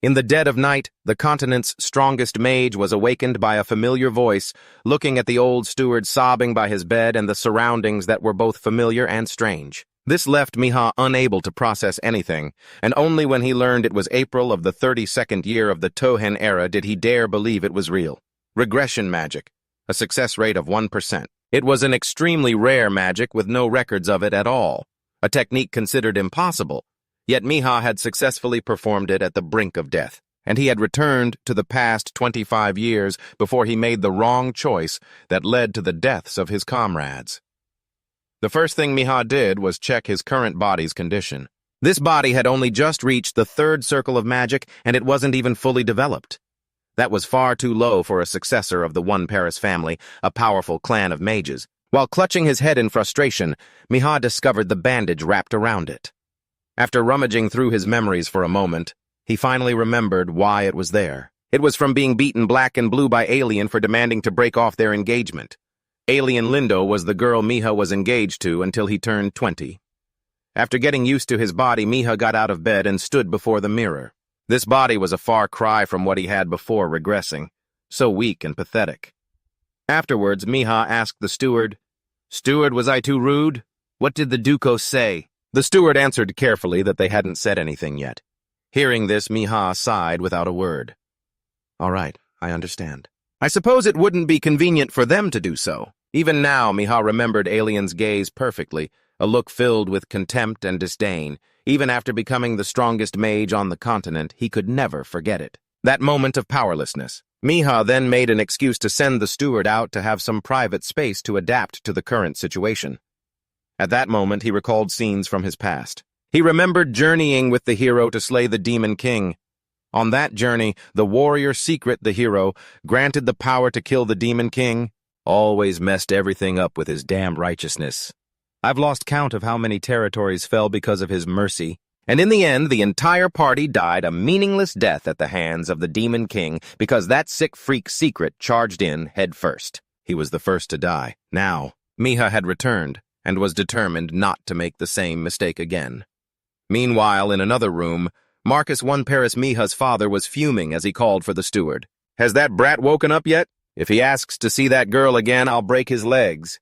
In the dead of night, the continent's strongest mage was awakened by a familiar voice, looking at the old steward sobbing by his bed and the surroundings that were both familiar and strange. This left Miha unable to process anything, and only when he learned it was April of the 32nd year of the Tohen era did he dare believe it was real. Regression magic, a success rate of 1%. It was an extremely rare magic with no records of it at all, a technique considered impossible. Yet Miha had successfully performed it at the brink of death, and he had returned to the past 25 years before he made the wrong choice that led to the deaths of his comrades. The first thing Miha did was check his current body's condition. This body had only just reached the third circle of magic, and it wasn't even fully developed. That was far too low for a successor of the One Paris family, a powerful clan of mages. While clutching his head in frustration, Miha discovered the bandage wrapped around it. After rummaging through his memories for a moment, he finally remembered why it was there. It was from being beaten black and blue by Alien for demanding to break off their engagement. Alien Lindo was the girl Miha was engaged to until he turned 20. After getting used to his body, Miha got out of bed and stood before the mirror. This body was a far cry from what he had before regressing, so weak and pathetic. Afterwards, Miha asked the steward, "Steward, was I too rude? What did the Duco say?" The steward answered carefully that they hadn't said anything yet. Hearing this, Miha sighed without a word. "All right, I understand. I suppose it wouldn't be convenient for them to do so." Even now, Miha remembered Alien's gaze perfectly, a look filled with contempt and disdain. Even after becoming the strongest mage on the continent, he could never forget it. That moment of powerlessness. Miha then made an excuse to send the steward out to have some private space to adapt to the current situation. At that moment, he recalled scenes from his past. He remembered journeying with the hero to slay the Demon King. On that journey, the warrior Secret, the hero, granted the power to kill the Demon King, always messed everything up with his damned righteousness. I've lost count of how many territories fell because of his mercy, and in the end, the entire party died a meaningless death at the hands of the Demon King because that sick freak Secret charged in head first. He was the first to die. Now, Miha had returned, and was determined not to make the same mistake again. Meanwhile, in another room, Marcus One Paris Miha's father was fuming as he called for the steward. "Has that brat woken up yet? If he asks to see that girl again, I'll break his legs."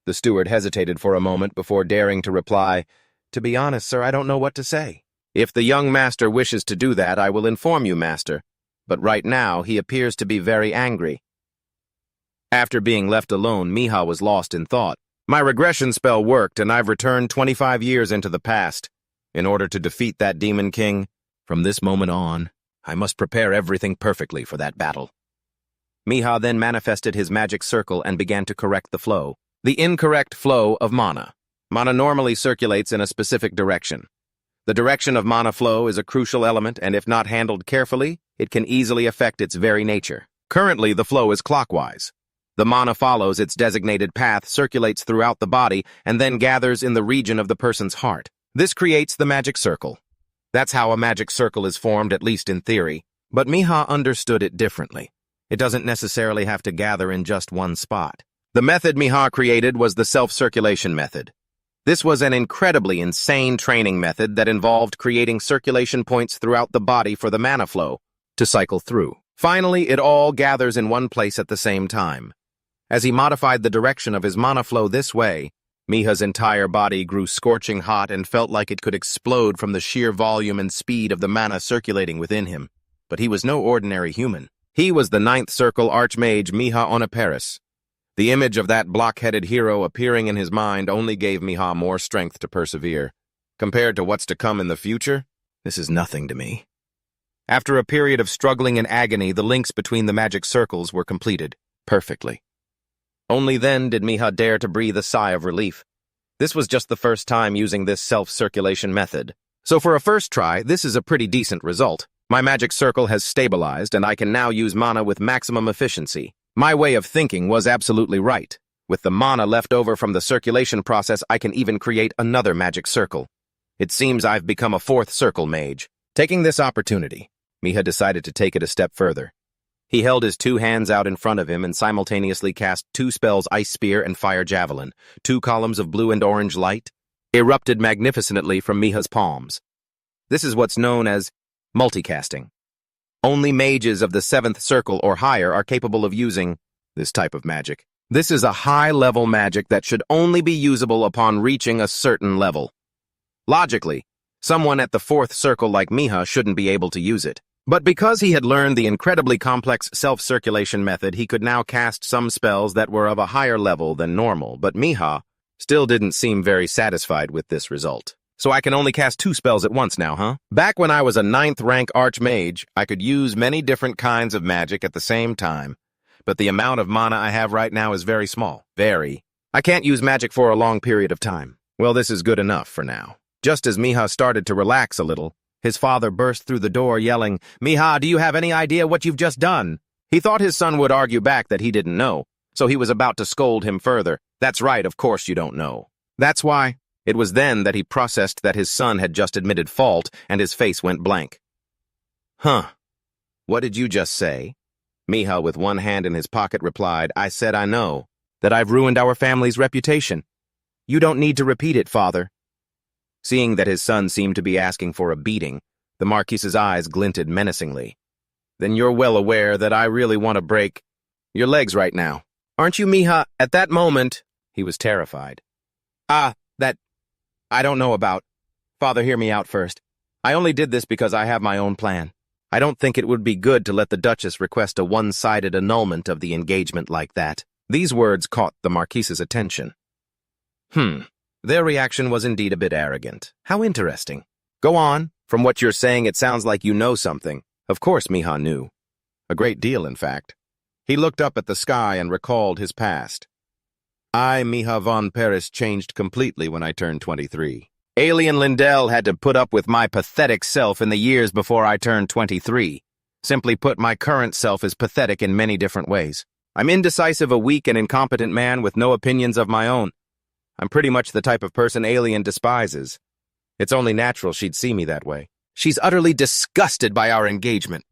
The steward hesitated for a moment before daring to reply, "To be honest, sir, I don't know what to say. If the young master wishes to do that, I will inform you, master. But right now, he appears to be very angry." After being left alone, Miha was lost in thought. "My regression spell worked, and I've returned 25 years into the past. In order to defeat that Demon King, from this moment on, I must prepare everything perfectly for that battle." Miha then manifested his magic circle and began to correct the flow. The incorrect flow of mana. Mana normally circulates in a specific direction. The direction of mana flow is a crucial element, and if not handled carefully, it can easily affect its very nature. Currently, the flow is clockwise. The mana follows its designated path, circulates throughout the body, and then gathers in the region of the person's heart. This creates the magic circle. That's how a magic circle is formed, at least in theory. But Miha understood it differently. It doesn't necessarily have to gather in just one spot. The method Miha created was the self-circulation method. This was an incredibly insane training method that involved creating circulation points throughout the body for the mana flow to cycle through. Finally, it all gathers in one place at the same time. As he modified the direction of his mana flow this way, Miha's entire body grew scorching hot and felt like it could explode from the sheer volume and speed of the mana circulating within him. But he was no ordinary human. He was the 9th Circle Archmage Miha Onoparis. The image of that block-headed hero appearing in his mind only gave Miha more strength to persevere. Compared to what's to come in the future, this is nothing to me. After a period of struggling and agony, the links between the magic circles were completed perfectly. Only then did Miha dare to breathe a sigh of relief. This was just the first time using this self-circulation method. So for a first try, this is a pretty decent result. My magic circle has stabilized, and I can now use mana with maximum efficiency. My way of thinking was absolutely right. With the mana left over from the circulation process, I can even create another magic circle. It seems I've become a 4th circle mage. Taking this opportunity, Miha decided to take it a step further. He held his 2 hands out in front of him and simultaneously cast 2 spells, Ice Spear and Fire Javelin. 2 columns of blue and orange light erupted magnificently from Miha's palms. This is what's known as multicasting. Only mages of the 7th circle or higher are capable of using this type of magic. This is a high-level magic that should only be usable upon reaching a certain level. Logically, someone at the 4th circle like Miha shouldn't be able to use it. But because he had learned the incredibly complex self-circulation method, he could now cast some spells that were of a higher level than normal, but Miha still didn't seem very satisfied with this result. So I can only cast 2 spells at once now, huh? Back when I was a 9th rank Archmage, I could use many different kinds of magic at the same time. But the amount of mana I have right now is very small. Very. I can't use magic for a long period of time. Well, this is good enough for now. Just as Miha started to relax a little, his father burst through the door yelling, "Miha, do you have any idea what you've just done?" He thought his son would argue back that he didn't know, so he was about to scold him further. "That's right, of course you don't know." That's why. It was then that he processed that his son had just admitted fault, and his face went blank. "Huh. What did you just say?" Miha, with one hand in his pocket, replied, "I said I know, that I've ruined our family's reputation. You don't need to repeat it, father." Seeing that his son seemed to be asking for a beating, the Marquise's eyes glinted menacingly. "Then you're well aware that I really want to break your legs right now. Aren't you, Miha?" At that moment, he was terrified. That I don't know about. Father, hear me out first. I only did this because I have my own plan. I don't think it would be good to let the Duchess request a one-sided annulment of the engagement like that. These words caught the Marquise's attention. Their reaction was indeed a bit arrogant. How interesting. Go on. From what you're saying, it sounds like you know something. Of course Miha knew. A great deal, in fact. He looked up at the sky and recalled his past. I, Miha von Paris, changed completely when I turned 23. Alien Lindell had to put up with my pathetic self in the years before I turned 23. Simply put, my current self is pathetic in many different ways. I'm indecisive, a weak and incompetent man with no opinions of my own. I'm pretty much the type of person Alien despises. It's only natural she'd see me that way. She's utterly disgusted by our engagement.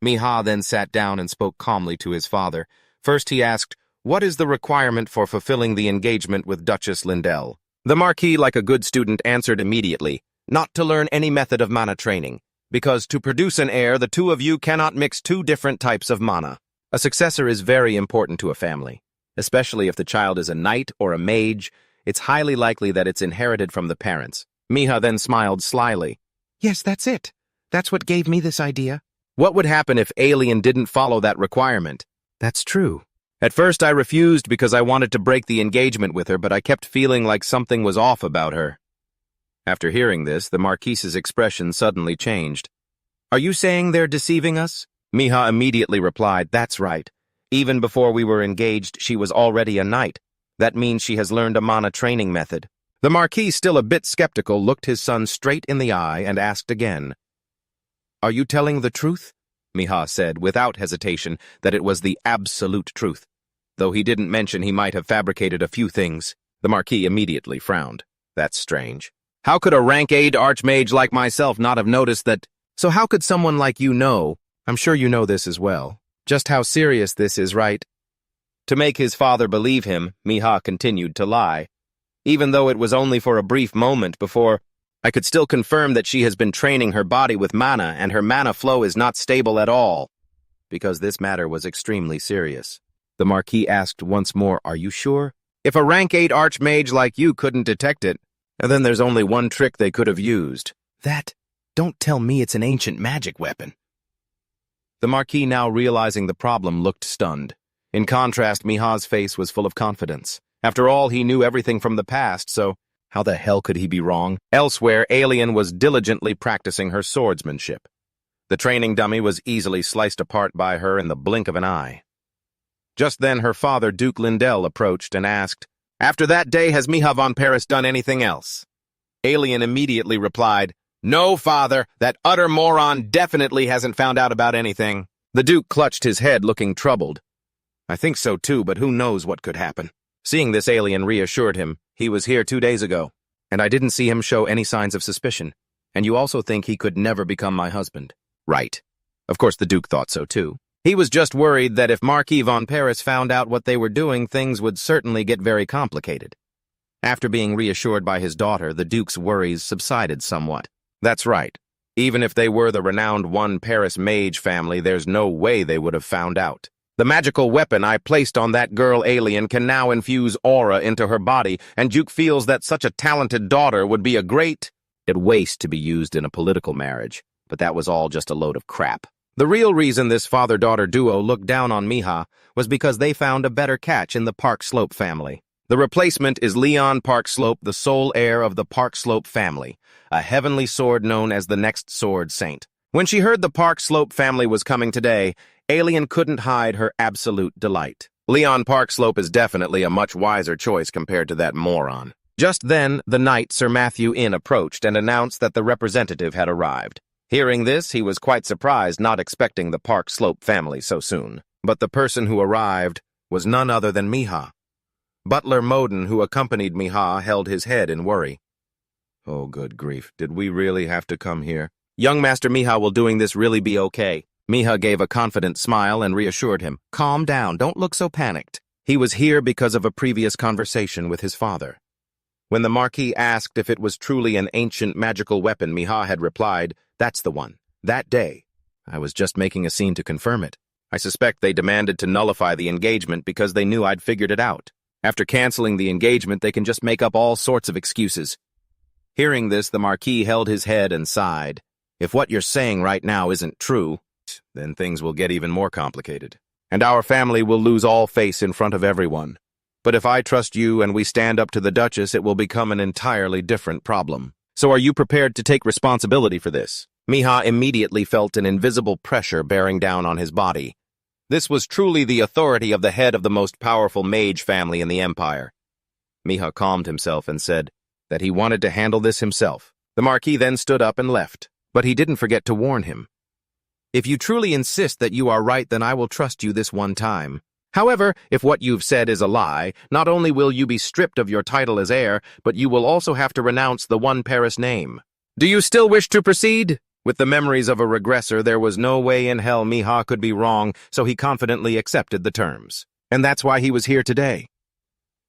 Miha then sat down and spoke calmly to his father. First he asked, "What is the requirement for fulfilling the engagement with Duchess Lindell?" The Marquis, like a good student, answered immediately, "Not to learn any method of mana training, because to produce an heir, the two of you cannot mix 2 different types of mana. A successor is very important to a family, especially if the child is a knight or a mage. It's highly likely that it's inherited from the parents." Miha then smiled slyly. "Yes, that's it. That's what gave me this idea." What would happen if Alien didn't follow that requirement? That's true. At first I refused because I wanted to break the engagement with her, but I kept feeling like something was off about her. After hearing this, the Marquise's expression suddenly changed. "Are you saying they're deceiving us?" Miha immediately replied, "That's right. Even before we were engaged, she was already a knight. That means she has learned a mana training method." The Marquis, still a bit skeptical, looked his son straight in the eye and asked again. "Are you telling the truth?" Miha said, without hesitation, that it was the absolute truth. Though he didn't mention he might have fabricated a few things, the Marquis immediately frowned. That's strange. How could a rank 8 Archmage like myself not have noticed that? So how could someone like you know? I'm sure you know this as well. Just how serious this is, right? To make his father believe him, Miha continued to lie. Even though it was only for a brief moment before, I could still confirm that she has been training her body with mana, and her mana flow is not stable at all. Because this matter was extremely serious. The Marquis asked once more, "Are you sure? If a rank 8 Archmage like you couldn't detect it, and then there's only one trick they could have used." Don't tell me it's an ancient magic weapon. The Marquis, now realizing the problem, looked stunned. In contrast, Miha's face was full of confidence. After all, he knew everything from the past, so how the hell could he be wrong? Elsewhere, Alien was diligently practicing her swordsmanship. The training dummy was easily sliced apart by her in the blink of an eye. Just then her father, Duke Lindell, approached and asked, "After that day, has Miha von Paris done anything else?" Alien immediately replied, "No, father, that utter moron definitely hasn't found out about anything." The Duke clutched his head, looking troubled. "I think so too, but who knows what could happen." Seeing this, Alien reassured him, "He was here 2 days ago, and I didn't see him show any signs of suspicion. And you also think he could never become my husband?" Right. Of course the Duke thought so too. He was just worried that if Marquis von Paris found out what they were doing, things would certainly get very complicated. After being reassured by his daughter, the Duke's worries subsided somewhat. That's right. Even if they were the renowned One Paris mage family, there's no way they would have found out. The magical weapon I placed on that girl alien can now infuse aura into her body, and Duke feels that such a talented daughter would be a great waste to be used in a political marriage. But that was all just a load of crap. The real reason this father-daughter duo looked down on Miha was because they found a better catch in the Park Slope family. The replacement is Leon Park Slope, the sole heir of the Park Slope family, a heavenly sword known as the next sword saint. When she heard the Park Slope family was coming today, Alien couldn't hide her absolute delight. Leon Park Slope is definitely a much wiser choice compared to that moron. Just then, the knight Sir Matthew Inn approached and announced that the representative had arrived. Hearing this, he was quite surprised, not expecting the Park Slope family so soon. But the person who arrived was none other than Miha. Butler Moden, who accompanied Miha, held his head in worry. Oh, good grief, did we really have to come here? Young Master Miha, will doing this really be okay? Miha gave a confident smile and reassured him. Calm down, don't look so panicked. He was here because of a previous conversation with his father. When the Marquis asked if it was truly an ancient magical weapon, Miha had replied, "That's the one. That day. I was just making a scene to confirm it. I suspect they demanded to nullify the engagement because they knew I'd figured it out. After canceling the engagement, they can just make up all sorts of excuses." Hearing this, the Marquis held his head and sighed. If what you're saying right now isn't true, then things will get even more complicated. And our family will lose all face in front of everyone. But if I trust you and we stand up to the Duchess, it will become an entirely different problem. So are you prepared to take responsibility for this? Miha immediately felt an invisible pressure bearing down on his body. This was truly the authority of the head of the most powerful mage family in the Empire. Miha calmed himself and said that he wanted to handle this himself. The Marquis then stood up and left, but he didn't forget to warn him. If you truly insist that you are right, then I will trust you this one time. However, if what you've said is a lie, not only will you be stripped of your title as heir, but you will also have to renounce the One Paris name. Do you still wish to proceed? With the memories of a regressor, there was no way in hell Miha could be wrong, so he confidently accepted the terms. And that's why he was here today.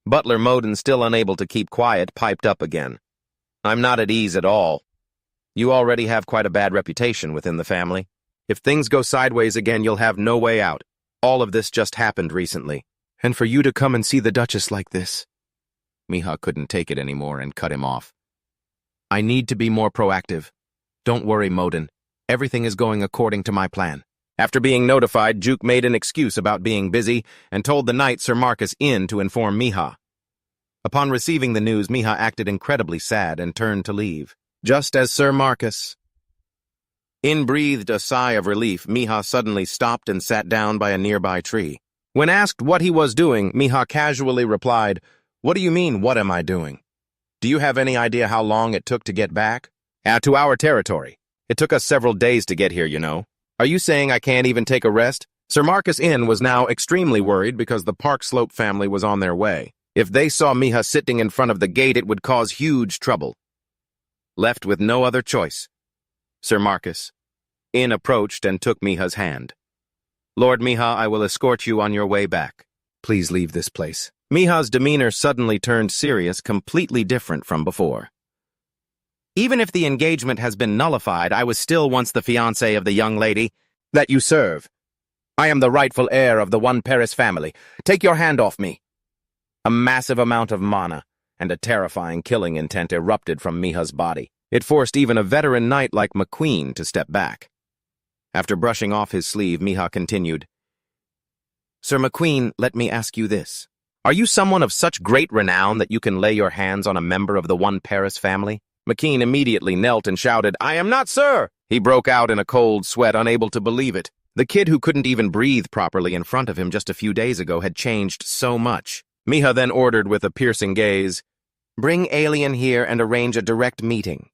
Butler Moden, still unable to keep quiet, piped up again. I'm not at ease at all. You already have quite a bad reputation within the family. If things go sideways again, you'll have no way out. All of this just happened recently. And for you to come and see the Duchess like this. Miha couldn't take it anymore and cut him off. I need to be more proactive. Don't worry, Moden. Everything is going according to my plan. After being notified, Duke made an excuse about being busy and told the knight Sir Marcus in to inform Miha. Upon receiving the news, Miha acted incredibly sad and turned to leave. Just as Sir Marcus breathed a sigh of relief, Miha suddenly stopped and sat down by a nearby tree. When asked what he was doing, Miha casually replied, "What do you mean, what am I doing? Do you have any idea how long it took to get back? To our territory. It took us several days to get here, you know. Are you saying I can't even take a rest?" Sir Marcus Inn was now extremely worried because the Park Slope family was on their way. If they saw Miha sitting in front of the gate, it would cause huge trouble. Left with no other choice, Sir Marcus Inn approached and took Miha's hand. Lord Miha, I will escort you on your way back. Please leave this place. Miha's demeanor suddenly turned serious, completely different from before. Even if the engagement has been nullified, I was still once the fiancé of the young lady that you serve. I am the rightful heir of the One Paris family. Take your hand off me. A massive amount of mana and a terrifying killing intent erupted from Miha's body. It forced even a veteran knight like McQueen to step back. After brushing off his sleeve, Miha continued, Sir McQueen, let me ask you this. Are you someone of such great renown that you can lay your hands on a member of the One Paris family? McQueen immediately knelt and shouted, I am not, sir! He broke out in a cold sweat, unable to believe it. The kid who couldn't even breathe properly in front of him just a few days ago had changed so much. Miha then ordered with a piercing gaze, Bring Alien here and arrange a direct meeting.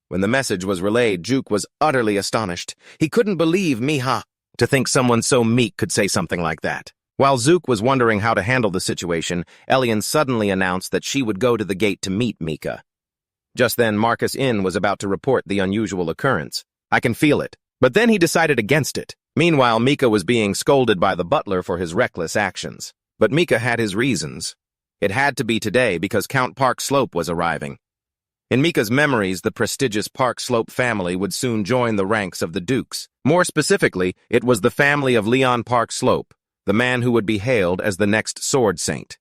When the message was relayed, Juke was utterly astonished. He couldn't believe Miha. To think someone so meek could say something like that. While Zook was wondering how to handle the situation, Elian suddenly announced that she would go to the gate to meet Mika. Just then, Marcus Inn was about to report the unusual occurrence. I can feel it. But then he decided against it. Meanwhile, Mika was being scolded by the butler for his reckless actions. But Mika had his reasons. It had to be today because Count Park Slope was arriving. In Mika's memories, the prestigious Park Slope family would soon join the ranks of the Dukes. More specifically, it was the family of Leon Park Slope, the man who would be hailed as the next Sword Saint.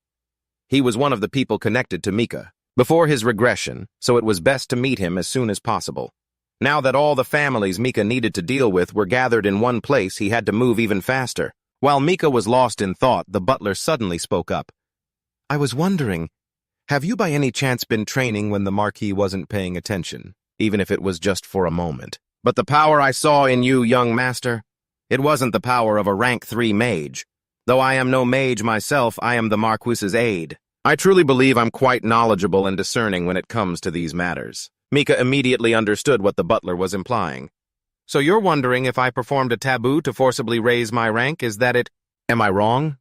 He was one of the people connected to Mika before his regression, so it was best to meet him as soon as possible. Now that all the families Mika needed to deal with were gathered in one place, he had to move even faster. While Mika was lost in thought, the butler suddenly spoke up. "I was wondering, have you by any chance been training when the Marquis wasn't paying attention, even if it was just for a moment? But the power I saw in you, young master, it wasn't the power of a rank 3 mage. Though I am no mage myself, I am the Marquis's aide. I truly believe I'm quite knowledgeable and discerning when it comes to these matters." Mika immediately understood what the butler was implying. "So you're wondering if I performed a taboo to forcibly raise my rank? Is that it? Am I wrong?"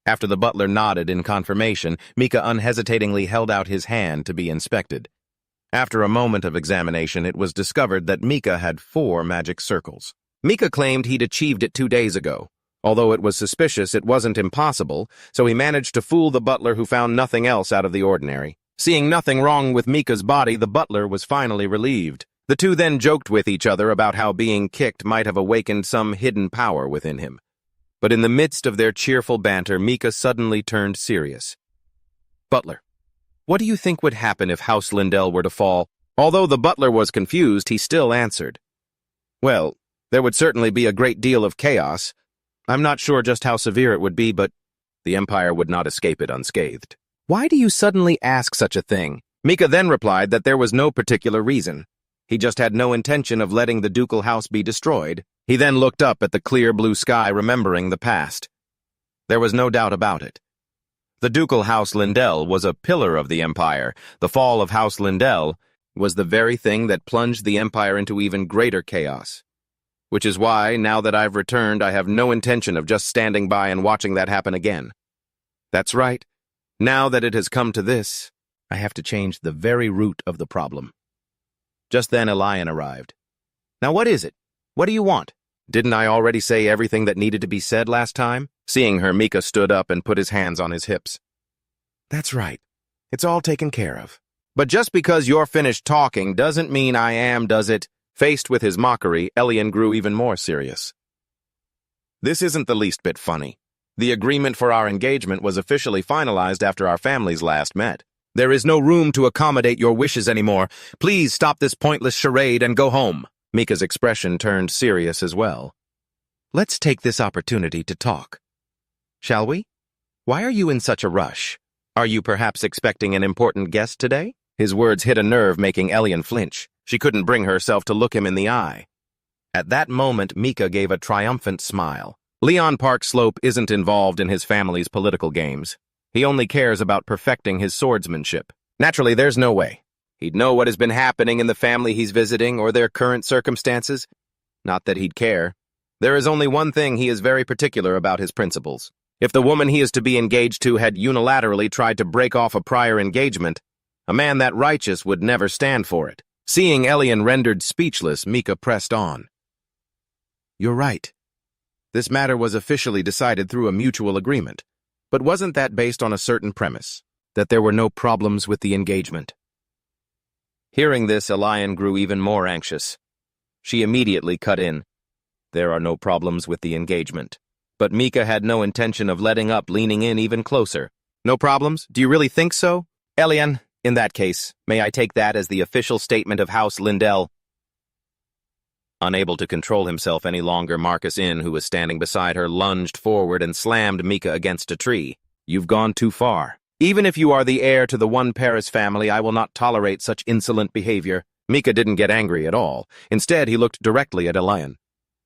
After the butler nodded in confirmation, Mika unhesitatingly held out his hand to be inspected. After a moment of examination, it was discovered that Mika had 4 magic circles. Mika claimed he'd achieved it 2 days ago. Although it was suspicious, it wasn't impossible, so he managed to fool the butler, who found nothing else out of the ordinary. Seeing nothing wrong with Mika's body, the butler was finally relieved. The two then joked with each other about how being kicked might have awakened some hidden power within him. But in the midst of their cheerful banter, Mika suddenly turned serious. "Butler, what do you think would happen if House Lindell were to fall?" Although the butler was confused, he still answered. "Well, there would certainly be a great deal of chaos. I'm not sure just how severe it would be, but the Empire would not escape it unscathed." "Why do you suddenly ask such a thing?" Mika then replied that there was no particular reason. He just had no intention of letting the ducal house be destroyed. He then looked up at the clear blue sky, remembering the past. There was no doubt about it. The ducal house Lindell was a pillar of the Empire. The fall of House Lindell was the very thing that plunged the Empire into even greater chaos. Which is why, now that I've returned, I have no intention of just standing by and watching that happen again. That's right. Now that it has come to this, I have to change the very root of the problem. Just then, Elian arrived. "Now what is it? What do you want?" "Didn't I already say everything that needed to be said last time?" Seeing her, Mika stood up and put his hands on his hips. "That's right. It's all taken care of. But just because you're finished talking doesn't mean I am, does it?" Faced with his mockery, Elian grew even more serious. "This isn't the least bit funny. The agreement for our engagement was officially finalized after our families last met. There is no room to accommodate your wishes anymore. Please stop this pointless charade and go home." Mika's expression turned serious as well. "Let's take this opportunity to talk. Shall we? Why are you in such a rush? Are you perhaps expecting an important guest today?" His words hit a nerve, making Elian flinch. She couldn't bring herself to look him in the eye. At that moment, Mika gave a triumphant smile. Leon Park Slope isn't involved in his family's political games. He only cares about perfecting his swordsmanship. Naturally, there's no way he'd know what has been happening in the family he's visiting or their current circumstances. Not that he'd care. There is only one thing: he is very particular about his principles. If the woman he is to be engaged to had unilaterally tried to break off a prior engagement, a man that righteous would never stand for it. Seeing Elian rendered speechless, Mika pressed on. "You're right. This matter was officially decided through a mutual agreement. But wasn't that based on a certain premise, that there were no problems with the engagement?" Hearing this, Elian grew even more anxious. She immediately cut in. "There are no problems with the engagement." But Mika had no intention of letting up, leaning in even closer. "No problems? Do you really think so? Elian, in that case, may I take that as the official statement of House Lindell?" Unable to control himself any longer, Marcus Inn, who was standing beside her, lunged forward and slammed Mika against a tree. "You've gone too far. Even if you are the heir to the One Paris family, I will not tolerate such insolent behavior." Mika didn't get angry at all. Instead, he looked directly at Elian.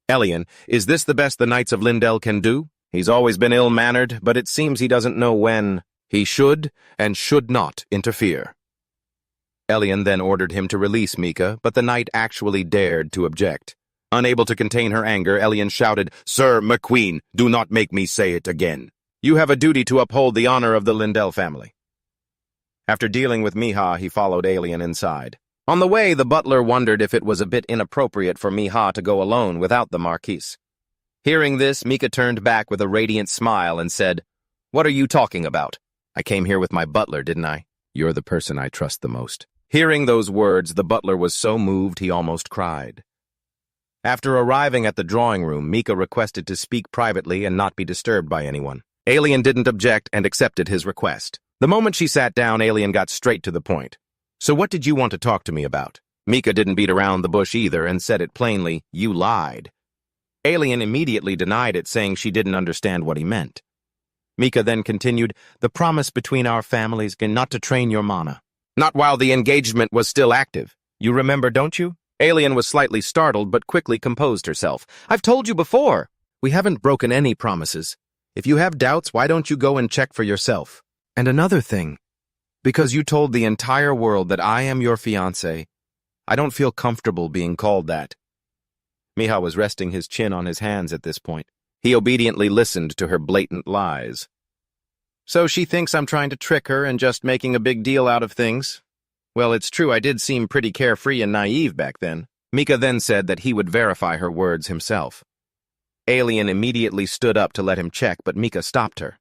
"Elian, is this the best the Knights of Lindell can do? He's always been ill-mannered, but it seems he doesn't know when he should and should not interfere." Elian then ordered him to release Mika, but the knight actually dared to object. Unable to contain her anger, Elian shouted, "Sir McQueen, do not make me say it again. You have a duty to uphold the honor of the Lindell family." After dealing with Miha, he followed Elian inside. On the way, the butler wondered if it was a bit inappropriate for Miha to go alone without the Marquise. Hearing this, Mika turned back with a radiant smile and said, "What are you talking about? I came here with my butler, didn't I? You're the person I trust the most." Hearing those words, the butler was so moved he almost cried. After arriving at the drawing room, Mika requested to speak privately and not be disturbed by anyone. Alien didn't object and accepted his request. The moment she sat down, Alien got straight to the point. So what did you want to talk to me about? Mika didn't beat around the bush either and said it plainly, you lied. Alien immediately denied it, saying she didn't understand what he meant. Mika then continued, the promise between our families not to train your mana. Not while the engagement was still active. You remember, don't you? Alien was slightly startled, but quickly composed herself. I've told you before. We haven't broken any promises. If you have doubts, why don't you go and check for yourself? And another thing, because you told the entire world that I am your fiancé, I don't feel comfortable being called that. Miha was resting his chin on his hands at this point. He obediently listened to her blatant lies. So she thinks I'm trying to trick her and just making a big deal out of things? Well, it's true I did seem pretty carefree and naive back then. Mika then said that he would verify her words himself. Alien immediately stood up to let him check, but Mika stopped her.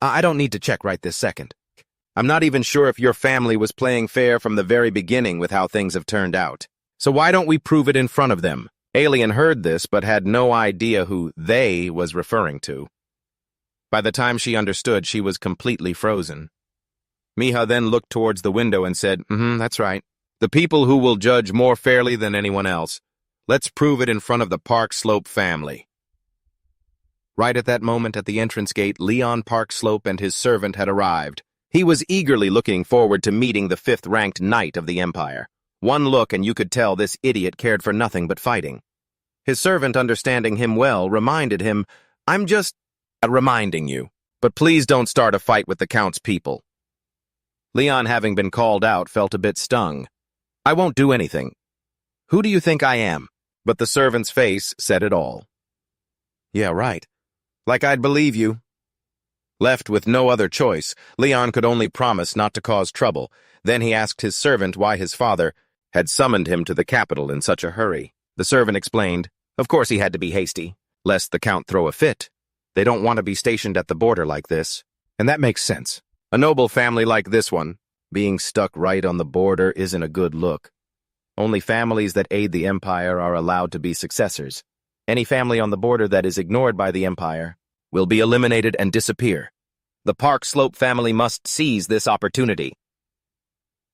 I don't need to check right this second. I'm not even sure if your family was playing fair from the very beginning with how things have turned out. So why don't we prove it in front of them? Alien heard this, but had no idea who they was referring to. By the time she understood, she was completely frozen. Miha then looked towards the window and said, that's right. The people who will judge more fairly than anyone else. Let's prove it in front of the Park Slope family. Right at that moment at the entrance gate, Leon Park Slope and his servant had arrived. He was eagerly looking forward to meeting the 5th-ranked knight of the Empire. One look and you could tell this idiot cared for nothing but fighting. His servant, understanding him well, reminded him, I'm just reminding you, but please don't start a fight with the Count's people. Leon, having been called out, felt a bit stung. I won't do anything. Who do you think I am? But the servant's face said it all. Yeah, right. Like I'd believe you. Left with no other choice, Leon could only promise not to cause trouble. Then he asked his servant why his father had summoned him to the capital in such a hurry. The servant explained, of course he had to be hasty, lest the Count throw a fit. They don't want to be stationed at the border like this. And that makes sense. A noble family like this one, being stuck right on the border isn't a good look. Only families that aid the Empire are allowed to be successors. Any family on the border that is ignored by the Empire will be eliminated and disappear. The Park Slope family must seize this opportunity.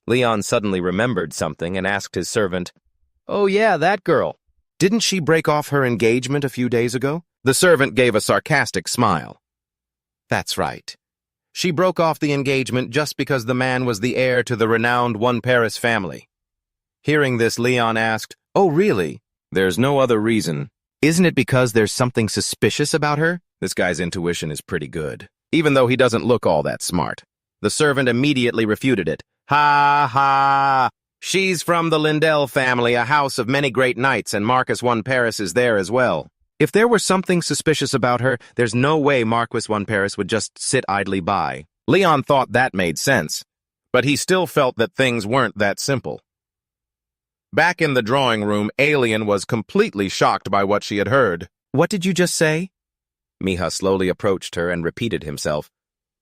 Leon suddenly remembered something and asked his servant, Oh yeah, that girl. Didn't she break off her engagement a few days ago? The servant gave a sarcastic smile. That's right. She broke off the engagement just because the man was the heir to the renowned One Paris family. Hearing this, Leon asked, Oh really? There's no other reason. Isn't it because there's something suspicious about her? This guy's intuition is pretty good, even though he doesn't look all that smart. The servant immediately refuted it. Ha ha! She's from the Lindell family, a house of many great knights, and Marquis One Paris is there as well. If there were something suspicious about her, there's no way Marquis One Paris would just sit idly by. Leon thought that made sense, but he still felt that things weren't that simple. Back in the drawing room, Alien was completely shocked by what she had heard. What did you just say? Miha slowly approached her and repeated himself.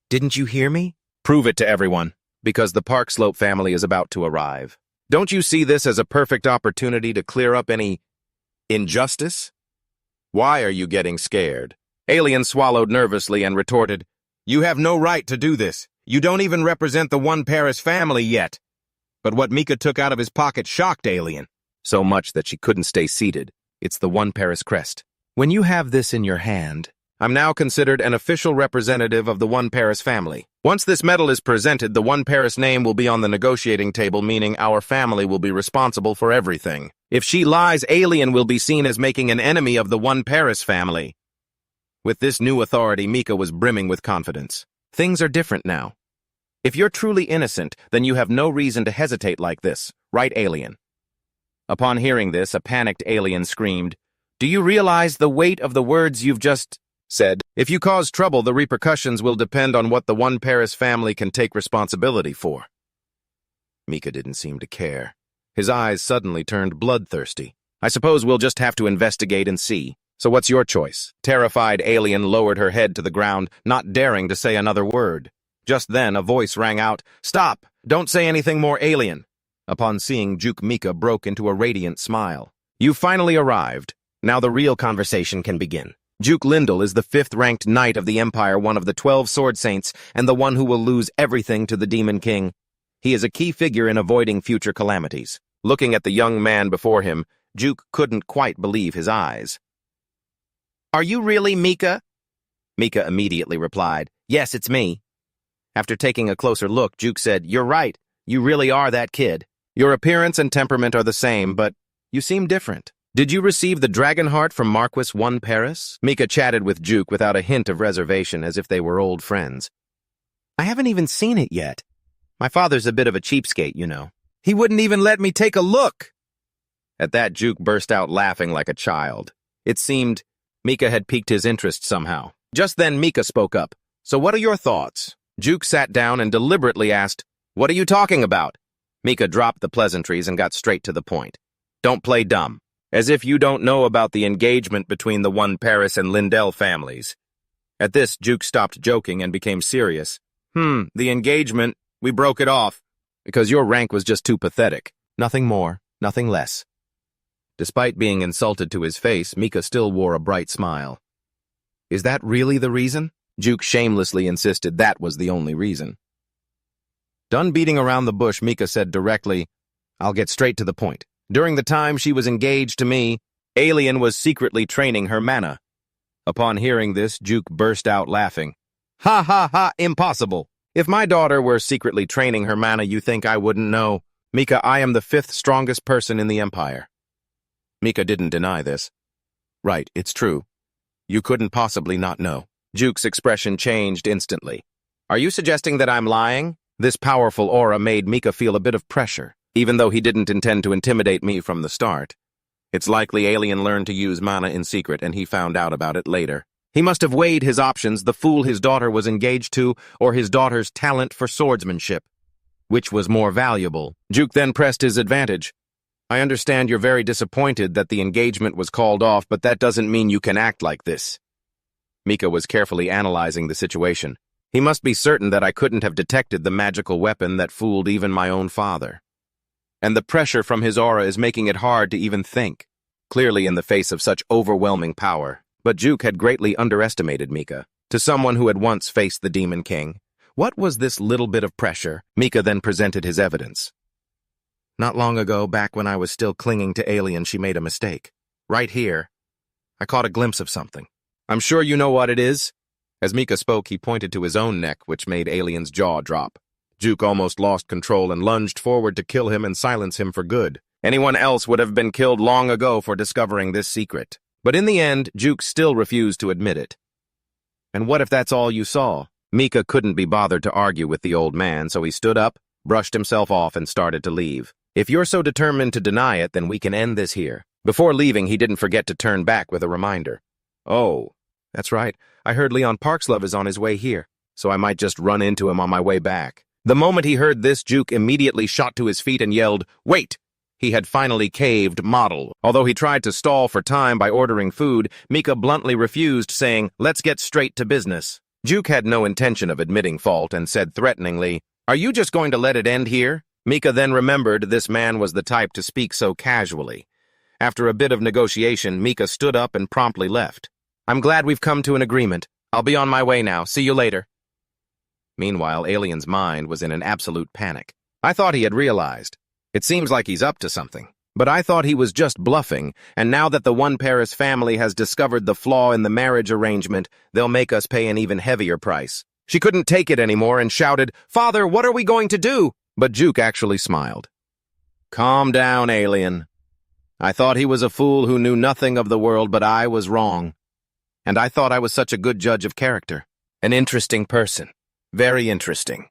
Didn't you hear me? Prove it to everyone, because the Park Slope family is about to arrive. Don't you see this as a perfect opportunity to clear up any injustice? Why are you getting scared? Alien swallowed nervously and retorted, You have no right to do this. You don't even represent the One Paris family yet. But what Mika took out of his pocket shocked Alien, so much that she couldn't stay seated. It's the One Paris crest. When you have this in your hand, I'm now considered an official representative of the One Paris family. Once this medal is presented, the One Paris name will be on the negotiating table, meaning our family will be responsible for everything. If she lies, Alien will be seen as making an enemy of the One Paris family. With this new authority, Mika was brimming with confidence. Things are different now. If you're truly innocent, then you have no reason to hesitate like this, right, Alien? Upon hearing this, a panicked Alien screamed, Do you realize the weight of the words you've just said? If you cause trouble, the repercussions will depend on what the One Paris family can take responsibility for. Mika didn't seem to care. His eyes suddenly turned bloodthirsty. I suppose we'll just have to investigate and see. So what's your choice? Terrified Alien lowered her head to the ground, not daring to say another word. Just then, a voice rang out, Stop! Don't say anything more, Alien! Upon seeing Duke, Mika broke into a radiant smile. "You finally arrived. Now the real conversation can begin. Duke Lindell is the 5th-ranked knight of the Empire, one of the 12 Sword Saints, and the one who will lose everything to the Demon King. He is a key figure in avoiding future calamities." Looking at the young man before him, Duke couldn't quite believe his eyes. "Are you really Mika?" Mika immediately replied, "Yes, it's me." After taking a closer look, Duke said, "You're right. You really are that kid. Your appearance and temperament are the same, but you seem different. Did you receive the dragon heart from Marquis I Paris?" Mika chatted with Duke without a hint of reservation, as if they were old friends. "I haven't even seen it yet. My father's a bit of a cheapskate, you know. He wouldn't even let me take a look." At that, Duke burst out laughing like a child. It seemed Mika had piqued his interest somehow. Just then, Mika spoke up. "So what are your thoughts?" Duke sat down and deliberately asked, "What are you talking about?" Mika dropped the pleasantries and got straight to the point. "Don't play dumb. As if you don't know about the engagement between the I Paris and Lindell families." At this, Duke stopped joking and became serious. The engagement, we broke it off, because your rank was just too pathetic. Nothing more, nothing less." Despite being insulted to his face, Mika still wore a bright smile. "Is that really the reason?" Duke shamelessly insisted that was the only reason. Done beating around the bush, Mika said directly, "I'll get straight to the point. During the time she was engaged to me, Alien was secretly training her mana." Upon hearing this, Duke burst out laughing. "Ha ha ha, impossible! If my daughter were secretly training her mana, you think I wouldn't know? Mika, I am the 5th strongest person in the Empire." Mika didn't deny this. "Right, it's true. You couldn't possibly not know." Duke's expression changed instantly. "Are you suggesting that I'm lying?" This powerful aura made Mika feel a bit of pressure, even though he didn't intend to intimidate me from the start. It's likely Alien learned to use mana in secret and he found out about it later. He must have weighed his options, the fool his daughter was engaged to, or his daughter's talent for swordsmanship. Which was more valuable? Duke then pressed his advantage. "I understand you're very disappointed that the engagement was called off, but that doesn't mean you can act like this." Mika was carefully analyzing the situation. He must be certain that I couldn't have detected the magical weapon that fooled even my own father. And the pressure from his aura is making it hard to even think, clearly in the face of such overwhelming power. But Duke had greatly underestimated Mika. To someone who had once faced the Demon King, what was this little bit of pressure? Mika then presented his evidence. "Not long ago, back when I was still clinging to Alien, she made a mistake. Right here, I caught a glimpse of something. I'm sure you know what it is." As Mika spoke, he pointed to his own neck, which made Alien's jaw drop. Duke almost lost control and lunged forward to kill him and silence him for good. Anyone else would have been killed long ago for discovering this secret. But in the end, Duke still refused to admit it. "And what if that's all you saw?" Mika couldn't be bothered to argue with the old man, so he stood up, brushed himself off, and started to leave. "If you're so determined to deny it, then we can end this here." Before leaving, he didn't forget to turn back with a reminder. "Oh, that's right. I heard Leon Parkslove is on his way here, so I might just run into him on my way back." The moment he heard this, Duke immediately shot to his feet and yelled, "Wait!" He had finally caved model. Although he tried to stall for time by ordering food, Mika bluntly refused, saying, "Let's get straight to business." Duke had no intention of admitting fault and said threateningly, "Are you just going to let it end here?" Mika then remembered this man was the type to speak so casually. After a bit of negotiation, Mika stood up and promptly left. "I'm glad we've come to an agreement. I'll be on my way now. See you later." Meanwhile, Alien's mind was in an absolute panic. I thought he had realized. It seems like he's up to something. But I thought he was just bluffing, and now that the I Paris family has discovered the flaw in the marriage arrangement, they'll make us pay an even heavier price. She couldn't take it anymore and shouted, "Father, what are we going to do?" But Duke actually smiled. "Calm down, Alien. I thought he was a fool who knew nothing of the world, but I was wrong. And I thought I was such a good judge of character. An interesting person. Very interesting."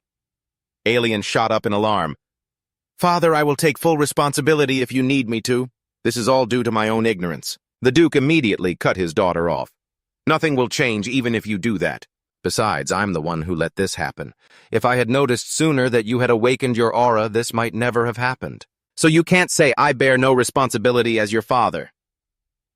Alien shot up in alarm. "Father, I will take full responsibility if you need me to. This is all due to my own ignorance." The Duke immediately cut his daughter off. "Nothing will change even if you do that. Besides, I'm the one who let this happen. If I had noticed sooner that you had awakened your aura, this might never have happened. So you can't say I bear no responsibility as your father."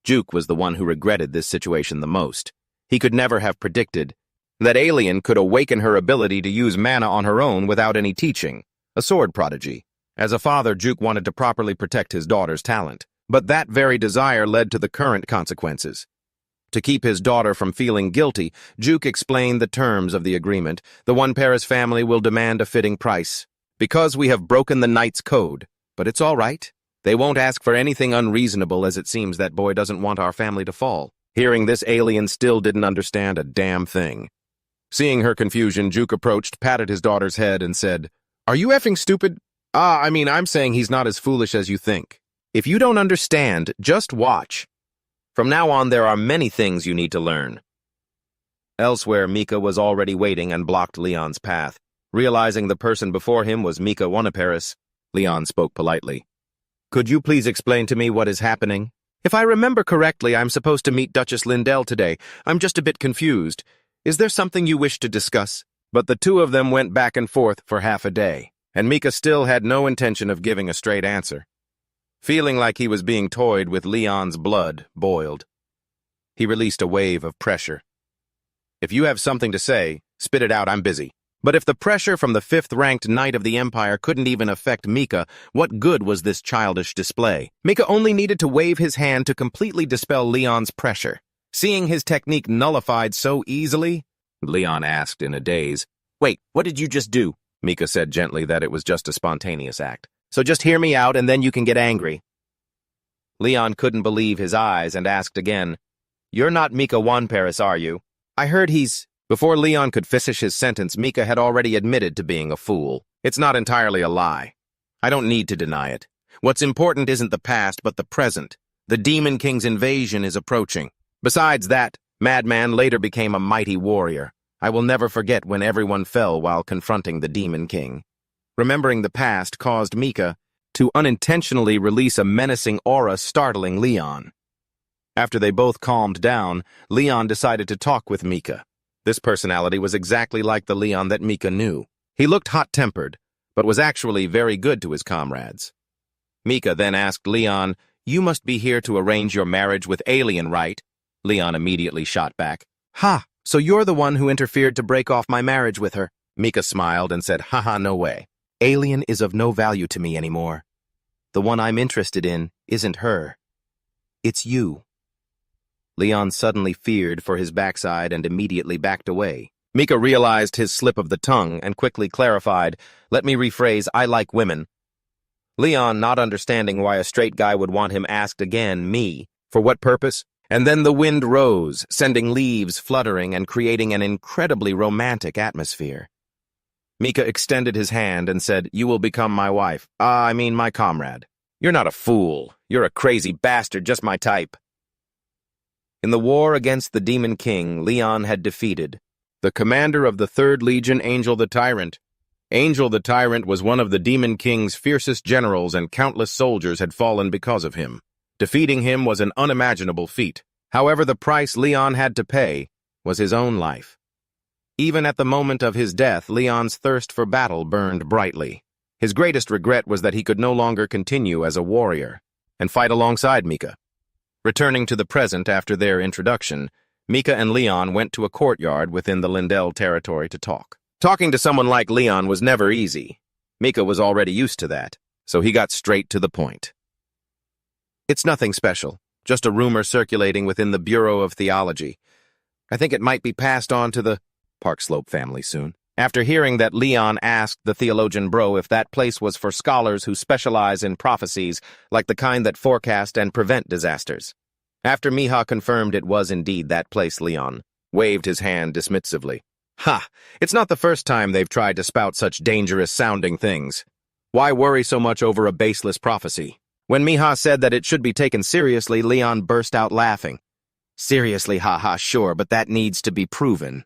Duke was the one who regretted this situation the most. He could never have predicted that Alien could awaken her ability to use mana on her own without any teaching, a sword prodigy. As a father, Juke wanted to properly protect his daughter's talent. But that very desire led to the current consequences. To keep his daughter from feeling guilty, Juke explained the terms of the agreement. The One Paris family will demand a fitting price. Because we have broken the knight's code. But it's all right. They won't ask for anything unreasonable, as it seems that boy doesn't want our family to fall. Hearing this, alien still didn't understand a damn thing. Seeing her confusion, Juke approached, patted his daughter's head, and said, "Are you effing stupid? I'm saying he's not as foolish as you think. If you don't understand, just watch. From now on, there are many things you need to learn." Elsewhere, Mika was already waiting and blocked Leon's path. Realizing the person before him was Mika Wanaparis, Leon spoke politely. "Could you please explain to me what is happening? If I remember correctly, I'm supposed to meet Duchess Lindell today. I'm just a bit confused. Is there something you wish to discuss?" But the two of them went back and forth for half a day, and Mika still had no intention of giving a straight answer. Feeling like he was being toyed with, Leon's blood boiled. He released a wave of pressure. "If you have something to say, spit it out, I'm busy." But if the pressure from the fifth-ranked knight of the Empire couldn't even affect Mika, what good was this childish display? Mika only needed to wave his hand to completely dispel Leon's pressure. Seeing his technique nullified so easily, Leon asked in a daze. "Wait, what did you just do?" Mika said gently that it was just a spontaneous act. "So just hear me out and then you can get angry." Leon couldn't believe his eyes and asked again, "You're not Mika Wanaparis, are you? I heard he's—" Before Leon could finish his sentence, Mika had already admitted to being a fool. "It's not entirely a lie. I don't need to deny it. What's important isn't the past, but the present. The Demon King's invasion is approaching. Besides that, Madman later became a mighty warrior. I will never forget when everyone fell while confronting the Demon King." Remembering the past caused Mika to unintentionally release a menacing aura, startling Leon. After they both calmed down, Leon decided to talk with Mika. This personality was exactly like the Leon that Mika knew. He looked hot-tempered, but was actually very good to his comrades. Mika then asked Leon, "You must be here to arrange your marriage with Alien, right?" Leon immediately shot back. "Ha, so you're the one who interfered to break off my marriage with her." Mika smiled and said, "Haha, no way. Alien is of no value to me anymore. The one I'm interested in isn't her. It's you." Leon suddenly feared for his backside and immediately backed away. Mika realized his slip of the tongue and quickly clarified, "Let me rephrase, I like women." Leon, not understanding why a straight guy would want him, asked again, "Me? For what purpose?" And then the wind rose, sending leaves fluttering and creating an incredibly romantic atmosphere. Mika extended his hand and said, "You will become my wife. My comrade. You're not a fool. You're a crazy bastard, just my type." In the war against the Demon King, Leon had defeated the commander of the 3rd Legion, Angel the Tyrant. Angel the Tyrant was one of the Demon King's fiercest generals, and countless soldiers had fallen because of him. Defeating him was an unimaginable feat. However, the price Leon had to pay was his own life. Even at the moment of his death, Leon's thirst for battle burned brightly. His greatest regret was that he could no longer continue as a warrior and fight alongside Mika. Returning to the present after their introduction, Mika and Leon went to a courtyard within the Lindell territory to talk. Talking to someone like Leon was never easy. Mika was already used to that, so he got straight to the point. "It's nothing special, just a rumor circulating within the Bureau of Theology. I think it might be passed on to the Park Slope family soon." After hearing that, Leon asked the theologian bro if that place was for scholars who specialize in prophecies, like the kind that forecast and prevent disasters. After Miha confirmed it was indeed that place, Leon waved his hand dismissively. "Ha! It's not the first time they've tried to spout such dangerous-sounding things. Why worry so much over a baseless prophecy?" When Miha said that it should be taken seriously, Leon burst out laughing. "Seriously, haha, sure, but that needs to be proven.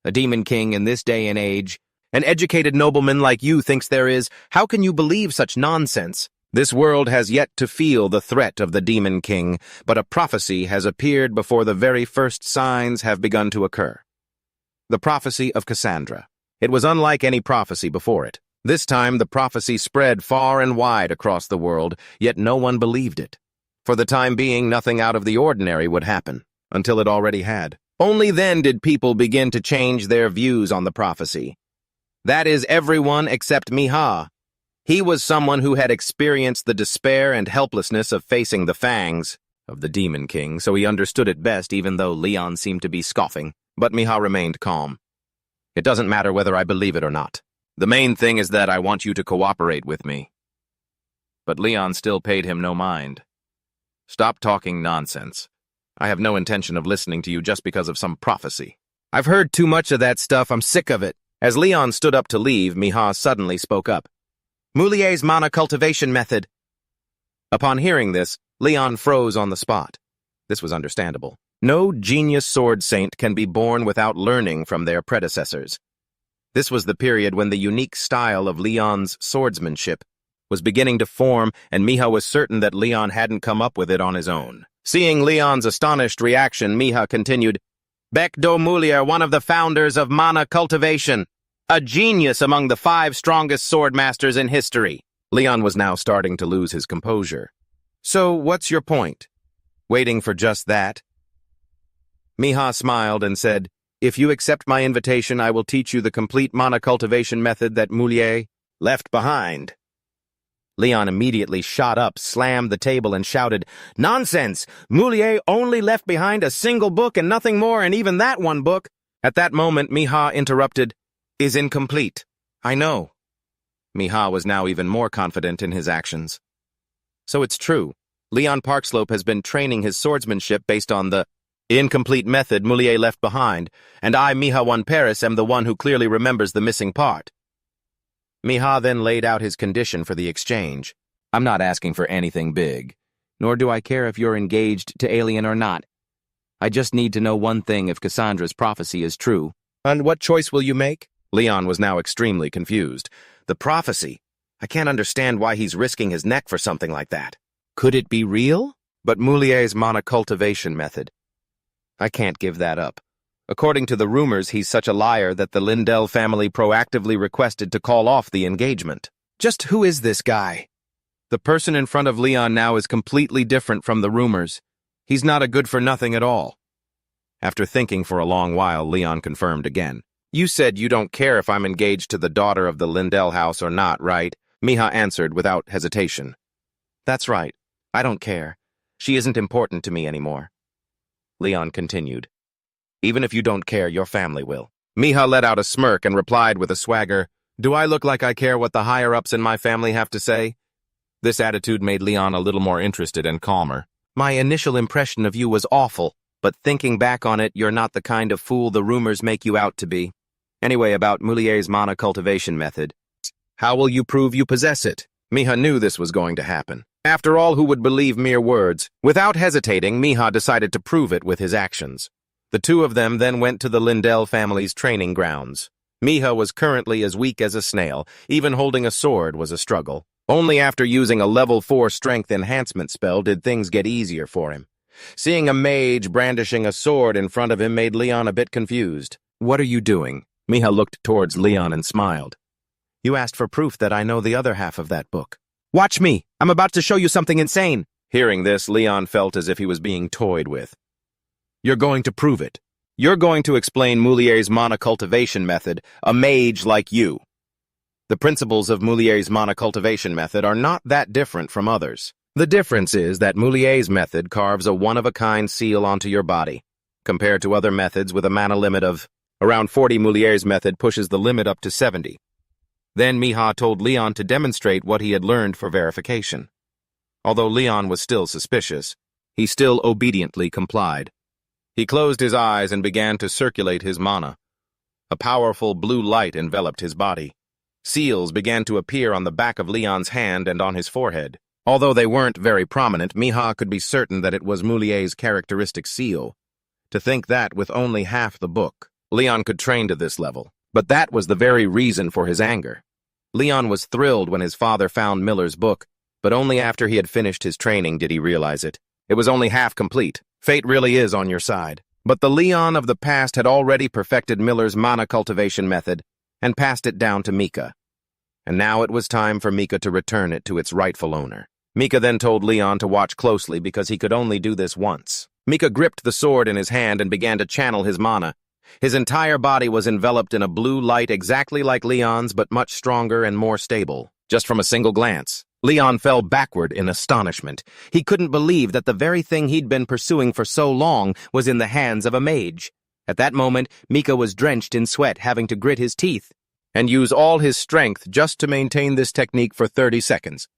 A Demon King in this day and age, an educated nobleman like you thinks there is. How can you believe such nonsense? This world has yet to feel the threat of the Demon King, but a prophecy has appeared before the very first signs have begun to occur. The prophecy of Cassandra. It was unlike any prophecy before it. This time the prophecy spread far and wide across the world, yet no one believed it. For the time being, nothing out of the ordinary would happen, until it already had. Only then did people begin to change their views on the prophecy. That is, everyone except Miha. He was someone who had experienced the despair and helplessness of facing the fangs of the Demon King, so he understood it best even though Leon seemed to be scoffing. But Miha remained calm. It doesn't matter whether I believe it or not. The main thing is that I want you to cooperate with me. But Leon still paid him no mind. Stop talking nonsense. I have no intention of listening to you just because of some prophecy. I've heard too much of that stuff. I'm sick of it. As Leon stood up to leave, Miha suddenly spoke up. Mulier's mana cultivation method. Upon hearing this, Leon froze on the spot. This was understandable. No genius sword saint can be born without learning from their predecessors. This was the period when the unique style of Leon's swordsmanship was beginning to form, and Miha was certain that Leon hadn't come up with it on his own. Seeing Leon's astonished reaction, Miha continued, Bekdo Mulier, one of the founders of mana cultivation, a genius among the 5 strongest swordmasters in history. Leon was now starting to lose his composure. So, what's your point? Waiting for just that? Miha smiled and said, If you accept my invitation, I will teach you the complete mana cultivation method that Mulier left behind. Leon immediately shot up, slammed the table, and shouted, Nonsense! Mulier only left behind a single book and nothing more, and even that one book. At that moment, Miha interrupted, Is incomplete. I know. Miha was now even more confident in his actions. So it's true. Leon Parkslope has been training his swordsmanship based on the incomplete method Mulier left behind, and I, Miha One Paris, am the one who clearly remembers the missing part. Miha then laid out his condition for the exchange. I'm not asking for anything big, nor do I care if you're engaged to Alien or not. I just need to know one thing if Cassandra's prophecy is true. And what choice will you make? Leon was now extremely confused. The prophecy? I can't understand why he's risking his neck for something like that. Could it be real? But Mulier's mana cultivation method. I can't give that up. According to the rumors, he's such a liar that the Lindell family proactively requested to call off the engagement. Just who is this guy? The person in front of Leon now is completely different from the rumors. He's not a good-for-nothing at all. After thinking for a long while, Leon confirmed again. You said you don't care if I'm engaged to the daughter of the Lindell house or not, right? Miha answered without hesitation. That's right. I don't care. She isn't important to me anymore. Leon continued. Even if you don't care, your family will. Miha let out a smirk and replied with a swagger, Do I look like I care what the higher-ups in my family have to say? This attitude made Leon a little more interested and calmer. My initial impression of you was awful, but thinking back on it, you're not the kind of fool the rumors make you out to be. Anyway, about Mulier's mana cultivation method. How will you prove you possess it? Miha knew this was going to happen. After all, who would believe mere words? Without hesitating, Miha decided to prove it with his actions. The two of them then went to the Lindell family's training grounds. Miha was currently as weak as a snail. Even holding a sword was a struggle. Only after using a level 4 strength enhancement spell did things get easier for him. Seeing a mage brandishing a sword in front of him made Leon a bit confused. What are you doing? Miha looked towards Leon and smiled. You asked for proof that I know the other half of that book. Watch me! I'm about to show you something insane! Hearing this, Leon felt as if he was being toyed with. You're going to prove it. You're going to explain Mulier's mana cultivation method, a mage like you. The principles of Mulier's mana cultivation method are not that different from others. The difference is that Mulier's method carves a one-of-a-kind seal onto your body. Compared to other methods with a mana limit of around 40, Mulier's method pushes the limit up to 70. Then Miha told Leon to demonstrate what he had learned for verification. Although Leon was still suspicious, he still obediently complied. He closed his eyes and began to circulate his mana. A powerful blue light enveloped his body. Seals began to appear on the back of Leon's hand and on his forehead. Although they weren't very prominent, Miha could be certain that it was Mulier's characteristic seal. To think that with only half the book, Leon could train to this level. But that was the very reason for his anger. Leon was thrilled when his father found Miller's book, but only after he had finished his training did he realize it. It was only half complete. Fate really is on your side. But the Leon of the past had already perfected Miller's mana cultivation method and passed it down to Mika. And now it was time for Mika to return it to its rightful owner. Mika then told Leon to watch closely because he could only do this once. Mika gripped the sword in his hand and began to channel his mana. His entire body was enveloped in a blue light exactly like Leon's, but much stronger and more stable. just from a single glance. Leon fell backward in astonishment. He couldn't believe that the very thing he'd been pursuing for so long was in the hands of a mage. At that moment, Mika was drenched in sweat, having to grit his teeth and use all his strength just to maintain this technique for 30 seconds.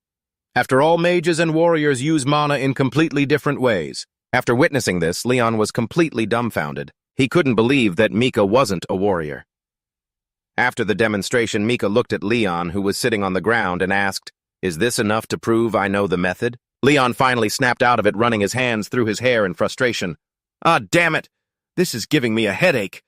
After all, mages and warriors use mana in completely different ways. After witnessing this, Leon was completely dumbfounded. He couldn't believe that Mika wasn't a warrior. After the demonstration, Mika looked at Leon, who was sitting on the ground, and asked, "Is this enough to prove I know the method?" Leon finally snapped out of it, running his hands through his hair in frustration. "Ah, damn it! This is giving me a headache.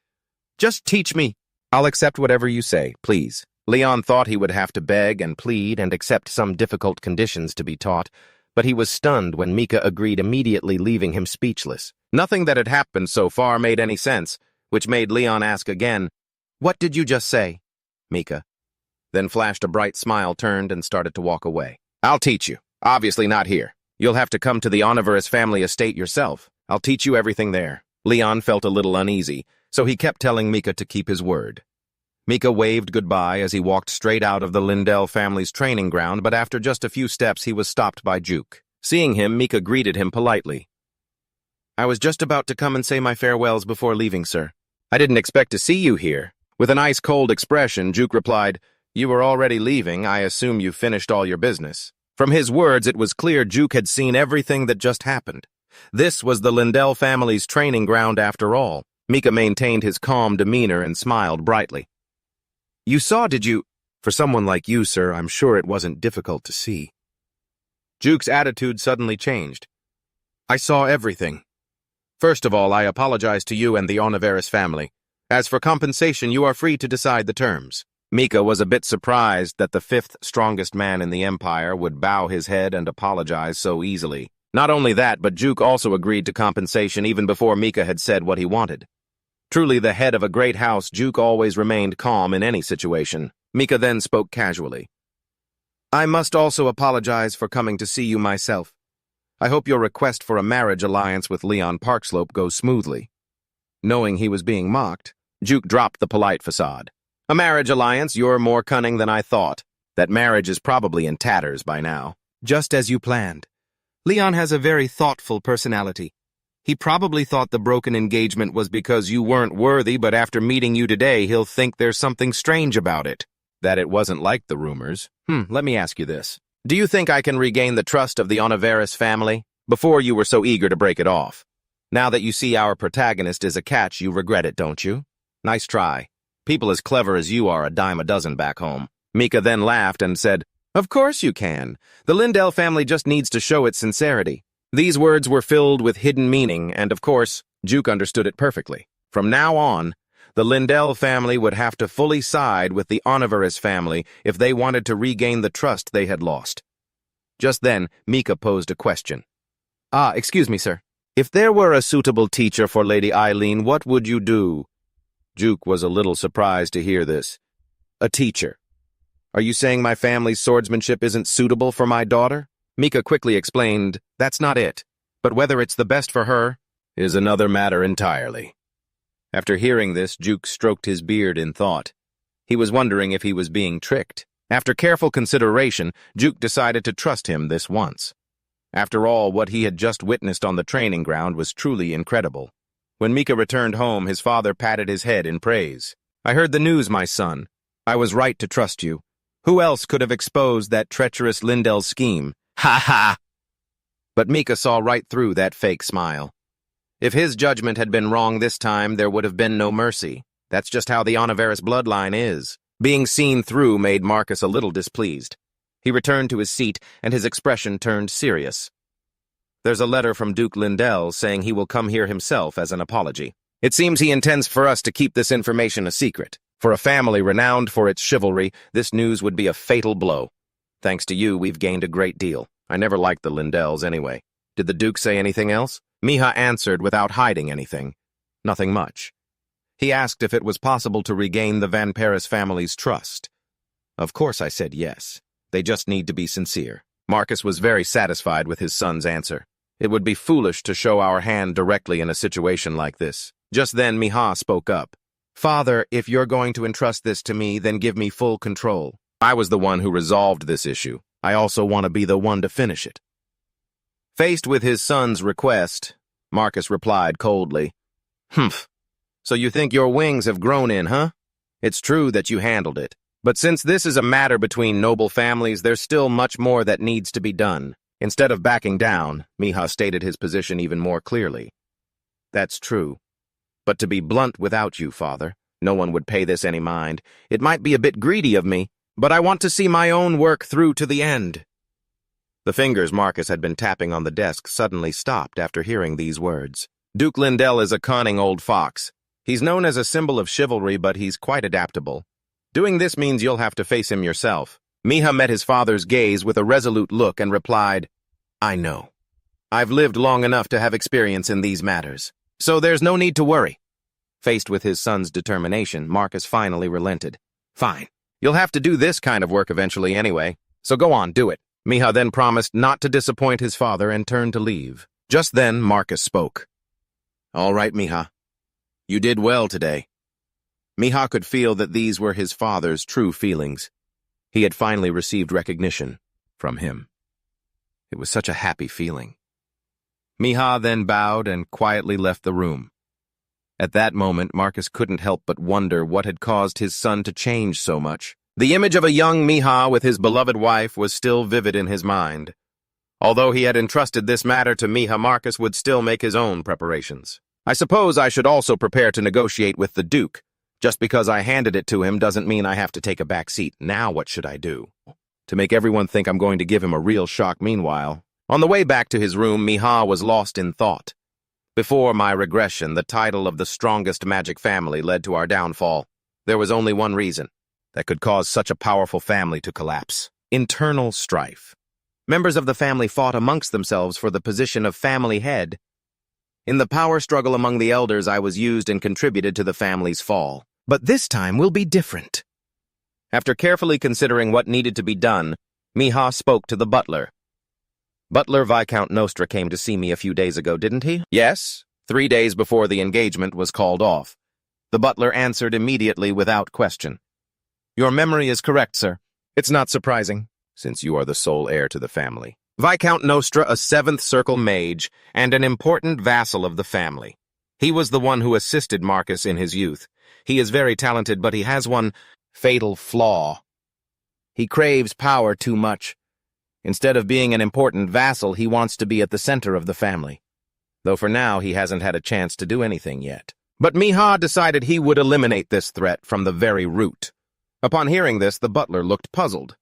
Just teach me." "I'll accept whatever you say, please." Leon thought he would have to beg and plead and accept some difficult conditions to be taught, but he was stunned when Mika agreed, immediately leaving him speechless. Nothing that had happened so far made any sense, which made Leon ask again, "What did you just say?" Mika then flashed a bright smile, turned, and started to walk away. "I'll teach you. Obviously not here. You'll have to come to the Oniverus family estate yourself. I'll teach you everything there." Leon felt a little uneasy, so he kept telling Mika to keep his word. Mika waved goodbye as he walked straight out of the Lindell family's training ground, but after just a few steps he was stopped by Juke. Seeing him, Mika greeted him politely. "I was just about to come and say my farewells before leaving, sir." "I didn't expect to see you here." With an ice-cold expression, Juke replied, "You were already leaving. I assume you finished all your business." From his words, it was clear Juke had seen everything that just happened. This was the Lindell family's training ground after all. Mika maintained his calm demeanor and smiled brightly. "You saw, did you?" "For someone like you, sir, I'm sure it wasn't difficult to see." Juke's attitude suddenly changed. "I saw everything. First of all, I apologize to you and the Oniverus family. As for compensation, you are free to decide the terms." Mika was a bit surprised that the fifth strongest man in the Empire would bow his head and apologize so easily. Not only that, but Juke also agreed to compensation even before Mika had said what he wanted. Truly the head of a great house, Juke always remained calm in any situation. Mika then spoke casually. "I must also apologize for coming to see you myself. I hope your request for a marriage alliance with Leon Parkslope goes smoothly." Knowing he was being mocked, Juke dropped the polite facade. "A marriage alliance? You're more cunning than I thought. That marriage is probably in tatters by now." "Just as you planned. Leon has a very thoughtful personality. He probably thought the broken engagement was because you weren't worthy, but after meeting you today, he'll think there's something strange about it. That it wasn't like the rumors. Let me ask you this. Do you think I can regain the trust of the Oniverus family? Before you were so eager to break it off. Now that you see our protagonist is a catch, you regret it, don't you? Nice try. People as clever as you are a dime a dozen back home." Mika then laughed and said, "Of course you can. The Lindell family just needs to show its sincerity." These words were filled with hidden meaning, and of course, Juke understood it perfectly. From now on, the Lindell family would have to fully side with the Oniverus family if they wanted to regain the trust they had lost. Just then, Mika posed a question. Excuse me, sir. If there were a suitable teacher for Lady Eileen, what would you do?" Juke was a little surprised to hear this. "A teacher. Are you saying my family's swordsmanship isn't suitable for my daughter?" Mika quickly explained, "That's not it. But whether it's the best for her is another matter entirely." After hearing this, Juke stroked his beard in thought. He was wondering if he was being tricked. After careful consideration, Juke decided to trust him this once. After all, what he had just witnessed on the training ground was truly incredible. When Mika returned home, his father patted his head in praise. "I heard the news, my son. I was right to trust you. Who else could have exposed that treacherous Lindell scheme? Ha ha!" But Mika saw right through that fake smile. If his judgment had been wrong this time, there would have been no mercy. That's just how the Oniverus bloodline is. Being seen through made Marcus a little displeased. He returned to his seat, and his expression turned serious. "There's a letter from Duke Lindell saying he will come here himself as an apology. It seems he intends for us to keep this information a secret. For a family renowned for its chivalry, this news would be a fatal blow. Thanks to you, we've gained a great deal. I never liked the Lindells anyway. Did the Duke say anything else?" Miha answered without hiding anything. "Nothing much. He asked if it was possible to regain the Van Paris family's trust. Of course I said yes. They just need to be sincere." Marcus was very satisfied with his son's answer. It would be foolish to show our hand directly in a situation like this. Just then Miha spoke up. "Father, if you're going to entrust this to me, then give me full control. I was the one who resolved this issue. I also want to be the one to finish it. Faced with his son's request, Marcus replied coldly, "Humph. So you think your wings have grown in, huh? It's true that you handled it. But since this is a matter between noble families, there's still much more that needs to be done." Instead of backing down, Manhwa stated his position even more clearly. "That's true. But to be blunt without you, father, no one would pay this any mind. It might be a bit greedy of me, but I want to see my own work through to the end." The fingers Marcus had been tapping on the desk suddenly stopped after hearing these words. Duke Lindell is a cunning old fox. He's known as a symbol of chivalry, but he's quite adaptable. Doing this means you'll have to face him yourself. Manhwa met his father's gaze with a resolute look and replied, "I know. I've lived long enough to have experience in these matters, so there's no need to worry." Faced with his son's determination, Marcus finally relented. "Fine. You'll have to do this kind of work eventually anyway, so go on, do it." Manhwa then promised not to disappoint his father and turned to leave. Just then, Marcus spoke. "All right, Manhwa. You did well today." Manhwa could feel that these were his father's true feelings. He had finally received recognition from him. It was such a happy feeling. Manhwa then bowed and quietly left the room. At that moment, Marcus couldn't help but wonder what had caused his son to change so much. The image of a young Manhwa with his beloved wife was still vivid in his mind. Although he had entrusted this matter to Manhwa, Marcus would still make his own preparations. "I suppose I should also prepare to negotiate with the Duke. Just because I handed it to him doesn't mean I have to take a back seat. Now what should I do? To make everyone think I'm going to give him a real shock." Meanwhile, on the way back to his room, Manhwa was lost in thought. Before my regression, the title of the strongest magic family led to our downfall. There was only one reason that could cause such a powerful family to collapse: internal strife. Members of the family fought amongst themselves for the position of family head. In the power struggle among the elders, I was used and contributed to the family's fall. But this time will be different. After carefully considering what needed to be done, Manhwa spoke to the butler. "Butler Viscount Nostra came to see me a few days ago, didn't he?" "Yes, 3 days before the engagement was called off." The butler answered immediately without question. "Your memory is correct, sir. It's not surprising, since you are the sole heir to the family. Viscount Nostra, a 7th Circle mage, and an important vassal of the family. He was the one who assisted Marcus in his youth. He is very talented, but he has one fatal flaw. He craves power too much. Instead of being an important vassal, he wants to be at the center of the family. Though for now, he hasn't had a chance to do anything yet. But Manhwa decided he would eliminate this threat from the very root." Upon hearing this, the butler looked puzzled.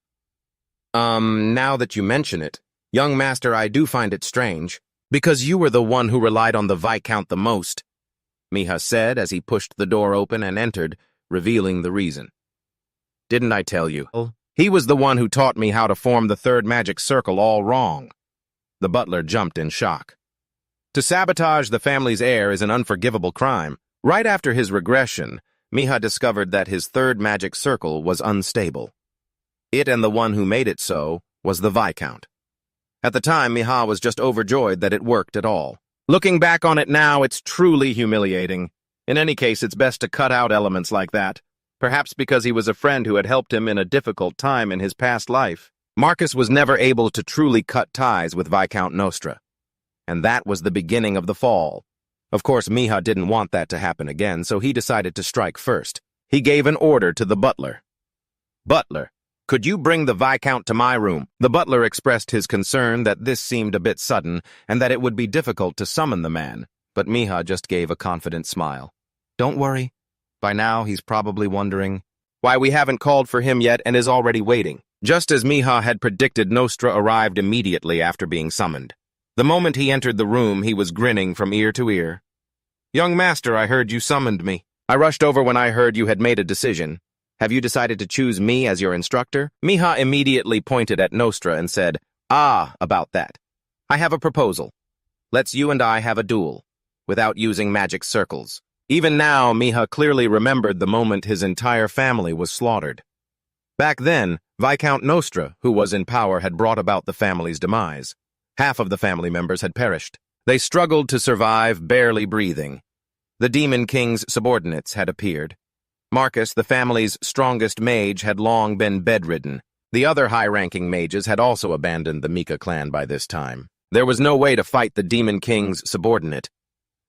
Now that you mention it, young master, I do find it strange, because you were the one who relied on the Viscount the most," Manhwa said as he pushed the door open and entered, revealing the reason. "Didn't I tell you? He was the one who taught me how to form the third magic circle all wrong." The butler jumped in shock. To sabotage the family's heir is an unforgivable crime. Right after his regression, Manhwa discovered that his third magic circle was unstable. It and the one who made it so was the Viscount. At the time, Manhwa was just overjoyed that it worked at all. Looking back on it now, it's truly humiliating. In any case, it's best to cut out elements like that, perhaps because he was a friend who had helped him in a difficult time in his past life. Marcus was never able to truly cut ties with Viscount Nostra, and that was the beginning of the fall. Of course, Manhwa didn't want that to happen again, so he decided to strike first. He gave an order to the butler. "Butler, could you bring the Viscount to my room?" The butler expressed his concern that this seemed a bit sudden and that it would be difficult to summon the man, but Manhwa just gave a confident smile. "Don't worry. By now, he's probably wondering why we haven't called for him yet and is already waiting." Just as Manhwa had predicted, Nostra arrived immediately after being summoned. The moment he entered the room, he was grinning from ear to ear. "Young master, I heard you summoned me. I rushed over when I heard you had made a decision. Have you decided to choose me as your instructor?" Manhwa immediately pointed at Nostra and said, About that. I have a proposal. Let's you and I have a duel, without using magic circles." Even now, Manhwa clearly remembered the moment his entire family was slaughtered. Back then, Viscount Nostra, who was in power, had brought about the family's demise. Half of the family members had perished. They struggled to survive, barely breathing. The Demon King's subordinates had appeared. Marcus, the family's strongest mage, had long been bedridden. The other high-ranking mages had also abandoned the Mika clan by this time. There was no way to fight the Demon King's subordinate.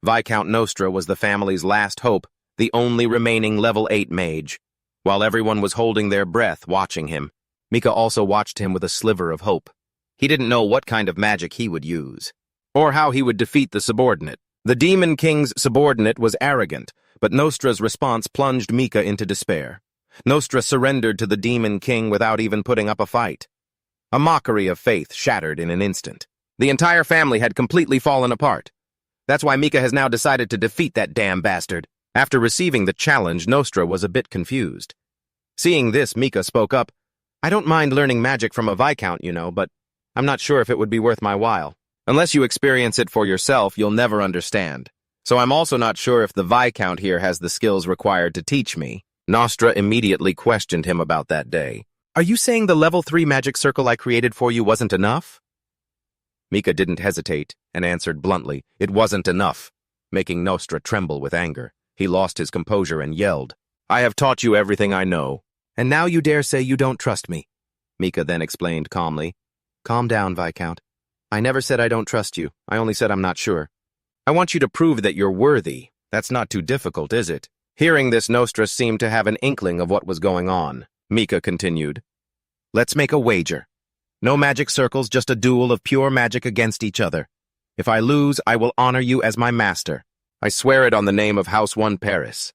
Viscount Nostra was the family's last hope, the only remaining level 8 mage. While everyone was holding their breath watching him, Mika also watched him with a sliver of hope. He didn't know what kind of magic he would use, or how he would defeat the subordinate. The Demon King's subordinate was arrogant, but Nostra's response plunged Mika into despair. Nostra surrendered to the Demon King without even putting up a fight. A mockery of faith shattered in an instant. The entire family had completely fallen apart. That's why Mika has now decided to defeat that damn bastard. After receiving the challenge, Nostra was a bit confused. Seeing this, Mika spoke up. I don't mind learning magic from a Viscount, but I'm not sure if it would be worth my while. Unless you experience it for yourself, you'll never understand. So I'm also not sure if the Viscount here has the skills required to teach me. Nostra immediately questioned him about that day. Are you saying the level 3 magic circle I created for you wasn't enough? Mika didn't hesitate and answered bluntly, it wasn't enough, making Nostra tremble with anger. He lost his composure and yelled, I have taught you everything I know, and now you dare say you don't trust me. Mika then explained calmly, Calm down, Viscount. I never said I don't trust you. I only said I'm not sure. I want you to prove that you're worthy. That's not too difficult, is it? Hearing this, Nostra seemed to have an inkling of what was going on. Mika continued, Let's make a wager. No magic circles, just a duel of pure magic against each other. If I lose, I will honor you as my master. I swear it on the name of House 1 Paris.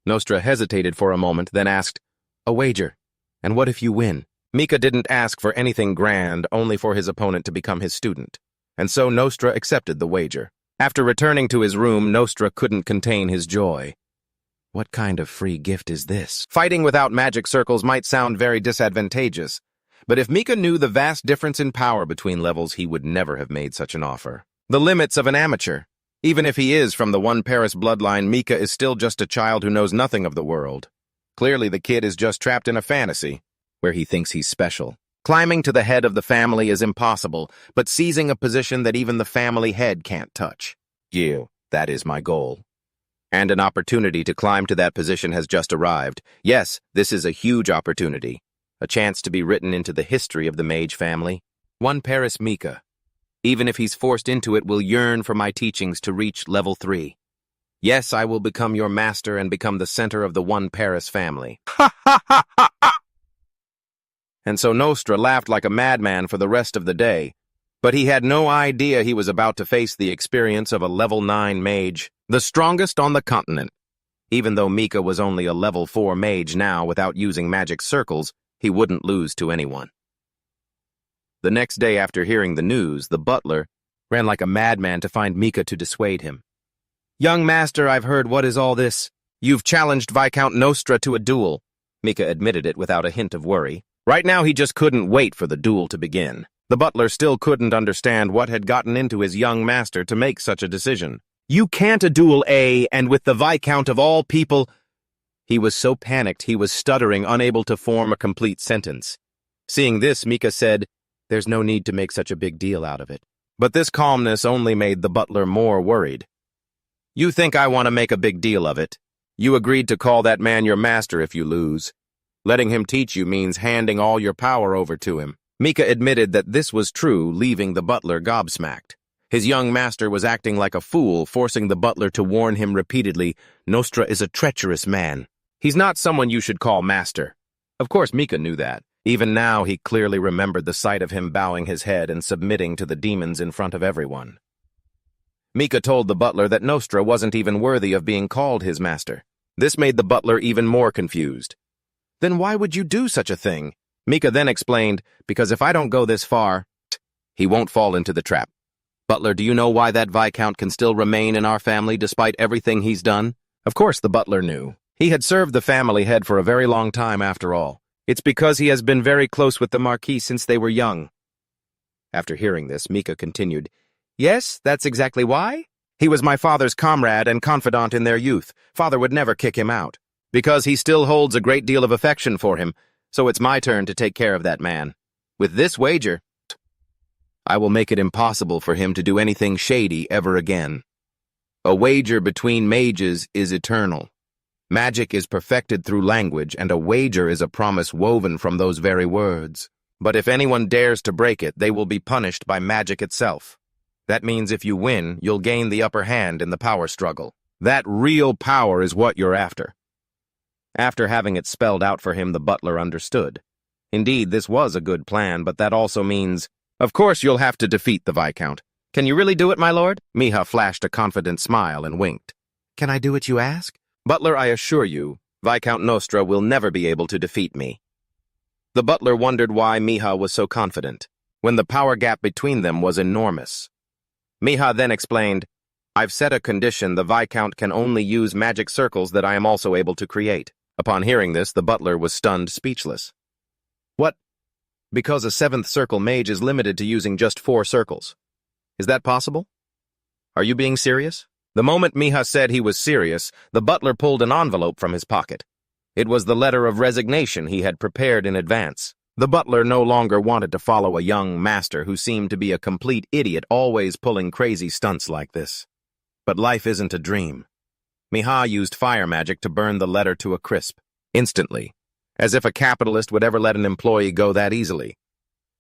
Nostra hesitated for a moment, then asked, A wager? And what if you win? Mika didn't ask for anything grand, only for his opponent to become his student. And so Nostra accepted the wager. After returning to his room, Nostra couldn't contain his joy. What kind of free gift is this? Fighting without magic circles might sound very disadvantageous, but if Mika knew the vast difference in power between levels, he would never have made such an offer. The limits of an amateur. Even if he is from the 1 Paris bloodline, Mika is still just a child who knows nothing of the world. Clearly, the kid is just trapped in a fantasy, where he thinks he's special. Climbing to the head of the family is impossible, but seizing a position that even the family head can't touch. That is my goal. And an opportunity to climb to that position has just arrived. Yes, this is a huge opportunity. A chance to be written into the history of the mage family. 1 Paris Mika. Even if he's forced into it, will yearn for my teachings to reach level 3. Yes, I will become your master and become the center of the 1 Paris family. Ha ha ha ha ha! And so Nostra laughed like a madman for the rest of the day. But he had no idea he was about to face the experience of a level 9 mage, the strongest on the continent. Even though Mika was only a level 4 mage now without using magic circles, he wouldn't lose to anyone. The next day after hearing the news, the butler ran like a madman to find Mika to dissuade him. Young master, I've heard what is all this. You've challenged Viscount Nostra to a duel. Mika admitted it without a hint of worry. Right now he just couldn't wait for the duel to begin. The butler still couldn't understand what had gotten into his young master to make such a decision. You can't a duel, and with the Viscount of all people... He was so panicked he was stuttering, unable to form a complete sentence. Seeing this, Mika said, There's no need to make such a big deal out of it. But this calmness only made the butler more worried. You think I want to make a big deal of it? You agreed to call that man your master if you lose. Letting him teach you means handing all your power over to him. Mika admitted that this was true, leaving the butler gobsmacked. His young master was acting like a fool, forcing the butler to warn him repeatedly, Nostra is a treacherous man. He's not someone you should call master. Of course, Mika knew that. Even now, he clearly remembered the sight of him bowing his head and submitting to the demons in front of everyone. Mika told the butler that Nostra wasn't even worthy of being called his master. This made the butler even more confused. Then why would you do such a thing? Mika then explained, because if I don't go this far, he won't fall into the trap. Butler, do you know why that Viscount can still remain in our family despite everything he's done? Of course the butler knew. He had served the family head for a very long time after all. It's because he has been very close with the Marquis since they were young. After hearing this, Mika continued, Yes, that's exactly why. He was my father's comrade and confidant in their youth. Father would never kick him out. Because he still holds a great deal of affection for him, so it's my turn to take care of that man. With this wager, I will make it impossible for him to do anything shady ever again. A wager between mages is eternal. Magic is perfected through language, and a wager is a promise woven from those very words. But if anyone dares to break it, they will be punished by magic itself. That means if you win, you'll gain the upper hand in the power struggle. That real power is what you're after. After having it spelled out for him, the butler understood. Indeed, this was a good plan, but that also means, of course you'll have to defeat the Viscount. Can you really do it, my lord? Miha flashed a confident smile and winked. Can I do it, you ask? Butler, I assure you, Viscount Nostra will never be able to defeat me. The butler wondered why Miha was so confident, when the power gap between them was enormous. Miha then explained, I've set a condition: the Viscount can only use magic circles that I am also able to create. Upon hearing this, the butler was stunned speechless. What? Because a 7th circle mage is limited to using just 4 circles. Is that possible? Are you being serious? The moment Miha said he was serious, the butler pulled an envelope from his pocket. It was the letter of resignation he had prepared in advance. The butler no longer wanted to follow a young master who seemed to be a complete idiot, always pulling crazy stunts like this. But life isn't a dream. Miha used fire magic to burn the letter to a crisp, instantly, as if a capitalist would ever let an employee go that easily.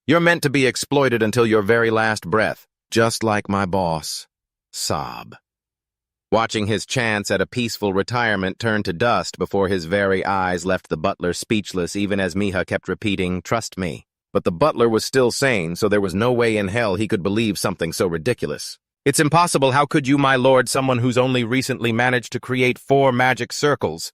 You're meant to be exploited until your very last breath, just like my boss. Sob. Watching his chance at a peaceful retirement turn to dust before his very eyes left the butler speechless, even as Miha kept repeating, trust me. But the butler was still sane, so there was no way in hell he could believe something so ridiculous. It's impossible. How could you, my lord, someone who's only recently managed to create 4 magic circles,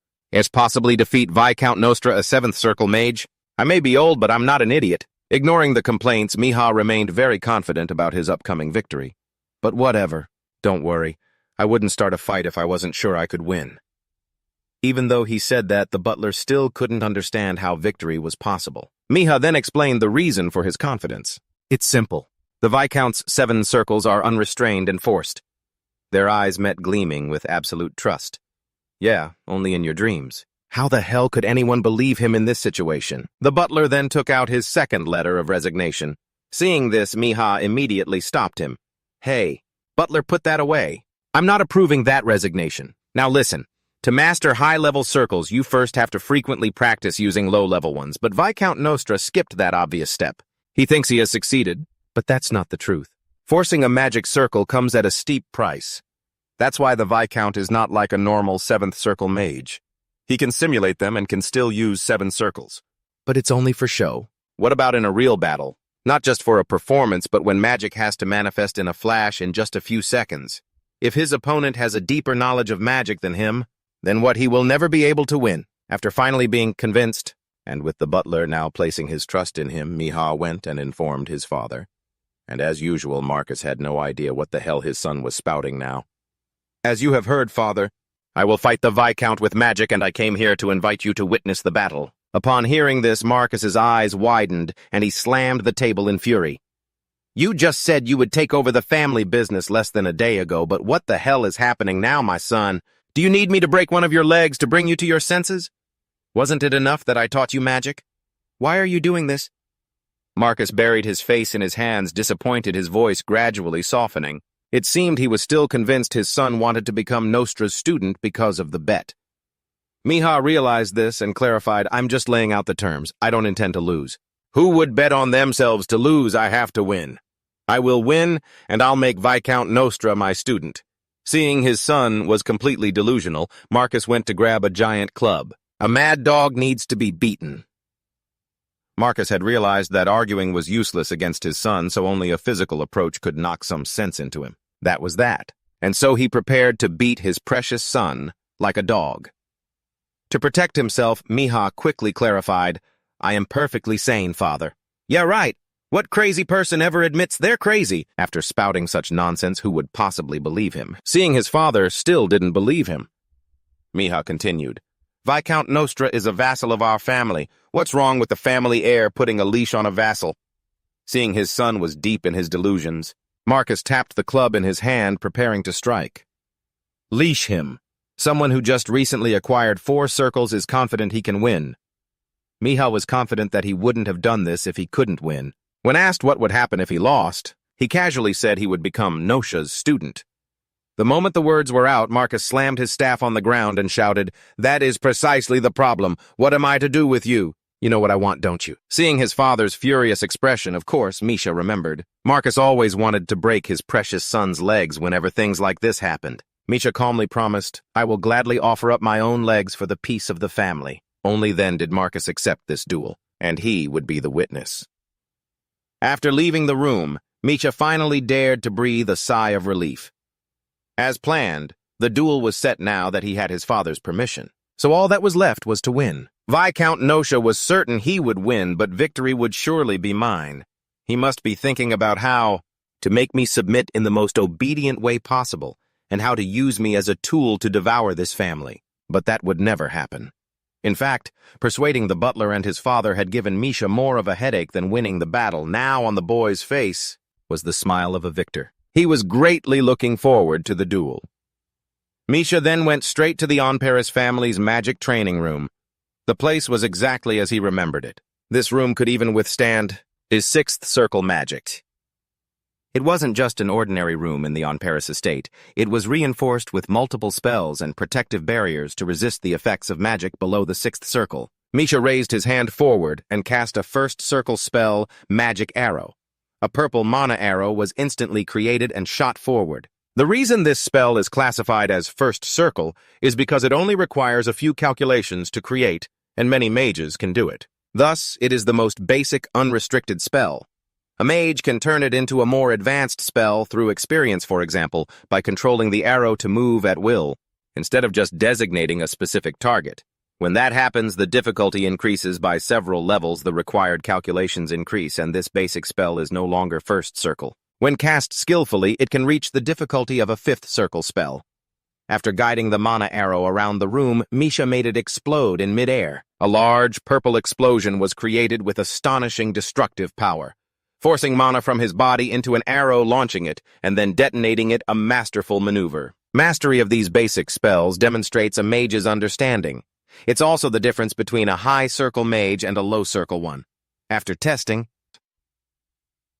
possibly defeat Viscount Nostra, a 7th circle mage? I may be old, but I'm not an idiot. Ignoring the complaints, Miha remained very confident about his upcoming victory. But whatever. Don't worry. I wouldn't start a fight if I wasn't sure I could win. Even though he said that, the butler still couldn't understand how victory was possible. Miha then explained the reason for his confidence. It's simple. The Viscount's 7 circles are unrestrained and forced. Their eyes met, gleaming with absolute trust. Yeah, only in your dreams. How the hell could anyone believe him in this situation? The butler then took out his 2nd letter of resignation. Seeing this, Miha immediately stopped him. Hey, butler, put that away. I'm not approving that resignation. Now listen, to master high-level circles, you first have to frequently practice using low-level ones, but Viscount Nostra skipped that obvious step. He thinks he has succeeded, but that's not the truth. Forcing a magic circle comes at a steep price. That's why the Viscount is not like a normal 7th circle mage. He can simulate them and can still use 7 circles. But it's only for show. What about in a real battle? Not just for a performance, but when magic has to manifest in a flash in just a few seconds. If his opponent has a deeper knowledge of magic than him, then what, he will never be able to win. After finally being convinced, and with the butler now placing his trust in him, Miha went and informed his father. And as usual, Marcus had no idea what the hell his son was spouting now. As you have heard, father, I will fight the Viscount with magic, and I came here to invite you to witness the battle. Upon hearing this, Marcus's eyes widened, and he slammed the table in fury. You just said you would take over the family business less than a day ago, but what the hell is happening now, my son? Do you need me to break one of your legs to bring you to your senses? Wasn't it enough that I taught you magic? Why are you doing this? Marcus buried his face in his hands, disappointed, his voice gradually softening. It seemed he was still convinced his son wanted to become Nostra's student because of the bet. Miha realized this and clarified, I'm just laying out the terms. I don't intend to lose. Who would bet on themselves to lose? I have to win. I will win, and I'll make Viscount Nostra my student. Seeing his son was completely delusional, Marcus went to grab a giant club. A mad dog needs to be beaten. Marcus had realized that arguing was useless against his son, so only a physical approach could knock some sense into him. That was that. And so he prepared to beat his precious son like a dog. To protect himself, Miha quickly clarified, I am perfectly sane, father. Yeah, right. What crazy person ever admits they're crazy? After spouting such nonsense, who would possibly believe him? Seeing his father still didn't believe him. Miha continued, Viscount Nostra is a vassal of our family. What's wrong with the family heir putting a leash on a vassal? Seeing his son was deep in his delusions, Marcus tapped the club in his hand, preparing to strike. Leash him. Someone who just recently acquired 4 circles is confident he can win. Miha was confident that he wouldn't have done this if he couldn't win. When asked what would happen if he lost, he casually said he would become Nostra's student. The moment the words were out, Marcus slammed his staff on the ground and shouted, "That is precisely the problem. What am I to do with you? You know what I want, don't you?" Seeing his father's furious expression, of course, Misha remembered. Marcus always wanted to break his precious son's legs whenever things like this happened. Misha calmly promised, "I will gladly offer up my own legs for the peace of the family." Only then did Marcus accept this duel, and he would be the witness. After leaving the room, Misha finally dared to breathe a sigh of relief. As planned, the duel was set now that he had his father's permission, so all that was left was to win. Viscount Nosha was certain he would win, but victory would surely be mine. He must be thinking about how to make me submit in the most obedient way possible, and how to use me as a tool to devour this family. But that would never happen. In fact, persuading the butler and his father had given Misha more of a headache than winning the battle. Now on the boy's face was the smile of a victor. He was greatly looking forward to the duel. Misha then went straight to the Onparis family's magic training room. The place was exactly as he remembered it. This room could even withstand his sixth circle magic. It wasn't just an ordinary room in the Onparis estate. It was reinforced with multiple spells and protective barriers to resist the effects of magic below the sixth circle. Misha raised his hand forward and cast a first circle spell, Magic Arrow. A purple mana arrow was instantly created and shot forward. The reason this spell is classified as first circle is because it only requires a few calculations to create, and many mages can do it. Thus, it is the most basic, unrestricted spell. A mage can turn it into a more advanced spell through experience, for example, by controlling the arrow to move at will, instead of just designating a specific target. When that happens, the difficulty increases by several levels, the required calculations increase, and this basic spell is no longer first circle. When cast skillfully, it can reach the difficulty of a fifth circle spell. After guiding the mana arrow around the room, Misha made it explode in midair. A large purple explosion was created with astonishing destructive power, forcing mana from his body into an arrow, launching it, and then detonating it, a masterful maneuver. Mastery of these basic spells demonstrates a mage's understanding. It's also the difference between a high-circle mage and a low-circle one. After testing,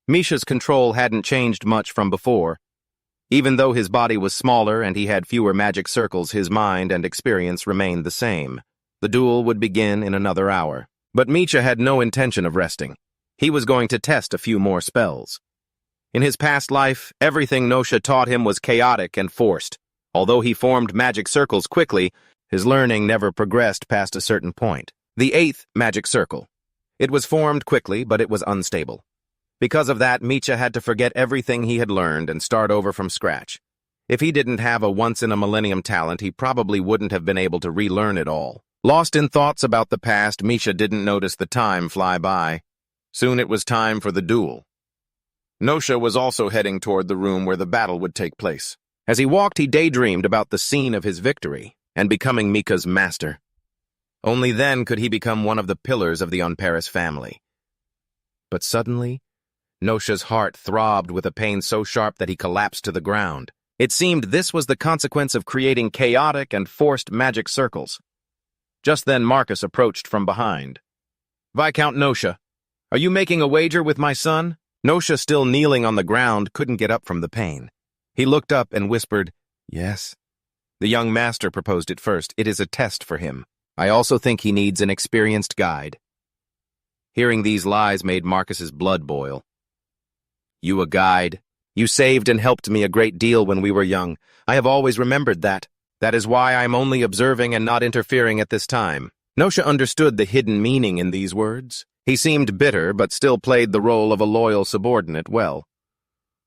Misha's control hadn't changed much from before. Even though his body was smaller and he had fewer magic circles, his mind and experience remained the same. The duel would begin in another hour. But Misha had no intention of resting. He was going to test a few more spells. In his past life, everything Nosha taught him was chaotic and forced. Although he formed magic circles quickly, his learning never progressed past a certain point. The eighth magic circle. It was formed quickly, but it was unstable. Because of that, Misha had to forget everything he had learned and start over from scratch. If he didn't have a once-in-a-millennium talent, he probably wouldn't have been able to relearn it all. Lost in thoughts about the past, Misha didn't notice the time fly by. Soon it was time for the duel. Nosha was also heading toward the room where the battle would take place. As he walked, he daydreamed about the scene of his victory and becoming Mika's master. Only then could he become one of the pillars of the Onparis family. But suddenly, Nosha's heart throbbed with a pain so sharp that he collapsed to the ground. It seemed this was the consequence of creating chaotic and forced magic circles. Just then Marcus approached from behind. "Viscount Nosha, are you making a wager with my son?" Nosha, still kneeling on the ground, couldn't get up from the pain. He looked up and whispered, "Yes." The young master proposed it first. "It is a test for him. I also think he needs an experienced guide." Hearing these lies made Marcus's blood boil. "You a guide? You saved and helped me a great deal when we were young. I have always remembered that. That is why I am only observing and not interfering at this time." Nosha understood the hidden meaning in these words. He seemed bitter, but still played the role of a loyal subordinate well.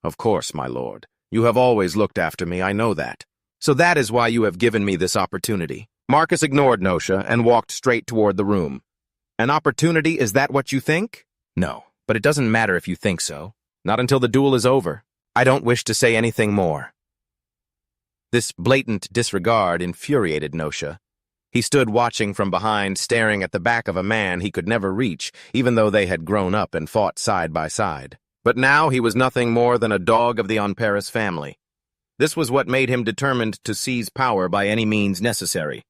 "Of course, my lord. You have always looked after me, I know that. So that is why you have given me this opportunity." Marcus ignored Nosha and walked straight toward the room. "An opportunity, is that what you think?" "No, but it doesn't matter if you think so. Not until the duel is over. I don't wish to say anything more." This blatant disregard infuriated Nosha. He stood watching from behind, staring at the back of a man he could never reach, even though they had grown up and fought side by side. But now he was nothing more than a dog of the Onparis family. This was what made him determined to seize power by any means necessary.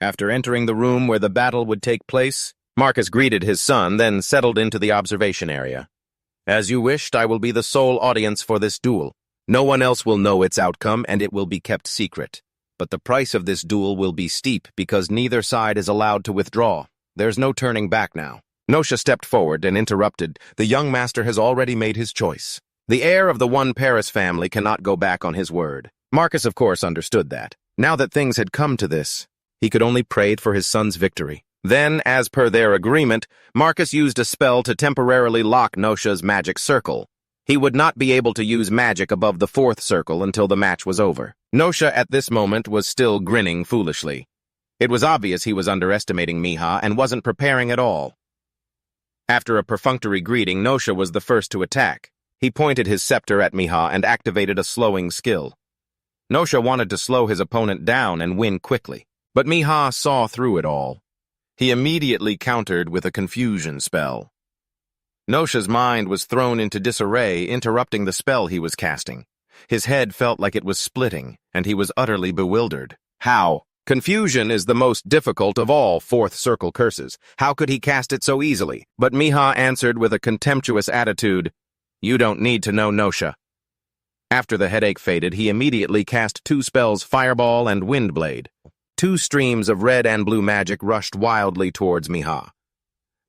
After entering the room where the battle would take place, Marcus greeted his son, then settled into the observation area. "As you wished, I will be the sole audience for this duel. No one else will know its outcome, and it will be kept secret. But the price of this duel will be steep because neither side is allowed to withdraw. There's no turning back now. Nosha stepped forward and interrupted. The young master has already made his choice. The heir of the One Paris family cannot go back on his word. Marcus, of course, understood that. Now that things had come to this, he could only pray for his son's victory. Then, as per their agreement, Marcus used a spell to temporarily lock Nosha's magic circle. He would not be able to use magic above the 4th circle until the match was over. Nosha at this moment was still grinning foolishly. It was obvious he was underestimating Miha and wasn't preparing at all. After a perfunctory greeting, Nosha was the first to attack. He pointed his scepter at Miha and activated a slowing skill. Nosha wanted to slow his opponent down and win quickly, but Miha saw through it all. He immediately countered with a confusion spell. Nosha's mind was thrown into disarray, interrupting the spell he was casting. His head felt like it was splitting, and he was utterly bewildered. How? Confusion is the most difficult of all 4th circle curses. How could he cast it so easily? But Miha answered with a contemptuous attitude, "You don't need to know, Nosha." After the headache faded, he immediately cast 2 spells, Fireball and Windblade. 2 streams of red and blue magic rushed wildly towards Miha.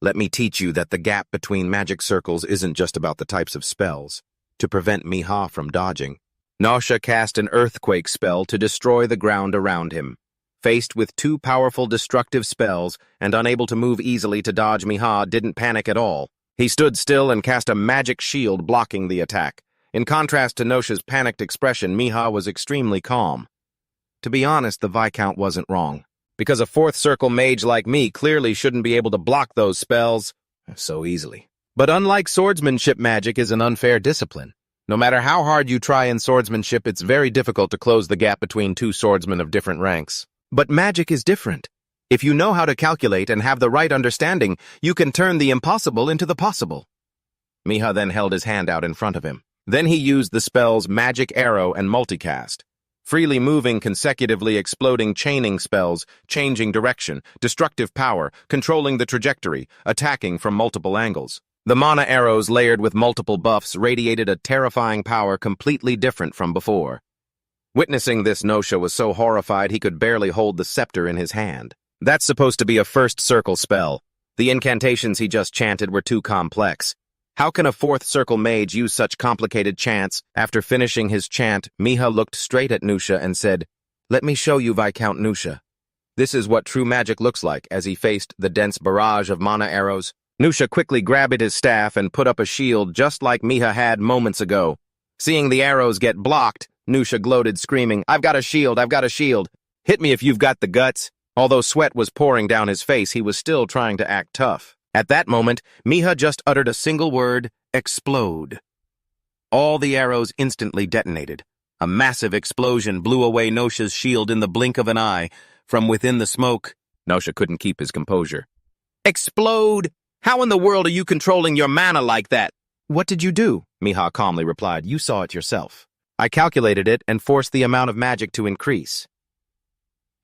Let me teach you that the gap between magic circles isn't just about the types of spells. To prevent Miha from dodging, Nosha cast an earthquake spell to destroy the ground around him. Faced with 2 powerful destructive spells and unable to move easily to dodge, Miha didn't panic at all. He stood still and cast a magic shield blocking the attack. In contrast to Nosha's panicked expression, Miha was extremely calm. To be honest, the Viscount wasn't wrong. Because a 4th circle mage like me clearly shouldn't be able to block those spells so easily. But unlike swordsmanship, magic is an unfair discipline. No matter how hard you try in swordsmanship, it's very difficult to close the gap between 2 swordsmen of different ranks. But magic is different. If you know how to calculate and have the right understanding, you can turn the impossible into the possible. Miha then held his hand out in front of him. Then he used the spells Magic Arrow and Multicast. Freely moving, consecutively exploding chaining spells, changing direction, destructive power, controlling the trajectory, attacking from multiple angles. The mana arrows layered with multiple buffs radiated a terrifying power completely different from before. Witnessing this, Nosha was so horrified he could barely hold the scepter in his hand. That's supposed to be a 1st circle spell. The incantations he just chanted were too complex. How can a 4th circle mage use such complicated chants? After finishing his chant, Miha looked straight at Nosha and said, "Let me show you, Viscount Nosha. This is what true magic looks like," as he faced the dense barrage of mana arrows. Nosha quickly grabbed his staff and put up a shield just like Miha had moments ago. Seeing the arrows get blocked, Nosha gloated, screaming, "I've got a shield, I've got a shield. Hit me if you've got the guts." Although sweat was pouring down his face, he was still trying to act tough. At that moment, Miha just uttered a single word, "Explode." All the arrows instantly detonated. A massive explosion blew away Nosha's shield in the blink of an eye. From within the smoke, Nosha couldn't keep his composure. "Explode? How in the world are you controlling your mana like that?" "What did you do?" Miha calmly replied. "You saw it yourself. I calculated it and forced the amount of magic to increase."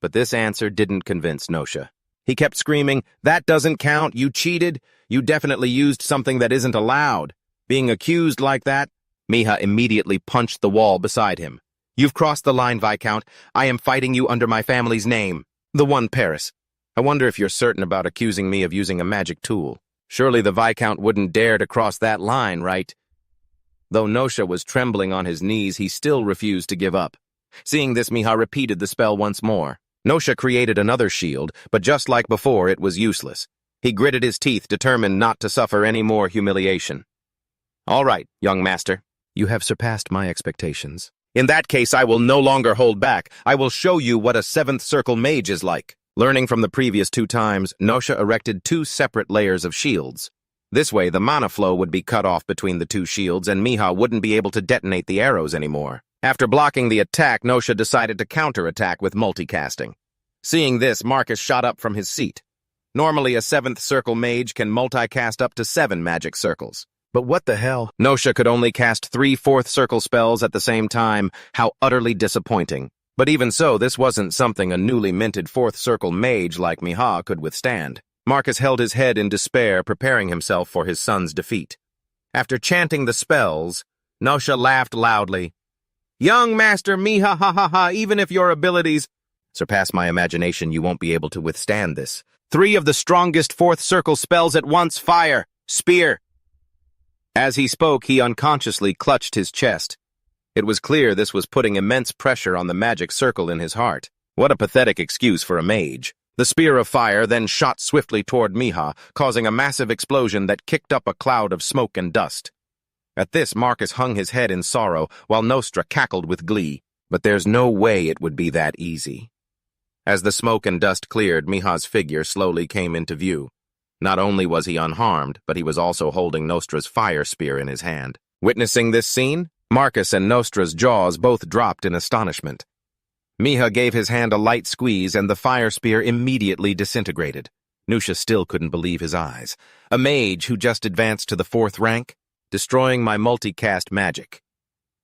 But this answer didn't convince Nosha. He kept screaming, "That doesn't count, you cheated. You definitely used something that isn't allowed. Being accused like that?" Miha immediately punched the wall beside him. "You've crossed the line, Viscount. I am fighting you under my family's name, the One Paris. I wonder if you're certain about accusing me of using a magic tool. Surely the Viscount wouldn't dare to cross that line, right?" Though Nosha was trembling on his knees, he still refused to give up. Seeing this, Miha repeated the spell once more. Nosha created another shield, but just like before, it was useless. He gritted his teeth, determined not to suffer any more humiliation. "All right, young master. You have surpassed my expectations. In that case, I will no longer hold back. I will show you what a 7th circle mage is like." Learning from the previous 2 times, Nosha erected 2 separate layers of shields. This way, the mana flow would be cut off between the 2 shields, and Miha wouldn't be able to detonate the arrows anymore. After blocking the attack, Nosha decided to counterattack with multicasting. Seeing this, Marcus shot up from his seat. Normally, a 7th circle mage can multicast up to 7 magic circles. But what the hell? Nosha could only cast 3 4th circle spells at the same time. How utterly disappointing. But even so, this wasn't something a newly minted 4th circle mage like Miha could withstand. Marcus held his head in despair, preparing himself for his son's defeat. After chanting the spells, Nosha laughed loudly. Young Master Miha, ha ha ha, even if your abilities surpass my imagination, you won't be able to withstand this. 3 of the strongest fourth circle spells at once, fire, spear. As he spoke, he unconsciously clutched his chest. It was clear this was putting immense pressure on the magic circle in his heart. What a pathetic excuse for a mage. The spear of fire then shot swiftly toward Miha, causing a massive explosion that kicked up a cloud of smoke and dust. At this, Marcus hung his head in sorrow, while Nostra cackled with glee. But there's no way it would be that easy. As the smoke and dust cleared, Miha's figure slowly came into view. Not only was he unharmed, but he was also holding Nostra's fire spear in his hand. Witnessing this scene, Marcus and Nostra's jaws both dropped in astonishment. Miha gave his hand a light squeeze, and the fire spear immediately disintegrated. Nusha still couldn't believe his eyes. A mage who just advanced to the 4th rank, destroying my multicast magic.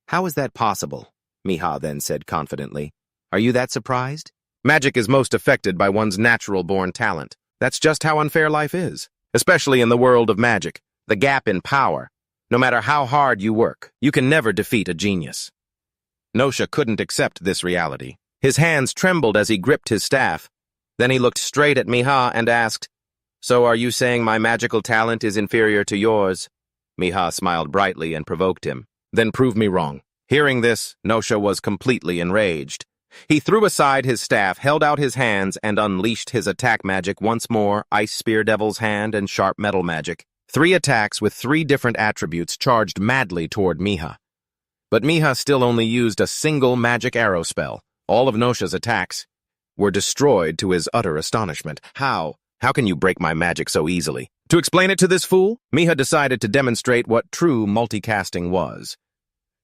How is that possible? Miha then said confidently. Are you that surprised? Magic is most affected by one's natural-born talent. That's just how unfair life is, especially in the world of magic. The gap in power. No matter how hard you work, you can never defeat a genius. Nosha couldn't accept this reality. His hands trembled as he gripped his staff. Then he looked straight at Miha and asked, So are you saying my magical talent is inferior to yours? Miha smiled brightly and provoked him. Then prove me wrong. Hearing this, Nosha was completely enraged. He threw aside his staff, held out his hands, and unleashed his attack magic once more, Ice Spear Devil's Hand and Sharp Metal Magic. 3 attacks with 3 different attributes charged madly toward Miha. But Miha still only used a single magic arrow spell. All of Nosha's attacks were destroyed to his utter astonishment. How? How can you break my magic so easily? To explain it to this fool, Miha decided to demonstrate what true multicasting was.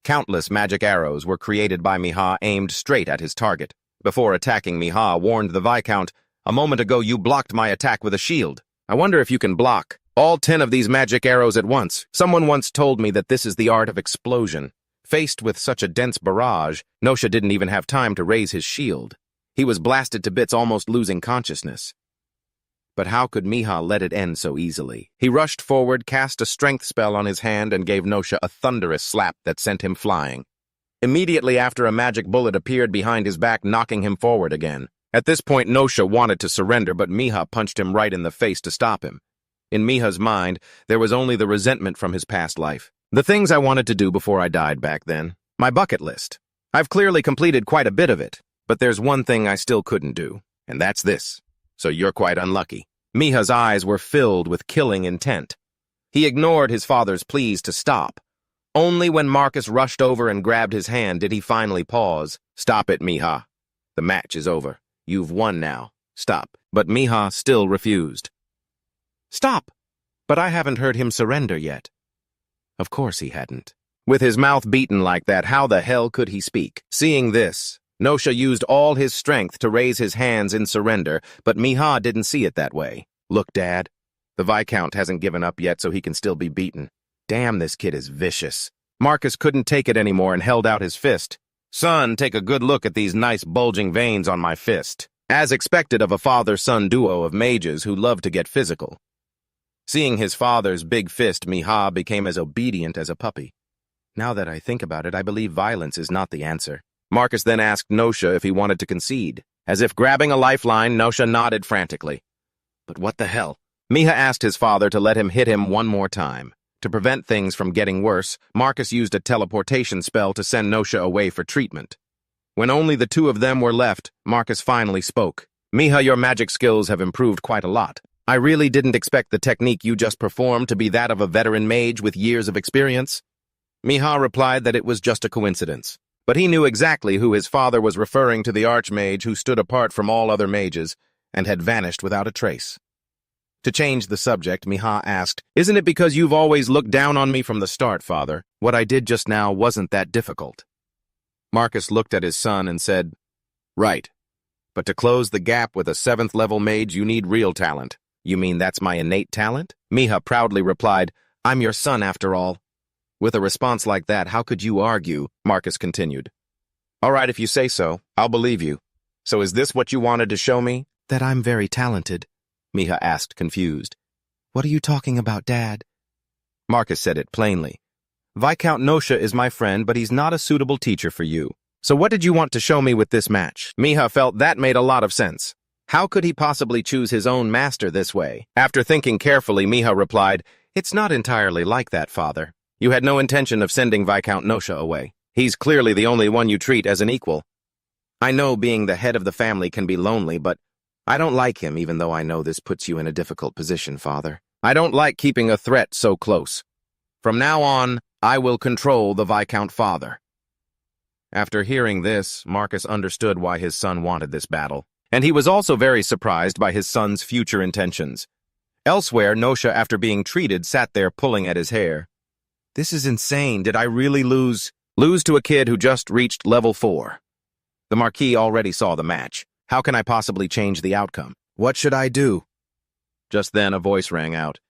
Countless magic arrows were created by Miha aimed straight at his target. Before attacking, Miha warned the Viscount, A moment ago you blocked my attack with a shield. I wonder if you can block all 10 of these magic arrows at once. Someone once told me that this is the art of explosion. Faced with such a dense barrage, Nosha didn't even have time to raise his shield. He was blasted to bits, almost losing consciousness. But how could Miha let it end so easily? He rushed forward, cast a strength spell on his hand, and gave Nosha a thunderous slap that sent him flying. Immediately after, a magic bullet appeared behind his back, knocking him forward again. At this point, Nosha wanted to surrender, but Miha punched him right in the face to stop him. In Miha's mind, there was only the resentment from his past life. The things I wanted to do before I died back then. My bucket list. I've clearly completed quite a bit of it, but there's one thing I still couldn't do, and that's this. So you're quite unlucky. Miha's eyes were filled with killing intent. He ignored his father's pleas to stop. Only when Marcus rushed over and grabbed his hand did he finally pause. Stop it, Miha. The match is over. You've won now. Stop. But Miha still refused. Stop! But I haven't heard him surrender yet. Of course he hadn't. With his mouth beaten like that, how the hell could he speak? Seeing this, Nosha used all his strength to raise his hands in surrender, but Miha didn't see it that way. Look, Dad, the Viscount hasn't given up yet, so he can still be beaten. Damn, this kid is vicious. Marcus couldn't take it anymore and held out his fist. Son, take a good look at these nice bulging veins on my fist. As expected of a father-son duo of mages who love to get physical. Seeing his father's big fist, Miha became as obedient as a puppy. Now that I think about it, I believe violence is not the answer. Marcus then asked Nosha if he wanted to concede. As if grabbing a lifeline, Nosha nodded frantically. But what the hell? Miha asked his father to let him hit him one more time. To prevent things from getting worse, Marcus used a teleportation spell to send Nosha away for treatment. When only the 2 of them were left, Marcus finally spoke. Miha, your magic skills have improved quite a lot. I really didn't expect the technique you just performed to be that of a veteran mage with years of experience. Miha replied that it was just a coincidence. But he knew exactly who his father was referring to, the Archmage who stood apart from all other mages and had vanished without a trace. To change the subject, Miha asked, Isn't it because you've always looked down on me from the start, Father? What I did just now wasn't that difficult. Marcus looked at his son and said, Right. But to close the gap with a 7th-level mage, you need real talent. You mean that's my innate talent? Miha proudly replied, I'm your son after all. With a response like that, how could you argue? Marcus continued. All right, if you say so, I'll believe you. So is this what you wanted to show me? That I'm very talented, Miha asked, confused. What are you talking about, Dad? Marcus said it plainly. Viscount Nosha is my friend, but he's not a suitable teacher for you. So what did you want to show me with this match? Miha felt that made a lot of sense. How could he possibly choose his own master this way? After thinking carefully, Miha replied, "It's not entirely like that, father. You had no intention of sending Viscount Nosha away. He's clearly the only one you treat as an equal. I know being the head of the family can be lonely, but I don't like him, even though I know this puts you in a difficult position, father. I don't like keeping a threat so close. From now on, I will control the Viscount father." After hearing this, Marcus understood why his son wanted this battle, and he was also very surprised by his son's future intentions. Elsewhere, Nosha, after being treated, sat there pulling at his hair. This is insane. Did I really lose? Lose to a kid who just reached level 4. The Marquis already saw the match. How can I possibly change the outcome? What should I do? Just then, a voice rang out.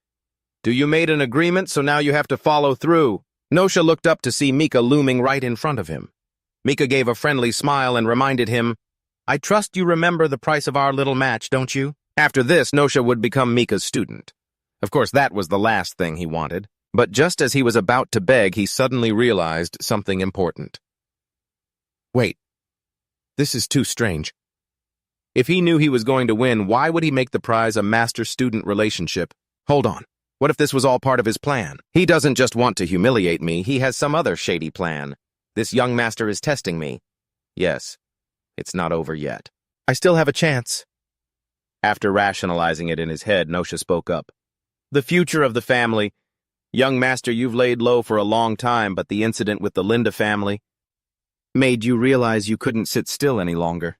Do you made an agreement, so now you have to follow through? Nosha looked up to see Mika looming right in front of him. Mika gave a friendly smile and reminded him, I trust you remember the price of our little match, don't you? After this, Nosha would become Mika's student. Of course, that was the last thing he wanted. But just as he was about to beg, he suddenly realized something important. Wait, this is too strange. If he knew he was going to win, why would he make the prize a master-student relationship? Hold on. What if this was all part of his plan? He doesn't just want to humiliate me, he has some other shady plan. This young master is testing me. Yes, it's not over yet. I still have a chance. After rationalizing it in his head, Nosha spoke up. The future of the family. Young master, you've laid low for a long time, but the incident with the Linda family made you realize you couldn't sit still any longer.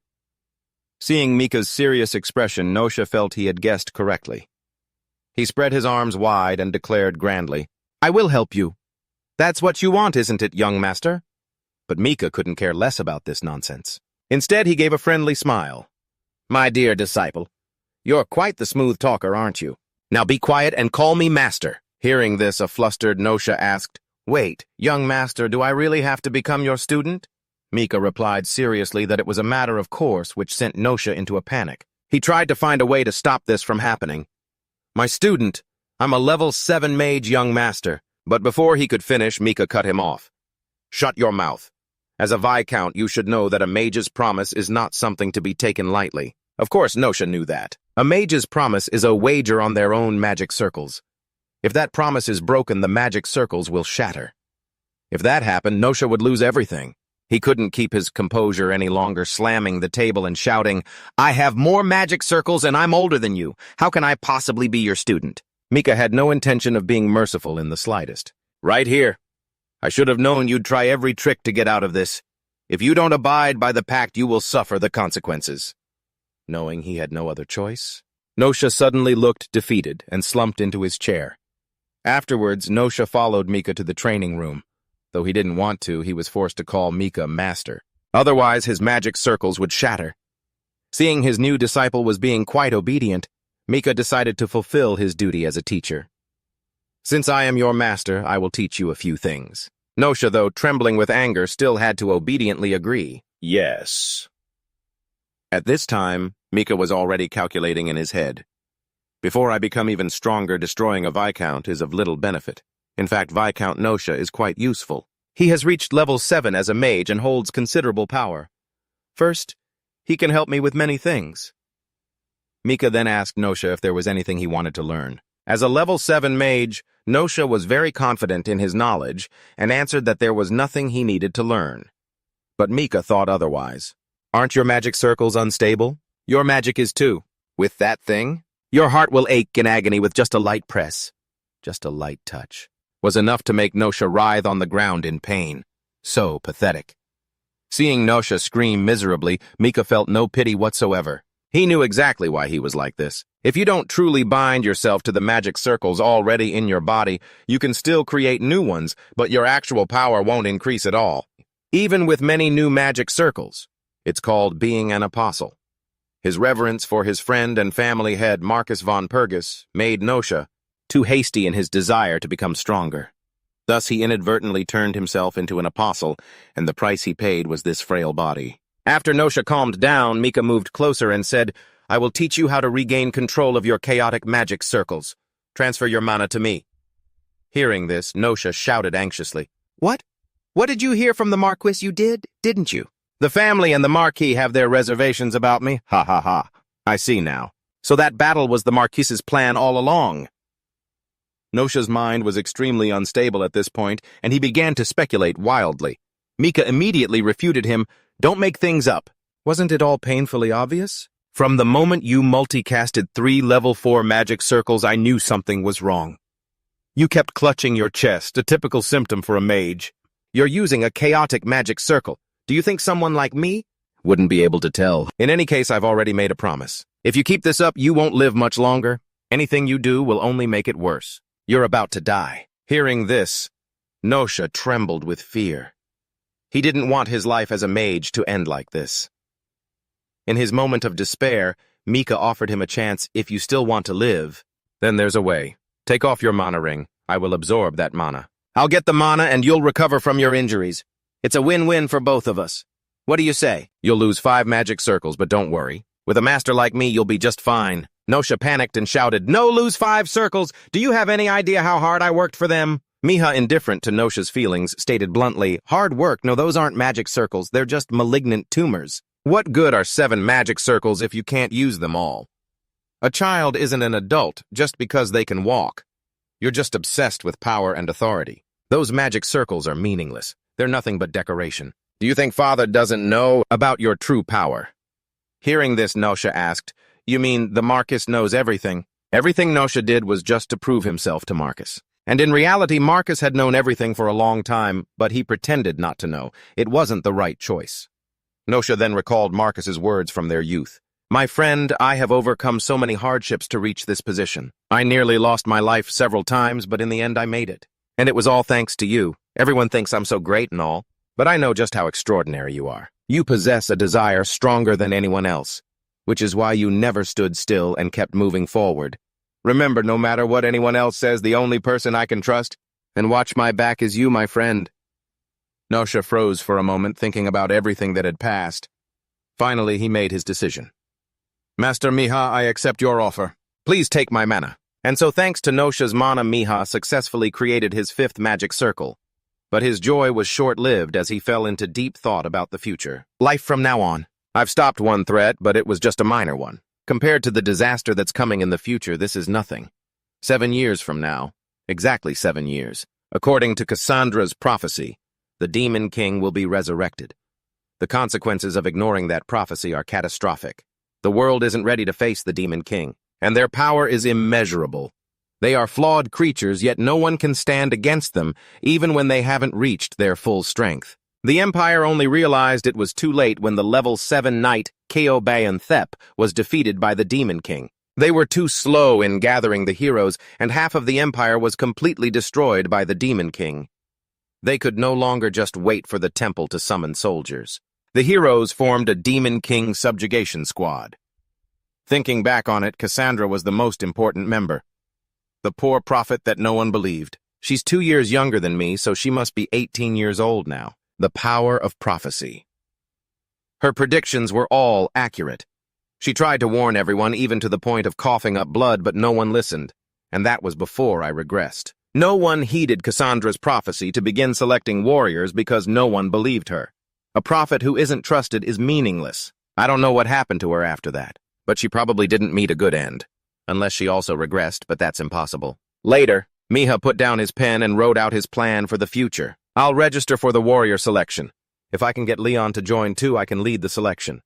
Seeing Mika's serious expression, Nosha felt he had guessed correctly. He spread his arms wide and declared grandly, I will help you. That's what you want, isn't it, young master? But Mika couldn't care less about this nonsense. Instead, he gave a friendly smile. My dear disciple, you're quite the smooth talker, aren't you? Now be quiet and call me master. Hearing this, a flustered Nosha asked, Wait, young master, do I really have to become your student? Mika replied seriously that it was a matter of course, which sent Nosha into a panic. He tried to find a way to stop this from happening. My student, I'm a level 7 mage, young master. But before he could finish, Mika cut him off. Shut your mouth. As a Viscount, you should know that a mage's promise is not something to be taken lightly. Of course, Nosha knew that. A mage's promise is a wager on their own magic circles. If that promise is broken, the magic circles will shatter. If that happened, Nosha would lose everything. He couldn't keep his composure any longer, slamming the table and shouting, I have more magic circles and I'm older than you. How can I possibly be your student? Mika had no intention of being merciful in the slightest. Right here. I should have known you'd try every trick to get out of this. If you don't abide by the pact, you will suffer the consequences. Knowing he had no other choice, Nosha suddenly looked defeated and slumped into his chair. Afterwards, Nosha followed Mika to the training room. Though he didn't want to, he was forced to call Mika master. Otherwise, his magic circles would shatter. Seeing his new disciple was being quite obedient, Mika decided to fulfill his duty as a teacher. Since I am your master, I will teach you a few things. Nosha, though trembling with anger, still had to obediently agree. Yes. At this time, Mika was already calculating in his head. Before I become even stronger, destroying a Viscount is of little benefit. In fact, Viscount Nosha is quite useful. He has reached level 7 as a mage and holds considerable power. First, he can help me with many things. Mika then asked Nosha if there was anything he wanted to learn. As a level 7 mage, Nosha was very confident in his knowledge and answered that there was nothing he needed to learn. But Mika thought otherwise. Aren't your magic circles unstable? Your magic is too. With that thing, your heart will ache in agony with just a light press. Just a light touch was enough to make Nosha writhe on the ground in pain. So pathetic. Seeing Nosha scream miserably, Mika felt no pity whatsoever. He knew exactly why he was like this. If you don't truly bind yourself to the magic circles already in your body, you can still create new ones, but your actual power won't increase at all. Even with many new magic circles. It's called being an apostle. His reverence for his friend and family head Marcus von Pergus made Nosha too hasty in his desire to become stronger. Thus he inadvertently turned himself into an apostle, and the price he paid was this frail body. After Nosha calmed down, Mika moved closer and said, I will teach you how to regain control of your chaotic magic circles. Transfer your mana to me. Hearing this, Nosha shouted anxiously. What? What did you hear from the Marquis? You did, didn't you? The family and the Marquis have their reservations about me. Ha ha ha. I see now. So that battle was the Marquis's plan all along. Nosha's mind was extremely unstable at this point, and he began to speculate wildly. Mika immediately refuted him. Don't make things up. Wasn't it all painfully obvious? From the moment you multicasted 3 level 4 magic circles, I knew something was wrong. You kept clutching your chest, a typical symptom for a mage. You're using a chaotic magic circle. Do you think someone like me wouldn't be able to tell? In any case, I've already made a promise. If you keep this up, you won't live much longer. Anything you do will only make it worse. You're about to die. Hearing this, Nosha trembled with fear. He didn't want his life as a mage to end like this. In his moment of despair, Mika offered him a chance. If you still want to live, then there's a way. Take off your mana ring. I will absorb that mana. I'll get the mana and you'll recover from your injuries. It's a win-win for both of us. What do you say? You'll lose 5 magic circles, but don't worry. With a master like me, you'll be just fine. Nosha panicked and shouted, No, lose 5 circles! Do you have any idea how hard I worked for them? Miha, indifferent to Nosha's feelings, stated bluntly, Hard work? No, those aren't magic circles. They're just malignant tumors. What good are 7 magic circles if you can't use them all? A child isn't an adult just because they can walk. You're just obsessed with power and authority. Those magic circles are meaningless. They're nothing but decoration. Do you think Father doesn't know about your true power? Hearing this, Nosha asked, You mean the Marcus knows everything? Everything Nosha did was just to prove himself to Marcus. And in reality, Marcus had known everything for a long time, but he pretended not to know. It wasn't the right choice. Nosha then recalled Marcus's words from their youth. My friend, I have overcome so many hardships to reach this position. I nearly lost my life several times, but in the end I made it. And it was all thanks to you. Everyone thinks I'm so great and all, but I know just how extraordinary you are. You possess a desire stronger than anyone else, which is why you never stood still and kept moving forward. Remember, no matter what anyone else says, the only person I can trust and watch my back is you, my friend. Nosha froze for a moment, thinking about everything that had passed. Finally, he made his decision. Master Miha, I accept your offer. Please take my mana. And so thanks to Nosha's mana, Miha successfully created his 5th magic circle. But his joy was short-lived as he fell into deep thought about the future. Life from now on. I've stopped one threat, but it was just a minor one. Compared to the disaster that's coming in the future, this is nothing. 7 years from now, exactly 7 years, according to Cassandra's prophecy, the Demon King will be resurrected. The consequences of ignoring that prophecy are catastrophic. The world isn't ready to face the Demon King, and their power is immeasurable. They are flawed creatures, yet no one can stand against them, even when they haven't reached their full strength. The Empire only realized it was too late when the level 7 knight, Keobayan Thep, was defeated by the Demon King. They were too slow in gathering the heroes, and half of the Empire was completely destroyed by the Demon King. They could no longer just wait for the temple to summon soldiers. The heroes formed a Demon King subjugation squad. Thinking back on it, Cassandra was the most important member. The poor prophet that no one believed. She's 2 years younger than me, so she must be 18 years old now. The power of prophecy. Her predictions were all accurate. She tried to warn everyone, even to the point of coughing up blood, but no one listened. And that was before I regressed. No one heeded Cassandra's prophecy to begin selecting warriors because no one believed her. A prophet who isn't trusted is meaningless. I don't know what happened to her after that, but she probably didn't meet a good end. Unless she also regressed, but that's impossible. Later, Miha put down his pen and wrote out his plan for the future. I'll register for the warrior selection. If I can get Leon to join too, I can lead the selection.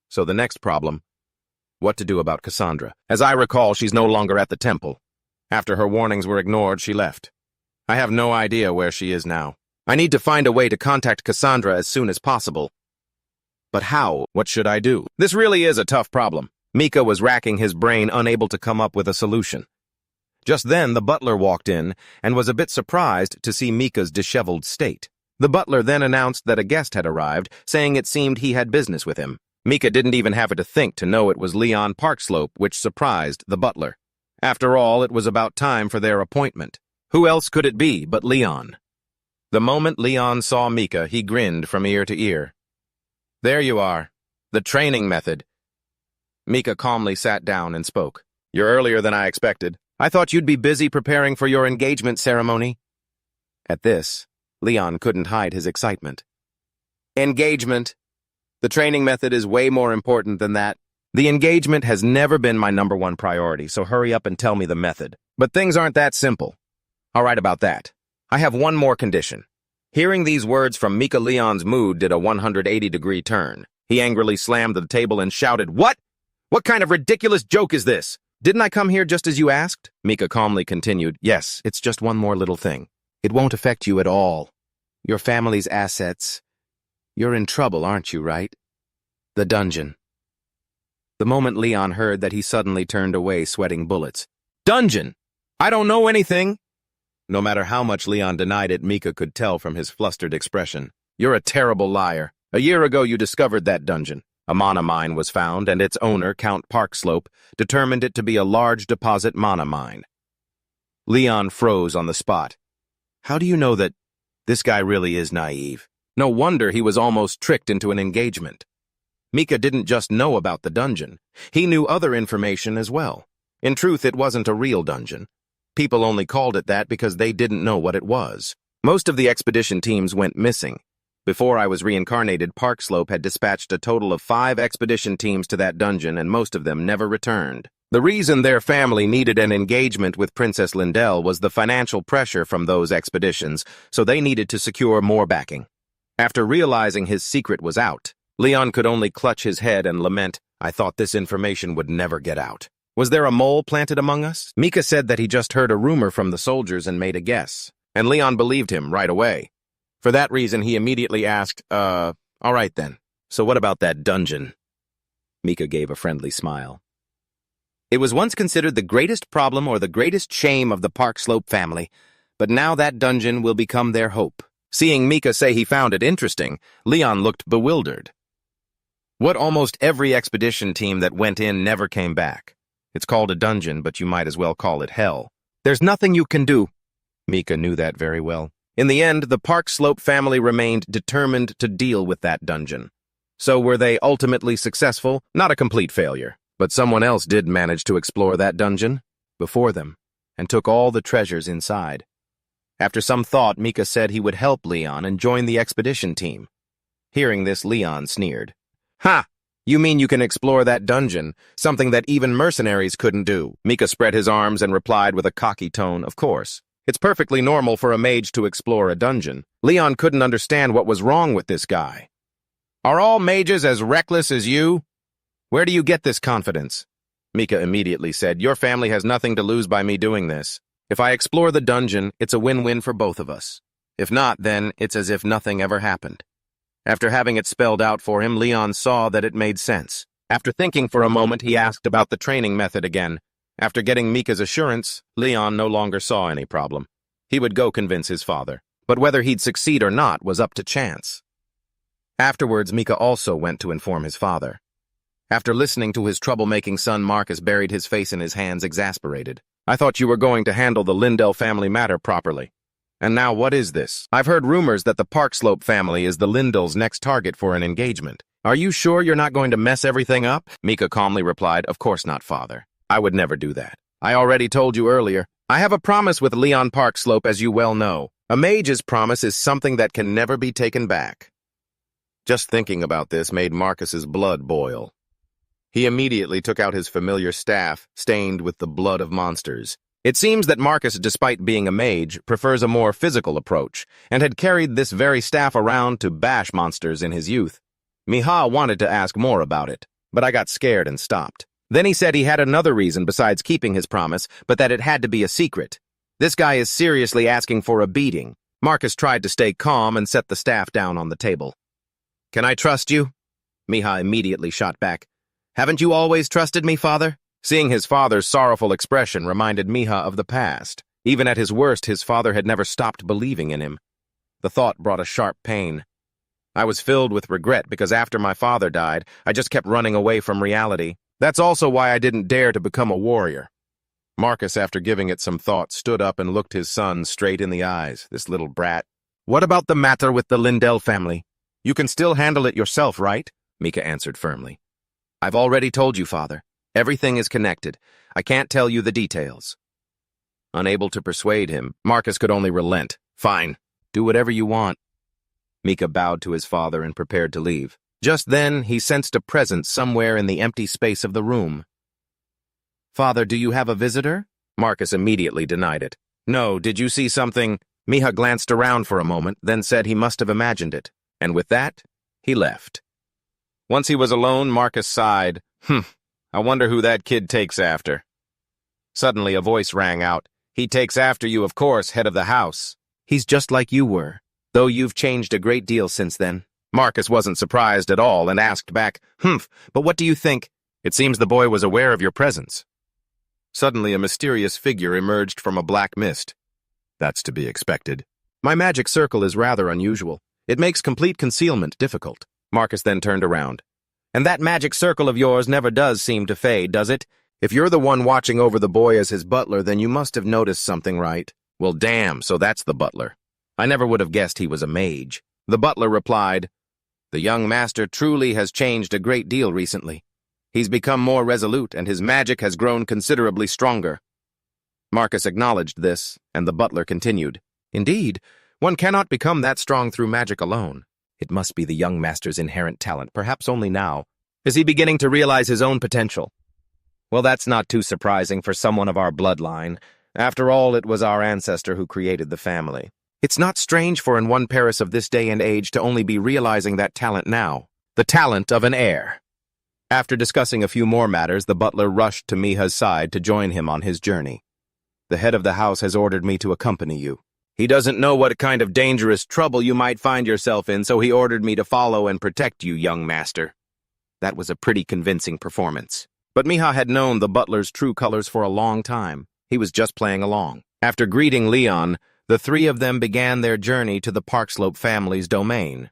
So the next problem, what to do about Cassandra. As I recall, she's no longer at the temple. After her warnings were ignored, she left. I have no idea where she is now. I need to find a way to contact Cassandra as soon as possible. But how? What should I do? This really is a tough problem. Mika was racking his brain, unable to come up with a solution. Just then, the butler walked in and was a bit surprised to see Mika's disheveled state. The butler then announced that a guest had arrived, saying it seemed he had business with him. Mika didn't even have to think to know it was Leon Parkslope, which surprised the butler. After all, it was about time for their appointment. Who else could it be but Leon? The moment Leon saw Mika, he grinned from ear to ear. There you are. The training method. Mika calmly sat down and spoke. You're earlier than I expected. I thought you'd be busy preparing for your engagement ceremony. At this, Leon couldn't hide his excitement. Engagement. The training method is way more important than that. The engagement has never been my #1 priority, so hurry up and tell me the method. But things aren't that simple. All right about that. I have one more condition. Hearing these words from Mika, Leon's mood did a 180-degree turn. He angrily slammed the table and shouted, "What? What kind of ridiculous joke is this? Didn't I come here just as you asked?" Mika calmly continued, "Yes, it's just one more little thing. It won't affect you at all. Your family's assets. You're in trouble, aren't you, right? The dungeon." The moment Leon heard that, he suddenly turned away, sweating bullets. "Dungeon! I don't know anything!" No matter how much Leon denied it, Mika could tell from his flustered expression. "You're a terrible liar. A year ago you discovered that dungeon. A mana mine was found, and its owner, Count Parkslope, determined it to be a large deposit mana mine." Leon froze on the spot. How do you know that? This guy really is naive. No wonder he was almost tricked into an engagement. Mika didn't just know about the dungeon. He knew other information as well. In truth, it wasn't a real dungeon. People only called it that because they didn't know what it was. Most of the expedition teams went missing. Before I was reincarnated, Parkslope had dispatched a total of 5 expedition teams to that dungeon, and most of them never returned. The reason their family needed an engagement with Princess Lindell was the financial pressure from those expeditions, so they needed to secure more backing. After realizing his secret was out, Leon could only clutch his head and lament, "I thought this information would never get out. Was there a mole planted among us?" Mika said that he just heard a rumor from the soldiers and made a guess, and Leon believed him right away. For that reason, he immediately asked, all right then, so what about that dungeon?" Mika gave a friendly smile. "It was once considered the greatest problem or the greatest shame of the Parkslope family, but now that dungeon will become their hope." Seeing Mika say he found it interesting, Leon looked bewildered. What almost every expedition team that went in never came back. It's called a dungeon, but you might as well call it hell. There's nothing you can do. Mika knew that very well. In the end, the Parkslope family remained determined to deal with that dungeon. So were they ultimately successful? Not a complete failure. But someone else did manage to explore that dungeon before them and took all the treasures inside. After some thought, Mika said he would help Leon and join the expedition team. Hearing this, Leon sneered. "Ha! You mean you can explore that dungeon, something that even mercenaries couldn't do?" Mika spread his arms and replied with a cocky tone, "Of course. It's perfectly normal for a mage to explore a dungeon." Leon couldn't understand what was wrong with this guy. "Are all mages as reckless as you? Where do you get this confidence?" Mika immediately said, "Your family has nothing to lose by me doing this. If I explore the dungeon, it's a win-win for both of us. If not, then it's as if nothing ever happened." After having it spelled out for him, Leon saw that it made sense. After thinking for a moment, he asked about the training method again. After getting Mika's assurance, Leon no longer saw any problem. He would go convince his father. But whether he'd succeed or not was up to chance. Afterwards, Mika also went to inform his father. After listening to his troublemaking son, Marcus buried his face in his hands, exasperated. "I thought you were going to handle the Lindell family matter properly. And now what is this? I've heard rumors that the Parkslope family is the Lindell's next target for an engagement. Are you sure you're not going to mess everything up?" Mika calmly replied, "Of course not, father. I would never do that. I already told you earlier. I have a promise with Leon Parkslope, as you well know. A mage's promise is something that can never be taken back." Just thinking about this made Marcus's blood boil. He immediately took out his familiar staff, stained with the blood of monsters. It seems that Marcus, despite being a mage, prefers a more physical approach, and had carried this very staff around to bash monsters in his youth. Miha wanted to ask more about it, but I got scared and stopped. Then he said he had another reason besides keeping his promise, but that it had to be a secret. This guy is seriously asking for a beating. Marcus tried to stay calm and set the staff down on the table. "Can I trust you?" Miha immediately shot back. "Haven't you always trusted me, father?" Seeing his father's sorrowful expression reminded Miha of the past. Even at his worst, his father had never stopped believing in him. The thought brought a sharp pain. I was filled with regret because after my father died, I just kept running away from reality. That's also why I didn't dare to become a warrior. Marcus, after giving it some thought, stood up and looked his son straight in the eyes. This little brat. "What about the matter with the Lindell family? You can still handle it yourself, right?" Mika answered firmly. "I've already told you, father. Everything is connected. I can't tell you the details." Unable to persuade him, Marcus could only relent. Fine, do whatever you want. Mika bowed to his father and prepared to leave. Just then, he sensed a presence somewhere in the empty space of the room. Father, do you have a visitor? Marcus immediately denied it. No, did you see something? Miha glanced around for a moment, then said he must have imagined it. And with that, he left. Once he was alone, Marcus sighed. I wonder who that kid takes after. Suddenly, a voice rang out. He takes after you, of course, head of the house. He's just like you were, though you've changed a great deal since then. Marcus wasn't surprised at all and asked back, but what do you think? It seems the boy was aware of your presence. Suddenly, a mysterious figure emerged from a black mist. That's to be expected. My magic circle is rather unusual. It makes complete concealment difficult. Marcus then turned around. And that magic circle of yours never does seem to fade, does it? If you're the one watching over the boy as his butler, then you must have noticed something, right? Well, damn, so that's the butler. I never would have guessed he was a mage. The butler replied, The young master truly has changed a great deal recently. He's become more resolute, and his magic has grown considerably stronger. Marcus acknowledged this, and the butler continued, Indeed, one cannot become that strong through magic alone. It must be the young master's inherent talent, perhaps only now. Is he beginning to realize his own potential? Well, that's not too surprising for someone of our bloodline. After all, it was our ancestor who created the family. It's not strange for an one Paris of this day and age to only be realizing that talent now. The talent of an heir. After discussing a few more matters, the butler rushed to Miha's side to join him on his journey. The head of the house has ordered me to accompany you. He doesn't know what kind of dangerous trouble you might find yourself in, so he ordered me to follow and protect you, young master. That was a pretty convincing performance. But Miha had known the butler's true colors for a long time. He was just playing along. After greeting Leon, the three of them began their journey to the Parkslope family's domain.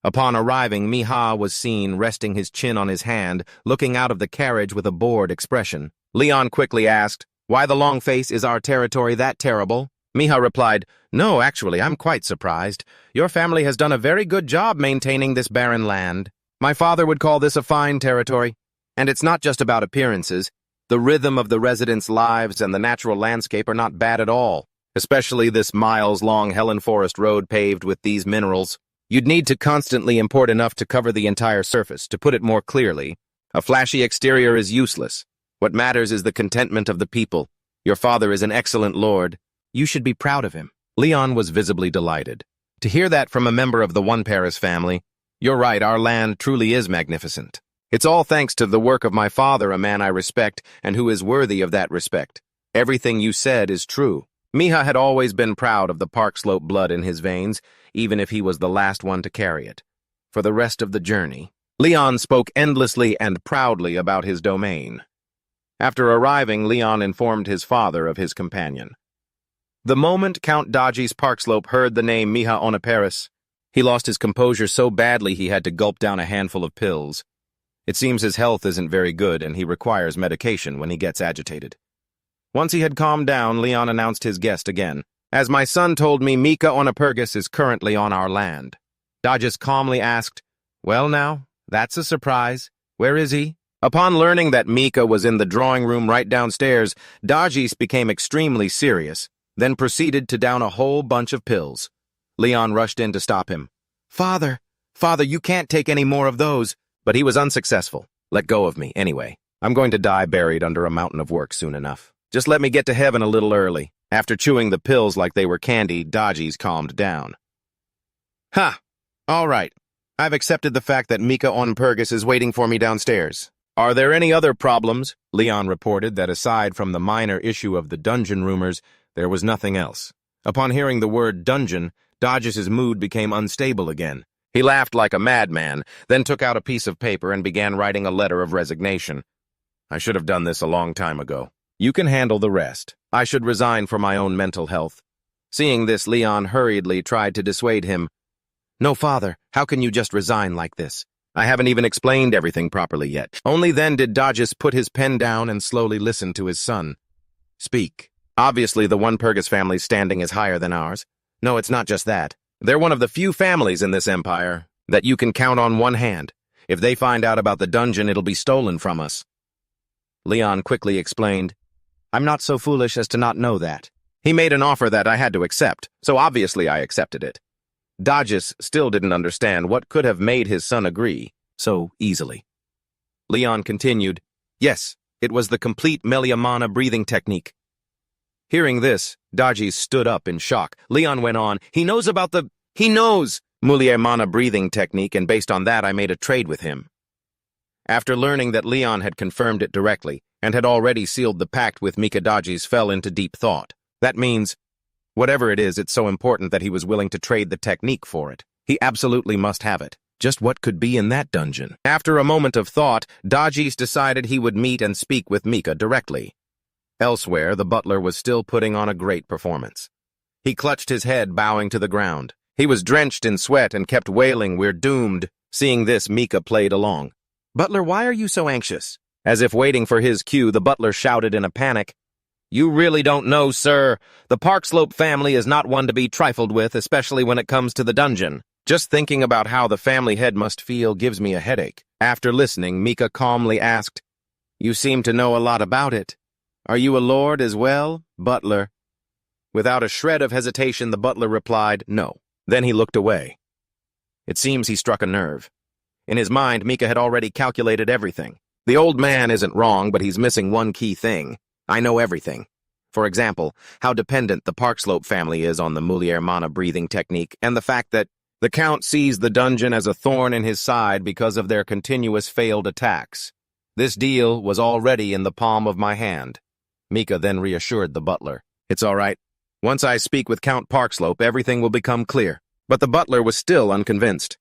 Upon arriving, Miha was seen resting his chin on his hand, looking out of the carriage with a bored expression. Leon quickly asked, Why the long face? Is our territory that terrible? Miha replied, No, actually, I'm quite surprised. Your family has done a very good job maintaining this barren land. My father would call this a fine territory. And it's not just about appearances. The rhythm of the residents' lives and the natural landscape are not bad at all, especially this miles-long Helen Forest road paved with these minerals. You'd need to constantly import enough to cover the entire surface. To put it more clearly, a flashy exterior is useless. What matters is the contentment of the people. Your father is an excellent lord. You should be proud of him. Leon was visibly delighted. To hear that from a member of the One Paris family, you're right, our land truly is magnificent. It's all thanks to the work of my father, a man I respect and who is worthy of that respect. Everything you said is true. Miha had always been proud of the Parkslope blood in his veins, even if he was the last one to carry it. For the rest of the journey, Leon spoke endlessly and proudly about his domain. After arriving, Leon informed his father of his companion. The moment Count Dodgy's Parkslope heard the name Miha Oneparis, he lost his composure so badly he had to gulp down a handful of pills. It seems his health isn't very good and he requires medication when he gets agitated. Once he had calmed down, Leon announced his guest again. As my son told me, Mika Onepergus is currently on our land. Dodges calmly asked, Well now, that's a surprise. Where is he? Upon learning that Mika was in the drawing room right downstairs, Dodges became extremely serious, then proceeded to down a whole bunch of pills. Leon rushed in to stop him. Father, you can't take any more of those. But he was unsuccessful. Let go of me, anyway. I'm going to die buried under a mountain of work soon enough. Just let me get to heaven a little early. After chewing the pills like they were candy, Dodgies calmed down. Ha! All right. I've accepted the fact that Mika Onpergus is waiting for me downstairs. Are there any other problems? Leon reported that aside from the minor issue of the dungeon rumors, there was nothing else. Upon hearing the word dungeon, Dodges' mood became unstable again. He laughed like a madman, then took out a piece of paper and began writing a letter of resignation. I should have done this a long time ago. You can handle the rest. I should resign for my own mental health. Seeing this, Leon hurriedly tried to dissuade him. No, father, how can you just resign like this? I haven't even explained everything properly yet. Only then did Dodges put his pen down and slowly listen to his son. Speak. Obviously, the One-Pergus family's standing is higher than ours. No, it's not just that. They're one of the few families in this empire that you can count on one hand. If they find out about the dungeon, it'll be stolen from us. Leon quickly explained, I'm not so foolish as to not know that. He made an offer that I had to accept, so obviously I accepted it. Dodges still didn't understand what could have made his son agree so easily. Leon continued, yes, it was the complete Meliamana breathing technique. Hearing this, Dodges stood up in shock. Leon went on, he knows Meliamana breathing technique, and based on that I made a trade with him. After learning that Leon had confirmed it directly and had already sealed the pact with Mika, Dodges fell into deep thought. That means, whatever it is, it's so important that he was willing to trade the technique for it. He absolutely must have it. Just what could be in that dungeon? After a moment of thought, Dodges decided he would meet and speak with Mika directly. Elsewhere, the butler was still putting on a great performance. He clutched his head, bowing to the ground. He was drenched in sweat and kept wailing, "We're doomed." Seeing this, Mika played along. "Butler, why are you so anxious?" As if waiting for his cue, the butler shouted in a panic, "You really don't know, sir. The Parkslope family is not one to be trifled with, especially when it comes to the dungeon. Just thinking about how the family head must feel gives me a headache." After listening, Mika calmly asked, "You seem to know a lot about it. Are you a lord as well, butler?" Without a shred of hesitation, the butler replied, "No." Then he looked away. It seems he struck a nerve. In his mind, Mika had already calculated everything. The old man isn't wrong, but he's missing one key thing. I know everything. For example, how dependent the Parkslope family is on the Meliamana breathing technique, and the fact that the Count sees the dungeon as a thorn in his side because of their continuous failed attacks. This deal was already in the palm of my hand. Mika then reassured the butler. "It's all right. Once I speak with Count Parkslope, everything will become clear." But the butler was still unconvinced.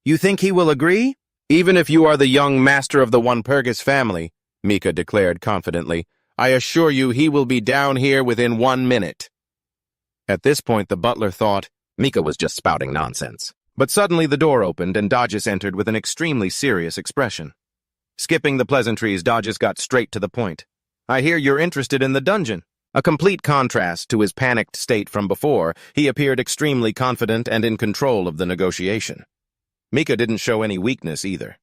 "You think he will agree?" "Even if you are the young master of the Walpurgis family," Mika declared confidently, "I assure you he will be down here within 1 minute." At this point, the butler thought Mika was just spouting nonsense. But suddenly the door opened and Dodges entered with an extremely serious expression. Skipping the pleasantries, Dodges got straight to the point. "I hear you're interested in the dungeon." A complete contrast to his panicked state from before, he appeared extremely confident and in control of the negotiation. Mika didn't show any weakness either.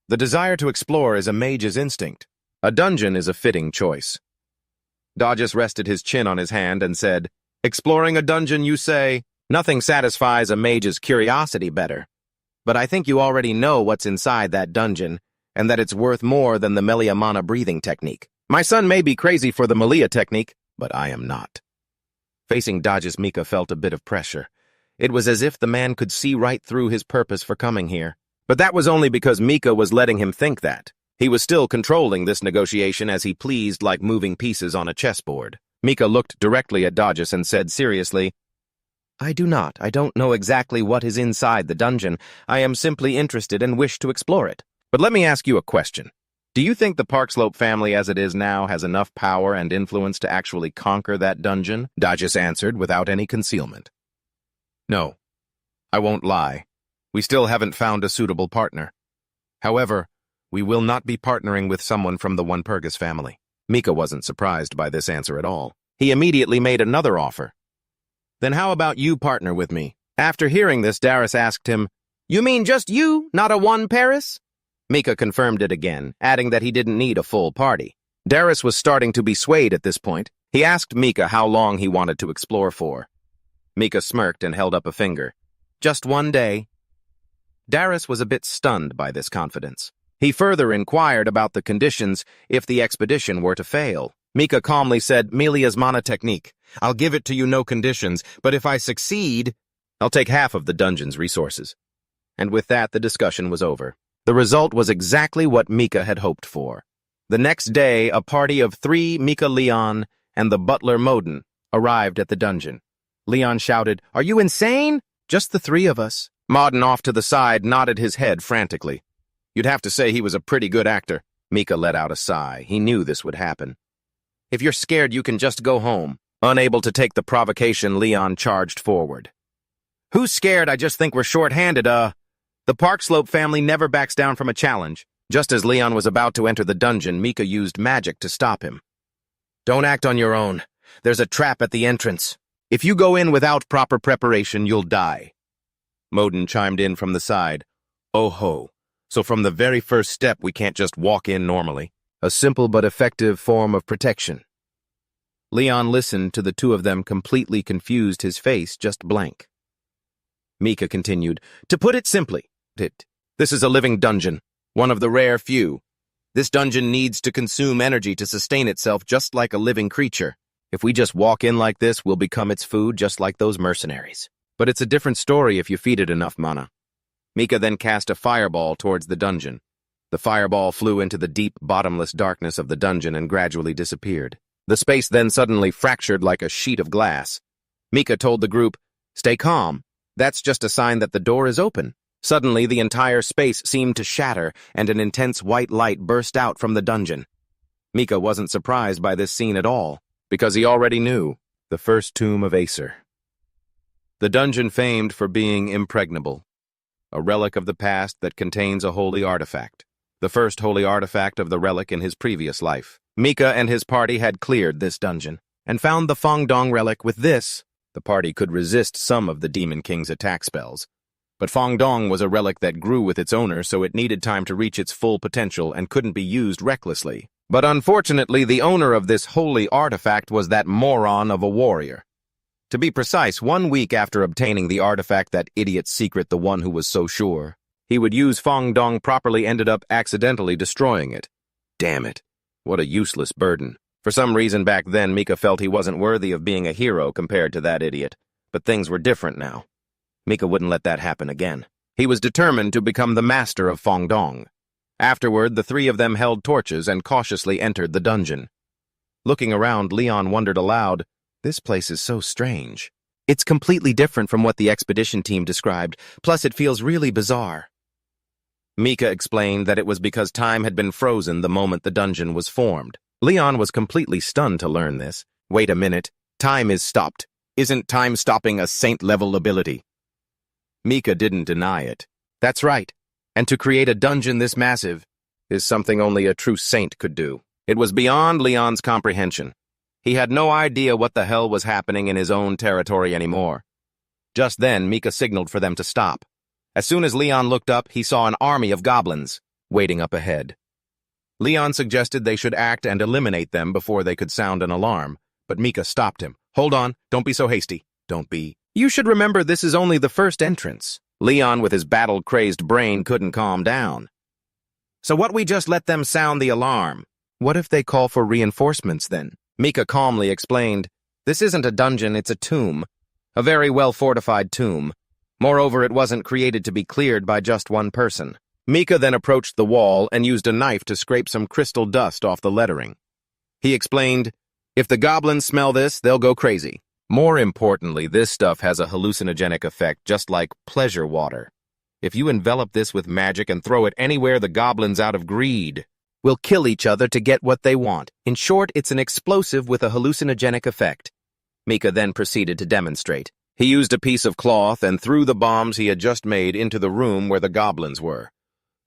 The desire to explore is a mage's instinct. A dungeon is a fitting choice. Dodges rested his chin on his hand and said, "Exploring a dungeon, you say? Nothing satisfies a mage's curiosity better. But I think you already know what's inside that dungeon, and that it's worth more than the Meliamana breathing technique. My son may be crazy for the Melia technique, but I am not." Facing Dodges, Mika felt a bit of pressure. It was as if the man could see right through his purpose for coming here. But that was only because Mika was letting him think that. He was still controlling this negotiation as he pleased, like moving pieces on a chessboard. Mika looked directly at Dodges and said seriously, I don't know exactly what is inside the dungeon. I am simply interested and wish to explore it. But let me ask you a question. Do you think the Parkslope family as it is now has enough power and influence to actually conquer that dungeon? Dodges answered without any concealment. No, I won't lie. We still haven't found a suitable partner. However, we will not be partnering with someone from the Walpurgis family. Mika wasn't surprised by this answer at all. He immediately made another offer. Then how about you partner with me? After hearing this, Darius asked him, You mean just you, not a one Paris? Mika confirmed it again, adding that he didn't need a full party. Darius was starting to be swayed at this point. He asked Mika how long he wanted to explore for. Mika smirked and held up a finger. Just 1 day. Darius was a bit stunned by this confidence. He further inquired about the conditions if the expedition were to fail. Mika calmly said, Melia's mana technique. I'll give it to you no conditions, but if I succeed, I'll take half of the dungeon's resources. And with that, the discussion was over. The result was exactly what Mika had hoped for. The next day, a party of 3 Mika, Leon, and the butler Moden arrived at the dungeon. Leon shouted, Are you insane? Just the 3 of us. Moden off to the side nodded his head frantically. You'd have to say he was a pretty good actor. Mika let out a sigh. He knew this would happen. If you're scared, you can just go home. Unable to take the provocation, Leon charged forward. Who's scared? I just think we're short-handed, The Parkslope family never backs down from a challenge. Just as Leon was about to enter the dungeon, Mika used magic to stop him. Don't act on your own. There's a trap at the entrance. If you go in without proper preparation, you'll die. Moden chimed in from the side. Oh ho. So from the very first step, we can't just walk in normally. a simple but effective form of protection. Leon listened to the two of them, completely confused, his face just blank. Mika continued, "To put it simply, this is a living dungeon, one of the rare few. This dungeon needs to consume energy to sustain itself just like a living creature. If we just walk in like this, we'll become its food just like those mercenaries. But it's a different story if you feed it enough mana." Mika then cast a fireball towards the dungeon. The fireball flew into the deep, bottomless darkness of the dungeon and gradually disappeared. The space then suddenly fractured like a sheet of glass. Mika told the group, "Stay calm. That's just a sign that the door is open." Suddenly, the entire space seemed to shatter, and an intense white light burst out from the dungeon. Mika wasn't surprised by this scene at all, because he already knew the first tomb of Acer. The dungeon famed for being impregnable, a relic of the past that contains a holy artifact. The first holy artifact of the relic in his previous life. Mika and his party had cleared this dungeon, and found the Fongdong relic. With this, the party could resist some of the Demon King's attack spells. But Fongdong was a relic that grew with its owner, so it needed time to reach its full potential and couldn't be used recklessly. But unfortunately, the owner of this holy artifact was that moron of a warrior. To be precise, 1 week after obtaining the artifact, that idiot secret, the one who was so sure he would use Fongdong properly, ended up accidentally destroying it. Damn it. What a useless burden. For some reason back then, Mika felt he wasn't worthy of being a hero compared to that idiot. But things were different now. Mika wouldn't let that happen again. He was determined to become the master of Fongdong. Afterward, the three of them held torches and cautiously entered the dungeon. Looking around, Leon wondered aloud, "This place is so strange. It's completely different from what the expedition team described, plus it feels really bizarre." Mika explained that it was because time had been frozen the moment the dungeon was formed. Leon was completely stunned to learn this. Wait a minute, time is stopped. Isn't time stopping a saint-level ability? Mika didn't deny it. That's right, and to create a dungeon this massive is something only a true saint could do. It was beyond Leon's comprehension. He had no idea what the hell was happening in his own territory anymore. Just then, Mika signaled for them to stop. As soon as Leon looked up, he saw an army of goblins waiting up ahead. Leon suggested they should act and eliminate them before they could sound an alarm, but Mika stopped him. "Hold on, don't be so hasty. Don't be. You should remember this is only the first entrance." Leon, with his battle-crazed brain, couldn't calm down. "So what, we just let them sound the alarm? What if they call for reinforcements then?" Mika calmly explained, "This isn't a dungeon, it's a tomb. A very well-fortified tomb. Moreover, it wasn't created to be cleared by just one person." Mika then approached the wall and used a knife to scrape some crystal dust off the lettering. He explained, "If the goblins smell this, they'll go crazy. More importantly, this stuff has a hallucinogenic effect, just like pleasure water. If you envelop this with magic and throw it anywhere, the goblins, out of greed, will kill each other to get what they want. In short, it's an explosive with a hallucinogenic effect." Mika then proceeded to demonstrate. He used a piece of cloth and threw the bombs he had just made into the room where the goblins were.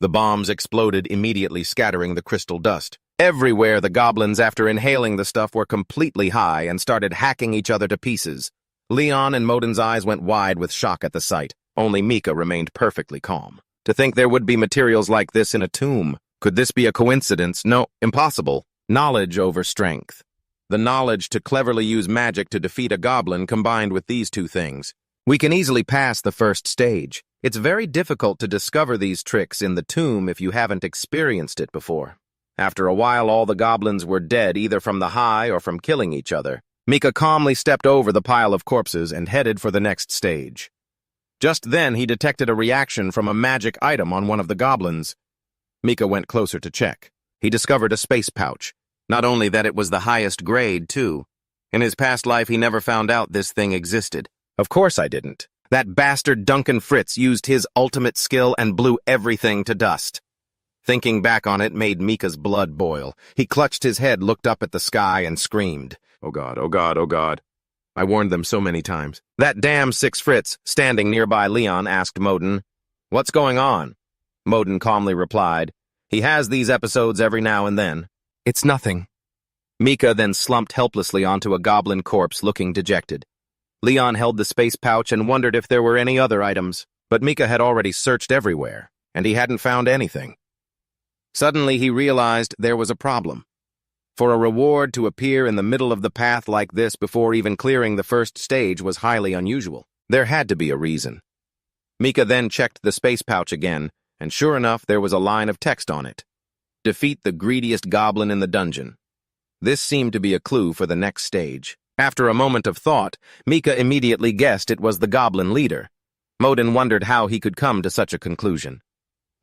The bombs exploded immediately, scattering the crystal dust. Everywhere, the goblins, after inhaling the stuff, were completely high and started hacking each other to pieces. Leon and Moden's eyes went wide with shock at the sight. Only Mika remained perfectly calm. To think there would be materials like this in a tomb. Could this be a coincidence? No, impossible. Knowledge over strength. The knowledge to cleverly use magic to defeat a goblin combined with these two things. We can easily pass the first stage. It's very difficult to discover these tricks in the tomb if you haven't experienced it before. After a while, all the goblins were dead, either from the high or from killing each other. Mika calmly stepped over the pile of corpses and headed for the next stage. Just then, he detected a reaction from a magic item on one of the goblins. Mika went closer to check. He discovered a space pouch. Not only that, it was the highest grade, too. In his past life, he never found out this thing existed. Of course I didn't. That bastard Duncan Fritz used his ultimate skill and blew everything to dust. Thinking back on it made Mika's blood boil. He clutched his head, looked up at the sky, and screamed, "Oh God, oh God, oh God." I warned them so many times. That damn Six Fritz, standing nearby Leon, asked Moden, "What's going on?" Moden calmly replied, "He has these episodes every now and then." "It's nothing." Mika then slumped helplessly onto a goblin corpse, looking dejected. Leon held the space pouch and wondered if there were any other items, but Mika had already searched everywhere, and he hadn't found anything. Suddenly he realized there was a problem. For a reward to appear in the middle of the path like this before even clearing the first stage was highly unusual. There had to be a reason. Mika then checked the space pouch again, and sure enough there was a line of text on it. Defeat the greediest goblin in the dungeon. This seemed to be a clue for the next stage. After a moment of thought, Mika immediately guessed it was the goblin leader. Modin wondered how he could come to such a conclusion.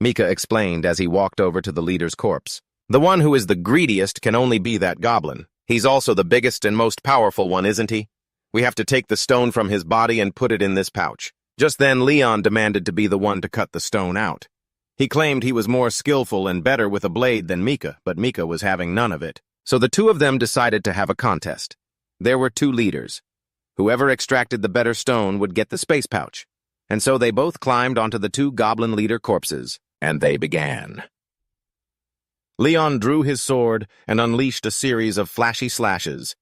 Mika explained as he walked over to the leader's corpse. The one who is the greediest can only be that goblin. He's also the biggest and most powerful one, isn't he? We have to take the stone from his body and put it in this pouch. Just then, Leon demanded to be the one to cut the stone out. He claimed he was more skillful and better with a blade than Mika, but Mika was having none of it. So the two of them decided to have a contest. There were two leaders. Whoever extracted the better stone would get the space pouch. And so they both climbed onto the two goblin leader corpses, and they began. Leon drew his sword and unleashed a series of flashy slashes.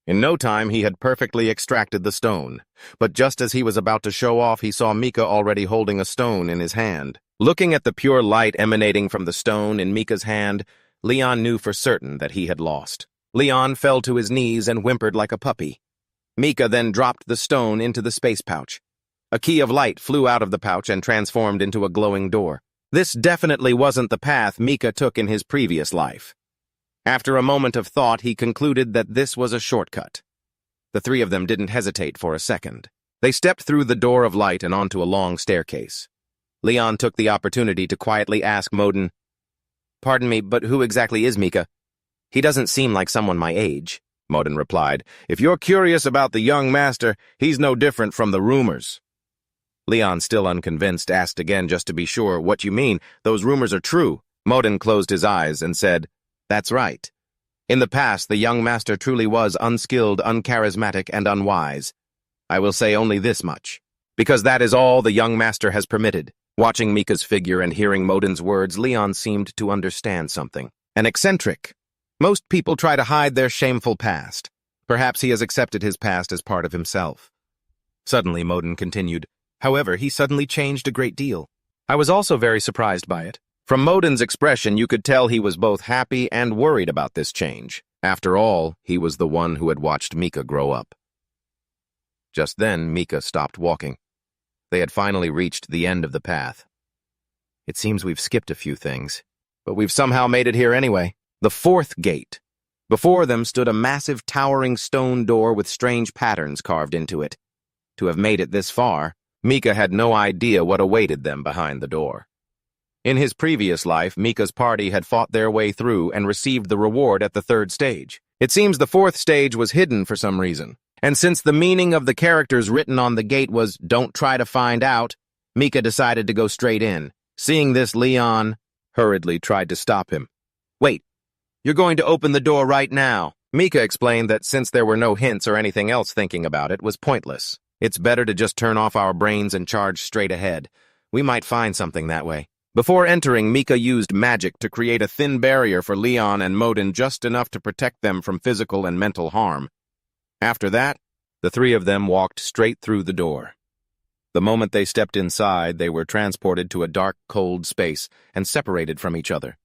In no time, he had perfectly extracted the stone. But just as he was about to show off, he saw Mika already holding a stone in his hand. Looking at the pure light emanating from the stone in Mika's hand, Leon knew for certain that he had lost. Leon fell to his knees and whimpered like a puppy. Mika then dropped the stone into the space pouch. A key of light flew out of the pouch and transformed into a glowing door. This definitely wasn't the path Mika took in his previous life. After a moment of thought, he concluded that this was a shortcut. The three of them didn't hesitate for a second. They stepped through the door of light and onto a long staircase. Leon took the opportunity to quietly ask Modin, "Pardon me, but who exactly is Mika? He doesn't seem like someone my age." Modin replied, "If you're curious about the young master, he's no different from the rumors." Leon, still unconvinced, asked again just to be sure, "What you mean? Those rumors are true." Modin closed his eyes and said, "That's right. In the past, the young master truly was unskilled, uncharismatic, and unwise. I will say only this much, because that is all the young master has permitted." Watching Mika's figure and hearing Modin's words, Leon seemed to understand something. An eccentric. Most people try to hide their shameful past. Perhaps he has accepted his past as part of himself. Suddenly, Modin continued, "However, he suddenly changed a great deal. I was also very surprised by it. From Modin's expression, you could tell he was both happy and worried about this change. After all, he was the one who had watched Mika grow up." Just then, Mika stopped walking. They had finally reached the end of the path. "It seems we've skipped a few things, but we've somehow made it here anyway." The fourth gate. Before them stood a massive, towering stone door with strange patterns carved into it. To have made it this far, Mika had no idea what awaited them behind the door. In his previous life, Mika's party had fought their way through and received the reward at the third stage. It seems the fourth stage was hidden for some reason. And since the meaning of the characters written on the gate was, "Don't try to find out," Mika decided to go straight in. Seeing this, Leon hurriedly tried to stop him. "Wait, you're going to open the door right now." Mika explained that since there were no hints or anything else, thinking about it was pointless. It's better to just turn off our brains and charge straight ahead. We might find something that way. Before entering, Mika used magic to create a thin barrier for Leon and Modin, just enough to protect them from physical and mental harm. After that, the three of them walked straight through the door. The moment they stepped inside, they were transported to a dark, cold space and separated from each other.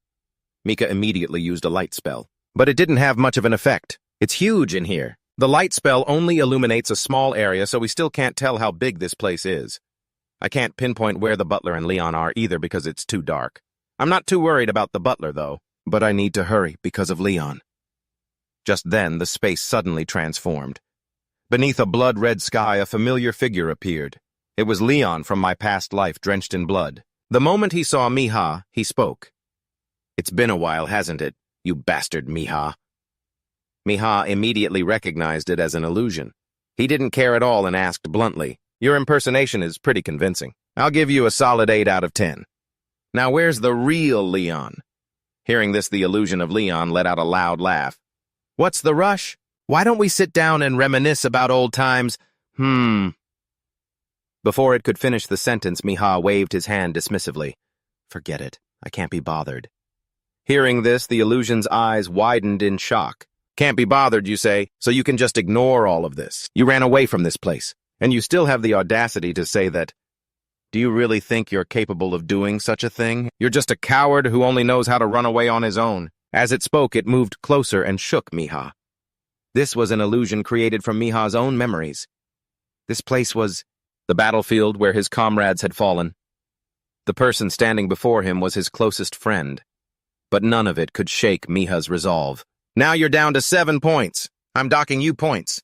Mika immediately used a light spell, but it didn't have much of an effect. "It's huge in here. The light spell only illuminates a small area, so we still can't tell how big this place is. I can't pinpoint where the butler and Leon are either because it's too dark. I'm not too worried about the butler, though, but I need to hurry because of Leon." Just then, the space suddenly transformed. Beneath a blood-red sky, a familiar figure appeared. It was Leon from my past life, drenched in blood. The moment he saw Miha, he spoke. "It's been a while, hasn't it, you bastard Miha?" Miha immediately recognized it as an illusion. He didn't care at all and asked bluntly, "Your impersonation is pretty convincing. I'll give you a solid 8 out of 10. Now where's the real Leon?" Hearing this, the illusion of Leon let out a loud laugh. "What's the rush? Why don't we sit down and reminisce about old times? Before it could finish the sentence, Miha waved his hand dismissively. "Forget it. I can't be bothered." Hearing this, the illusion's eyes widened in shock. "Can't be bothered, you say, so you can just ignore all of this. You ran away from this place, and you still have the audacity to say that..." Do you really think you're capable of doing such a thing? You're just a coward who only knows how to run away on his own. As it spoke, it moved closer and shook Miha. This was an illusion created from Miha's own memories. This place was the battlefield where his comrades had fallen. The person standing before him was his closest friend. But none of it could shake Miha's resolve. Now you're down to 7 points. I'm docking you points.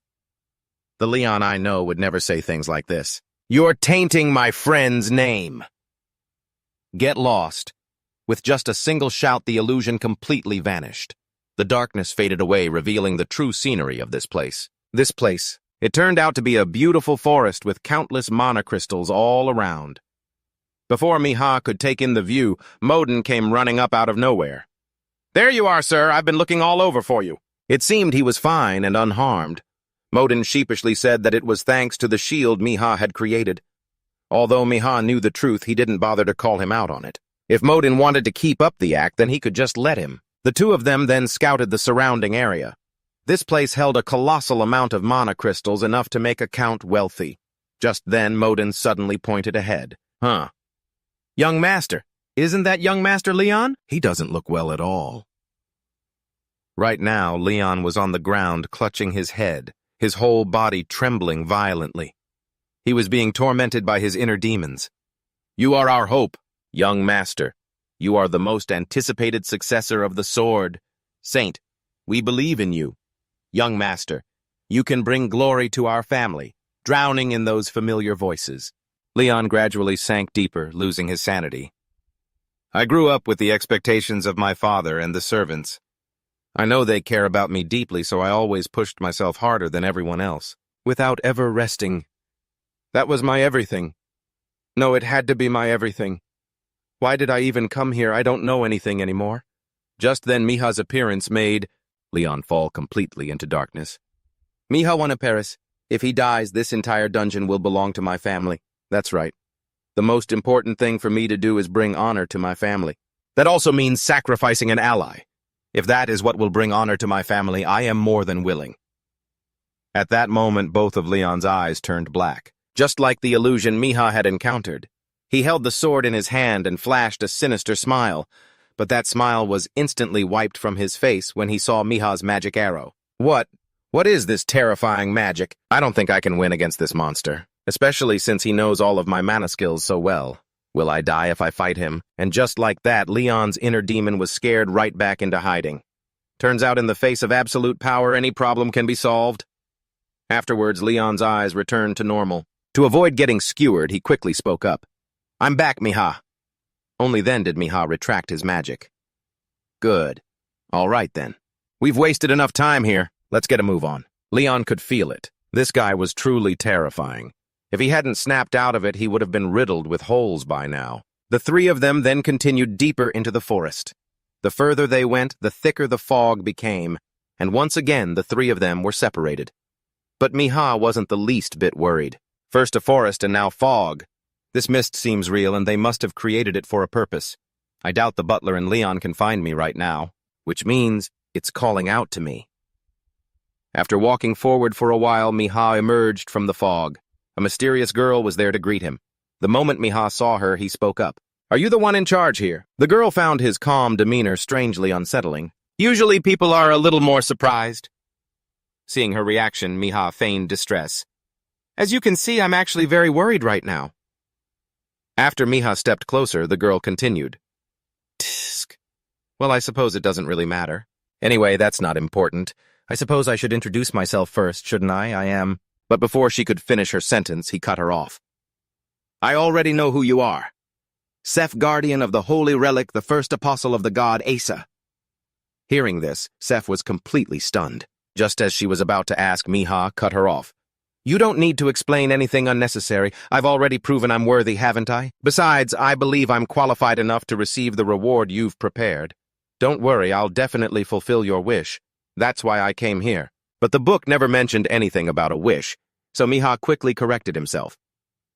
The Leon I know would never say things like this. You're tainting my friend's name. Get lost. With just a single shout, the illusion completely vanished. The darkness faded away, revealing the true scenery of this place. It turned out to be a beautiful forest with countless mana crystals all around. Before Miha could take in the view, Modin came running up out of nowhere. There you are, sir. I've been looking all over for you. It seemed he was fine and unharmed. Modin sheepishly said that it was thanks to the shield Miha had created. Although Miha knew the truth, he didn't bother to call him out on it. If Modin wanted to keep up the act, then he could just let him. The two of them then scouted the surrounding area. This place held a colossal amount of mana crystals, enough to make a count wealthy. Just then, Modin suddenly pointed ahead. Huh. Young Master. Isn't that Young Master Leon? He doesn't look well at all. Right now, Leon was on the ground, clutching his head, his whole body trembling violently. He was being tormented by his inner demons. You are our hope, Young Master. You are the most anticipated successor of the sword. Saint, we believe in you. Young Master, you can bring glory to our family, drowning in those familiar voices. Leon gradually sank deeper, losing his sanity. I grew up with the expectations of my father and the servants. I know they care about me deeply, so I always pushed myself harder than everyone else, without ever resting. That was my everything. No, it had to be my everything. Why did I even come here? I don't know anything anymore. Just then Miha's appearance made Leon fall completely into darkness. Miha Wanaparis, if he dies, this entire dungeon will belong to my family. That's right. The most important thing for me to do is bring honor to my family. That also means sacrificing an ally. If that is what will bring honor to my family, I am more than willing. At that moment, both of Leon's eyes turned black, just like the illusion Miha had encountered. He held the sword in his hand and flashed a sinister smile, but that smile was instantly wiped from his face when he saw Miha's magic arrow. What is this terrifying magic? I don't think I can win against this monster, especially since he knows all of my mana skills so well. Will I die if I fight him? And just like that, Leon's inner demon was scared right back into hiding. Turns out in the face of absolute power, any problem can be solved. Afterwards, Leon's eyes returned to normal. To avoid getting skewered, he quickly spoke up. I'm back, Miha. Only then did Miha retract his magic. Good. All right, then. We've wasted enough time here. Let's get a move on. Leon could feel it. This guy was truly terrifying. If he hadn't snapped out of it, he would have been riddled with holes by now. The three of them then continued deeper into the forest. The further they went, the thicker the fog became, and once again the three of them were separated. But Miha wasn't the least bit worried. First a forest and now fog. This mist seems real, and they must have created it for a purpose. I doubt the butler and Leon can find me right now, which means it's calling out to me. After walking forward for a while, Miha emerged from the fog. A mysterious girl was there to greet him. The moment Miha saw her, he spoke up. Are you the one in charge here? The girl found his calm demeanor strangely unsettling. Usually people are a little more surprised. Seeing her reaction, Miha feigned distress. As you can see, I'm actually very worried right now. After Miha stepped closer, the girl continued. Tsk. Well, I suppose it doesn't really matter. Anyway, that's not important. I suppose I should introduce myself first, shouldn't I? I am... But before she could finish her sentence, he cut her off. I already know who you are. Seth, guardian of the holy relic, the first apostle of the god Asa. Hearing this, Seth was completely stunned. Just as she was about to ask, Miha cut her off. You don't need to explain anything unnecessary. I've already proven I'm worthy, haven't I? Besides, I believe I'm qualified enough to receive the reward you've prepared. Don't worry, I'll definitely fulfill your wish. That's why I came here. But the book never mentioned anything about a wish, so Miha quickly corrected himself.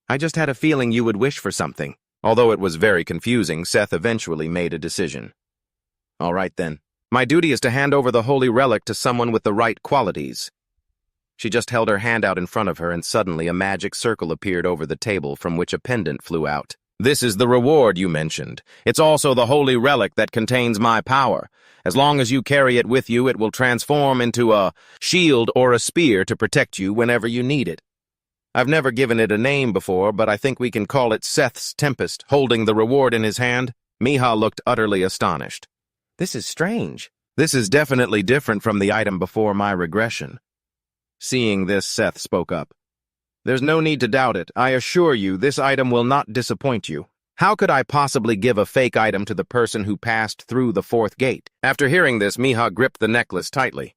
I just had a feeling you would wish for something. Although it was very confusing, Seth eventually made a decision. All right then. My duty is to hand over the holy relic to someone with the right qualities. She just held her hand out in front of her, and suddenly a magic circle appeared over the table from which a pendant flew out. This is the reward you mentioned. It's also the holy relic that contains my power. As long as you carry it with you, it will transform into a shield or a spear to protect you whenever you need it. I've never given it a name before, but I think we can call it Seth's Tempest, holding the reward in his hand. Miha looked utterly astonished. This is strange. This is definitely different from the item before my regression. Seeing this, Seth spoke up. There's no need to doubt it. I assure you, this item will not disappoint you. How could I possibly give a fake item to the person who passed through the fourth gate? After hearing this, Miha gripped the necklace tightly.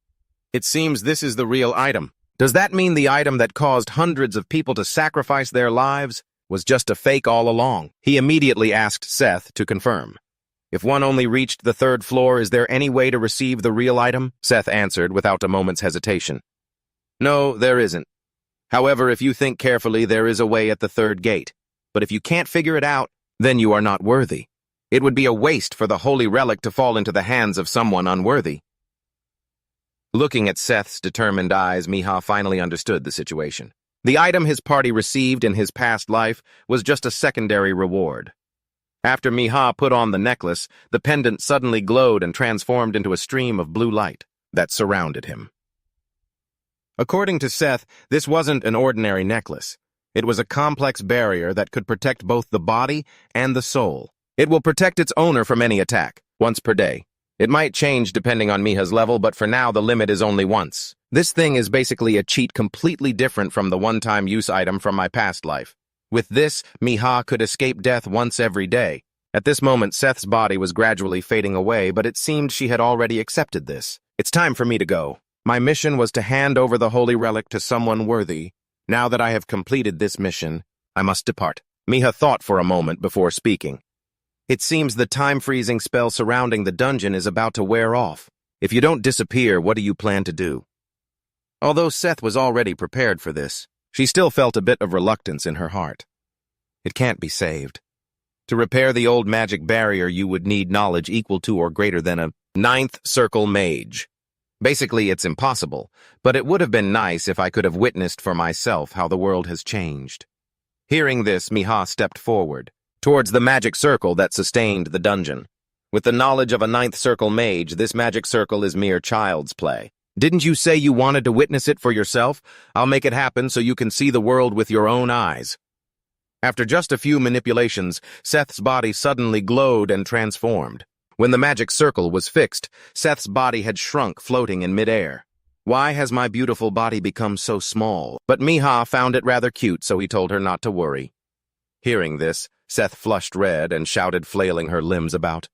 It seems this is the real item. Does that mean the item that caused hundreds of people to sacrifice their lives was just a fake all along? He immediately asked Seth to confirm. If one only reached the third floor, is there any way to receive the real item? Seth answered without a moment's hesitation. No, there isn't. However, if you think carefully, there is a way at the third gate. But if you can't figure it out, then you are not worthy. It would be a waste for the holy relic to fall into the hands of someone unworthy. Looking at Seth's determined eyes, Miha finally understood the situation. The item his party received in his past life was just a secondary reward. After Miha put on the necklace, the pendant suddenly glowed and transformed into a stream of blue light that surrounded him. According to Seth, this wasn't an ordinary necklace. It was a complex barrier that could protect both the body and the soul. It will protect its owner from any attack, once per day. It might change depending on Miha's level, but for now the limit is only once. This thing is basically a cheat completely different from the one-time use item from my past life. With this, Miha could escape death once every day. At this moment, Seth's body was gradually fading away, but it seemed she had already accepted this. It's time for me to go. My mission was to hand over the holy relic to someone worthy. Now that I have completed this mission, I must depart. Miha thought for a moment before speaking. It seems the time-freezing spell surrounding the dungeon is about to wear off. If you don't disappear, what do you plan to do? Although Seth was already prepared for this, she still felt a bit of reluctance in her heart. It can't be saved. To repair the old magic barrier, you would need knowledge equal to or greater than a 9th circle mage. Basically, it's impossible, but it would have been nice if I could have witnessed for myself how the world has changed. Hearing this, Miha stepped forward, towards the magic circle that sustained the dungeon. With the knowledge of a 9th circle mage, this magic circle is mere child's play. Didn't you say you wanted to witness it for yourself? I'll make it happen so you can see the world with your own eyes. After just a few manipulations, Seth's body suddenly glowed and transformed. When the magic circle was fixed, Seth's body had shrunk, floating in midair. Why has my beautiful body become so small? But Miha found it rather cute, so he told her not to worry. Hearing this, Seth flushed red and shouted, flailing her limbs about.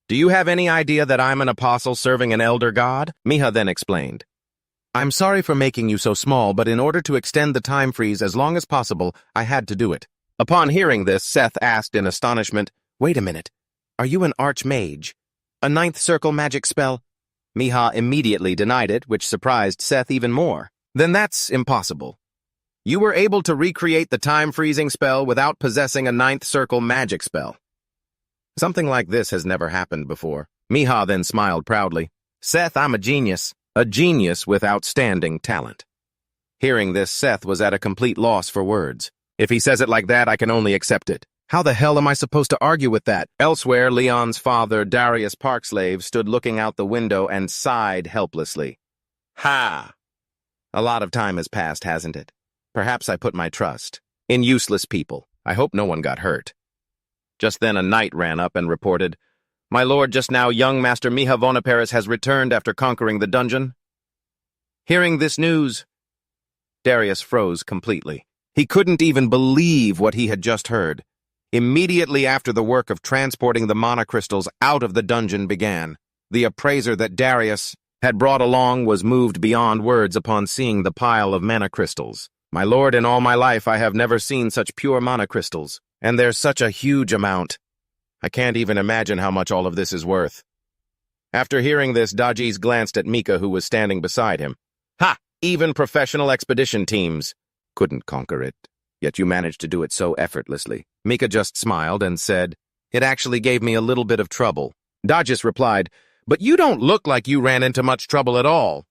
Do you have any idea that I'm an apostle serving an elder god? Miha then explained. I'm sorry for making you so small, but in order to extend the time freeze as long as possible, I had to do it. Upon hearing this, Seth asked in astonishment, Wait a minute. Are you an Archmage? A 9th circle magic spell? Miha immediately denied it, which surprised Seth even more. Then that's impossible. You were able to recreate the time-freezing spell without possessing a 9th circle magic spell. Something like this has never happened before. Miha then smiled proudly. Seth, I'm a genius with outstanding talent. Hearing this, Seth was at a complete loss for words. If he says it like that, I can only accept it. How the hell am I supposed to argue with that? Elsewhere, Leon's father, Darius Parkslave, stood looking out the window and sighed helplessly. Ha! A lot of time has passed, hasn't it? Perhaps I put my trust in useless people. I hope no one got hurt. Just then a knight ran up and reported, My lord, just now young Master Miha Vonoparis has returned after conquering the dungeon. Hearing this news, Darius froze completely. He couldn't even believe what he had just heard. Immediately after the work of transporting the mana crystals out of the dungeon began, the appraiser that Darius had brought along was moved beyond words upon seeing the pile of mana crystals. My lord, in all my life I have never seen such pure mana crystals, and there's such a huge amount. I can't even imagine how much all of this is worth. After hearing this, Dajis glanced at Mika, who was standing beside him. Ha! Even professional expedition teams couldn't conquer it. Yet you managed to do it so effortlessly. Mika just smiled and said, It actually gave me a little bit of trouble. Dajis replied, But you don't look like you ran into much trouble at all.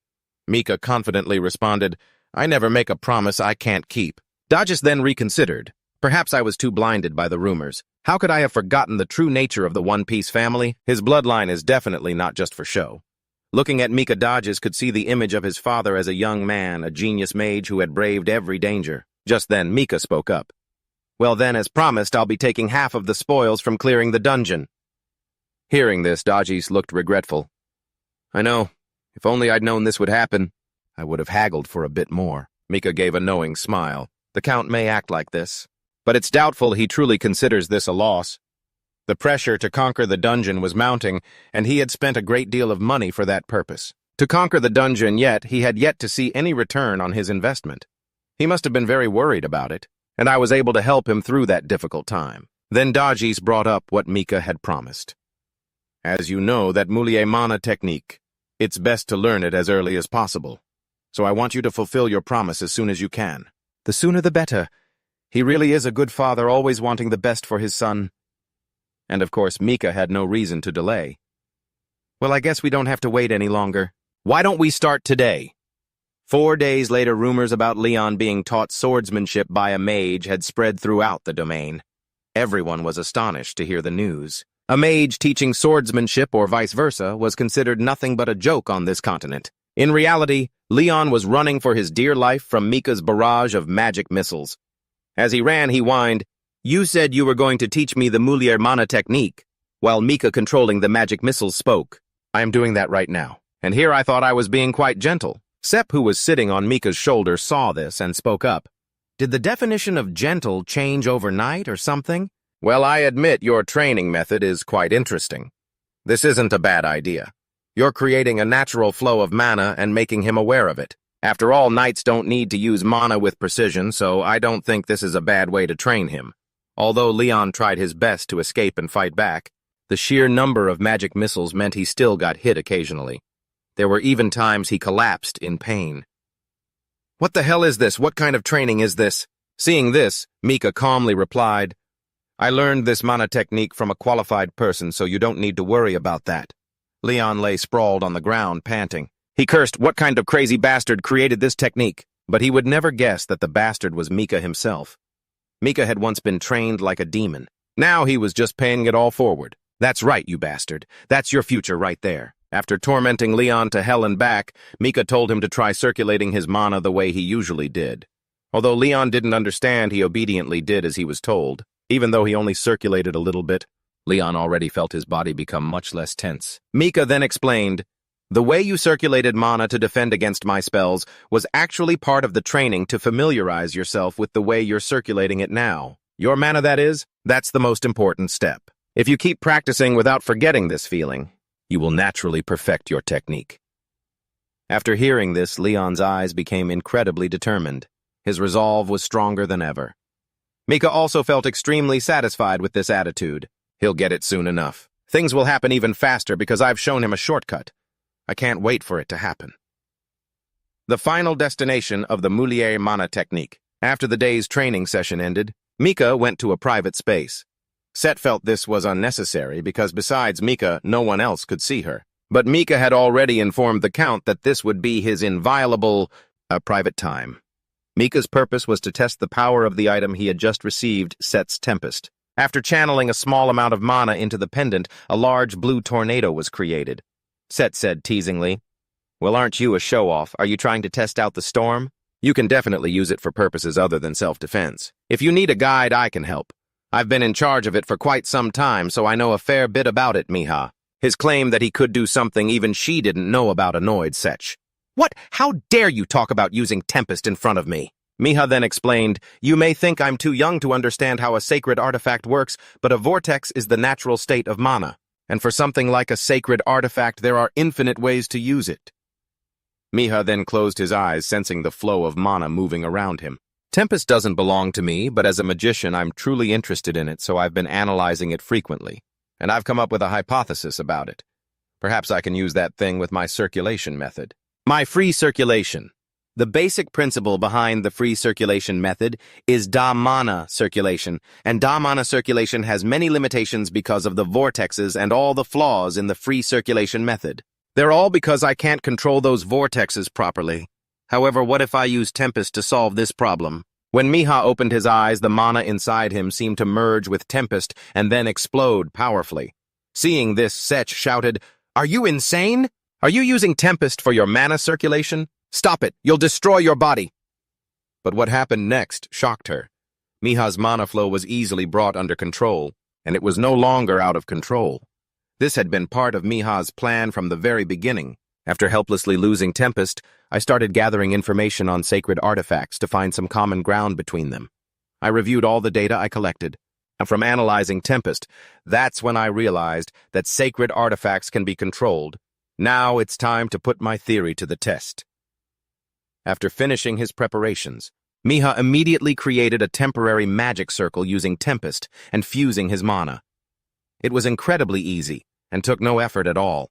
Mika confidently responded, I never make a promise I can't keep. Dodges then reconsidered. Perhaps I was too blinded by the rumors. How could I have forgotten the true nature of the One Piece family? His bloodline is definitely not just for show. Looking at Mika, Dodges could see the image of his father as a young man, a genius mage who had braved every danger. Just then, Mika spoke up. Well then, as promised, I'll be taking half of the spoils from clearing the dungeon. Hearing this, Dodges looked regretful. I know. If only I'd known this would happen, I would have haggled for a bit more. Mika gave a knowing smile. The Count may act like this, but it's doubtful he truly considers this a loss. The pressure to conquer the dungeon was mounting, and he had spent a great deal of money for that purpose. To conquer the dungeon, yet he had yet to see any return on his investment. He must have been very worried about it, and I was able to help him through that difficult time. Then Dodges brought up what Mika had promised. As you know, that Mulier Mana technique, it's best to learn it as early as possible. So I want you to fulfill your promise as soon as you can. The sooner the better. He really is a good father, always wanting the best for his son. And of course, Mika had no reason to delay. Well, I guess we don't have to wait any longer. Why don't we start today? 4 days later, rumors about Leon being taught swordsmanship by a mage had spread throughout the domain. Everyone was astonished to hear the news. A mage teaching swordsmanship or vice versa was considered nothing but a joke on this continent. In reality, Leon was running for his dear life from Mika's barrage of magic missiles. As he ran, he whined, "You said you were going to teach me the Mulier Mana technique," while Mika controlling the magic missiles spoke. I am doing that right now. And here I thought I was being quite gentle. Sepp, who was sitting on Mika's shoulder, saw this and spoke up. Did the definition of gentle change overnight or something? Well, I admit your training method is quite interesting. This isn't a bad idea. You're creating a natural flow of mana and making him aware of it. After all, knights don't need to use mana with precision, so I don't think this is a bad way to train him. Although Leon tried his best to escape and fight back, the sheer number of magic missiles meant he still got hit occasionally. There were even times he collapsed in pain. What the hell is this? What kind of training is this? Seeing this, Mika calmly replied, I learned this mana technique from a qualified person, so you don't need to worry about that. Leon lay sprawled on the ground, panting. He cursed, what kind of crazy bastard created this technique? But he would never guess that the bastard was Mika himself. Mika had once been trained like a demon. Now he was just paying it all forward. That's right, you bastard. That's your future right there. After tormenting Leon to hell and back, Mika told him to try circulating his mana the way he usually did. Although Leon didn't understand, he obediently did as he was told. Even though he only circulated a little bit, Leon already felt his body become much less tense. Mika then explained, the way you circulated mana to defend against my spells was actually part of the training to familiarize yourself with the way you're circulating it now. Your mana, that is, that's the most important step. If you keep practicing without forgetting this feeling, you will naturally perfect your technique. After hearing this, Leon's eyes became incredibly determined. His resolve was stronger than ever. Mika also felt extremely satisfied with this attitude. He'll get it soon enough. Things will happen even faster because I've shown him a shortcut. I can't wait for it to happen. The final destination of the Mulier Mana technique. After the day's training session ended, Mika went to a private space. Set felt this was unnecessary because besides Mika, no one else could see her. But Mika had already informed the Count that this would be his inviolable, private time. Mika's purpose was to test the power of the item he had just received, Set's Tempest. After channeling a small amount of mana into the pendant, a large blue tornado was created. Set said teasingly, well, aren't you a show-off? Are you trying to test out the storm? You can definitely use it for purposes other than self-defense. If you need a guide, I can help. I've been in charge of it for quite some time, so I know a fair bit about it, Miha. His claim that he could do something even she didn't know about annoyed Setch. What? How dare you talk about using Tempest in front of me? Miha then explained, you may think I'm too young to understand how a sacred artifact works, but a vortex is the natural state of mana. And for something like a sacred artifact, there are infinite ways to use it. Miha then closed his eyes, sensing the flow of mana moving around him. Tempest doesn't belong to me, but as a magician, I'm truly interested in it, so I've been analyzing it frequently. And I've come up with a hypothesis about it. Perhaps I can use that thing with my circulation method. My free circulation. The basic principle behind the free circulation method is da mana circulation, and da mana circulation has many limitations because of the vortexes and all the flaws in the free circulation method. They're all because I can't control those vortexes properly. However, what if I use Tempest to solve this problem? When Miha opened his eyes, the mana inside him seemed to merge with Tempest and then explode powerfully. Seeing this, Sech shouted, "Are you insane? Are you using Tempest for your mana circulation? Stop it, you'll destroy your body." But what happened next shocked her. Miha's mana flow was easily brought under control, and it was no longer out of control. This had been part of Miha's plan from the very beginning. After helplessly losing Tempest, I started gathering information on sacred artifacts to find some common ground between them. I reviewed all the data I collected, and from analyzing Tempest, that's when I realized that sacred artifacts can be controlled. Now it's time to put my theory to the test. After finishing his preparations, Miha immediately created a temporary magic circle using Tempest and fusing his mana. It was incredibly easy and took no effort at all.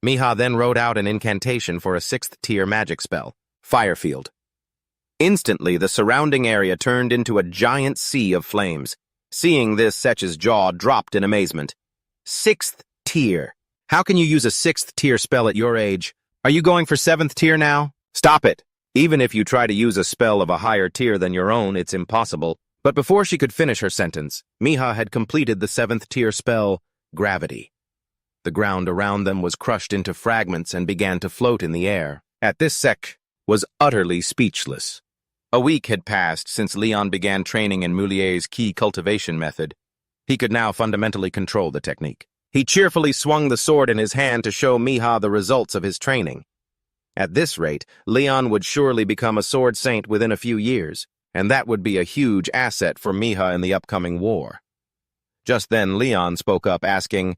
Miha then wrote out an incantation for a 6th-tier magic spell, Firefield. Instantly, the surrounding area turned into a giant sea of flames. Seeing this, Sech's jaw dropped in amazement. 6th tier. How can you use a 6th-tier spell at your age? Are you going for 7th tier now? Stop it! Even if you try to use a spell of a higher tier than your own, it's impossible. But before she could finish her sentence, Miha had completed the 7th-tier spell, Gravity. The ground around them was crushed into fragments and began to float in the air. At this, Sech was utterly speechless. A week had passed since Leon began training in Mulier's key cultivation method. He could now fundamentally control the technique. He cheerfully swung the sword in his hand to show Miha the results of his training. At this rate, Leon would surely become a sword saint within a few years, and that would be a huge asset for Miha in the upcoming war. Just then, Leon spoke up, asking,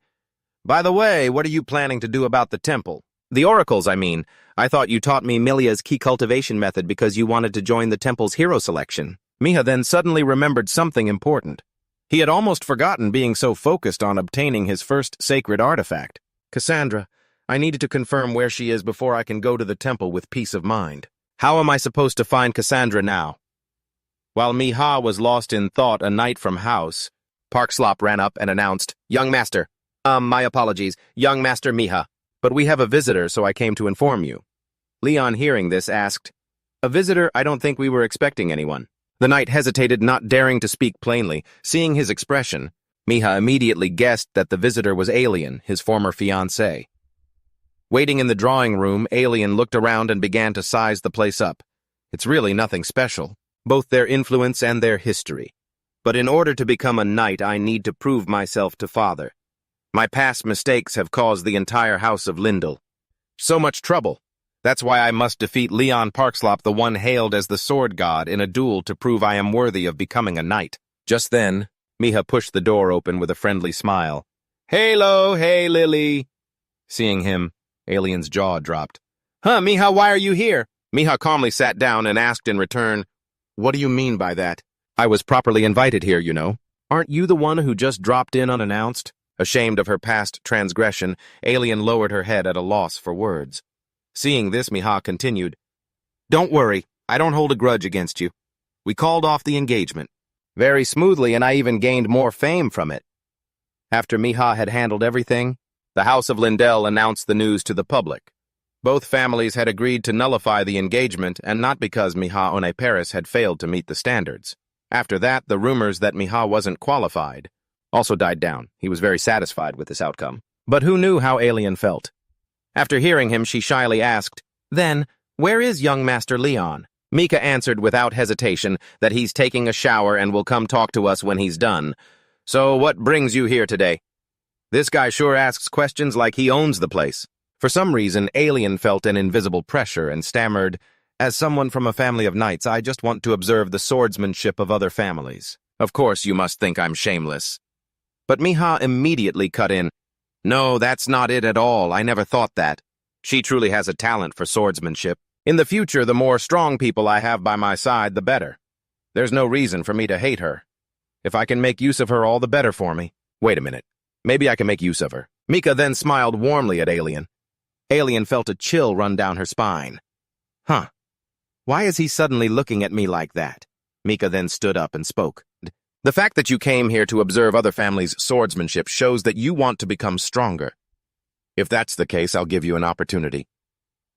"By the way, what are you planning to do about the temple? The oracles, I mean. I thought you taught me Milia's key cultivation method because you wanted to join the temple's hero selection." Miha then suddenly remembered something important. He had almost forgotten being so focused on obtaining his first sacred artifact. "Cassandra, I needed to confirm where she is before I can go to the temple with peace of mind. How am I supposed to find Cassandra now?" While Miha was lost in thought a night from house, Parkslop ran up and announced, "Young Master, my apologies, Young Master Miha, but we have a visitor, so I came to inform you." Leon, hearing this, asked, "A visitor? I don't think we were expecting anyone." The knight hesitated, not daring to speak plainly. Seeing his expression, Miha immediately guessed that the visitor was Alien, his former fiancée. Waiting in the drawing room, Alien looked around and began to size the place up. It's really nothing special, both their influence and their history. But in order to become a knight, I need to prove myself to Father. My past mistakes have caused the entire house of Lindell so much trouble. That's why I must defeat Leon Parkslop, the one hailed as the sword god, in a duel to prove I am worthy of becoming a knight. Just then, Miha pushed the door open with a friendly smile. "Halo, hey, Lily." Seeing him, Alien's jaw dropped. "Huh, Miha, why are you here?" Miha calmly sat down and asked in return, "What do you mean by that?" "I was properly invited here, you know. Aren't you the one who just dropped in unannounced?" Ashamed of her past transgression, Alien lowered her head at a loss for words. Seeing this, Miha continued, "Don't worry, I don't hold a grudge against you. We called off the engagement very smoothly, and I even gained more fame from it." After Miha had handled everything, the House of Lindell announced the news to the public. Both families had agreed to nullify the engagement, and not because Miha One Paris had failed to meet the standards. After that, the rumors that Miha wasn't qualified also died down. He was very satisfied with this outcome. But who knew how Alien felt? After hearing him, she shyly asked, "Then, where is young Master Leon?" Mika answered without hesitation that he's taking a shower and will come talk to us when he's done. "So what brings you here today?" This guy sure asks questions like he owns the place. For some reason, Alien felt an invisible pressure and stammered, "As someone from a family of knights, I just want to observe the swordsmanship of other families. Of course you must think I'm shameless." But Miha immediately cut in, "No, that's not it at all. I never thought that. She truly has a talent for swordsmanship. In the future, the more strong people I have by my side, the better. There's no reason for me to hate her. If I can make use of her, all the better for me. Wait a minute. Maybe I can make use of her." Mika then smiled warmly at Alien. Alien felt a chill run down her spine. "Huh. Why is he suddenly looking at me like that?" Mika then stood up and spoke. "The fact that you came here to observe other families' swordsmanship shows that you want to become stronger. If that's the case, I'll give you an opportunity.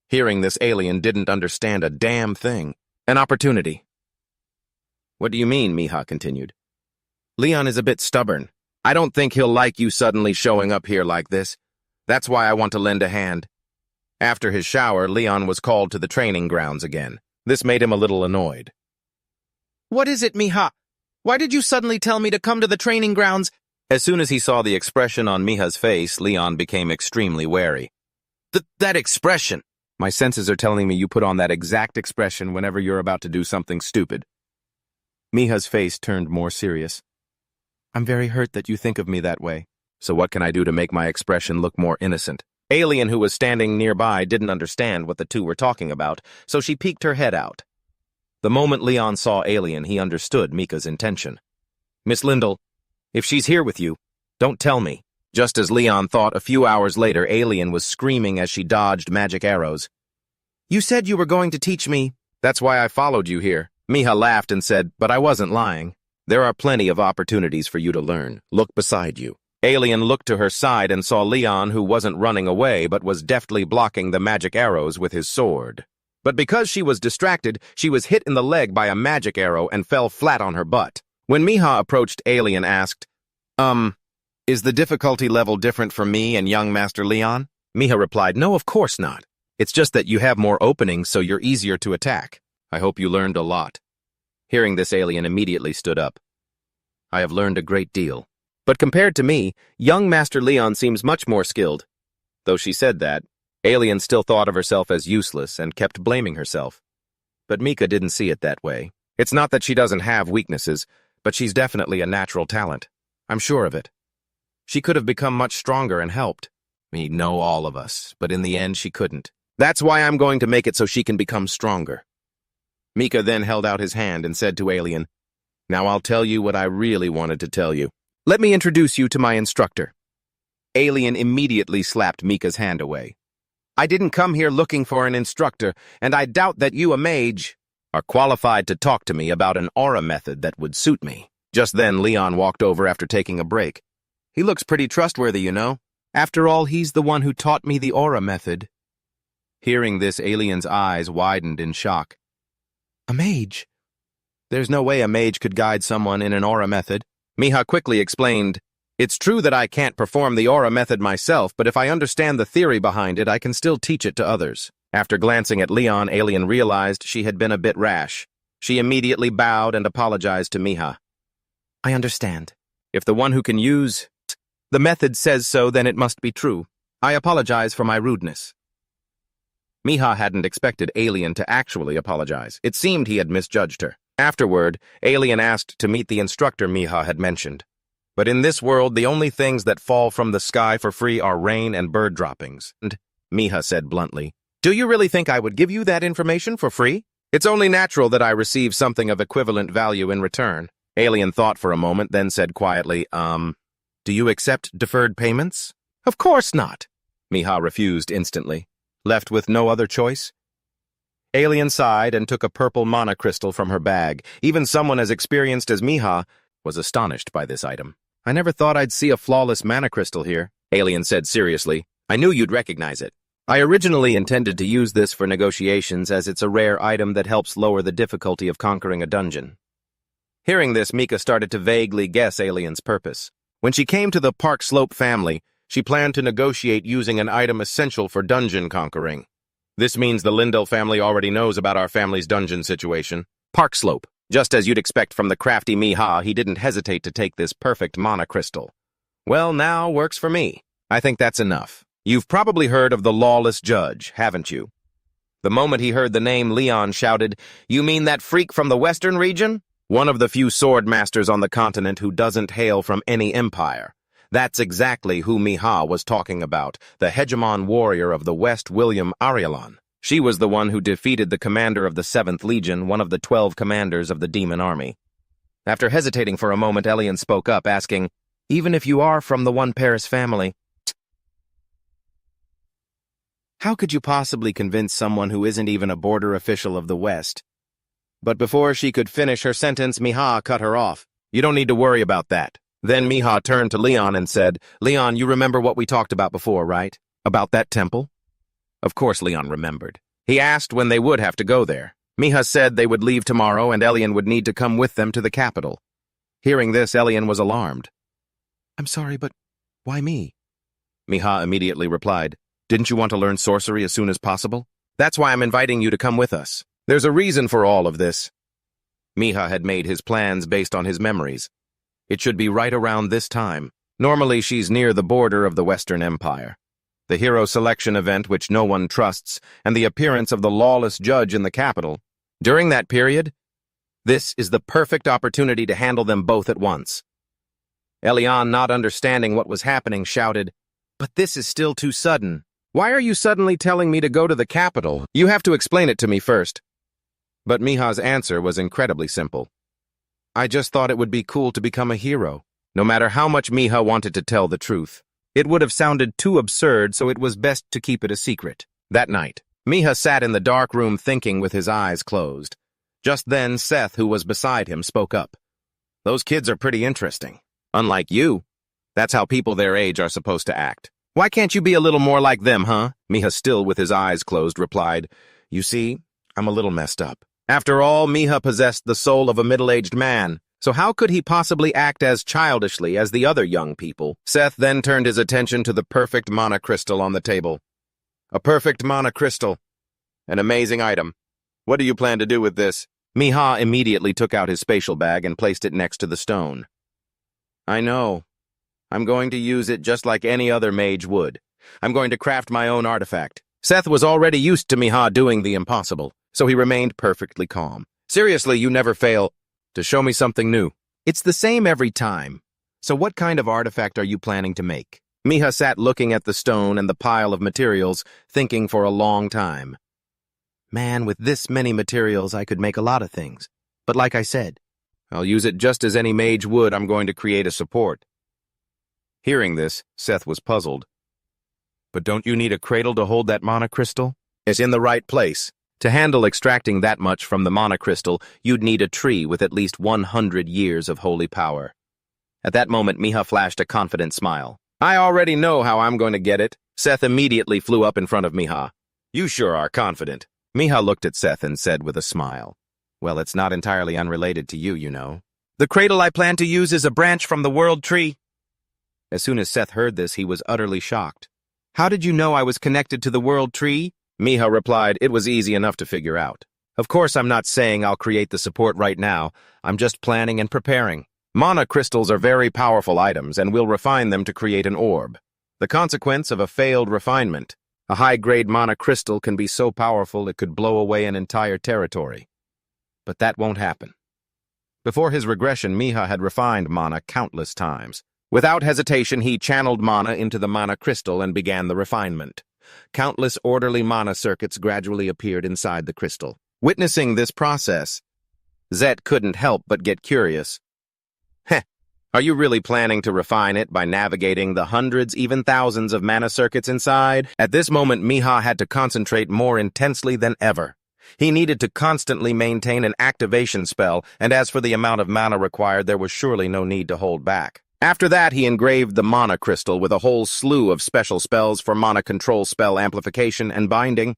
Hearing this, alien didn't understand a damn thing. An opportunity. What do you mean, Miha continued. Leon is a bit stubborn. I don't think he'll like you suddenly showing up here like this. That's why I want to lend a hand. After his shower, Leon was called to the training grounds again. This made him a little annoyed. What is it, Miha? Why did you suddenly tell me to come to the training grounds? As soon as he saw the expression on Miha's face, Leon became extremely wary. That expression! My senses are telling me you put on that exact expression whenever you're about to do something stupid. Miha's face turned more serious. I'm very hurt that you think of me that way. So what can I do to make my expression look more innocent? Alien, who was standing nearby, didn't understand what the two were talking about, so she peeked her head out. The moment Leon saw Alien, he understood Mika's intention. Miss Lindell, if she's here with you, don't tell me. Just as Leon thought, a few hours later, Alien was screaming as she dodged magic arrows. You said you were going to teach me. That's why I followed you here. Miha laughed and said, but I wasn't lying. There are plenty of opportunities for you to learn. Look beside you. Alien looked to her side and saw Leon, who wasn't running away but was deftly blocking the magic arrows with his sword. But because she was distracted, she was hit in the leg by a magic arrow and fell flat on her butt. When Miha approached, Alien asked, is the difficulty level different for me and young Master Leon? Miha replied, no, of course not. It's just that you have more openings, so you're easier to attack. I hope you learned a lot. Hearing this, Alien immediately stood up. I have learned a great deal. But compared to me, young Master Leon seems much more skilled. Though she said that, Alien still thought of herself as useless and kept blaming herself. But Mika didn't see it that way. It's not that she doesn't have weaknesses, but she's definitely a natural talent. I'm sure of it. She could have become much stronger and helped. Me know all of us, but in the end she couldn't. That's why I'm going to make it so she can become stronger. Mika then held out his hand and said to Alien, Now I'll tell you what I really wanted to tell you. Let me introduce you to my instructor. Alien immediately slapped Mika's hand away. I didn't come here looking for an instructor, and I doubt that you, a mage, are qualified to talk to me about an aura method that would suit me. Just then, Leon walked over after taking a break. He looks pretty trustworthy, you know. After all, he's the one who taught me the aura method. Hearing this, Alien's eyes widened in shock. A mage? There's no way a mage could guide someone in an aura method. Miha quickly explained, It's true that I can't perform the aura method myself, but if I understand the theory behind it, I can still teach it to others. After glancing at Leon, Alien realized she had been a bit rash. She immediately bowed and apologized to Miha. I understand. If the one who can use the method says so, then it must be true. I apologize for my rudeness. Miha hadn't expected Alien to actually apologize. It seemed he had misjudged her. Afterward, Alien asked to meet the instructor Miha had mentioned. But in this world, the only things that fall from the sky for free are rain and bird droppings. And Miha said bluntly, Do you really think I would give you that information for free? It's only natural that I receive something of equivalent value in return. Alien thought for a moment, then said quietly, Do you accept deferred payments? Of course not. Miha refused instantly. Left with no other choice? Alien sighed and took a purple mana crystal from her bag. Even someone as experienced as Miha was astonished by this item. I never thought I'd see a flawless mana crystal here, Alien said seriously. I knew you'd recognize it. I originally intended to use this for negotiations as it's a rare item that helps lower the difficulty of conquering a dungeon. Hearing this, Mika started to vaguely guess Alien's purpose. When she came to the Park Slope family, she planned to negotiate using an item essential for dungeon conquering. This means the Lindell family already knows about our family's dungeon situation. Park Slope. Just as you'd expect from the crafty Miha, he didn't hesitate to take this perfect mana crystal. Well, now works for me. I think that's enough. You've probably heard of the Lawless Judge, haven't you? The moment he heard the name, Leon shouted, You mean that freak from the Western region? One of the few sword masters on the continent who doesn't hail from any empire. That's exactly who Miha was talking about, the hegemon warrior of the West, William Arielon. She was the one who defeated the commander of the 7th Legion, one of the 12 commanders of the demon army. After hesitating for a moment, Elian spoke up, asking, Even if you are from the One Paris family, how could you possibly convince someone who isn't even a border official of the West? But before she could finish her sentence, Miha cut her off. You don't need to worry about that. Then Miha turned to Leon and said, Leon, you remember what we talked about before, right? About that temple? Of course Leon remembered. He asked when they would have to go there. Miha said they would leave tomorrow and Elian would need to come with them to the capital. Hearing this, Elian was alarmed. "I'm sorry, but why me?" Miha immediately replied, "Didn't you want to learn sorcery as soon as possible? That's why I'm inviting you to come with us. There's a reason for all of this." Miha had made his plans based on his memories. It should be right around this time. Normally, she's near the border of the Western Empire. The hero selection event which no one trusts, and the appearance of the lawless judge in the capital. During that period, this is the perfect opportunity to handle them both at once. Elian, not understanding what was happening, shouted, "But this is still too sudden. Why are you suddenly telling me to go to the capital? You have to explain it to me first." But Miha's answer was incredibly simple. "I just thought it would be cool to become a hero." No matter how much Miha wanted to tell the truth, it would have sounded too absurd, so it was best to keep it a secret. That night, Miha sat in the dark room thinking with his eyes closed. Just then, Seth, who was beside him, spoke up. "Those kids are pretty interesting. Unlike you. That's how people their age are supposed to act. Why can't you be a little more like them, huh?" Miha, still with his eyes closed, replied, "You see, I'm a little messed up." After all, Miha possessed the soul of a middle-aged man. So how could he possibly act as childishly as the other young people? Seth then turned his attention to the perfect mana crystal on the table. A perfect mana crystal. An amazing item. What do you plan to do with this? Miha immediately took out his spatial bag and placed it next to the stone. "I know. I'm going to use it just like any other mage would. I'm going to craft my own artifact." Seth was already used to Miha doing the impossible, so he remained perfectly calm. "Seriously, you never fail to show me something new." "It's the same every time. So what kind of artifact are you planning to make?" Miha sat looking at the stone and the pile of materials, thinking for a long time. "Man, with this many materials, I could make a lot of things. But like I said, I'll use it just as any mage would. I'm going to create a support." Hearing this, Seth was puzzled. "But don't you need a cradle to hold that mana crystal?" "It's in the right place. To handle extracting that much from the mana crystal, you'd need a tree with at least 100 years of holy power." At that moment, Miha flashed a confident smile. "I already know how I'm going to get it." Seth immediately flew up in front of Miha. "You sure are confident." Miha looked at Seth and said with a smile, "Well, it's not entirely unrelated to you, you know. The cradle I plan to use is a branch from the world tree." As soon as Seth heard this, he was utterly shocked. "How did you know I was connected to the world tree?" Miha replied, "It was easy enough to figure out. Of course, I'm not saying I'll create the support right now. I'm just planning and preparing. Mana crystals are very powerful items, and we'll refine them to create an orb. The consequence of a failed refinement. A high-grade mana crystal can be so powerful it could blow away an entire territory. But that won't happen." Before his regression, Miha had refined mana countless times. Without hesitation, he channeled mana into the mana crystal and began the refinement. Countless orderly mana circuits gradually appeared inside the crystal. Witnessing this process, Zet couldn't help but get curious. "Heh, are you really planning to refine it by navigating the hundreds, even thousands of mana circuits inside?" At this moment, Miha had to concentrate more intensely than ever. He needed to constantly maintain an activation spell, and as for the amount of mana required, there was surely no need to hold back. After that, he engraved the mana crystal with a whole slew of special spells for mana control, spell amplification, and binding.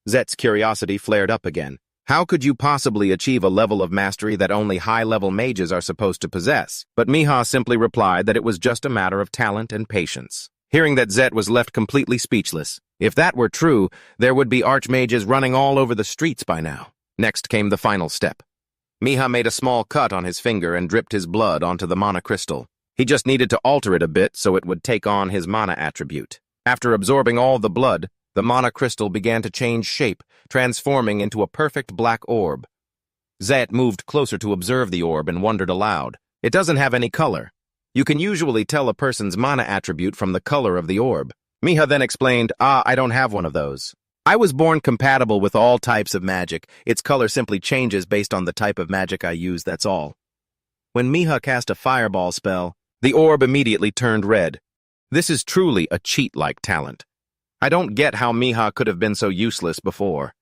Zet's curiosity flared up again. How could you possibly achieve a level of mastery that only high-level mages are supposed to possess? But Miha simply replied that it was just a matter of talent and patience. Hearing that, Zet was left completely speechless. If that were true, there would be archmages running all over the streets by now. Next came the final step. Miha made a small cut on his finger and dripped his blood onto the mana crystal. He just needed to alter it a bit so it would take on his mana attribute. After absorbing all the blood, the mana crystal began to change shape, transforming into a perfect black orb. Zet moved closer to observe the orb and wondered aloud. "It doesn't have any color. You can usually tell a person's mana attribute from the color of the orb." Miha then explained, I don't have one of those. I was born compatible with all types of magic. Its color simply changes based on the type of magic I use, that's all." When Miha cast a fireball spell, the orb immediately turned red. This is truly a cheat-like talent. I don't get how Miha could have been so useless before.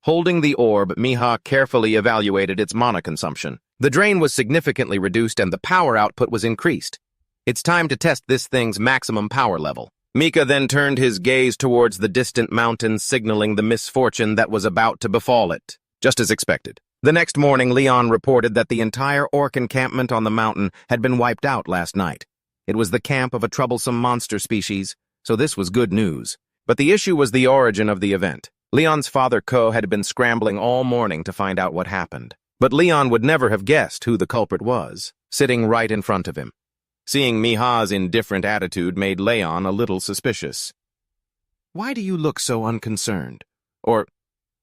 Holding the orb, Miha carefully evaluated its mana consumption. The drain was significantly reduced and the power output was increased. It's time to test this thing's maximum power level. Mika then turned his gaze towards the distant mountains, signaling the misfortune that was about to befall it, just as expected. The next morning, Leon reported that the entire orc encampment on the mountain had been wiped out last night. It was the camp of a troublesome monster species, so this was good news. But the issue was the origin of the event. Leon's father, Ko, had been scrambling all morning to find out what happened. But Leon would never have guessed who the culprit was, sitting right in front of him. Seeing Miha's indifferent attitude made Leon a little suspicious. "Why do you look so unconcerned? Or,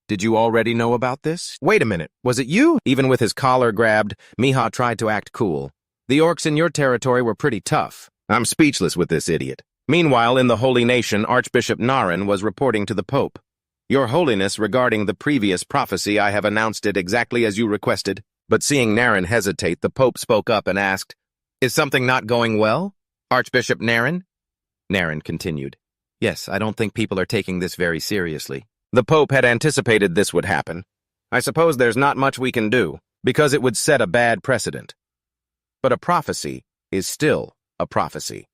did you already know about this? Wait a minute, was it you?" Even with his collar grabbed, Miha tried to act cool. "The orcs in your territory were pretty tough." I'm speechless with this idiot. Meanwhile, in the Holy Nation, Archbishop Naren was reporting to the Pope. "Your Holiness, regarding the previous prophecy, I have announced it exactly as you requested." But seeing Naren hesitate, the Pope spoke up and asked, "Is something not going well, Archbishop Naren?" Naren continued, "Yes, I don't think people are taking this very seriously." The Pope had anticipated this would happen. "I suppose there's not much we can do, because it would set a bad precedent. But a prophecy is still a prophecy.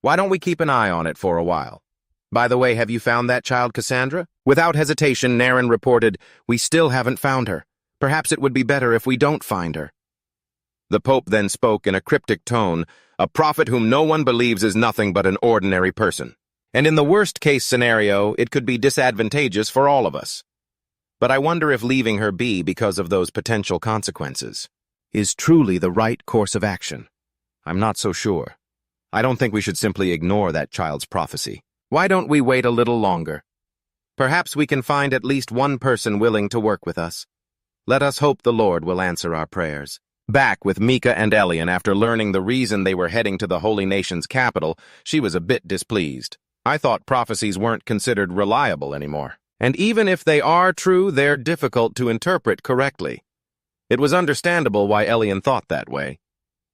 Why don't we keep an eye on it for a while? By the way, have you found that child, Cassandra?" Without hesitation, Naren reported, "We still haven't found her. Perhaps it would be better if we don't find her." The Pope then spoke in a cryptic tone, "A prophet whom no one believes is nothing but an ordinary person. And in the worst-case scenario, it could be disadvantageous for all of us. But I wonder if leaving her be because of those potential consequences is truly the right course of action. I'm not so sure. I don't think we should simply ignore that child's prophecy. Why don't we wait a little longer? Perhaps we can find at least one person willing to work with us. Let us hope the Lord will answer our prayers." Back with Mika and Elian, after learning the reason they were heading to the Holy Nation's capital, she was a bit displeased. "I thought prophecies weren't considered reliable anymore. And even if they are true, they're difficult to interpret correctly." It was understandable why Elian thought that way.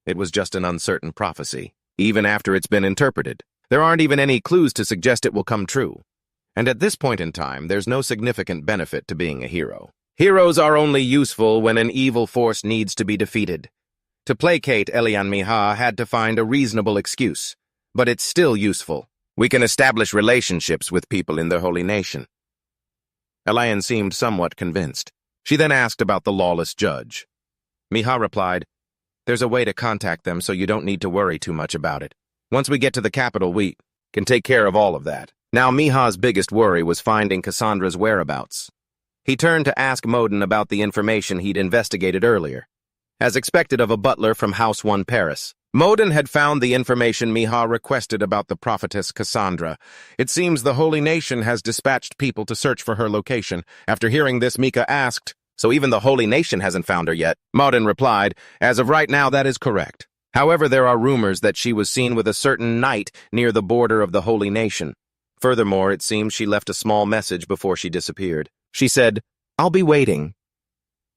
It was just an uncertain prophecy, even after it's been interpreted. There aren't even any clues to suggest it will come true. And at this point in time, there's no significant benefit to being a hero. Heroes are only useful when an evil force needs to be defeated. To placate Elian Miha had to find a reasonable excuse, but it's still useful. We can establish relationships with people in the Holy Nation. Elian seemed somewhat convinced. She then asked about the lawless judge. Miha replied, "There's a way to contact them so you don't need to worry too much about it. Once we get to the capital, we can take care of all of that." Now Miha's biggest worry was finding Cassandra's whereabouts. He turned to ask Modin about the information he'd investigated earlier. As expected of a butler from House 1 Paris, Modin had found the information Miha requested about the prophetess Cassandra. "It seems the Holy Nation has dispatched people to search for her location." After hearing this, Mika asked, "So even the Holy Nation hasn't found her yet?" Modin replied, "As of right now, that is correct. However, there are rumors that she was seen with a certain knight near the border of the Holy Nation. Furthermore, it seems she left a small message before she disappeared. She said, 'I'll be waiting.'"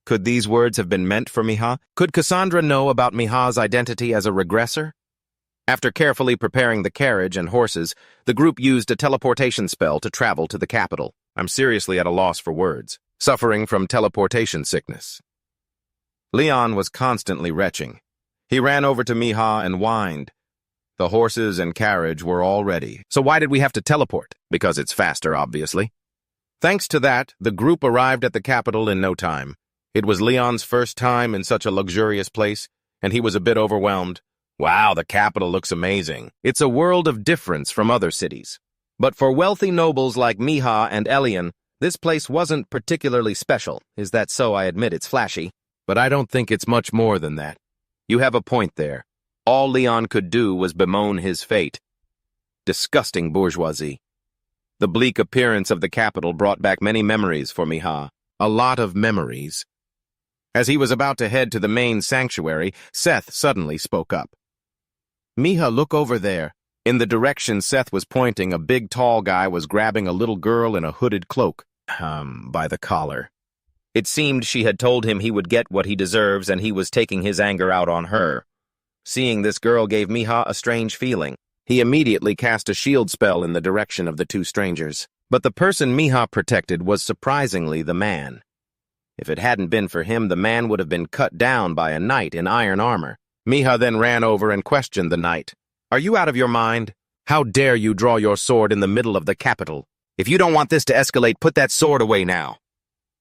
Could these words have been meant for Miha? Could Cassandra know about Miha's identity as a regressor? After carefully preparing the carriage and horses, the group used a teleportation spell to travel to the capital. I'm seriously at a loss for words, suffering from teleportation sickness. Leon was constantly retching. He ran over to Miha and whined. The horses and carriage were all ready. So why did we have to teleport? Because it's faster, obviously. Thanks to that, the group arrived at the capital in no time. It was Leon's first time in such a luxurious place, and he was a bit overwhelmed. Wow, the capital looks amazing. It's a world of difference from other cities. But for wealthy nobles like Miha and Elian, this place wasn't particularly special. Is that so? I admit it's flashy. But I don't think it's much more than that. You have a point there. All Leon could do was bemoan his fate. Disgusting bourgeoisie. The bleak appearance of the capital brought back many memories for Miha. A lot of memories. As he was about to head to the main sanctuary, Seth suddenly spoke up. "Miha, look over there." In the direction Seth was pointing, a big tall guy was grabbing a little girl in a hooded cloak, by the collar. It seemed she had told him he would get what he deserves, and he was taking his anger out on her. Seeing this girl gave Miha a strange feeling. He immediately cast a shield spell in the direction of the two strangers. But the person Miha protected was surprisingly the man. If it hadn't been for him, the man would have been cut down by a knight in iron armor. Miha then ran over and questioned the knight. "Are you out of your mind? How dare you draw your sword in the middle of the capital? If you don't want this to escalate, put that sword away now.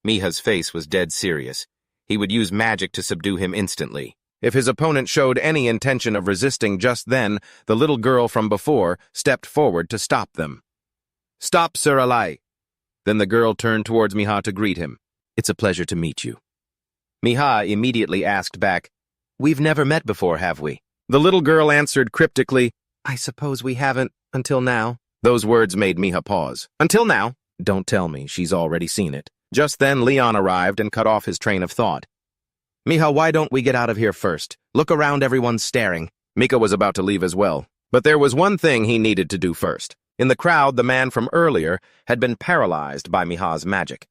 Miha's face was dead serious. He would use magic to subdue him instantly. If his opponent showed any intention of resisting just then, the little girl from before stepped forward to stop them. Stop, Sir Alai. Then the girl turned towards Miha to greet him. It's a pleasure to meet you. Miha immediately asked back, We've never met before, have we? The little girl answered cryptically, I suppose we haven't, until now. Those words made Miha pause. Until now? Don't tell me, she's already seen it. Just then Leon arrived and cut off his train of thought. Miha, why don't we get out of here first? Look around, everyone's staring. Mika was about to leave as well. But there was one thing he needed to do first. In the crowd, the man from earlier had been paralyzed by Miha's magic.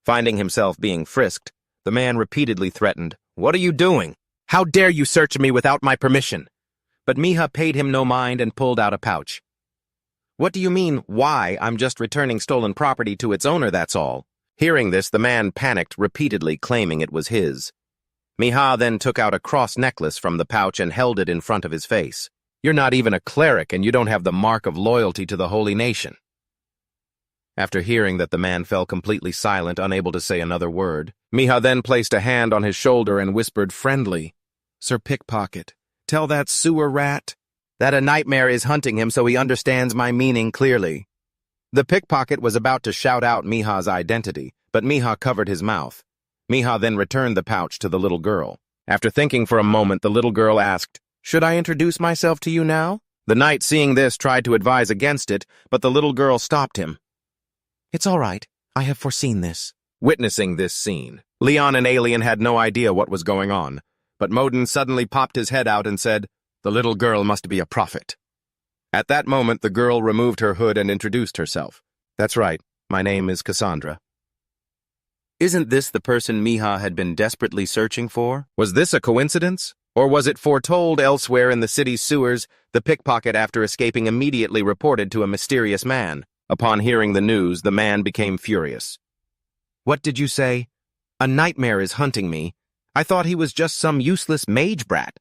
Finding himself being frisked, the man repeatedly threatened, What are you doing? How dare you search me without my permission? But Miha paid him no mind and pulled out a pouch. What do you mean, why? I'm just returning stolen property to its owner, that's all. Hearing this, the man panicked, repeatedly claiming it was his. Miha then took out a cross necklace from the pouch and held it in front of his face. You're not even a cleric, and you don't have the mark of loyalty to the holy nation. After hearing that, the man fell completely silent, unable to say another word. Miha then placed a hand on his shoulder and whispered friendly, Sir Pickpocket, tell that sewer rat that a nightmare is hunting him so he understands my meaning clearly. The pickpocket was about to shout out Miha's identity, but Miha covered his mouth. Miha then returned the pouch to the little girl. After thinking for a moment, the little girl asked, Should I introduce myself to you now? The knight, seeing this, tried to advise against it, but the little girl stopped him. It's all right. I have foreseen this. Witnessing this scene, Leon and Alien had no idea what was going on, but Modin suddenly popped his head out and said, The little girl must be a prophet. At that moment, the girl removed her hood and introduced herself. That's right. My name is Cassandra. Isn't this the person Miha had been desperately searching for? Was this a coincidence? Or was it foretold elsewhere in the city's sewers? The pickpocket, after escaping, immediately reported to a mysterious man. Upon hearing the news, the man became furious. What did you say? A nightmare is hunting me. I thought he was just some useless mage brat.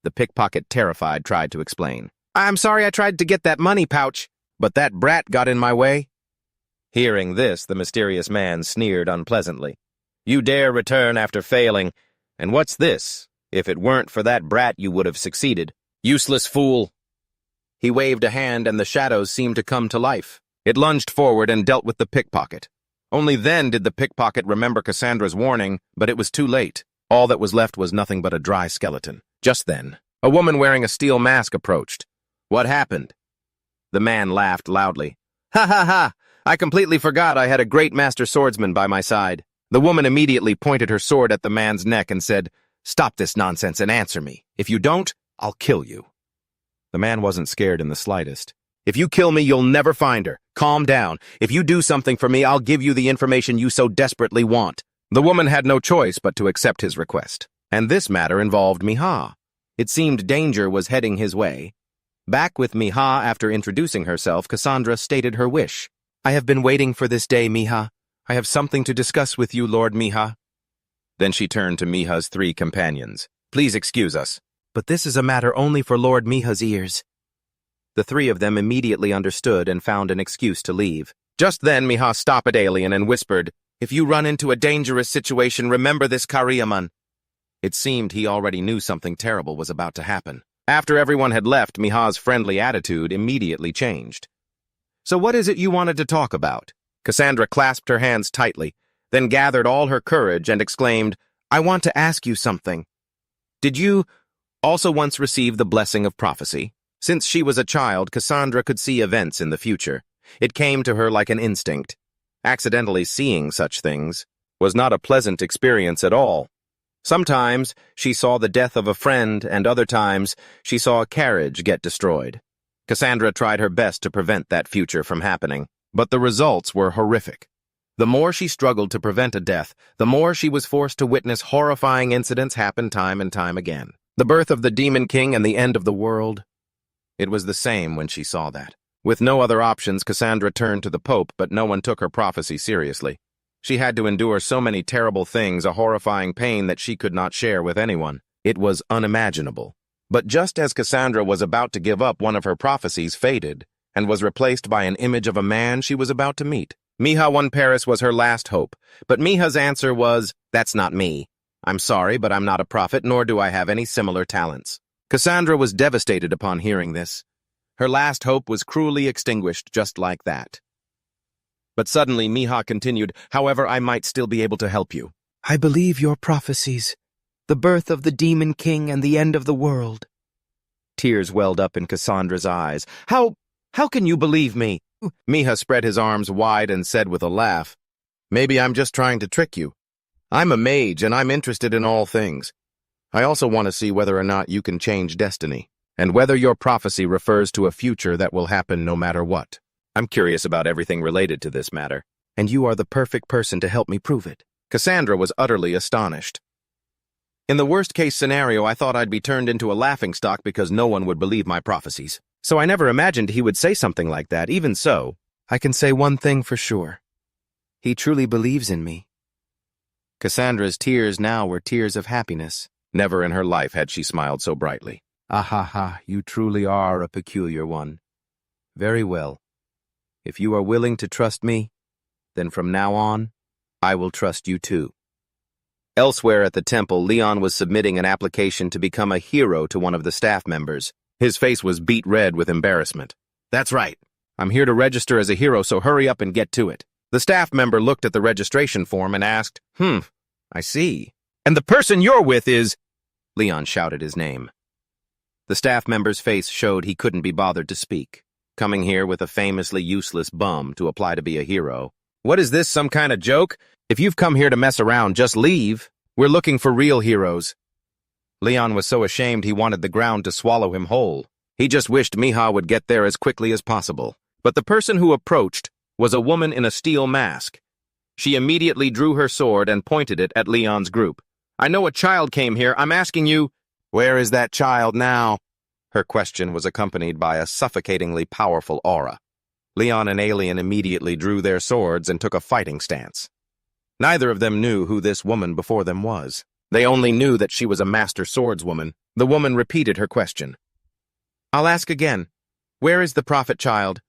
The pickpocket, terrified, tried to explain. I'm sorry I tried to get that money pouch, but that brat got in my way. Hearing this, the mysterious man sneered unpleasantly. You dare return after failing, and what's this? If it weren't for that brat, you would have succeeded. Useless fool. He waved a hand and the shadows seemed to come to life. It lunged forward and dealt with the pickpocket. Only then did the pickpocket remember Cassandra's warning, but it was too late. All that was left was nothing but a dry skeleton. Just then, a woman wearing a steel mask approached. What happened? The man laughed loudly. Ha ha ha! I completely forgot I had a great master swordsman by my side. The woman immediately pointed her sword at the man's neck and said, Stop this nonsense and answer me. If you don't, I'll kill you. The man wasn't scared in the slightest. If you kill me, you'll never find her. Calm down. If you do something for me, I'll give you the information you so desperately want. The woman had no choice but to accept his request. And this matter involved Miha. It seemed danger was heading his way. Back with Miha after introducing herself, Cassandra stated her wish. I have been waiting for this day, Miha. I have something to discuss with you, Lord Miha. Then she turned to Miha's 3 companions. Please excuse us, but this is a matter only for Lord Miha's ears. The 3 of them immediately understood and found an excuse to leave. Just then, Miha stopped Alien and whispered, If you run into a dangerous situation, remember this Kariyaman. It seemed he already knew something terrible was about to happen. After everyone had left, Miha's friendly attitude immediately changed. So what is it you wanted to talk about? Cassandra clasped her hands tightly, then gathered all her courage and exclaimed, I want to ask you something. Did you also once receive the blessing of prophecy? Since she was a child, Cassandra could see events in the future. It came to her like an instinct. Accidentally seeing such things was not a pleasant experience at all. Sometimes she saw the death of a friend, and other times she saw a carriage get destroyed. Cassandra tried her best to prevent that future from happening, but the results were horrific. The more she struggled to prevent a death, the more she was forced to witness horrifying incidents happen time and time again. The birth of the Demon King and the end of the world. It was the same when she saw that. With no other options, Cassandra turned to the Pope, but no one took her prophecy seriously. She had to endure so many terrible things, a horrifying pain that she could not share with anyone. It was unimaginable. But just as Cassandra was about to give up, one of her prophecies faded and was replaced by an image of a man she was about to meet. Miha won Paris was her last hope, but Miha's answer was, "That's not me. I'm sorry, but I'm not a prophet, nor do I have any similar talents." Cassandra was devastated upon hearing this. Her last hope was cruelly extinguished just like that. But suddenly Miha continued, "However, I might still be able to help you." I believe your prophecies, the birth of the Demon King and the end of the world. Tears welled up in Cassandra's eyes. How can you believe me?" Miha spread his arms wide and said with a laugh, "Maybe I'm just trying to trick you. I'm a mage and I'm interested in all things. I also want to see whether or not you can change destiny, and whether your prophecy refers to a future that will happen no matter what. I'm curious about everything related to this matter, and you are the perfect person to help me prove it." Cassandra was utterly astonished. In the worst-case scenario, I thought I'd be turned into a laughingstock because no one would believe my prophecies. So I never imagined he would say something like that. Even so, I can say one thing for sure. He truly believes in me. Cassandra's tears now were tears of happiness. Never in her life had she smiled so brightly. "Ah, you truly are a peculiar one. Very well. If you are willing to trust me, then from now on, I will trust you too." Elsewhere at the temple, Leon was submitting an application to become a hero to one of the staff members. His face was beet red with embarrassment. "That's right. I'm here to register as a hero, so hurry up and get to it." The staff member looked at the registration form and asked, I see. "And the person you're with is—" Leon shouted his name. The staff member's face showed he couldn't be bothered to speak. Coming here with a famously useless bum to apply to be a hero. "What is this, some kind of joke? If you've come here to mess around, just leave. We're looking for real heroes." Leon was so ashamed he wanted the ground to swallow him whole. He just wished Miha would get there as quickly as possible. But the person who approached was a woman in a steel mask. She immediately drew her sword and pointed it at Leon's group. "I know a child came here. I'm asking you, where is that child now?" Her question was accompanied by a suffocatingly powerful aura. Leon and Alien immediately drew their swords and took a fighting stance. Neither of them knew who this woman before them was. They only knew that she was a master swordswoman. The woman repeated her question. "I'll ask again. Where is the prophet child?"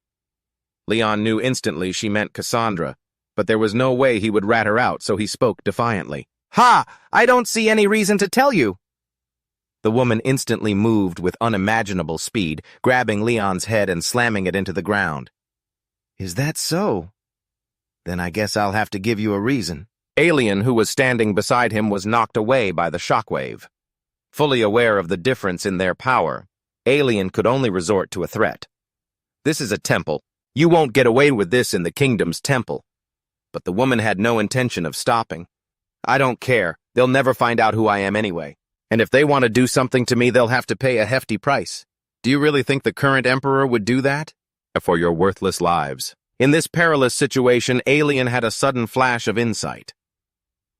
Leon knew instantly she meant Cassandra, but there was no way he would rat her out, so he spoke defiantly. "Ha! I don't see any reason to tell you." The woman instantly moved with unimaginable speed, grabbing Leon's head and slamming it into the ground. "Is that so? Then I guess I'll have to give you a reason." Alien, who was standing beside him, was knocked away by the shockwave. Fully aware of the difference in their power, Alien could only resort to a threat. "This is a temple. You won't get away with this in the kingdom's temple." But the woman had no intention of stopping. "I don't care. They'll never find out who I am anyway. And if they want to do something to me, they'll have to pay a hefty price. Do you really think the current emperor would do that? For your worthless lives." In this perilous situation, Alien had a sudden flash of insight.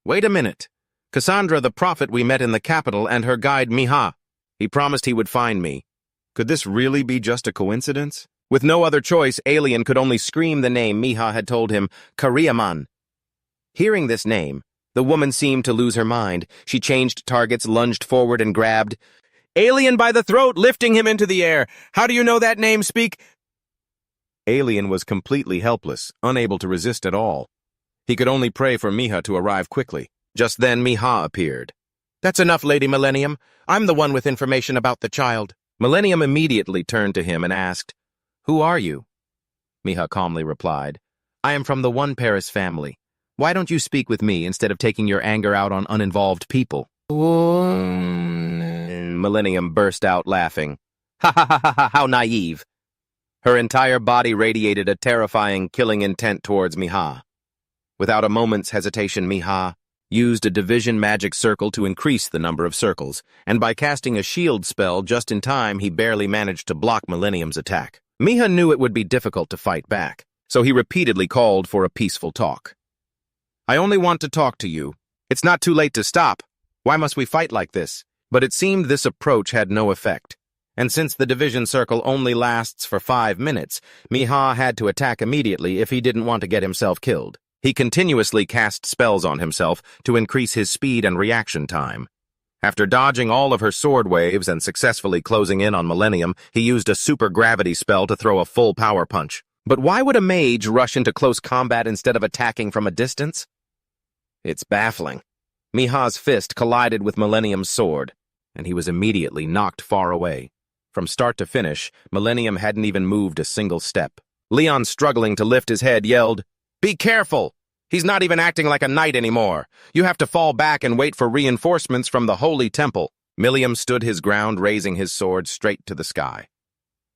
"Wait a minute. Cassandra, the prophet we met in the capital, and her guide Miha. He promised he would find me. Could this really be just a coincidence?" With no other choice, Alien could only scream the name Miha had told him, Kariaman. Hearing this name, the woman seemed to lose her mind. She changed targets, lunged forward, and grabbed Alien by the throat, lifting him into the air. "How do you know that name? Speak!" Alien was completely helpless, unable to resist at all. He could only pray for Miha to arrive quickly. Just then, Miha appeared. "That's enough, Lady Millennium. I'm the one with information about the child." Millennium immediately turned to him and asked, "Who are you?" Miha calmly replied, "I am from the One Paris family. Why don't you speak with me instead of taking your anger out on uninvolved people?" Millennium burst out laughing. "Ha, how naive." Her entire body radiated a terrifying, killing intent towards Miha. Without a moment's hesitation, Miha used a division magic circle to increase the number of circles, and by casting a shield spell just in time, he barely managed to block Millennium's attack. Miha knew it would be difficult to fight back, so he repeatedly called for a peaceful talk. "I only want to talk to you. It's not too late to stop. Why must we fight like this?" But it seemed this approach had no effect, and since the division circle only lasts for 5 minutes, Miha had to attack immediately if he didn't want to get himself killed. He continuously cast spells on himself to increase his speed and reaction time. After dodging all of her sword waves and successfully closing in on Millennium, he used a super gravity spell to throw a full power punch. But why would a mage rush into close combat instead of attacking from a distance? It's baffling. Miha's fist collided with Millennium's sword, and he was immediately knocked far away. From start to finish, Millennium hadn't even moved a single step. Leon, struggling to lift his head, yelled, "Be careful! He's not even acting like a knight anymore. You have to fall back and wait for reinforcements from the Holy Temple." Millennium stood his ground, raising his sword straight to the sky.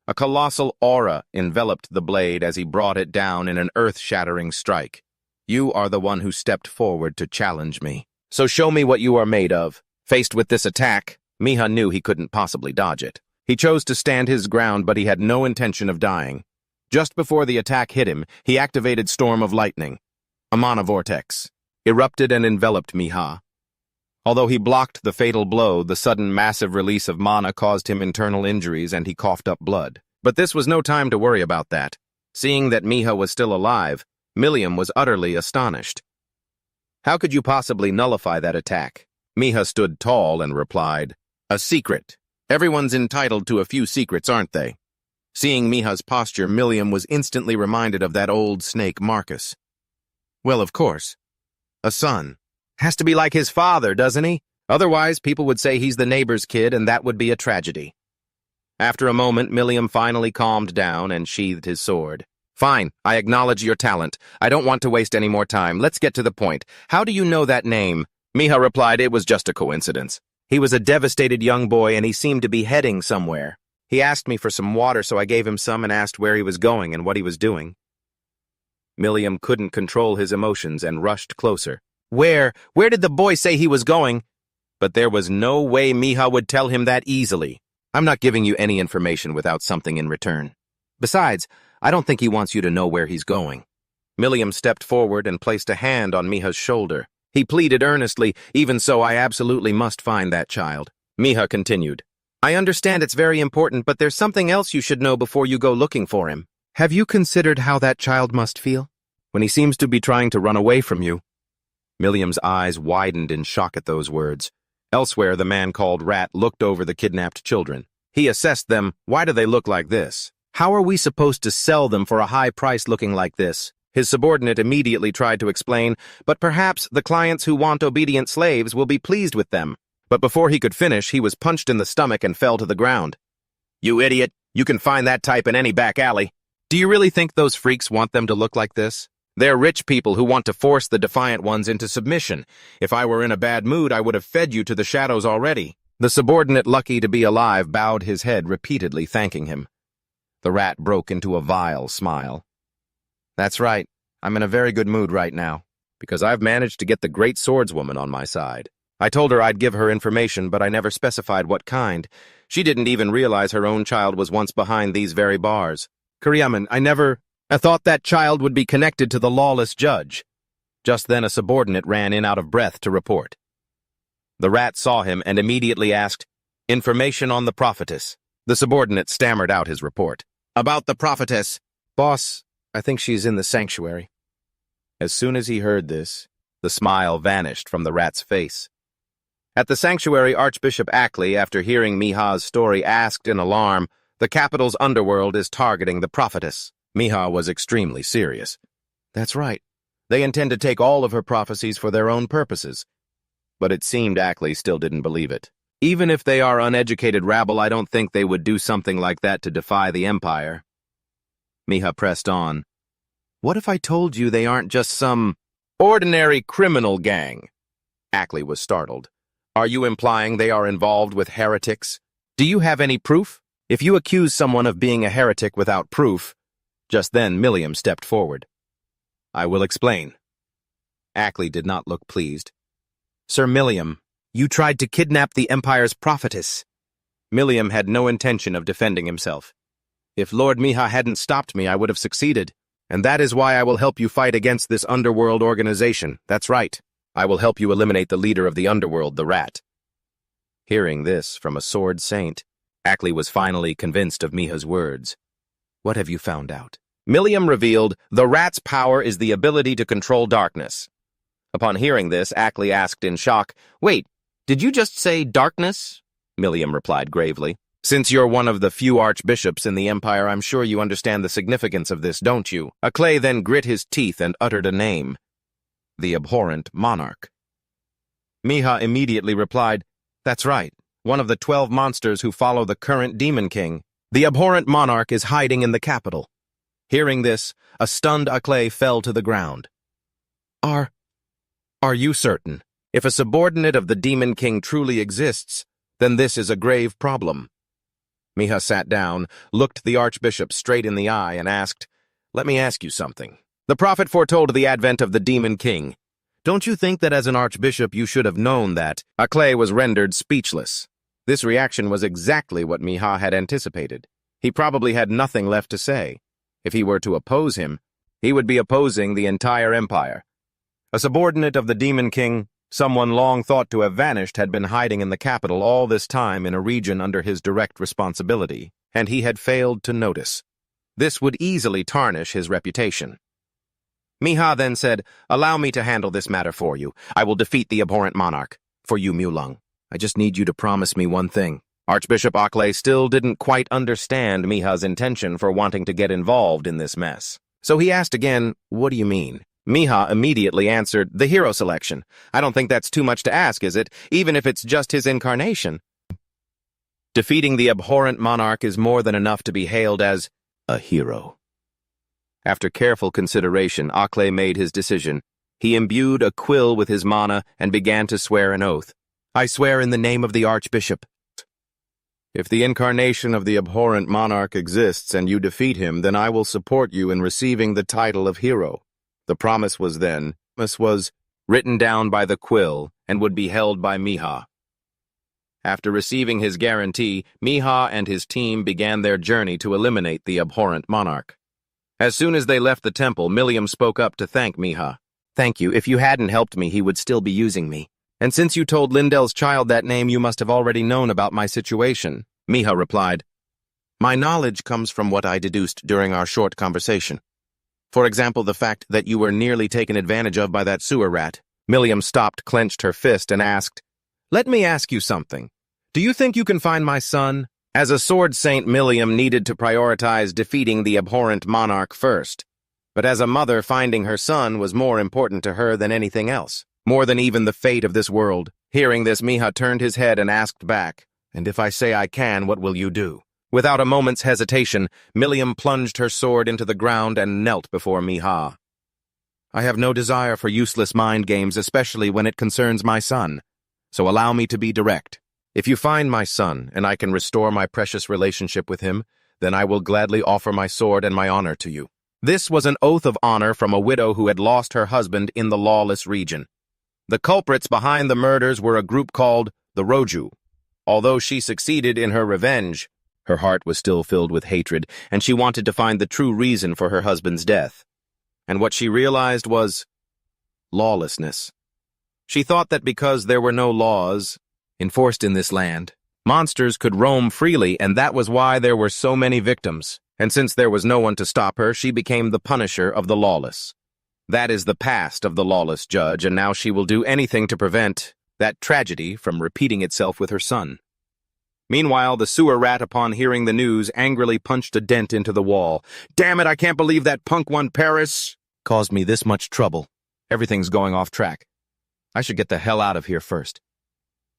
A colossal aura enveloped the blade as he brought it down in an earth-shattering strike. "You are the one who stepped forward to challenge me. So show me what you are made of." Faced with this attack, Miha knew he couldn't possibly dodge it. He chose to stand his ground, but he had no intention of dying. Just before the attack hit him, he activated Storm of Lightning. A mana vortex erupted and enveloped Miha. Although he blocked the fatal blow, the sudden massive release of mana caused him internal injuries and he coughed up blood. But this was no time to worry about that. Seeing that Miha was still alive, Millennium was utterly astonished. "How could you possibly nullify that attack?" Miha stood tall and replied, "A secret. Everyone's entitled to a few secrets, aren't they?" Seeing Miha's posture, Millennium was instantly reminded of that old snake Marcus. "Well, of course. A son. Has to be like his father, doesn't he? Otherwise, people would say he's the neighbor's kid, and that would be a tragedy." After a moment, Millennium finally calmed down and sheathed his sword. "Fine, I acknowledge your talent. I don't want to waste any more time. Let's get to the point. How do you know that name?" Miha replied it was just a coincidence. He was a devastated young boy, and he seemed to be heading somewhere. He asked me for some water, so I gave him some and asked where he was going and what he was doing. Millennium couldn't control his emotions and rushed closer. Where did the boy say he was going?" But there was no way Miha would tell him that easily. "I'm not giving you any information without something in return. Besides, I don't think he wants you to know where he's going." Millennium stepped forward and placed a hand on Miha's shoulder. He pleaded earnestly, "Even so, I absolutely must find that child." Miha continued, "I understand it's very important, but there's something else you should know before you go looking for him. Have you considered how that child must feel when he seems to be trying to run away from you?" Millennium's eyes widened in shock at those words. Elsewhere, the man called Rat looked over the kidnapped children. He assessed them. "Why do they look like this? How are we supposed to sell them for a high price looking like this?" His subordinate immediately tried to explain, "But perhaps the clients who want obedient slaves will be pleased with them." But before he could finish, he was punched in the stomach and fell to the ground. "You idiot! You can find that type in any back alley. Do you really think those freaks want them to look like this? They're rich people who want to force the defiant ones into submission. If I were in a bad mood, I would have fed you to the shadows already." The subordinate, lucky to be alive, bowed his head repeatedly, thanking him. The rat broke into a vile smile. "That's right. I'm in a very good mood right now, because I've managed to get the great swordswoman on my side. I told her I'd give her information, but I never specified what kind. She didn't even realize her own child was once behind these very bars. Kuriyaman, I thought that child would be connected to the lawless judge." Just then a subordinate ran in out of breath to report. The rat saw him and immediately asked, "Information on the prophetess." The subordinate stammered out his report. "About the prophetess." "Boss, I think she's in the sanctuary." As soon as he heard this, the smile vanished from the rat's face. At the sanctuary, Archbishop Ackley, after hearing Miha's story, asked in alarm, "The capital's underworld is targeting the prophetess." Miha was extremely serious. "That's right. They intend to take all of her prophecies for their own purposes." But it seemed Ackley still didn't believe it. "Even if they are uneducated rabble, I don't think they would do something like that to defy the Empire." Miha pressed on. "What if I told you they aren't just some ordinary criminal gang?" Ackley was startled. "Are you implying they are involved with heretics? Do you have any proof? If you accuse someone of being a heretic without proof..." Just then, Millennium stepped forward. "I will explain." Ackley did not look pleased. "Sir Millennium, you tried to kidnap the Empire's prophetess." Millennium had no intention of defending himself. "If Lord Miha hadn't stopped me, I would have succeeded. And that is why I will help you fight against this underworld organization. That's right. I will help you eliminate the leader of the underworld, the rat." Hearing this from a sword saint, Ackley was finally convinced of Miha's words. "What have you found out?" Millennium revealed, "The rat's power is the ability to control darkness." Upon hearing this, Ackley asked in shock, "Wait, Did you just say darkness? Milliam replied gravely. Since you're one of the few archbishops in the Empire, I'm sure you understand the significance of this, don't you? Aclay then grit his teeth and uttered a name. The abhorrent monarch. Miha immediately replied, That's right, one of the 12 monsters who follow the current demon king. The abhorrent monarch is hiding in the capital. Hearing this, a stunned Aclay fell to the ground. Are you certain? If a subordinate of the demon king truly exists, then this is a grave problem. Miha sat down, looked the archbishop straight in the eye, and asked, Let me ask you something. The prophet foretold the advent of the demon king. Don't you think that as an archbishop you should have known that? Aclay was rendered speechless. This reaction was exactly what Miha had anticipated. He probably had nothing left to say. If he were to oppose him, he would be opposing the entire empire. A subordinate of the demon king, someone long thought to have vanished, had been hiding in the capital all this time in a region under his direct responsibility, and he had failed to notice. This would easily tarnish his reputation. Miha then said, Allow me to handle this matter for you. I will defeat the abhorrent monarch. For you, Mulung. I just need you to promise me one thing. Archbishop Aclay still didn't quite understand Miha's intention for wanting to get involved in this mess. So he asked again, What do you mean? Miha immediately answered, The hero selection. I don't think that's too much to ask, is it? Even if it's just his incarnation. Defeating the abhorrent monarch is more than enough to be hailed as a hero. After careful consideration, Aclay made his decision. He imbued a quill with his mana and began to swear an oath. I swear in the name of the archbishop. If the incarnation of the abhorrent monarch exists and you defeat him, then I will support you in receiving the title of hero. The promise was written down by the quill and would be held by Miha. After receiving his guarantee, Miha and his team began their journey to eliminate the abhorrent monarch. As soon as they left the temple, Milliam spoke up to thank Miha. Thank you. If you hadn't helped me, he would still be using me. And since you told Lindel's child that name, you must have already known about my situation. Miha replied, My knowledge comes from what I deduced during our short conversation. For example, the fact that you were nearly taken advantage of by that sewer rat. Milliam stopped, clenched her fist, and asked, Let me ask you something. Do you think you can find my son? As a sword saint, Milliam needed to prioritize defeating the abhorrent monarch first. But as a mother, finding her son was more important to her than anything else, more than even the fate of this world. Hearing this, Miha turned his head and asked back, And if I say I can, what will you do? Without a moment's hesitation, Milliam plunged her sword into the ground and knelt before Miha. I have no desire for useless mind games, especially when it concerns my son. So allow me to be direct. If you find my son, and I can restore my precious relationship with him, then I will gladly offer my sword and my honor to you. This was an oath of honor from a widow who had lost her husband in the lawless region. The culprits behind the murders were a group called the Roju. Although she succeeded in her revenge, her heart was still filled with hatred, and she wanted to find the true reason for her husband's death. And what she realized was lawlessness. She thought that because there were no laws enforced in this land, monsters could roam freely, and that was why there were so many victims. And since there was no one to stop her, she became the punisher of the lawless. That is the past of the lawless judge, and now she will do anything to prevent that tragedy from repeating itself with her son. Meanwhile, the sewer rat, upon hearing the news, angrily punched a dent into the wall. Damn it, I can't believe that punk one, Paris, caused me this much trouble. Everything's going off track. I should get the hell out of here first.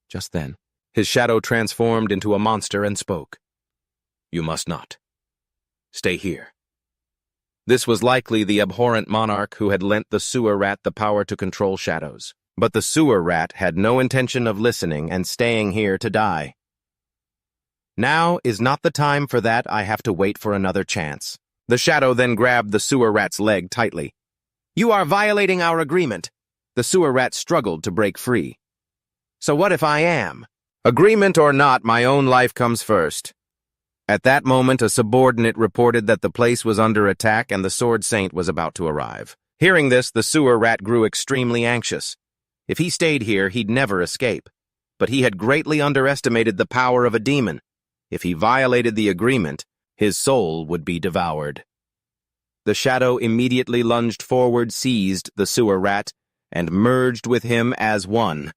Just then, his shadow transformed into a monster and spoke. You must not. Stay here. This was likely the abhorrent monarch who had lent the sewer rat the power to control shadows. But the sewer rat had no intention of listening and staying here to die. Now is not the time for that. I have to wait for another chance. The shadow then grabbed the sewer rat's leg tightly. You are violating our agreement. The sewer rat struggled to break free. So what if I am? Agreement or not, my own life comes first. At that moment, a subordinate reported that the place was under attack and the sword saint was about to arrive. Hearing this, the sewer rat grew extremely anxious. If he stayed here, he'd never escape. But he had greatly underestimated the power of a demon. If he violated the agreement, his soul would be devoured. The shadow immediately lunged forward, seized the sewer rat, and merged with him as one.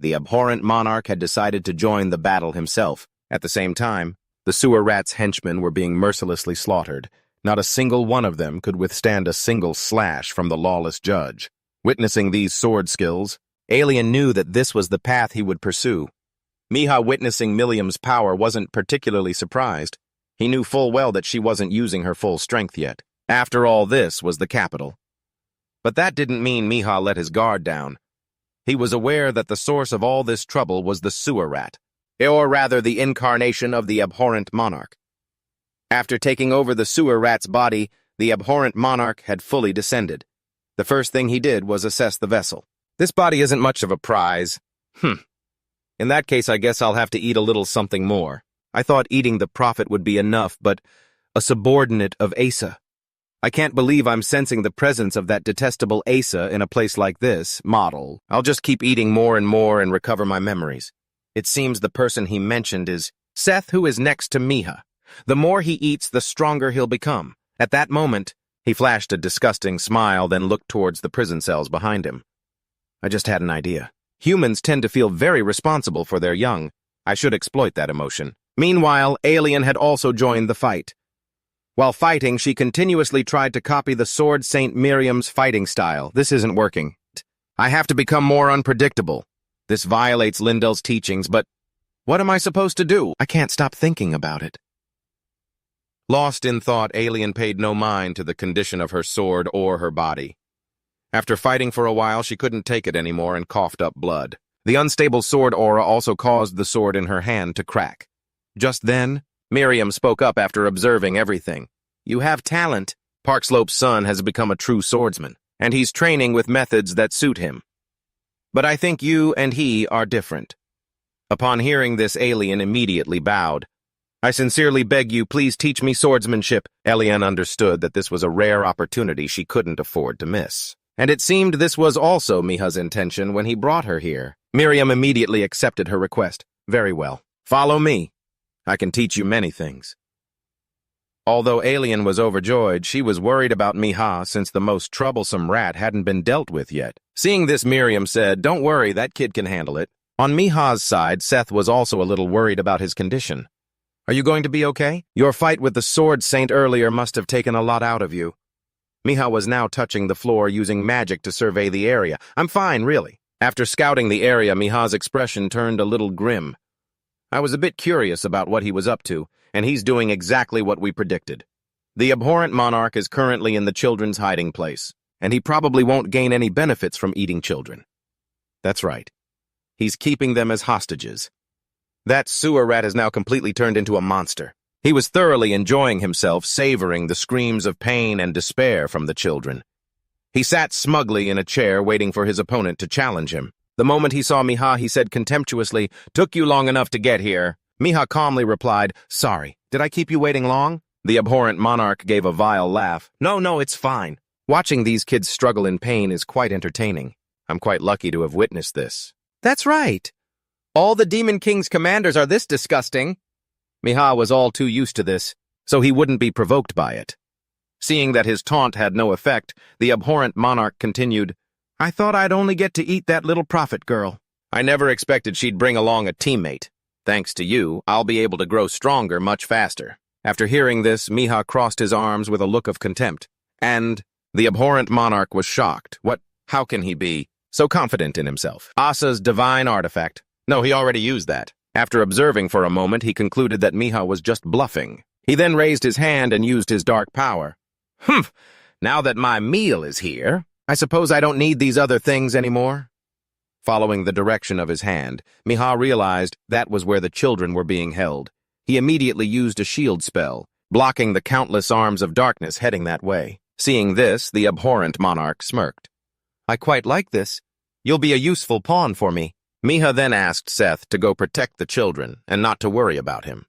The abhorrent monarch had decided to join the battle himself. At the same time, the sewer rat's henchmen were being mercilessly slaughtered. Not a single one of them could withstand a single slash from the lawless judge. Witnessing these sword skills, Alien knew that this was the path he would pursue. Miha, witnessing Miriam's power, wasn't particularly surprised. He knew full well that she wasn't using her full strength yet. After all, this was the capital. But that didn't mean Miha let his guard down. He was aware that the source of all this trouble was the sewer rat, or rather the incarnation of the abhorrent monarch. After taking over the sewer rat's body, the abhorrent monarch had fully descended. The first thing he did was assess the vessel. This body isn't much of a prize. In that case, I guess I'll have to eat a little something more. I thought eating the prophet would be enough, but a subordinate of Asa. I can't believe I'm sensing the presence of that detestable Asa in a place like this, model. I'll just keep eating more and more and recover my memories. It seems the person he mentioned is Seth, who is next to Miha. The more he eats, the stronger he'll become. At that moment, he flashed a disgusting smile, then looked towards the prison cells behind him. I just had an idea. Humans tend to feel very responsible for their young. I should exploit that emotion. Meanwhile, Alien had also joined the fight. While fighting, she continuously tried to copy the Sword Saint Miriam's fighting style. This isn't working. I have to become more unpredictable. This violates Lindell's teachings, but what am I supposed to do? I can't stop thinking about it. Lost in thought, Alien paid no mind to the condition of her sword or her body. After fighting for a while, she couldn't take it anymore and coughed up blood. The unstable sword aura also caused the sword in her hand to crack. Just then, Miriam spoke up after observing everything. You have talent. Parkslope's son has become a true swordsman, and he's training with methods that suit him. But I think you and he are different. Upon hearing this, Alien immediately bowed. I sincerely beg you, please teach me swordsmanship. Alien understood that this was a rare opportunity she couldn't afford to miss. And it seemed this was also Miha's intention when he brought her here. Miriam immediately accepted her request. Very well. Follow me. I can teach you many things. Although Alien was overjoyed, she was worried about Miha since the most troublesome rat hadn't been dealt with yet. Seeing this, Miriam said, Don't worry, that kid can handle it. On Miha's side, Seth was also a little worried about his condition. Are you going to be okay? Your fight with the Sword Saint earlier must have taken a lot out of you. Miha was now touching the floor using magic to survey the area. I'm fine, really. After scouting the area, Miha's expression turned a little grim. I was a bit curious about what he was up to, and he's doing exactly what we predicted. The abhorrent monarch is currently in the children's hiding place, and he probably won't gain any benefits from eating children. That's right. He's keeping them as hostages. That sewer rat has now completely turned into a monster. He was thoroughly enjoying himself, savoring the screams of pain and despair from the children. He sat smugly in a chair, waiting for his opponent to challenge him. The moment he saw Miha, he said contemptuously, Took you long enough to get here. Miha calmly replied, Sorry, did I keep you waiting long? The abhorrent monarch gave a vile laugh. No, it's fine. Watching these kids struggle in pain is quite entertaining. I'm quite lucky to have witnessed this. That's right. All the Demon King's commanders are this disgusting. Miha was all too used to this, so he wouldn't be provoked by it. Seeing that his taunt had no effect, the abhorrent monarch continued, I thought I'd only get to eat that little prophet girl. I never expected she'd bring along a teammate. Thanks to you, I'll be able to grow stronger much faster. After hearing this, Miha crossed his arms with a look of contempt. And the abhorrent monarch was shocked. How can he be so confident in himself? Asa's divine artifact. No, he already used that. After observing for a moment, he concluded that Miha was just bluffing. He then raised his hand and used his dark power. Now that my meal is here, I suppose I don't need these other things anymore. Following the direction of his hand, Miha realized that was where the children were being held. He immediately used a shield spell, blocking the countless arms of darkness heading that way. Seeing this, the abhorrent monarch smirked. I quite like this. You'll be a useful pawn for me. Miha then asked Seth to go protect the children and not to worry about him.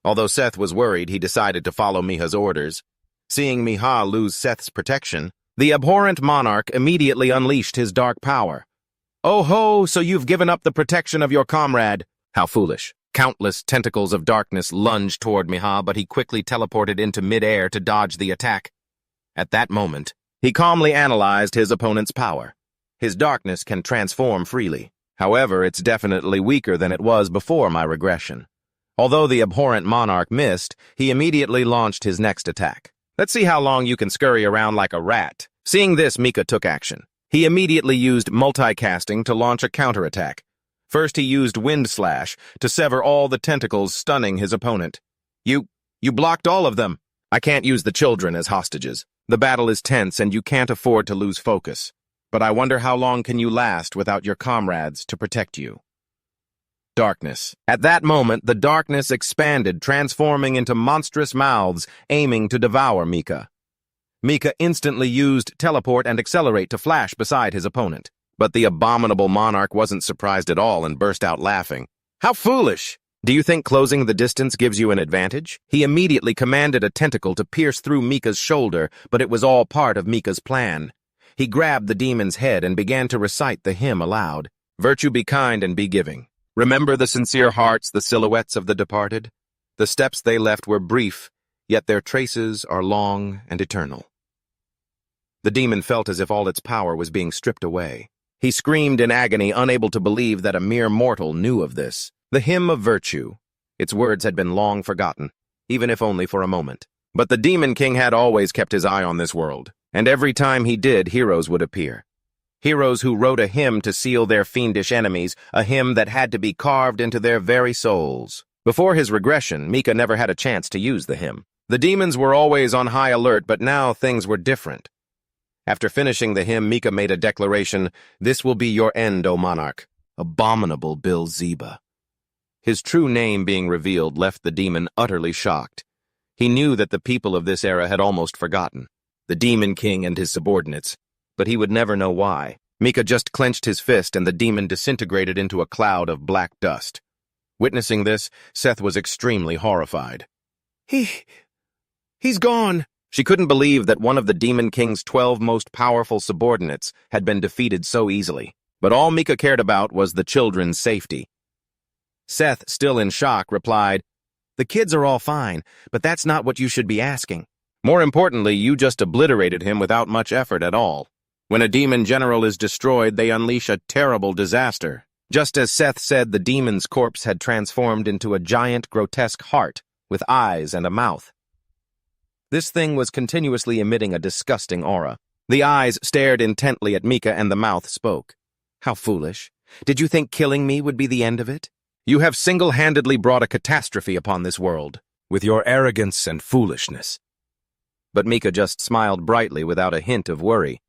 Although Seth was worried, he decided to follow Miha's orders. Seeing Miha lose Seth's protection, the abhorrent monarch immediately unleashed his dark power. Oh ho, so you've given up the protection of your comrade. How foolish. Countless tentacles of darkness lunged toward Miha, but he quickly teleported into mid-air to dodge the attack. At that moment, he calmly analyzed his opponent's power. His darkness can transform freely. However, it's definitely weaker than it was before my regression. Although the abhorrent monarch missed, he immediately launched his next attack. Let's see how long you can scurry around like a rat. Seeing this, Mika took action. He immediately used multicasting to launch a counterattack. First, he used Wind Slash to sever all the tentacles, stunning his opponent. You blocked all of them. I can't use the children as hostages. The battle is tense and you can't afford to lose focus. But I wonder how long can you last without your comrades to protect you. Darkness. At that moment, the darkness expanded, transforming into monstrous mouths, aiming to devour Mika. Mika instantly used Teleport and Accelerate to flash beside his opponent. But the abominable monarch wasn't surprised at all and burst out laughing. How foolish! Do you think closing the distance gives you an advantage? He immediately commanded a tentacle to pierce through Mika's shoulder, but it was all part of Mika's plan. He grabbed the demon's head and began to recite the hymn aloud. Virtue be kind and be giving. Remember the sincere hearts, the silhouettes of the departed? The steps they left were brief, yet their traces are long and eternal. The demon felt as if all its power was being stripped away. He screamed in agony, unable to believe that a mere mortal knew of this. The hymn of virtue. Its words had been long forgotten, even if only for a moment. But the Demon King had always kept his eye on this world, and every time he did, heroes would appear. Heroes who wrote a hymn to seal their fiendish enemies, a hymn that had to be carved into their very souls. Before his regression, Mika never had a chance to use the hymn. The demons were always on high alert, but now things were different. After finishing the hymn, Mika made a declaration, "This will be your end, O monarch, abominable Beelzebub." His true name being revealed left the demon utterly shocked. He knew that the people of this era had almost forgotten the Demon King and his subordinates, but he would never know why. Mika just clenched his fist and the demon disintegrated into a cloud of black dust. Witnessing this, Seth was extremely horrified. He's gone. She couldn't believe that one of the Demon King's 12 most powerful subordinates had been defeated so easily. But all Mika cared about was the children's safety. Seth, still in shock, replied, "The kids are all fine, but that's not what you should be asking. More importantly, you just obliterated him without much effort at all. When a demon general is destroyed, they unleash a terrible disaster." Just as Seth said, the demon's corpse had transformed into a giant, grotesque heart with eyes and a mouth. This thing was continuously emitting a disgusting aura. The eyes stared intently at Mika and the mouth spoke. "How foolish. Did you think killing me would be the end of it? You have single-handedly brought a catastrophe upon this world, with your arrogance and foolishness." But Mika just smiled brightly without a hint of worry.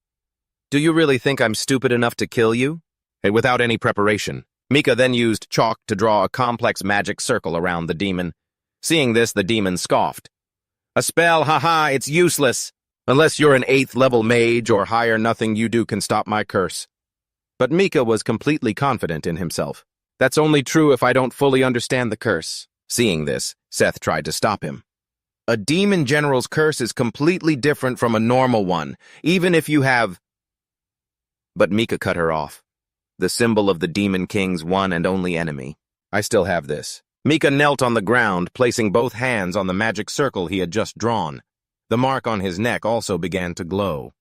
"Do you really think I'm stupid enough to kill you?" And without any preparation, Mika then used chalk to draw a complex magic circle around the demon. Seeing this, the demon scoffed. "A spell, haha, it's useless. Unless you're an 8th level mage or higher, nothing you do can stop my curse." But Mika was completely confident in himself. "That's only true if I don't fully understand the curse." Seeing this, Seth tried to stop him. "A demon general's curse is completely different from a normal one, even if you have—" But Mika cut her off. "The symbol of the Demon King's one and only enemy. I still have this." Mika knelt on the ground, placing both hands on the magic circle he had just drawn. The mark on his neck also began to glow.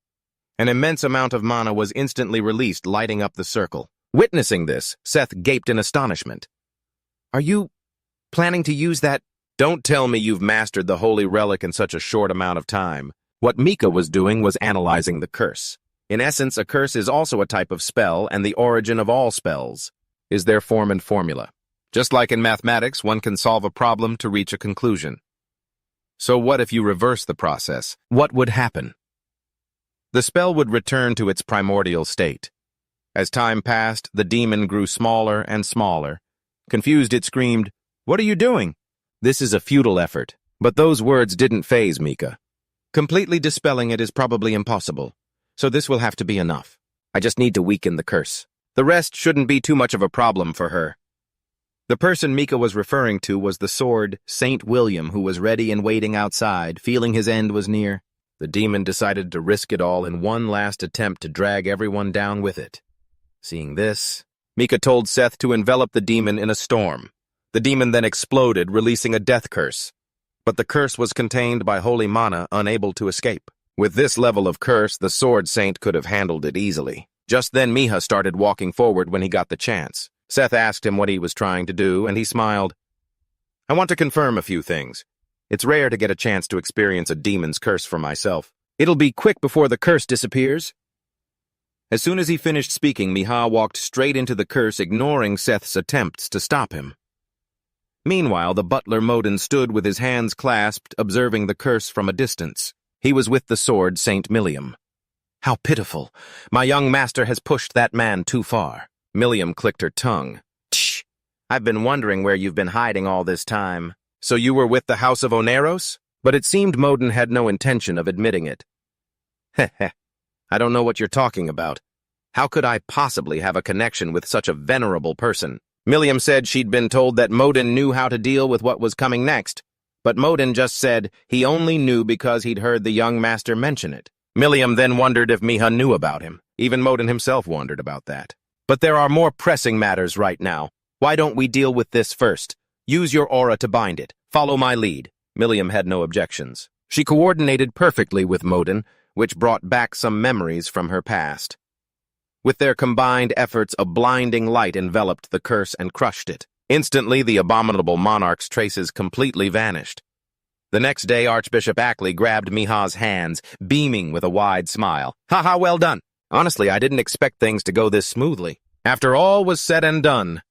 An immense amount of mana was instantly released, lighting up the circle. Witnessing this, Seth gaped in astonishment. "Are you planning to use that?" "Don't tell me you've mastered the holy relic in such a short amount of time." What Mika was doing was analyzing the curse. In essence, a curse is also a type of spell, and the origin of all spells is their form and formula. Just like in mathematics, one can solve a problem to reach a conclusion. So what if you reverse the process? What would happen? The spell would return to its primordial state. As time passed, the demon grew smaller and smaller. Confused, it screamed, "What are you doing?" "This is a futile effort." But those words didn't faze Mika. "Completely dispelling it is probably impossible, so this will have to be enough. I just need to weaken the curse. The rest shouldn't be too much of a problem for her." The person Mika was referring to was the sword Saint William, who was ready and waiting outside, feeling his end was near. The demon decided to risk it all in one last attempt to drag everyone down with it. Seeing this, Mika told Seth to envelop the demon in a storm. The demon then exploded, releasing a death curse. But the curse was contained by holy mana, unable to escape. With this level of curse, the sword saint could have handled it easily. Just then Miha started walking forward when he got the chance. Seth asked him what he was trying to do, and he smiled. I want to confirm a few things. It's rare to get a chance to experience a demon's curse for myself. It'll be quick before the curse disappears. As soon as he finished speaking, Miha walked straight into the curse, ignoring Seth's attempts to stop him. Meanwhile, the butler Modin stood with his hands clasped, observing the curse from a distance. He was with the sword Saint Milliam. How pitiful. My young master has pushed that man too far. Milliam clicked her tongue. Tch! I've been wondering where you've been hiding all this time. So you were with the House of Oneros? But it seemed Modin had no intention of admitting it. Heh heh. I don't know what you're talking about. How could I possibly have a connection with such a venerable person? Milliam said she'd been told that Modin knew how to deal with what was coming next, but Modin just said he only knew because he'd heard the young master mention it. Milliam then wondered if Miha knew about him. Even Modin himself wondered about that. But there are more pressing matters right now. Why don't we deal with this first? Use your aura to bind it. Follow my lead. Milliam had no objections. She coordinated perfectly with Modin, which brought back some memories from her past. With their combined efforts, a blinding light enveloped the curse and crushed it. Instantly, the abominable monarch's traces completely vanished. The next day, Archbishop Ackley grabbed Miha's hands, beaming with a wide smile. "Ha, well done. Honestly, I didn't expect things to go this smoothly." After all was said and done,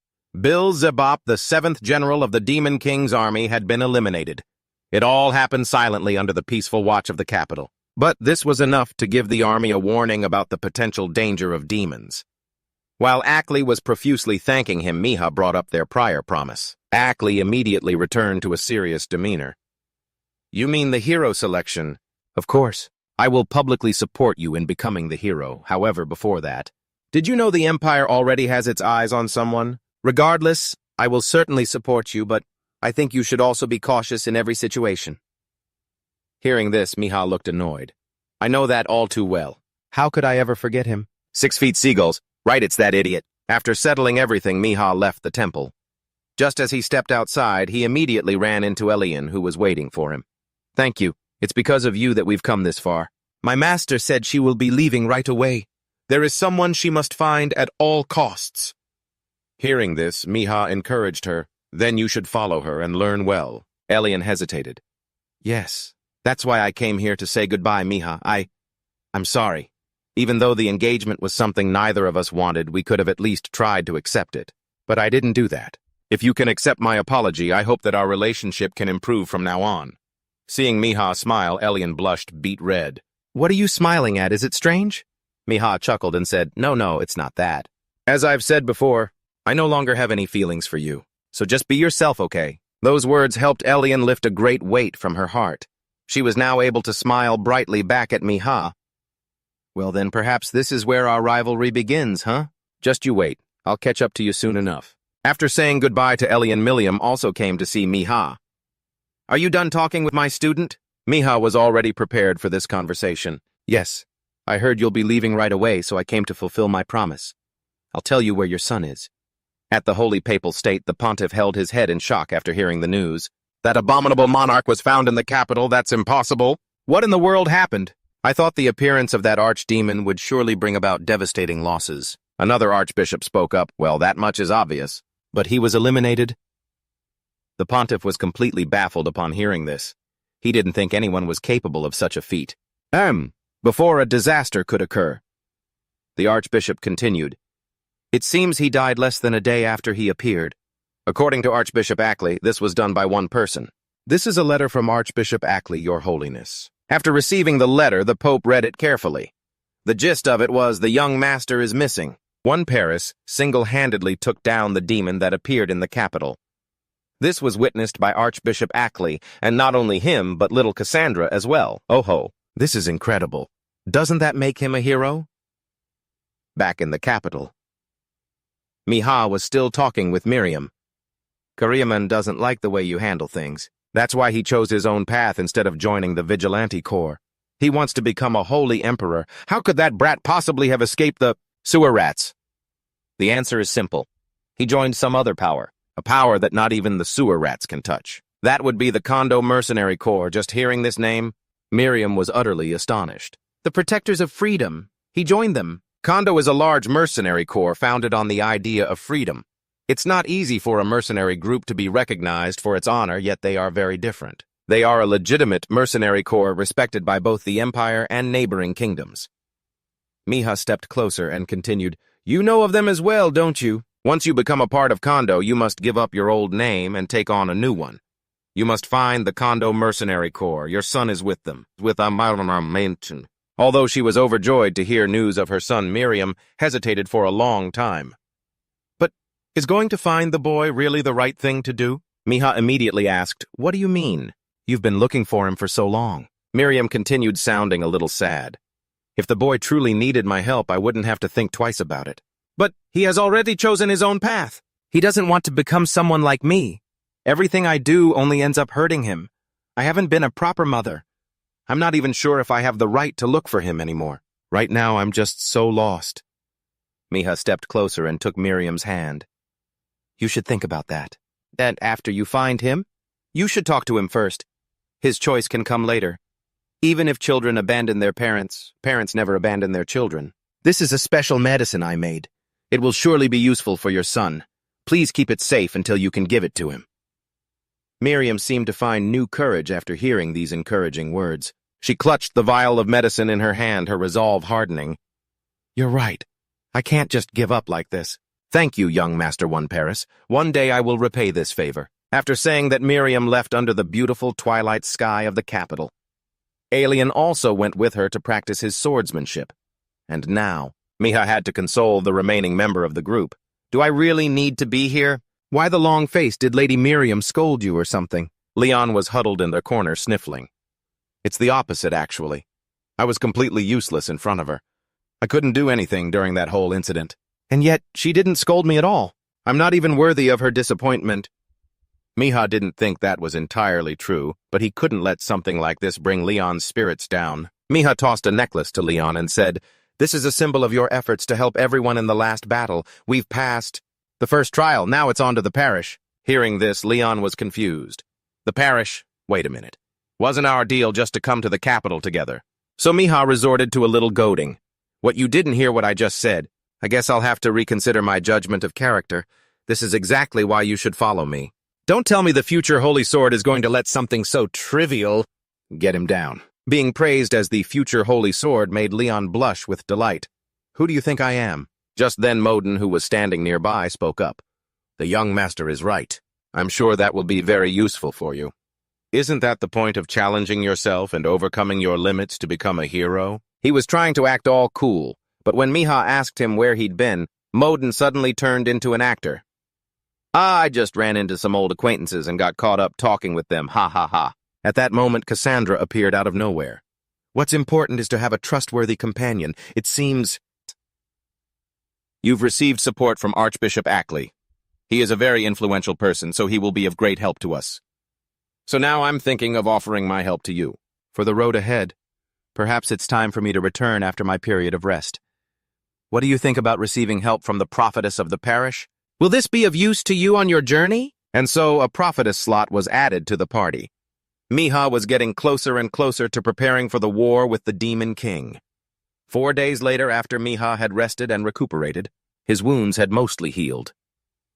Bil-Zebop, the 7th general of the Demon King's army, had been eliminated. It all happened silently under the peaceful watch of the capital. But this was enough to give the army a warning about the potential danger of demons. While Ackley was profusely thanking him, Miha brought up their prior promise. Ackley immediately returned to a serious demeanor. You mean the hero selection? Of course. I will publicly support you in becoming the hero. However, before that, did you know the Empire already has its eyes on someone? Regardless, I will certainly support you, but I think you should also be cautious in every situation. Hearing this, Miha looked annoyed. I know that all too well. How could I ever forget him? 6 feet seagulls. Right, it's that idiot. After settling everything, Miha left the temple. Just as he stepped outside, he immediately ran into Elian, who was waiting for him. Thank you. It's because of you that we've come this far. My master said she will be leaving right away. There is someone she must find at all costs. Hearing this, Miha encouraged her. Then you should follow her and learn well. Elian hesitated. Yes. That's why I came here to say goodbye, Miha. I'm sorry. Even though the engagement was something neither of us wanted, we could have at least tried to accept it. But I didn't do that. If you can accept my apology, I hope that our relationship can improve from now on. Seeing Miha smile, Elian blushed beet red. What are you smiling at? Is it strange? Miha chuckled and said, No, it's not that. As I've said before, I no longer have any feelings for you. So just be yourself, okay? Those words helped Elian lift a great weight from her heart. She was now able to smile brightly back at Miha. Well then, perhaps this is where our rivalry begins, huh? Just you wait. I'll catch up to you soon enough. After saying goodbye to Elian, Milliam also came to see Miha. Are you done talking with my student? Miha was already prepared for this conversation. Yes. I heard you'll be leaving right away, so I came to fulfill my promise. I'll tell you where your son is. At the Holy Papal State, the pontiff held his head in shock after hearing the news. That abominable monarch was found in the capital. That's impossible. What in the world happened? I thought the appearance of that archdemon would surely bring about devastating losses. Another archbishop spoke up. Well, that much is obvious. But he was eliminated. The pontiff was completely baffled upon hearing this. He didn't think anyone was capable of such a feat. Before a disaster could occur. The archbishop continued. It seems he died less than a day after he appeared. According to Archbishop Ackley, this was done by one person. This is a letter from Archbishop Ackley, Your Holiness. After receiving the letter, the Pope read it carefully. The gist of it was the young master is missing. One Paris single-handedly took down the demon that appeared in the capital. This was witnessed by Archbishop Ackley, and not only him, but little Cassandra as well. Oh ho, this is incredible. Doesn't that make him a hero? Back in the capital, Miha was still talking with Miriam. Kariaman doesn't like the way you handle things. That's why he chose his own path instead of joining the Vigilante Corps. He wants to become a holy emperor. How could that brat possibly have escaped the sewer rats? The answer is simple. He joined some other power, a power that not even the sewer rats can touch. That would be the Kondo Mercenary Corps. Just hearing this name, Miriam was utterly astonished. The Protectors of Freedom. He joined them. Kondo is a large mercenary corps founded on the idea of freedom. It's not easy for a mercenary group to be recognized for its honor, yet they are very different. They are a legitimate mercenary corps respected by both the Empire and neighboring kingdoms. Miha stepped closer and continued, "You know of them as well, don't you? Once you become a part of Kondo, you must give up your old name and take on a new one. You must find the Kondo Mercenary Corps. Your son is with them, with Amaramamantin." Although she was overjoyed to hear news of her son, Miriam hesitated for a long time. "But is going to find the boy really the right thing to do?" Miha immediately asked, "What do you mean? You've been looking for him for so long." Miriam continued, sounding a little sad. "If the boy truly needed my help, I wouldn't have to think twice about it. But he has already chosen his own path. He doesn't want to become someone like me. Everything I do only ends up hurting him. I haven't been a proper mother. I'm not even sure if I have the right to look for him anymore. Right now, I'm just so lost." Miha stepped closer and took Miriam's hand. "You should think about that. That after you find him, you should talk to him first. His choice can come later. Even if children abandon their parents, parents never abandon their children. This is a special medicine I made. It will surely be useful for your son. Please keep it safe until you can give it to him." Miriam seemed to find new courage after hearing these encouraging words. She clutched the vial of medicine in her hand, her resolve hardening. "You're right. I can't just give up like this. Thank you, young Master One Paris. One day I will repay this favor." After saying that, Miriam left under the beautiful twilight sky of the capital. Alien also went with her to practice his swordsmanship. And now, Miha had to console the remaining member of the group. "Do I really need to be here? Why the long face? Did Lady Miriam scold you or something?" Leon was huddled in the corner, sniffling. "It's the opposite, actually. I was completely useless in front of her. I couldn't do anything during that whole incident. And yet, she didn't scold me at all. I'm not even worthy of her disappointment." Miha didn't think that was entirely true, but he couldn't let something like this bring Leon's spirits down. Miha tossed a necklace to Leon and said, "This is a symbol of your efforts to help everyone in the last battle. We've passed the first trial, now it's on to the parish." Hearing this, Leon was confused. The parish? Wait a minute. Wasn't our deal just to come to the capital together? So Miha resorted to a little goading. "What, you didn't hear what I just said? I guess I'll have to reconsider my judgment of character. This is exactly why you should follow me. Don't tell me the future Holy Sword is going to let something so trivial get him down." Being praised as the future Holy Sword made Leon blush with delight. "Who do you think I am?" Just then Modin, who was standing nearby, spoke up. "The young master is right. I'm sure that will be very useful for you. Isn't that the point of challenging yourself and overcoming your limits to become a hero?" He was trying to act all cool, but when Miha asked him where he'd been, Modin suddenly turned into an actor. "I just ran into some old acquaintances and got caught up talking with them, ha ha ha." At that moment, Cassandra appeared out of nowhere. "What's important is to have a trustworthy companion. It seems you've received support from Archbishop Ackley. He is a very influential person, so he will be of great help to us. So now I'm thinking of offering my help to you. For the road ahead, perhaps it's time for me to return after my period of rest. What do you think about receiving help from the prophetess of the parish? Will this be of use to you on your journey?" And so a prophetess slot was added to the party. Miha was getting closer and closer to preparing for the war with the Demon King. 4 days later, after Miha had rested and recuperated, his wounds had mostly healed.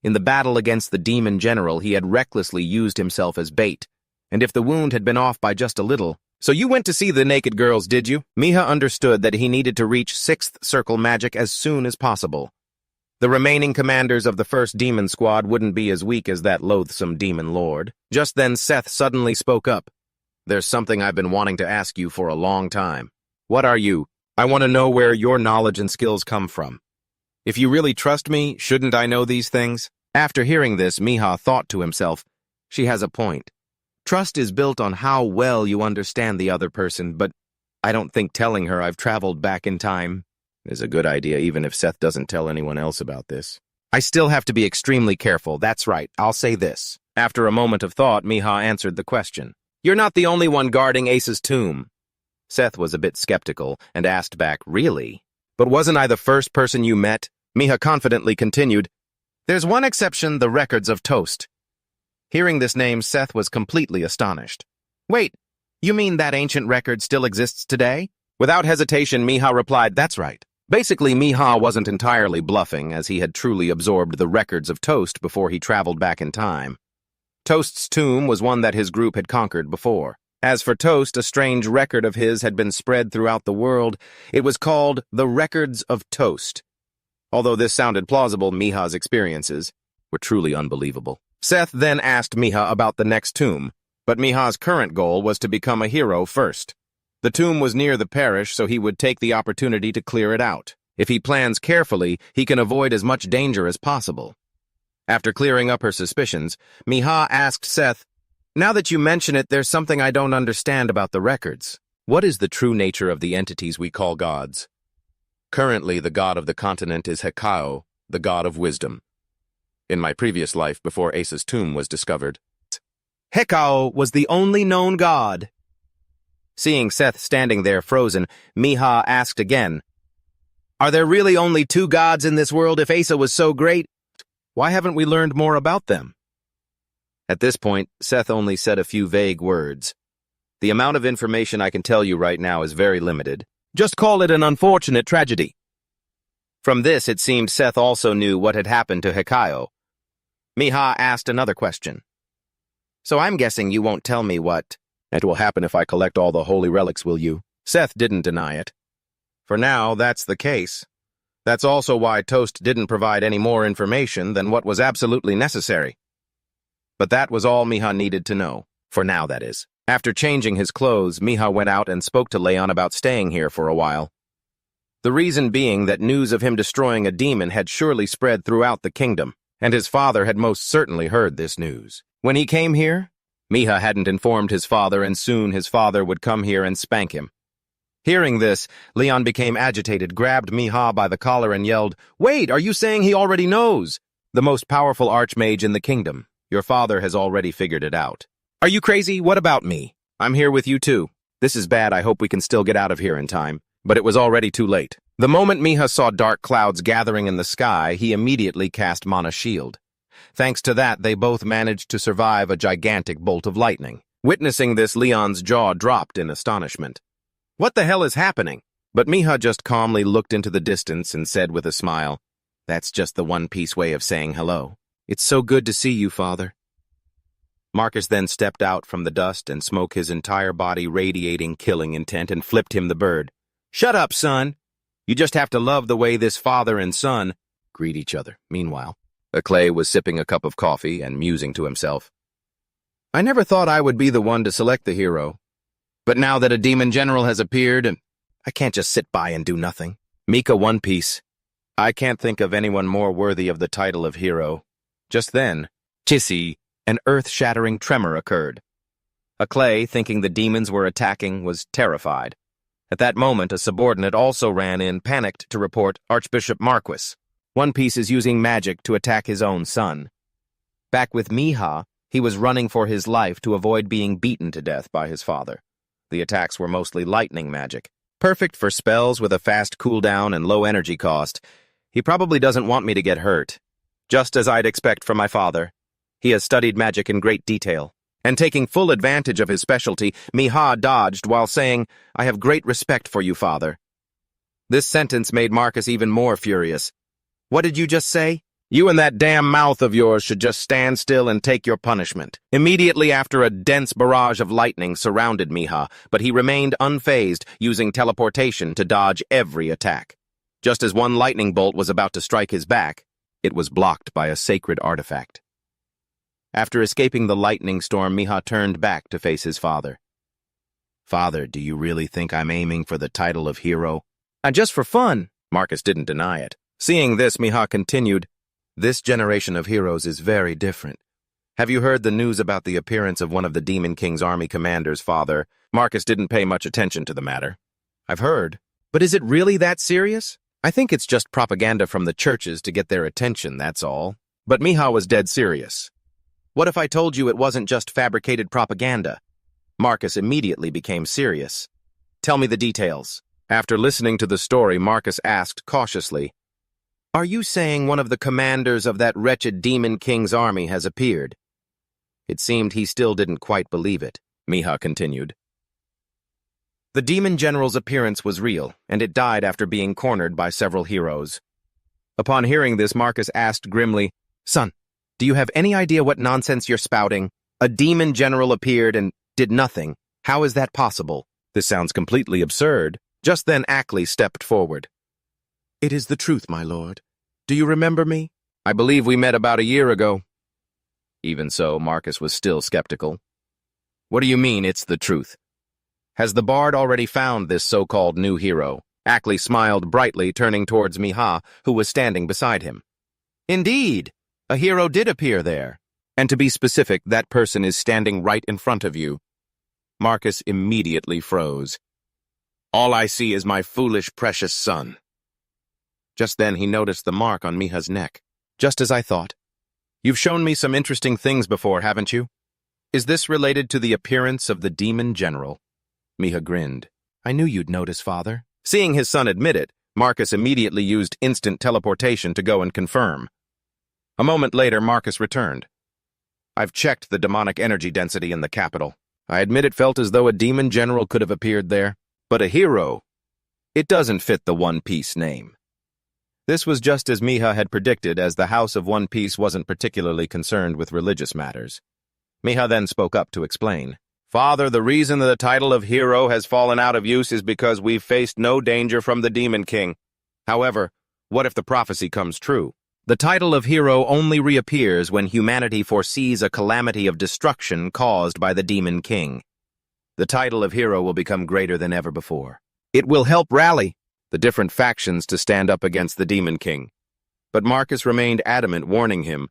In the battle against the demon general, he had recklessly used himself as bait, and if the wound had been off by just a little... "So you went to see the naked girls, did you?" Miha understood that he needed to reach 6th Circle magic as soon as possible. The remaining commanders of the first demon squad wouldn't be as weak as that loathsome demon lord. Just then Seth suddenly spoke up. "There's something I've been wanting to ask you for a long time." "What are you?" "I want to know where your knowledge and skills come from. If you really trust me, shouldn't I know these things?" After hearing this, Miha thought to himself, she has a point. Trust is built on how well you understand the other person, but I don't think telling her I've traveled back in time is a good idea, even if Seth doesn't tell anyone else about this. I still have to be extremely careful. That's right, I'll say this. After a moment of thought, Miha answered the question. "You're not the only one guarding Ace's tomb." Seth was a bit skeptical and asked back, "Really? But wasn't I the first person you met?" Miha confidently continued, "There's one exception, the records of Toast." Hearing this name, Seth was completely astonished. "Wait, you mean that ancient record still exists today?" Without hesitation, Miha replied, "That's right. Basically, Miha wasn't entirely bluffing, as he had truly absorbed the records of Toast before he traveled back in time. Toast's tomb was one that his group had conquered before. As for Toast, a strange record of his had been spread throughout the world. It was called the Records of Toast. Although this sounded plausible, Miha's experiences were truly unbelievable. Seth then asked Miha about the next tomb, but Miha's current goal was to become a hero first. The tomb was near the parish, so he would take the opportunity to clear it out. If he plans carefully, he can avoid as much danger as possible. After clearing up her suspicions, Miha asked Seth, "Now that you mention it, there's something I don't understand about the records. What is the true nature of the entities we call gods? Currently, the god of the continent is Hekao, the god of wisdom. In my previous life, before Asa's tomb was discovered, Hekao was the only known god." Seeing Seth standing there frozen, Miha asked again, "Are there really only two gods in this world if Asa was so great? Why haven't we learned more about them?" At this point, Seth only said a few vague words. "The amount of information I can tell you right now is very limited. Just call it an unfortunate tragedy." From this, it seemed Seth also knew what had happened to Hekao. Miha asked another question. "So I'm guessing you won't tell me what it will happen if I collect all the holy relics, will you?" Seth didn't deny it. For now, that's the case. That's also why Toast didn't provide any more information than what was absolutely necessary. But that was all Miha needed to know. For now, that is. After changing his clothes, Miha went out and spoke to Leon about staying here for a while. The reason being that news of him destroying a demon had surely spread throughout the kingdom, and his father had most certainly heard this news. When he came here, Miha hadn't informed his father, and soon his father would come here and spank him. Hearing this, Leon became agitated, grabbed Miha by the collar and yelled, "Wait, are you saying he already knows? The most powerful Archmage in the kingdom. Your father has already figured it out." "Are you crazy? What about me? I'm here with you too. This is bad. I hope we can still get out of here in time." But it was already too late. The moment Miha saw dark clouds gathering in the sky, he immediately cast Mana Shield. Thanks to that, they both managed to survive a gigantic bolt of lightning. Witnessing this, Leon's jaw dropped in astonishment. What the hell is happening? But Miha just calmly looked into the distance and said with a smile, "That's just the One Piece way of saying hello. It's so good to see you, father." Marcus then stepped out from the dust and smoke, his entire body radiating killing intent, and flipped him the bird. "Shut up, son. You just have to love the way this father and son greet each other." Meanwhile, Clay was sipping a cup of coffee and musing to himself. "I never thought I would be the one to select the hero. But now that a demon general has appeared, I can't just sit by and do nothing. Mika One Piece. I can't think of anyone more worthy of the title of hero." Just then, Chissy, an earth-shattering tremor occurred. Clay, thinking the demons were attacking, was terrified. At that moment, a subordinate also ran in, panicked, to report Archbishop Marquis. One Piece is using magic to attack his own son. Back with Miha, he was running for his life to avoid being beaten to death by his father. The attacks were mostly lightning magic, perfect for spells with a fast cooldown and low energy cost. He probably doesn't want me to get hurt. Just as I'd expect from my father. He has studied magic in great detail. And taking full advantage of his specialty, Miha dodged while saying, "I have great respect for you, father." This sentence made Marcus even more furious. "What did you just say?" "You and that damn mouth of yours should just stand still and take your punishment." Immediately after, a dense barrage of lightning surrounded Miha, but he remained unfazed, using teleportation to dodge every attack. Just as one lightning bolt was about to strike his back, it was blocked by a sacred artifact. After escaping the lightning storm, Miha turned back to face his father. "Father, do you really think I'm aiming for the title of hero?" Just for fun." Marcus didn't deny it. Seeing this, Miha continued, "This generation of heroes is very different. Have you heard the news about the appearance of one of the Demon King's army commanders, father?" Marcus didn't pay much attention to the matter. "I've heard. But is it really that serious? I think it's just propaganda from the churches to get their attention, that's all." But Miha was dead serious. "What if I told you it wasn't just fabricated propaganda?" Marcus immediately became serious. "Tell me the details." After listening to the story, Marcus asked cautiously, "Are you saying one of the commanders of that wretched Demon King's army has appeared?" It seemed he still didn't quite believe it. Miha continued, The demon general's appearance was real, and it died after being cornered by several heroes. Upon hearing this, Marcus asked grimly, "Son, do you have any idea what nonsense you're spouting? A demon general appeared and did nothing. How is that possible? This sounds completely absurd." Just then Ackley stepped forward. "It is the truth, my lord. Do you remember me?" "I believe we met about a year ago." Even so, Marcus was still skeptical. "What do you mean, it's the truth? Has the bard already found this so-called new hero?" Ackley smiled brightly, turning towards Miha, who was standing beside him. "Indeed, a hero did appear there. And to be specific, that person is standing right in front of you." Marcus immediately froze. "All I see is my foolish, precious son." Just then he noticed the mark on Miha's neck. "Just as I thought. You've shown me some interesting things before, haven't you? Is this related to the appearance of the demon general?" Miha grinned. "I knew you'd notice, father." Seeing his son admit it, Marcus immediately used instant teleportation to go and confirm. A moment later, Marcus returned. "I've checked the demonic energy density in the capital. I admit it felt as though a demon general could have appeared there. But a hero, it doesn't fit the One Piece name." This was just as Miha had predicted, as the House of One Piece wasn't particularly concerned with religious matters. Miha then spoke up to explain. "Father, the reason the title of hero has fallen out of use is because we've faced no danger from the Demon King. However, what if the prophecy comes true? The title of hero only reappears when humanity foresees a calamity of destruction caused by the Demon King. The title of hero will become greater than ever before. It will help rally the different factions to stand up against the Demon King." But Marcus remained adamant, warning him,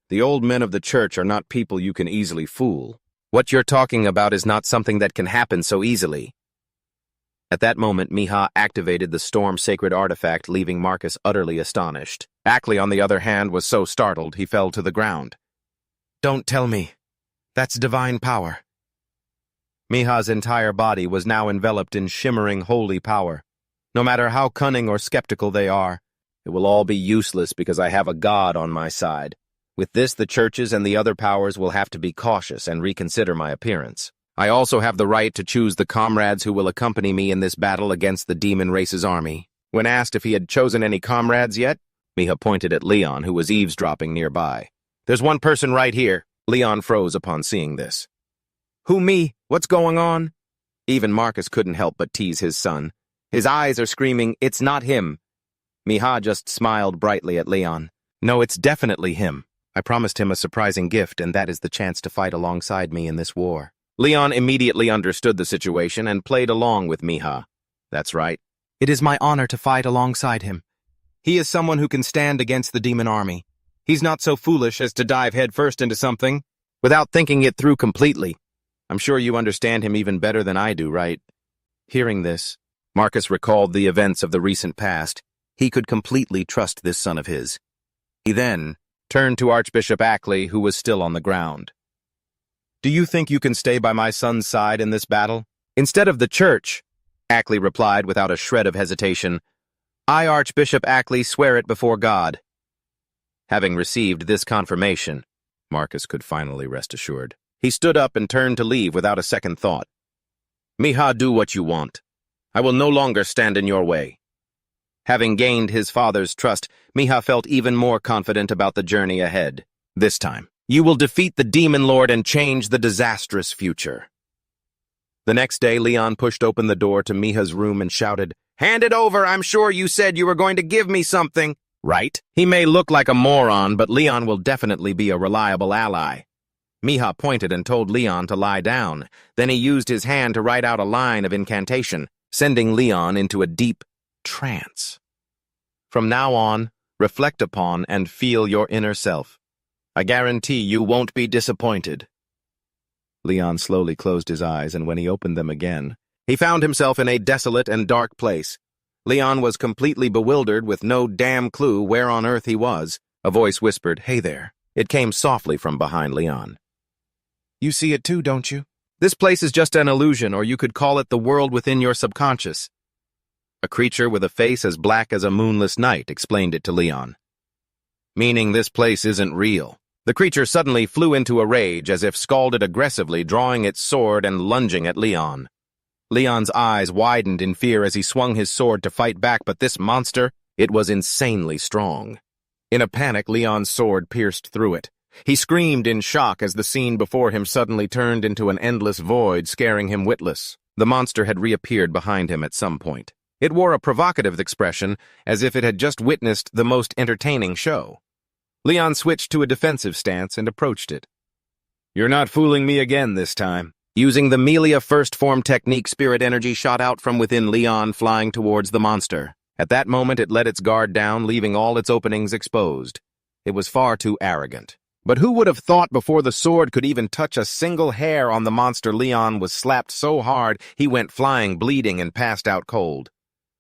"The old men of the church are not people you can easily fool. What you're talking about is not something that can happen so easily." At that moment, Miha activated the Storm Sacred Artifact, leaving Marcus utterly astonished. Ackley, on the other hand, was so startled he fell to the ground. "Don't tell me. That's divine power." Miha's entire body was now enveloped in shimmering holy power. "No matter how cunning or skeptical they are, it will all be useless because I have a god on my side. With this, the churches and the other powers will have to be cautious and reconsider my appearance. I also have the right to choose the comrades who will accompany me in this battle against the demon race's army." When asked if he had chosen any comrades yet, Miha pointed at Leon, who was eavesdropping nearby. "There's one person right here." Leon froze upon seeing this. "Who, me? What's going on?" Even Marcus couldn't help but tease his son. His eyes are screaming, "It's not him." Miha just smiled brightly at Leon. "No, it's definitely him. I promised him a surprising gift, and that is the chance to fight alongside me in this war." Leon immediately understood the situation and played along with Miha. "That's right. It is my honor to fight alongside him. He is someone who can stand against the demon army. He's not so foolish as to dive headfirst into something without thinking it through completely. I'm sure you understand him even better than I do, right?" Hearing this, Marcus recalled the events of the recent past. He could completely trust this son of his. He then turned to Archbishop Ackley, who was still on the ground. "Do you think you can stay by my son's side in this battle?" "Instead of the church," Ackley replied without a shred of hesitation, "I, Archbishop Ackley, swear it before God." Having received this confirmation, Marcus could finally rest assured. He stood up and turned to leave without a second thought. "Miha, do what you want. I will no longer stand in your way." Having gained his father's trust, Miha felt even more confident about the journey ahead. This time, you will defeat the Demon Lord and change the disastrous future. The next day, Leon pushed open the door to Miha's room and shouted, "Hand it over! I'm sure you said you were going to give me something." Right? He may look like a moron, but Leon will definitely be a reliable ally. Miha pointed and told Leon to lie down. Then he used his hand to write out a line of incantation, sending Leon into a deep trance. From now on, reflect upon and feel your inner self. I guarantee you won't be disappointed. Leon slowly closed his eyes, and when he opened them again, he found himself in a desolate and dark place. Leon was completely bewildered with no damn clue where on earth he was. A voice whispered, "Hey there." It came softly from behind Leon. "You see it too, don't you? This place is just an illusion, or you could call it the world within your subconscious." A creature with a face as black as a moonless night explained it to Leon. "Meaning this place isn't real." The creature suddenly flew into a rage as if scalded aggressively, drawing its sword and lunging at Leon. Leon's eyes widened in fear as he swung his sword to fight back, but this monster, it was insanely strong. In a panic, Leon's sword pierced through it. He screamed in shock as the scene before him suddenly turned into an endless void, scaring him witless. The monster had reappeared behind him at some point. It wore a provocative expression, as if it had just witnessed the most entertaining show. Leon switched to a defensive stance and approached it. "You're not fooling me again this time." Using the Melia first form technique, spirit energy shot out from within Leon, flying towards the monster. At that moment, it let its guard down, leaving all its openings exposed. It was far too arrogant. But who would have thought before the sword could even touch a single hair on the monster? Leon was slapped so hard he went flying, bleeding, and passed out cold.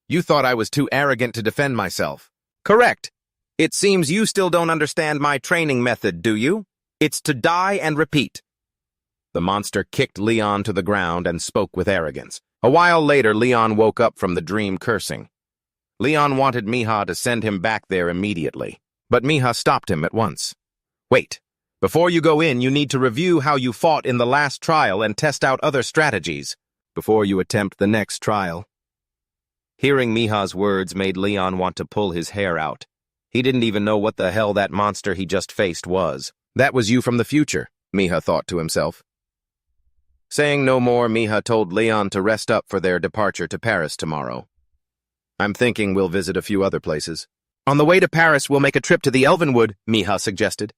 "You thought I was too arrogant to defend myself." "Correct. It seems you still don't understand my training method, do you? It's to die and repeat." The monster kicked Leon to the ground and spoke with arrogance. A while later, Leon woke up from the dream cursing. Leon wanted Miha to send him back there immediately, but Miha stopped him at once. "Wait. Before you go in, you need to review how you fought in the last trial and test out other strategies before you attempt the next trial." Hearing Miha's words made Leon want to pull his hair out. He didn't even know what the hell that monster he just faced was. "That was you from the future," Miha thought to himself. Saying no more, Miha told Leon to rest up for their departure to Paris tomorrow. "I'm thinking we'll visit a few other places." "On the way to Paris, we'll make a trip to the Elvenwood," Miha suggested.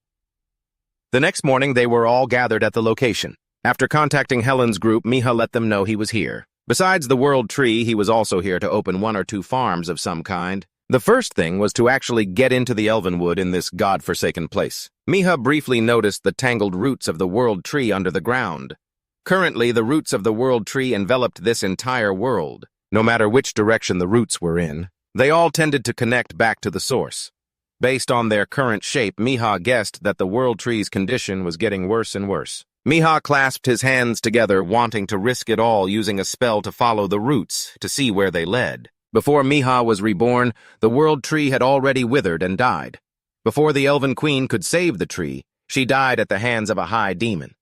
The next morning, they were all gathered at the location. After contacting Helen's group, Miha let them know he was here. Besides the World Tree, he was also here to open 1 or 2 farms of some kind. The first thing was to actually get into the Elvenwood in this god-forsaken place. Miha briefly noticed the tangled roots of the World Tree under the ground. Currently, the roots of the World Tree enveloped this entire world. No matter which direction the roots were in, they all tended to connect back to the source. Based on their current shape, Miha guessed that the World Tree's condition was getting worse and worse. Miha clasped his hands together, wanting to risk it all, using a spell to follow the roots to see where they led. Before Miha was reborn, the World Tree had already withered and died. Before the Elven Queen could save the tree, she died at the hands of a high demon.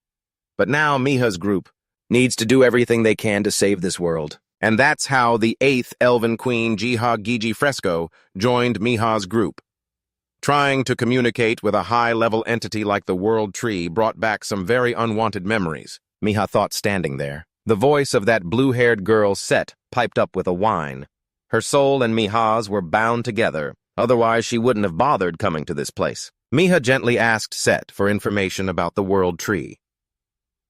But now Miha's group needs to do everything they can to save this world. And that's how the 8th Elven Queen, Jiha Gigi Fresco, joined Miha's group. Trying to communicate with a high-level entity like the World Tree brought back some very unwanted memories, Miha thought standing there. The voice of that blue-haired girl, Set, piped up with a whine. Her soul and Miha's were bound together, otherwise she wouldn't have bothered coming to this place. Miha gently asked Set for information about the World Tree.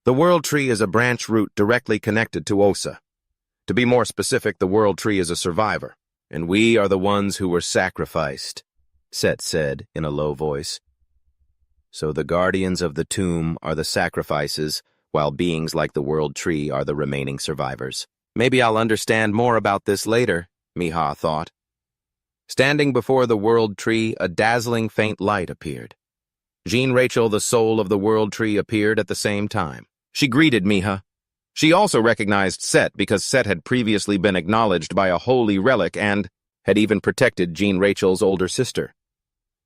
The World Tree is a branch root directly connected to Osa. To be more specific, the World Tree is a survivor, and we are the ones who were sacrificed, Set said in a low voice. So the guardians of the tomb are the sacrifices, while beings like the World Tree are the remaining survivors. Maybe I'll understand more about this later, Miha thought. Standing before the World Tree, a dazzling faint light appeared. Jean Rachel, the soul of the World Tree, appeared at the same time. She greeted Miha. She also recognized Set because Set had previously been acknowledged by a holy relic and had even protected Jean Rachel's older sister.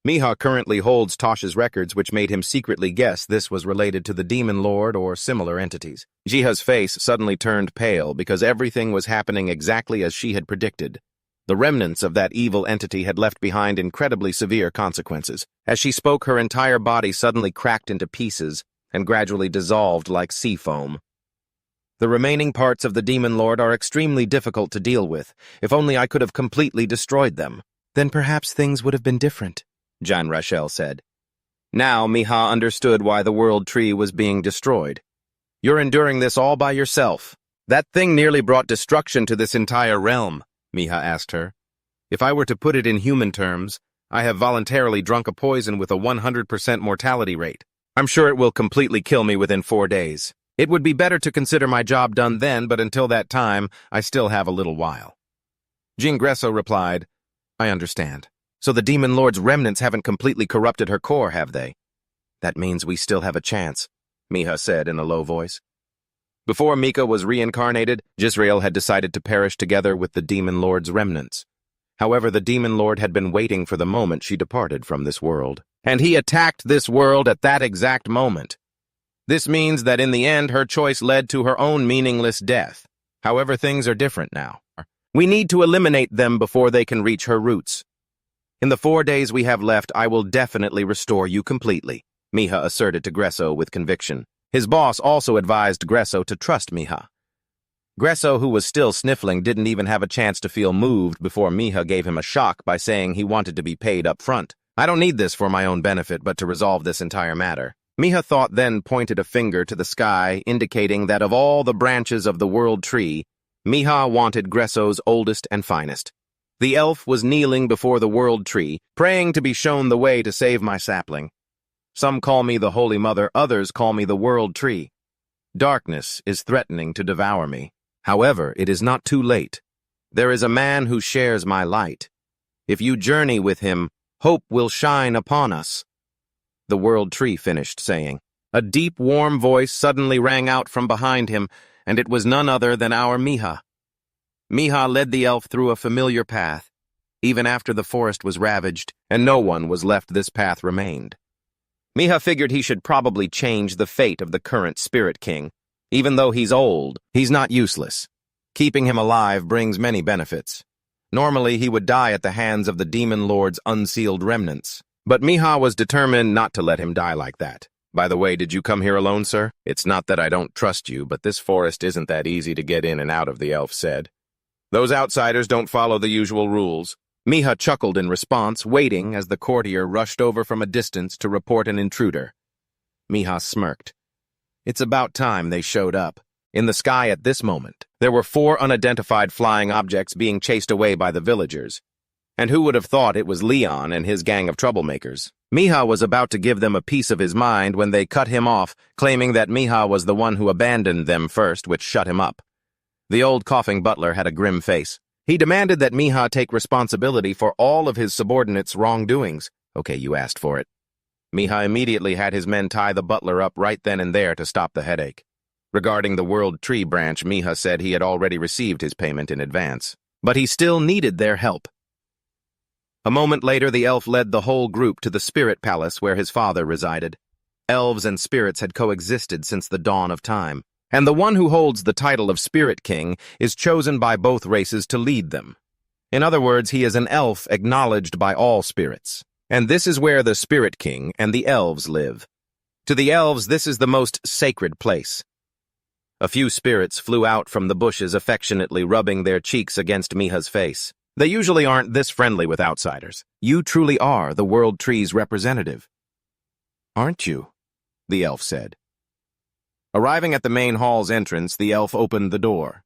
Miha currently holds Tosh's records, which made him secretly guess this was related to the Demon Lord or similar entities. Jiha's face suddenly turned pale because everything was happening exactly as she had predicted. The remnants of that evil entity had left behind incredibly severe consequences. As she spoke, her entire body suddenly cracked into pieces and gradually dissolved like sea foam. The remaining parts of the Demon Lord are extremely difficult to deal with. If only I could have completely destroyed them. Then perhaps things would have been different, Jean Rachel said. Now Miha understood why the World Tree was being destroyed. You're enduring this all by yourself. That thing nearly brought destruction to this entire realm, Miha asked her. If I were to put it in human terms, I have voluntarily drunk a poison with a 100% mortality rate. I'm sure it will completely kill me within 4 days. It would be better to consider my job done then, but until that time, I still have a little while. Jean Gresso replied, I understand. So the Demon Lord's remnants haven't completely corrupted her core, have they? That means we still have a chance, Miha said in a low voice. Before Mika was reincarnated, Jizrael had decided to perish together with the Demon Lord's remnants. However, the Demon Lord had been waiting for the moment she departed from this world. And he attacked this world at that exact moment. This means that in the end, her choice led to her own meaningless death. However, things are different now. We need to eliminate them before they can reach her roots. In the 4 days we have left, I will definitely restore you completely, Miha asserted to Gresso with conviction. His boss also advised Gresso to trust Miha. Gresso, who was still sniffling, didn't even have a chance to feel moved before Miha gave him a shock by saying he wanted to be paid up front. I don't need this for my own benefit, but to resolve this entire matter. Miha thought, then pointed a finger to the sky, indicating that of all the branches of the world tree, Miha wanted Gresso's oldest and finest. The elf was kneeling before the world tree, praying to be shown the way to save my sapling. Some call me the Holy Mother, others call me the world tree. Darkness is threatening to devour me. However, it is not too late. There is a man who shares my light. If you journey with him, hope will shine upon us. The world tree finished saying. A deep, warm voice suddenly rang out from behind him, and it was none other than our Miha. Miha led the elf through a familiar path. Even after the forest was ravaged, and no one was left, this path remained. Miha figured he should probably change the fate of the current Spirit King. Even though he's old, he's not useless. Keeping him alive brings many benefits. Normally, he would die at the hands of the Demon Lord's unsealed remnants. But Miha was determined not to let him die like that. By the way, did you come here alone, sir? It's not that I don't trust you, but this forest isn't that easy to get in and out of, the elf said. Those outsiders don't follow the usual rules. Miha chuckled in response, waiting as the courtier rushed over from a distance to report an intruder. Miha smirked. It's about time they showed up. In the sky at this moment, there were 4 unidentified flying objects being chased away by the villagers. And who would have thought it was Leon and his gang of troublemakers? Miha was about to give them a piece of his mind when they cut him off, claiming that Miha was the one who abandoned them first, which shut him up. The old coughing butler had a grim face. He demanded that Miha take responsibility for all of his subordinates' wrongdoings. Okay, you asked for it. Miha immediately had his men tie the butler up right then and there to stop the headache. Regarding the World Tree branch, Miha said he had already received his payment in advance. But he still needed their help. A moment later, the elf led the whole group to the spirit palace where his father resided. Elves and spirits had coexisted since the dawn of time, and the one who holds the title of Spirit King is chosen by both races to lead them. In other words, he is an elf acknowledged by all spirits. And this is where the Spirit King and the elves live. To the elves, this is the most sacred place. A few spirits flew out from the bushes, affectionately rubbing their cheeks against Miha's face. They usually aren't this friendly with outsiders. You truly are the World Tree's representative. Aren't you? The elf said. Arriving at the main hall's entrance, the elf opened the door.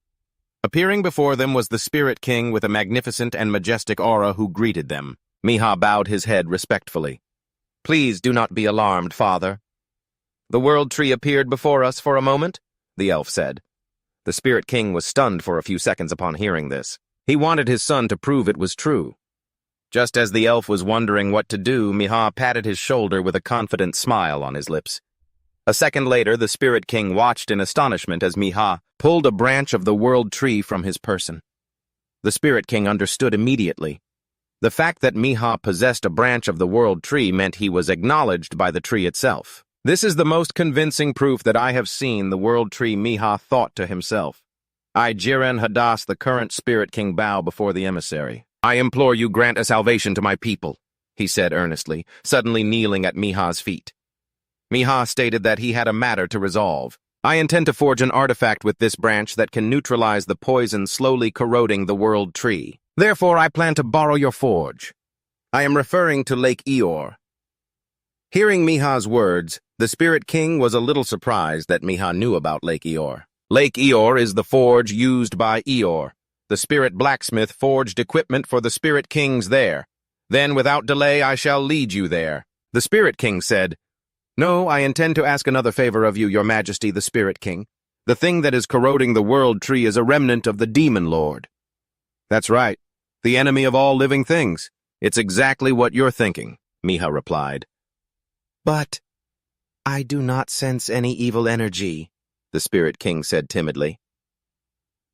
Appearing before them was the Spirit King with a magnificent and majestic aura who greeted them. Miha bowed his head respectfully. Please do not be alarmed, father. The World Tree appeared before us for a moment, the elf said. The Spirit King was stunned for a few seconds upon hearing this. He wanted his son to prove it was true. Just as the elf was wondering what to do, Miha patted his shoulder with a confident smile on his lips. A second later, the Spirit King watched in astonishment as Miha pulled a branch of the World Tree from his person. The Spirit King understood immediately. The fact that Miha possessed a branch of the World Tree meant he was acknowledged by the tree itself. This is the most convincing proof that I have seen, the World Tree, Miha thought to himself. I, Jiren Hadass, the current Spirit King, bow before the emissary. I implore you grant a salvation to my people, he said earnestly, suddenly kneeling at Miha's feet. Miha stated that he had a matter to resolve. I intend to forge an artifact with this branch that can neutralize the poison slowly corroding the World Tree. Therefore, I plan to borrow your forge. I am referring to Lake Eeyore. Hearing Miha's words, the Spirit King was a little surprised that Miha knew about Lake Eeyore. Lake Eeyore is the forge used by Eeyore. The Spirit Blacksmith forged equipment for the Spirit Kings there. Then, without delay, I shall lead you there. The Spirit King said, No, I intend to ask another favor of you, your majesty, the Spirit King. The thing that is corroding the World Tree is a remnant of the Demon Lord. That's right. The enemy of all living things. It's exactly what you're thinking, Miha replied. But I do not sense any evil energy, the Spirit King said timidly.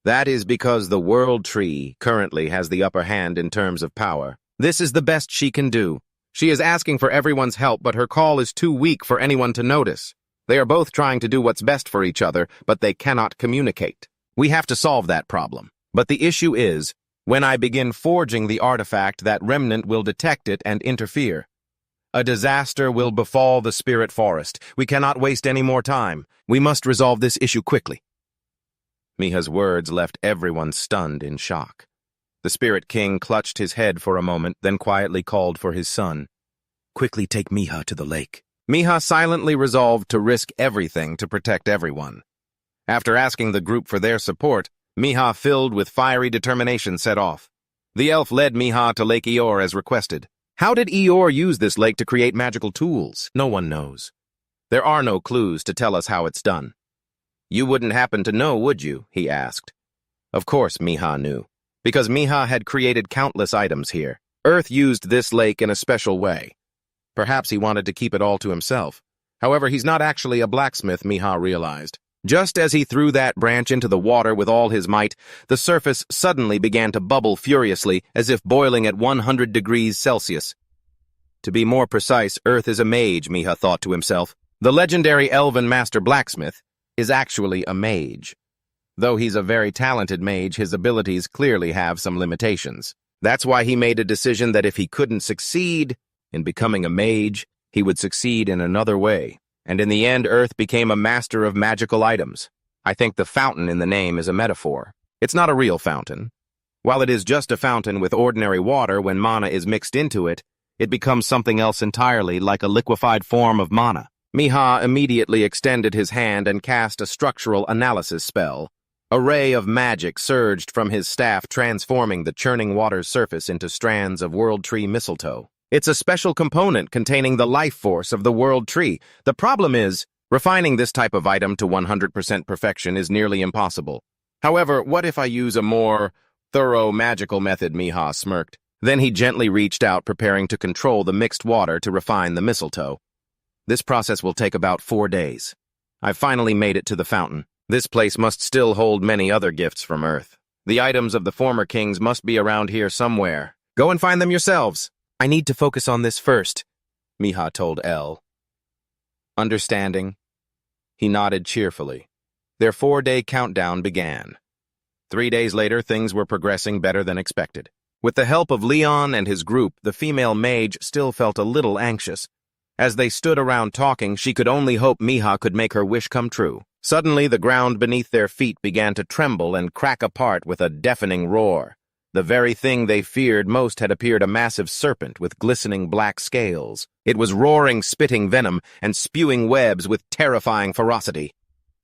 That is because the World Tree currently has the upper hand in terms of power. This is the best she can do. She is asking for everyone's help, but her call is too weak for anyone to notice. They are both trying to do what's best for each other, but they cannot communicate. We have to solve that problem. But the issue is, when I begin forging the artifact, that remnant will detect it and interfere. A disaster will befall the spirit forest. We cannot waste any more time. We must resolve this issue quickly. Miha's words left everyone stunned in shock. The Spirit King clutched his head for a moment, then quietly called for his son. Quickly take Miha to the lake. Miha silently resolved to risk everything to protect everyone. After asking the group for their support, Miha, filled with fiery determination, set off. The elf led Miha to Lake Eeyore as requested. How did Eeyore use this lake to create magical tools? No one knows. There are no clues to tell us how it's done. You wouldn't happen to know, would you? He asked. Of course Miha knew, because Miha had created countless items here. Earth used this lake in a special way. Perhaps he wanted to keep it all to himself. However, he's not actually a blacksmith, Miha realized. Just as he threw that branch into the water with all his might, the surface suddenly began to bubble furiously, as if boiling at 100 degrees Celsius. To be more precise, Earth is a mage, Miha thought to himself. The legendary elven master blacksmith is actually a mage. Though he's a very talented mage, his abilities clearly have some limitations. That's why he made a decision that if he couldn't succeed in becoming a mage, he would succeed in another way. And in the end, Earth became a master of magical items. I think the fountain in the name is a metaphor. It's not a real fountain. While it is just a fountain with ordinary water, when mana is mixed into it, it becomes something else entirely, like a liquefied form of mana. Miha immediately extended his hand and cast a structural analysis spell. A ray of magic surged from his staff, transforming the churning water's surface into strands of world tree mistletoe. It's a special component containing the life force of the world tree. The problem is, refining this type of item to 100% perfection is nearly impossible. However, what if I use a more thorough magical method? Miha smirked. Then he gently reached out, preparing to control the mixed water to refine the mistletoe. This process will take about 4 days. I've finally made it to the fountain. This place must still hold many other gifts from Earth. The items of the former kings must be around here somewhere. Go and find them yourselves. I need to focus on this first, Miha told El. Understanding, he nodded cheerfully. Their 4-day countdown began. 3 days later, things were progressing better than expected. With the help of Leon and his group, the female mage still felt a little anxious. As they stood around talking, she could only hope Miha could make her wish come true. Suddenly, the ground beneath their feet began to tremble and crack apart with a deafening roar. The very thing they feared most had appeared, a massive serpent with glistening black scales. It was roaring, spitting venom, and spewing webs with terrifying ferocity.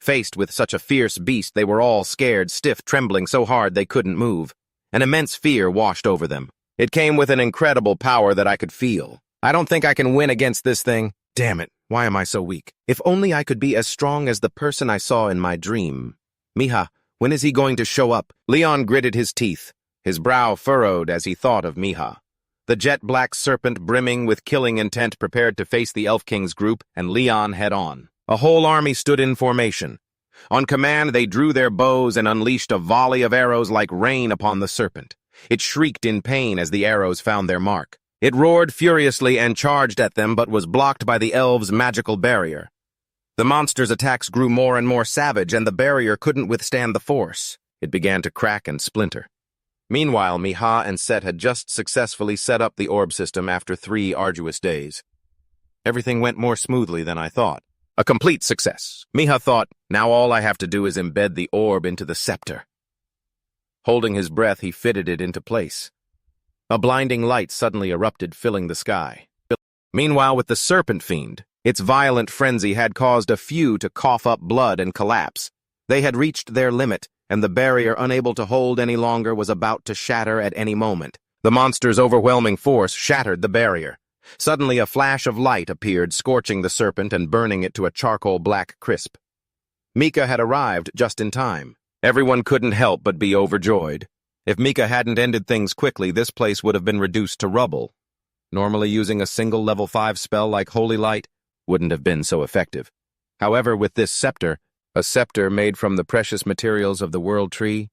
Faced with such a fierce beast, they were all scared, stiff, trembling so hard they couldn't move. An immense fear washed over them. It came with an incredible power that I could feel. I don't think I can win against this thing. Damn it, why am I so weak? If only I could be as strong as the person I saw in my dream. Miha, when is he going to show up? Leon gritted his teeth. His brow furrowed as he thought of Miha. The jet-black serpent, brimming with killing intent, prepared to face the Elf King's group, and Leon head-on. A whole army stood in formation. On command, they drew their bows and unleashed a volley of arrows like rain upon the serpent. It shrieked in pain as the arrows found their mark. It roared furiously and charged at them, but was blocked by the elves' magical barrier. The monster's attacks grew more and more savage, and the barrier couldn't withstand the force. It began to crack and splinter. Meanwhile, Miha and Set had just successfully set up the orb system after 3 arduous days. Everything went more smoothly than I thought. A complete success. Miha thought, now all I have to do is embed the orb into the scepter. Holding his breath, he fitted it into place. A blinding light suddenly erupted, filling the sky. Meanwhile, with the serpent fiend, its violent frenzy had caused a few to cough up blood and collapse. They had reached their limit, and the barrier, unable to hold any longer, was about to shatter at any moment. The monster's overwhelming force shattered the barrier. Suddenly, a flash of light appeared, scorching the serpent and burning it to a charcoal-black crisp. Mika had arrived just in time. Everyone couldn't help but be overjoyed. If Mika hadn't ended things quickly, this place would have been reduced to rubble. Normally, using a single level 5 spell like Holy Light wouldn't have been so effective. However, with this scepter, a scepter made from the precious materials of the World Tree,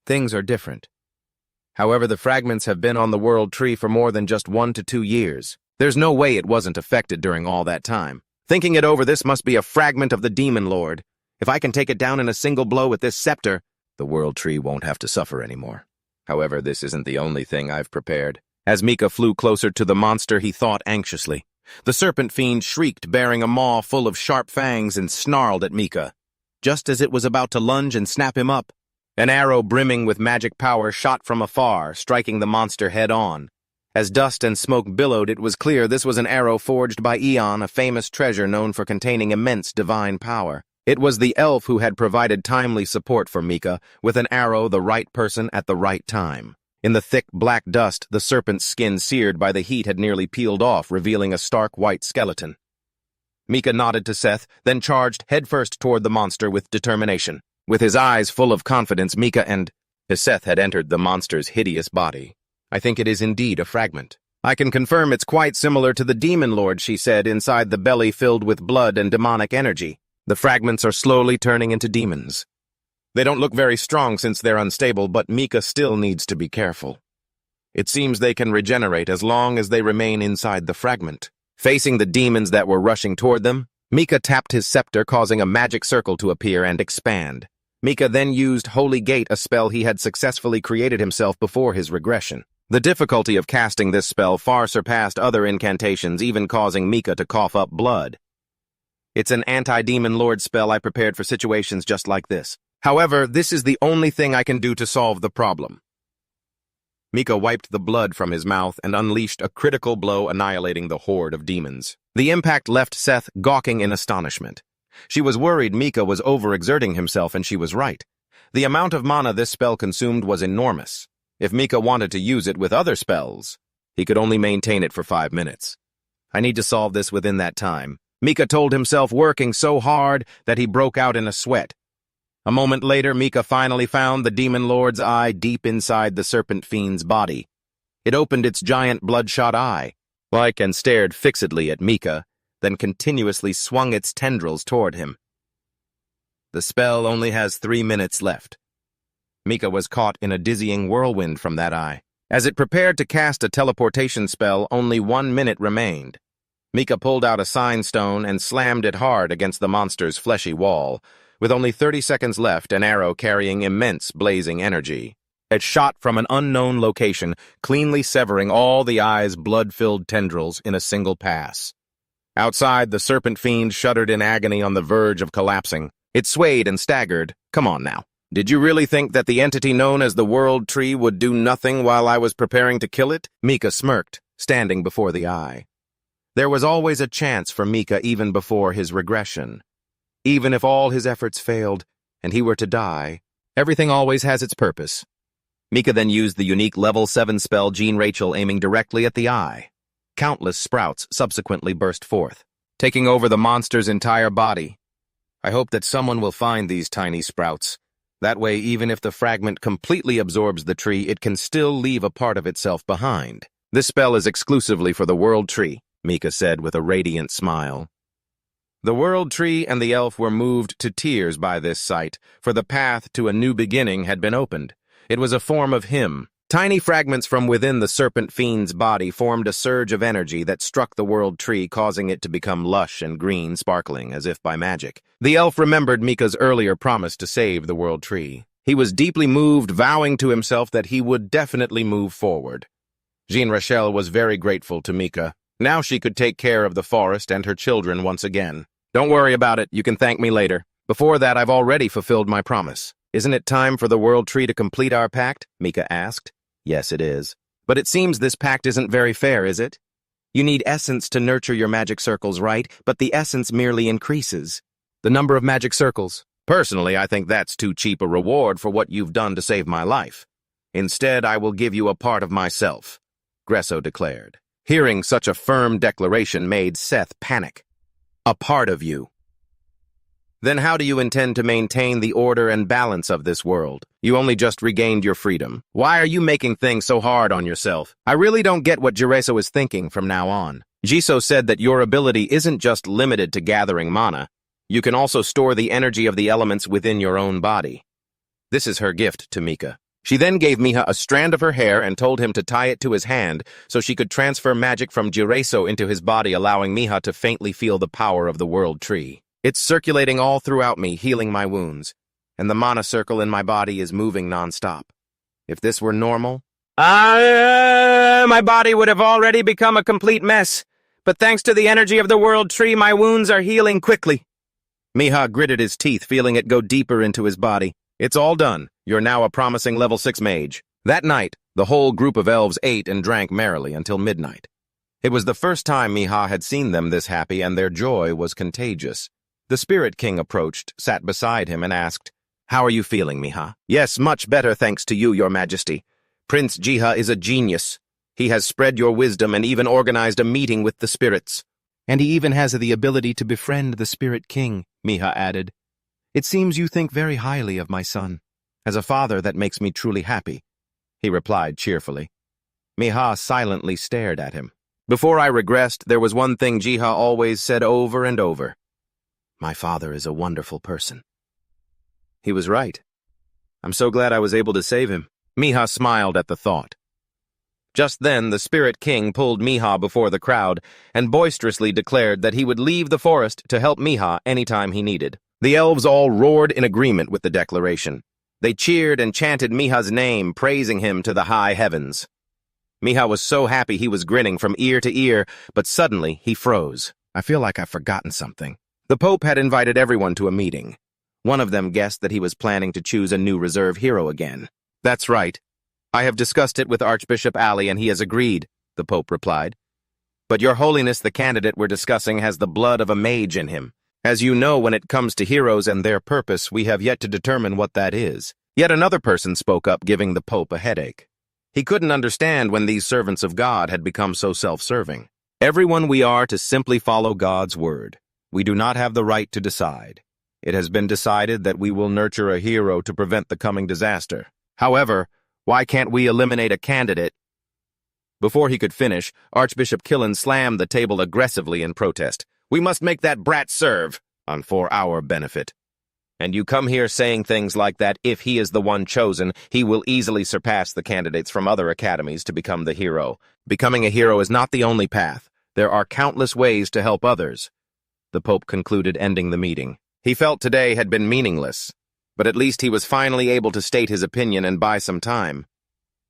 things are different. However, the fragments have been on the World Tree for more than just 1 to 2 years. There's no way it wasn't affected during all that time. Thinking it over, this must be a fragment of the Demon Lord. If I can take it down in a single blow with this scepter, The world tree won't have to suffer anymore. However, this isn't the only thing I've prepared. As Mika flew closer to the monster, he thought anxiously. The serpent fiend shrieked, bearing a maw full of sharp fangs, and snarled at Mika. Just as it was about to lunge and snap him up, an arrow brimming with magic power shot from afar, striking the monster head-on. As dust and smoke billowed, it was clear this was an arrow forged by Aeon, a famous treasure known for containing immense divine power. It was the elf who had provided timely support for Mika, with an arrow the right person at the right time. In the thick black dust, the serpent's skin seared by the heat had nearly peeled off, revealing a stark white skeleton. Mika nodded to Seth, then charged headfirst toward the monster with determination. With his eyes full of confidence, Seth had entered the monster's hideous body. I think it is indeed a fragment. I can confirm it's quite similar to the demon lord, she said, inside the belly filled with blood and demonic energy. The fragments are slowly turning into demons. They don't look very strong since they're unstable, but Mika still needs to be careful. It seems they can regenerate as long as they remain inside the fragment. Facing the demons that were rushing toward them, Mika tapped his scepter, causing a magic circle to appear and expand. Mika then used Holy Gate, a spell he had successfully created himself before his regression. The difficulty of casting this spell far surpassed other incantations, even causing Mika to cough up blood. It's an anti-demon lord spell I prepared for situations just like this. However, this is the only thing I can do to solve the problem. Mika wiped the blood from his mouth and unleashed a critical blow, annihilating the horde of demons. The impact left Seth gawking in astonishment. She was worried Mika was overexerting himself, and she was right. The amount of mana this spell consumed was enormous. If Mika wanted to use it with other spells, he could only maintain it for 5 minutes. I need to solve this within that time, Mika told himself, working so hard that he broke out in a sweat. A moment later, Mika finally found the demon lord's eye deep inside the serpent fiend's body. It opened its giant bloodshot eye, and stared fixedly at Mika, then continuously swung its tendrils toward him. The spell only has 3 minutes left. Mika was caught in a dizzying whirlwind from that eye. As it prepared to cast a teleportation spell, only 1 minute remained. Mika pulled out a sign stone and slammed it hard against the monster's fleshy wall. With only 30 seconds left, an arrow carrying immense blazing energy. It shot from an unknown location, cleanly severing all the eye's blood-filled tendrils in a single pass. Outside, the serpent fiend shuddered in agony on the verge of collapsing. It swayed and staggered. Come on now. Did you really think that the entity known as the World Tree would do nothing while I was preparing to kill it? Mika smirked, standing before the eye. There was always a chance for Mika even before his regression. Even if all his efforts failed, and he were to die, everything always has its purpose. Mika then used the unique level 7 spell Jean Rachel, aiming directly at the eye. Countless sprouts subsequently burst forth, taking over the monster's entire body. I hope that someone will find these tiny sprouts. That way, even if the fragment completely absorbs the tree, it can still leave a part of itself behind. This spell is exclusively for the World Tree, Mika said with a radiant smile. The World Tree and the elf were moved to tears by this sight, for the path to a new beginning had been opened. It was a form of hymn. Tiny fragments from within the serpent fiend's body formed a surge of energy that struck the World Tree, causing it to become lush and green, sparkling as if by magic. The elf remembered Mika's earlier promise to save the World Tree. He was deeply moved, vowing to himself that he would definitely move forward. Jean Rachel was very grateful to Mika. Now she could take care of the forest and her children once again. Don't worry about it, you can thank me later. Before that, I've already fulfilled my promise. Isn't it time for the World Tree to complete our pact? Mika asked. Yes, it is. But it seems this pact isn't very fair, is it? You need essence to nurture your magic circles, right? But the essence merely increases the number of magic circles. Personally, I think that's too cheap a reward for what you've done to save my life. Instead, I will give you a part of myself, Gresso declared. Hearing such a firm declaration made Seth panic. A part of you. Then how do you intend to maintain the order and balance of this world? You only just regained your freedom. Why are you making things so hard on yourself? I really don't get what Jireso is thinking from now on. Jiso said that your ability isn't just limited to gathering mana. You can also store the energy of the elements within your own body. This is her gift to Mika. She then gave Miha a strand of her hair and told him to tie it to his hand so she could transfer magic from Jireso into his body, allowing Miha to faintly feel the power of the World Tree. It's circulating all throughout me, healing my wounds. and the mana circle in my body is moving nonstop. If this were normal, my body would have already become a complete mess. But thanks to the energy of the World Tree, my wounds are healing quickly. Miha gritted his teeth, feeling it go deeper into his body. It's all done. You're now a promising level 6 mage. That night, the whole group of elves ate and drank merrily until midnight. It was the first time Miha had seen them this happy, and their joy was contagious. The Spirit King approached, sat beside him, and asked, "How are you feeling, Miha?" "Yes, much better, thanks to you, your majesty. Prince Jiha is a genius. He has spread your wisdom and even organized a meeting with the spirits." "And he even has the ability to befriend the Spirit King," Miha added. "It seems you think very highly of my son. As a father, that makes me truly happy," he replied cheerfully. Miha silently stared at him. Before I regressed, there was one thing Jiha always said over and over. "My father is a wonderful person." He was right. I'm so glad I was able to save him. Miha smiled at the thought. Just then, the Spirit King pulled Miha before the crowd and boisterously declared that he would leave the forest to help Miha anytime he needed. The elves all roared in agreement with the declaration. They cheered and chanted Miha's name, praising him to the high heavens. Miha was so happy he was grinning from ear to ear, but suddenly he froze. I feel like I've forgotten something. The Pope had invited everyone to a meeting. One of them guessed that he was planning to choose a new reserve hero again. "That's right. I have discussed it with Archbishop Ali and he has agreed," the Pope replied. "But Your Holiness, the candidate we're discussing has the blood of a mage in him. As you know, when it comes to heroes and their purpose, we have yet to determine what that is." Yet another person spoke up, giving the Pope a headache. He couldn't understand when these servants of God had become so self-serving. "Everyone we are to simply follow God's word. We do not have the right to decide. It has been decided that we will nurture a hero to prevent the coming disaster. However, why can't we eliminate a candidate?" Before he could finish, Archbishop Killen slammed the table aggressively in protest. "We must make that brat serve, for our benefit. And you come here saying things like that. If he is the one chosen, he will easily surpass the candidates from other academies to become the hero. Becoming a hero is not the only path. There are countless ways to help others," the Pope concluded, ending the meeting. He felt today had been meaningless, but at least he was finally able to state his opinion and buy some time.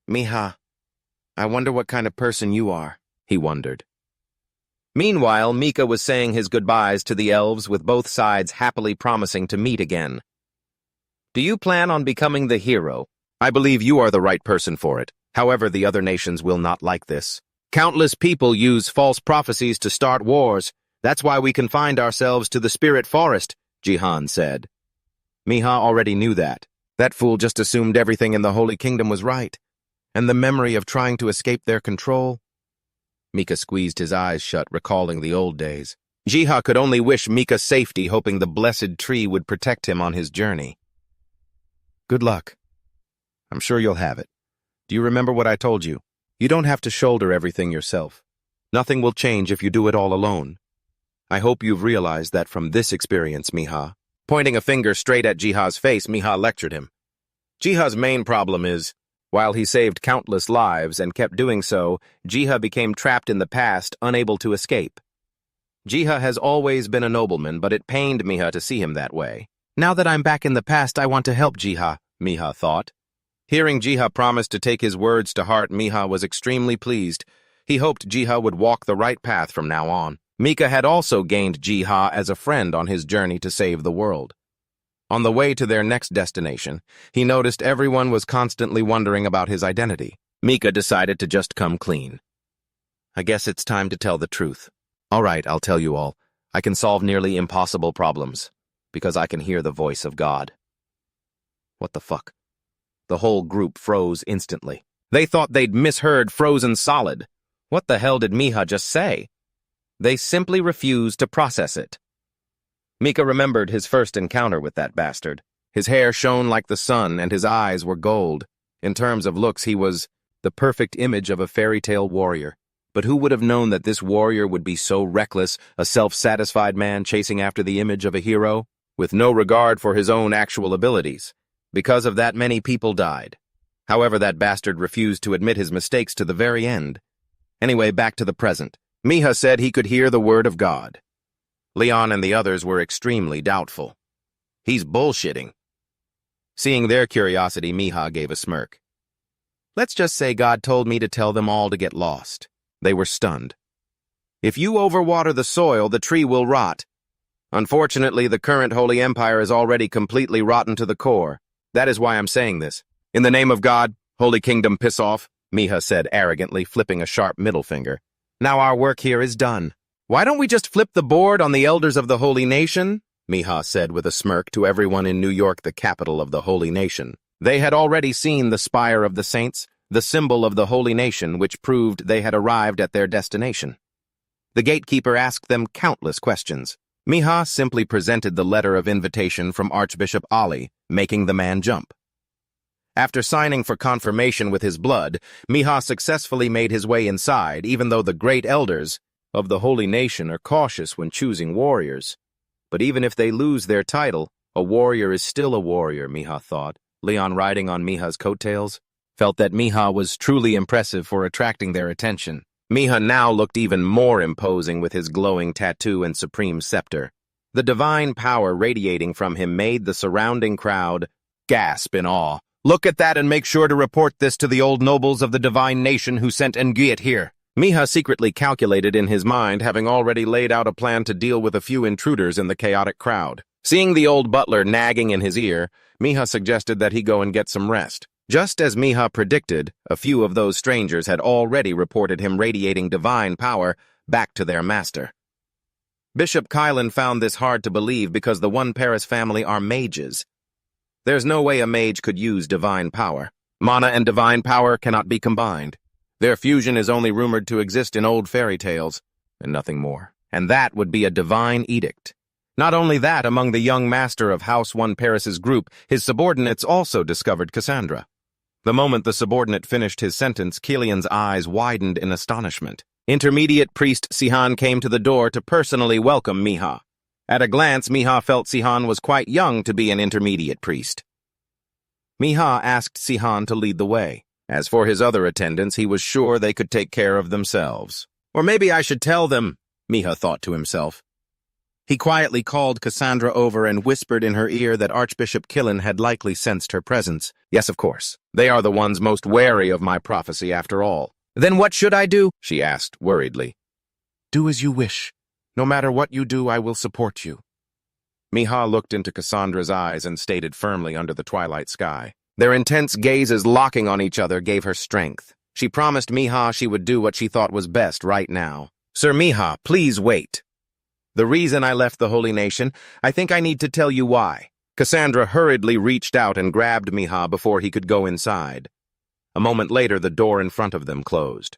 "Miha, I wonder what kind of person you are," he wondered. Meanwhile, Mika was saying his goodbyes to the elves, with both sides happily promising to meet again. "Do you plan on becoming the hero? I believe you are the right person for it. However, the other nations will not like this. Countless people use false prophecies to start wars. That's why we confined ourselves to the Spirit Forest," Jihan said. Miha already knew that. That fool just assumed everything in the Holy Kingdom was right. And the memory of trying to escape their control. Mika squeezed his eyes shut, recalling the old days. Jiha could only wish Mika safety, hoping the blessed tree would protect him on his journey. "Good luck. I'm sure you'll have it. Do you remember what I told you? You don't have to shoulder everything yourself. Nothing will change if you do it all alone. I hope you've realized that from this experience, Miha." Pointing a finger straight at Jiha's face, Miha lectured him. Jiha's main problem is, while he saved countless lives and kept doing so, Jiha became trapped in the past, unable to escape. Jiha has always been a nobleman, but it pained Miha to see him that way. "Now that I'm back in the past, I want to help Jiha," Miha thought. Hearing Jiha promise to take his words to heart, Miha was extremely pleased. He hoped Jiha would walk the right path from now on. Mika had also gained Jiha as a friend on his journey to save the world. On the way to their next destination, he noticed everyone was constantly wondering about his identity. Mika decided to just come clean. "I guess it's time to tell the truth. All right, I'll tell you all. I can solve nearly impossible problems, because I can hear the voice of God." What the fuck? The whole group froze instantly. They thought they'd misheard frozen solid. What the hell did Miha just say? They simply refused to process it. Mika remembered his first encounter with that bastard. His hair shone like the sun and his eyes were gold. In terms of looks, he was the perfect image of a fairy tale warrior. But who would have known that this warrior would be so reckless, a self-satisfied man chasing after the image of a hero, with no regard for his own actual abilities? Because of that, many people died. However, that bastard refused to admit his mistakes to the very end. Anyway, back to the present. Miha said he could hear the word of God. Leon and the others were extremely doubtful. "He's bullshitting." Seeing their curiosity, Miha gave a smirk. Let's just say God told me to tell them all to get lost. They were stunned. If you overwater the soil, the tree will rot. Unfortunately, the current Holy Empire is already completely rotten to the core. That is why I'm saying this. In the name of God, Holy Kingdom, piss off, Miha said arrogantly, flipping a sharp middle finger. Now our work here is done. Why don't we just flip the board on the elders of the Holy Nation? Miha said with a smirk to everyone in New York, the capital of the Holy Nation. They had already seen the spire of the saints, the symbol of the Holy Nation, which proved they had arrived at their destination. The gatekeeper asked them countless questions. Miha simply presented the letter of invitation from Archbishop Ali, making the man jump. After signing for confirmation with his blood, Miha successfully made his way inside, even though the great elders of the Holy Nation are cautious when choosing warriors. But even if they lose their title, a warrior is still a warrior, Miha thought. Leon, riding on Miha's coattails, felt that Miha was truly impressive for attracting their attention. Miha now looked even more imposing with his glowing tattoo and supreme scepter. The divine power radiating from him made the surrounding crowd gasp in awe. Look at that and make sure to report this to the old nobles of the divine nation who sent Nguyen here. Miha secretly calculated in his mind, having already laid out a plan to deal with a few intruders in the chaotic crowd. Seeing the old butler nagging in his ear, Miha suggested that he go and get some rest. Just as Miha predicted, a few of those strangers had already reported him radiating divine power back to their master. Bishop Kylan found this hard to believe because the One Paris family are mages. There's no way a mage could use divine power. Mana and divine power cannot be combined. Their fusion is only rumored to exist in old fairy tales, and nothing more. And that would be a divine edict. Not only that, among the young master of House One Paris's group, his subordinates also discovered Cassandra. The moment the subordinate finished his sentence, Killian's eyes widened in astonishment. Intermediate priest Sihan came to the door to personally welcome Miha. At a glance, Miha felt Sihan was quite young to be an intermediate priest. Miha asked Sihan to lead the way. As for his other attendants, he was sure they could take care of themselves. Or maybe I should tell them, Miha thought to himself. He quietly called Cassandra over and whispered in her ear that Archbishop Killen had likely sensed her presence. Yes, of course. They are the ones most wary of my prophecy after all. Then what should I do? She asked worriedly. Do as you wish. No matter what you do, I will support you. Miha looked into Cassandra's eyes and stated firmly under the twilight sky. Their intense gazes locking on each other gave her strength. She promised Miha she would do what she thought was best right now. Sir Miha, please wait. The reason I left the Holy Nation, I think I need to tell you why. Cassandra hurriedly reached out and grabbed Miha before he could go inside. A moment later, the door in front of them closed.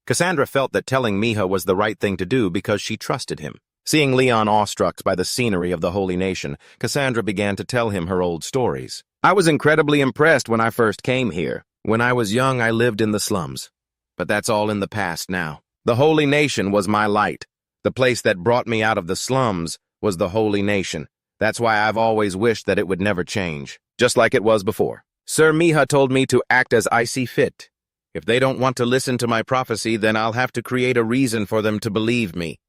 Cassandra felt that telling Miha was the right thing to do because she trusted him. Seeing Leon awestruck by the scenery of the Holy Nation, Cassandra began to tell him her old stories. I was incredibly impressed when I first came here. When I was young, I lived in the slums. But that's all in the past now. The Holy Nation was my light. The place that brought me out of the slums was the Holy Nation. That's why I've always wished that it would never change, just like it was before. Sir Miha told me to act as I see fit. If they don't want to listen to my prophecy, then I'll have to create a reason for them to believe me.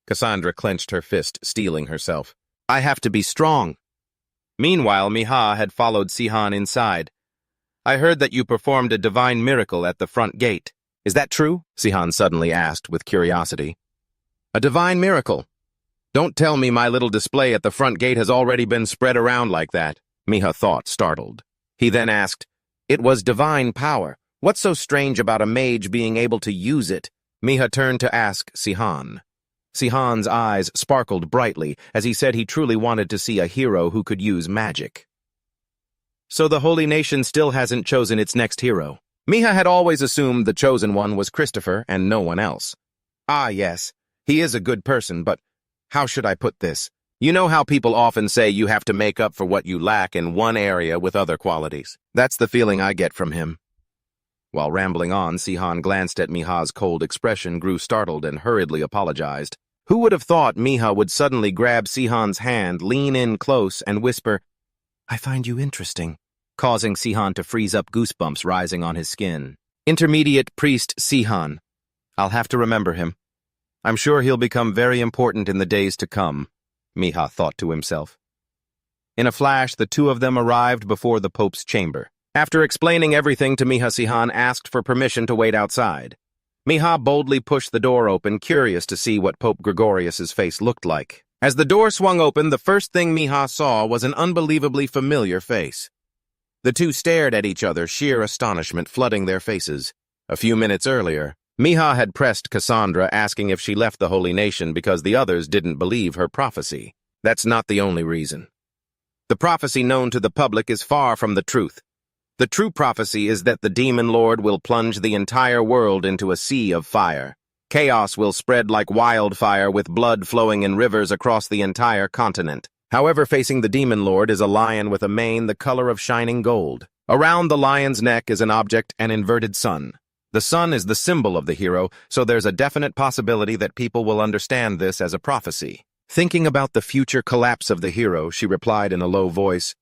Cassandra clenched her fist, steeling herself. I have to be strong. Meanwhile, Miha had followed Sihan inside. I heard that you performed a divine miracle at the front gate. Is that true? Sihan suddenly asked with curiosity. A divine miracle. Don't tell me my little display at the front gate has already been spread around like that, Miha thought, startled. He then asked, It was divine power. What's so strange about a mage being able to use it? Miha turned to ask Sihan. Sihan's eyes sparkled brightly as he said he truly wanted to see a hero who could use magic. So the Holy Nation still hasn't chosen its next hero. Miha had always assumed the chosen one was Christopher and no one else. Ah, yes. He is a good person, but how should I put this? You know how people often say you have to make up for what you lack in one area with other qualities. That's the feeling I get from him. While rambling on, Sihan glanced at Miha's cold expression, grew startled, and hurriedly apologized. Who would have thought Miha would suddenly grab Sihan's hand, lean in close, and whisper, I find you interesting, causing Sihan to freeze up, goosebumps rising on his skin. Intermediate priest Sihan. I'll have to remember him. I'm sure he'll become very important in the days to come, Miha thought to himself. In a flash, the two of them arrived before the Pope's chamber. After explaining everything to Miha, Sihan asked for permission to wait outside. Miha boldly pushed the door open, curious to see what Pope Gregorius's face looked like. As the door swung open, the first thing Miha saw was an unbelievably familiar face. The two stared at each other, sheer astonishment flooding their faces. A few minutes earlier, Miha had pressed Cassandra, asking if she left the Holy Nation because the others didn't believe her prophecy. That's not the only reason. The prophecy known to the public is far from the truth. The true prophecy is that the Demon Lord will plunge the entire world into a sea of fire. Chaos will spread like wildfire, with blood flowing in rivers across the entire continent. However, facing the Demon Lord is a lion with a mane the color of shining gold. Around the lion's neck is an object, an inverted sun. The sun is the symbol of the hero, so there's a definite possibility that people will understand this as a prophecy. Thinking about the future collapse of the hero, she replied in a low voice,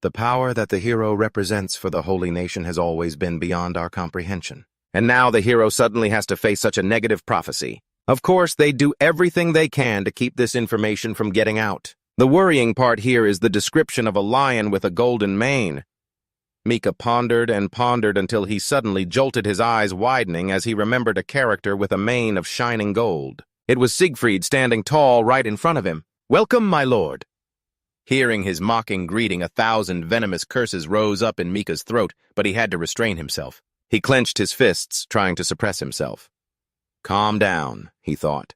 "The power that the hero represents for the Holy Nation has always been beyond our comprehension. And now the hero suddenly has to face such a negative prophecy. Of course, they do everything they can to keep this information from getting out. The worrying part here is the description of a lion with a golden mane." Mika pondered and pondered until he suddenly jolted, his eyes widening as he remembered a character with a mane of shining gold. It was Siegfried, standing tall right in front of him. "Welcome, my lord." Hearing his mocking greeting, 1,000 venomous curses rose up in Mika's throat, but he had to restrain himself. He clenched his fists, trying to suppress himself. "Calm down," he thought.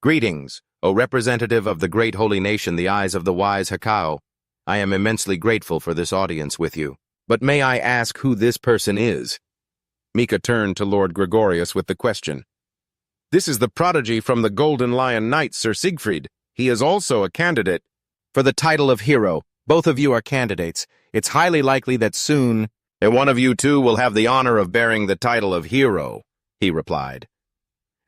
"Greetings, O representative of the great holy nation, the eyes of the wise Hekao. I am immensely grateful for this audience with you. But may I ask who this person is?" Mika turned to Lord Gregorius with the question. "This is the prodigy from the Golden Lion Knight, Sir Siegfried. He is also a candidate for the title of hero. Both of you are candidates. It's highly likely that soon one of you two will have the honor of bearing the title of hero," he replied.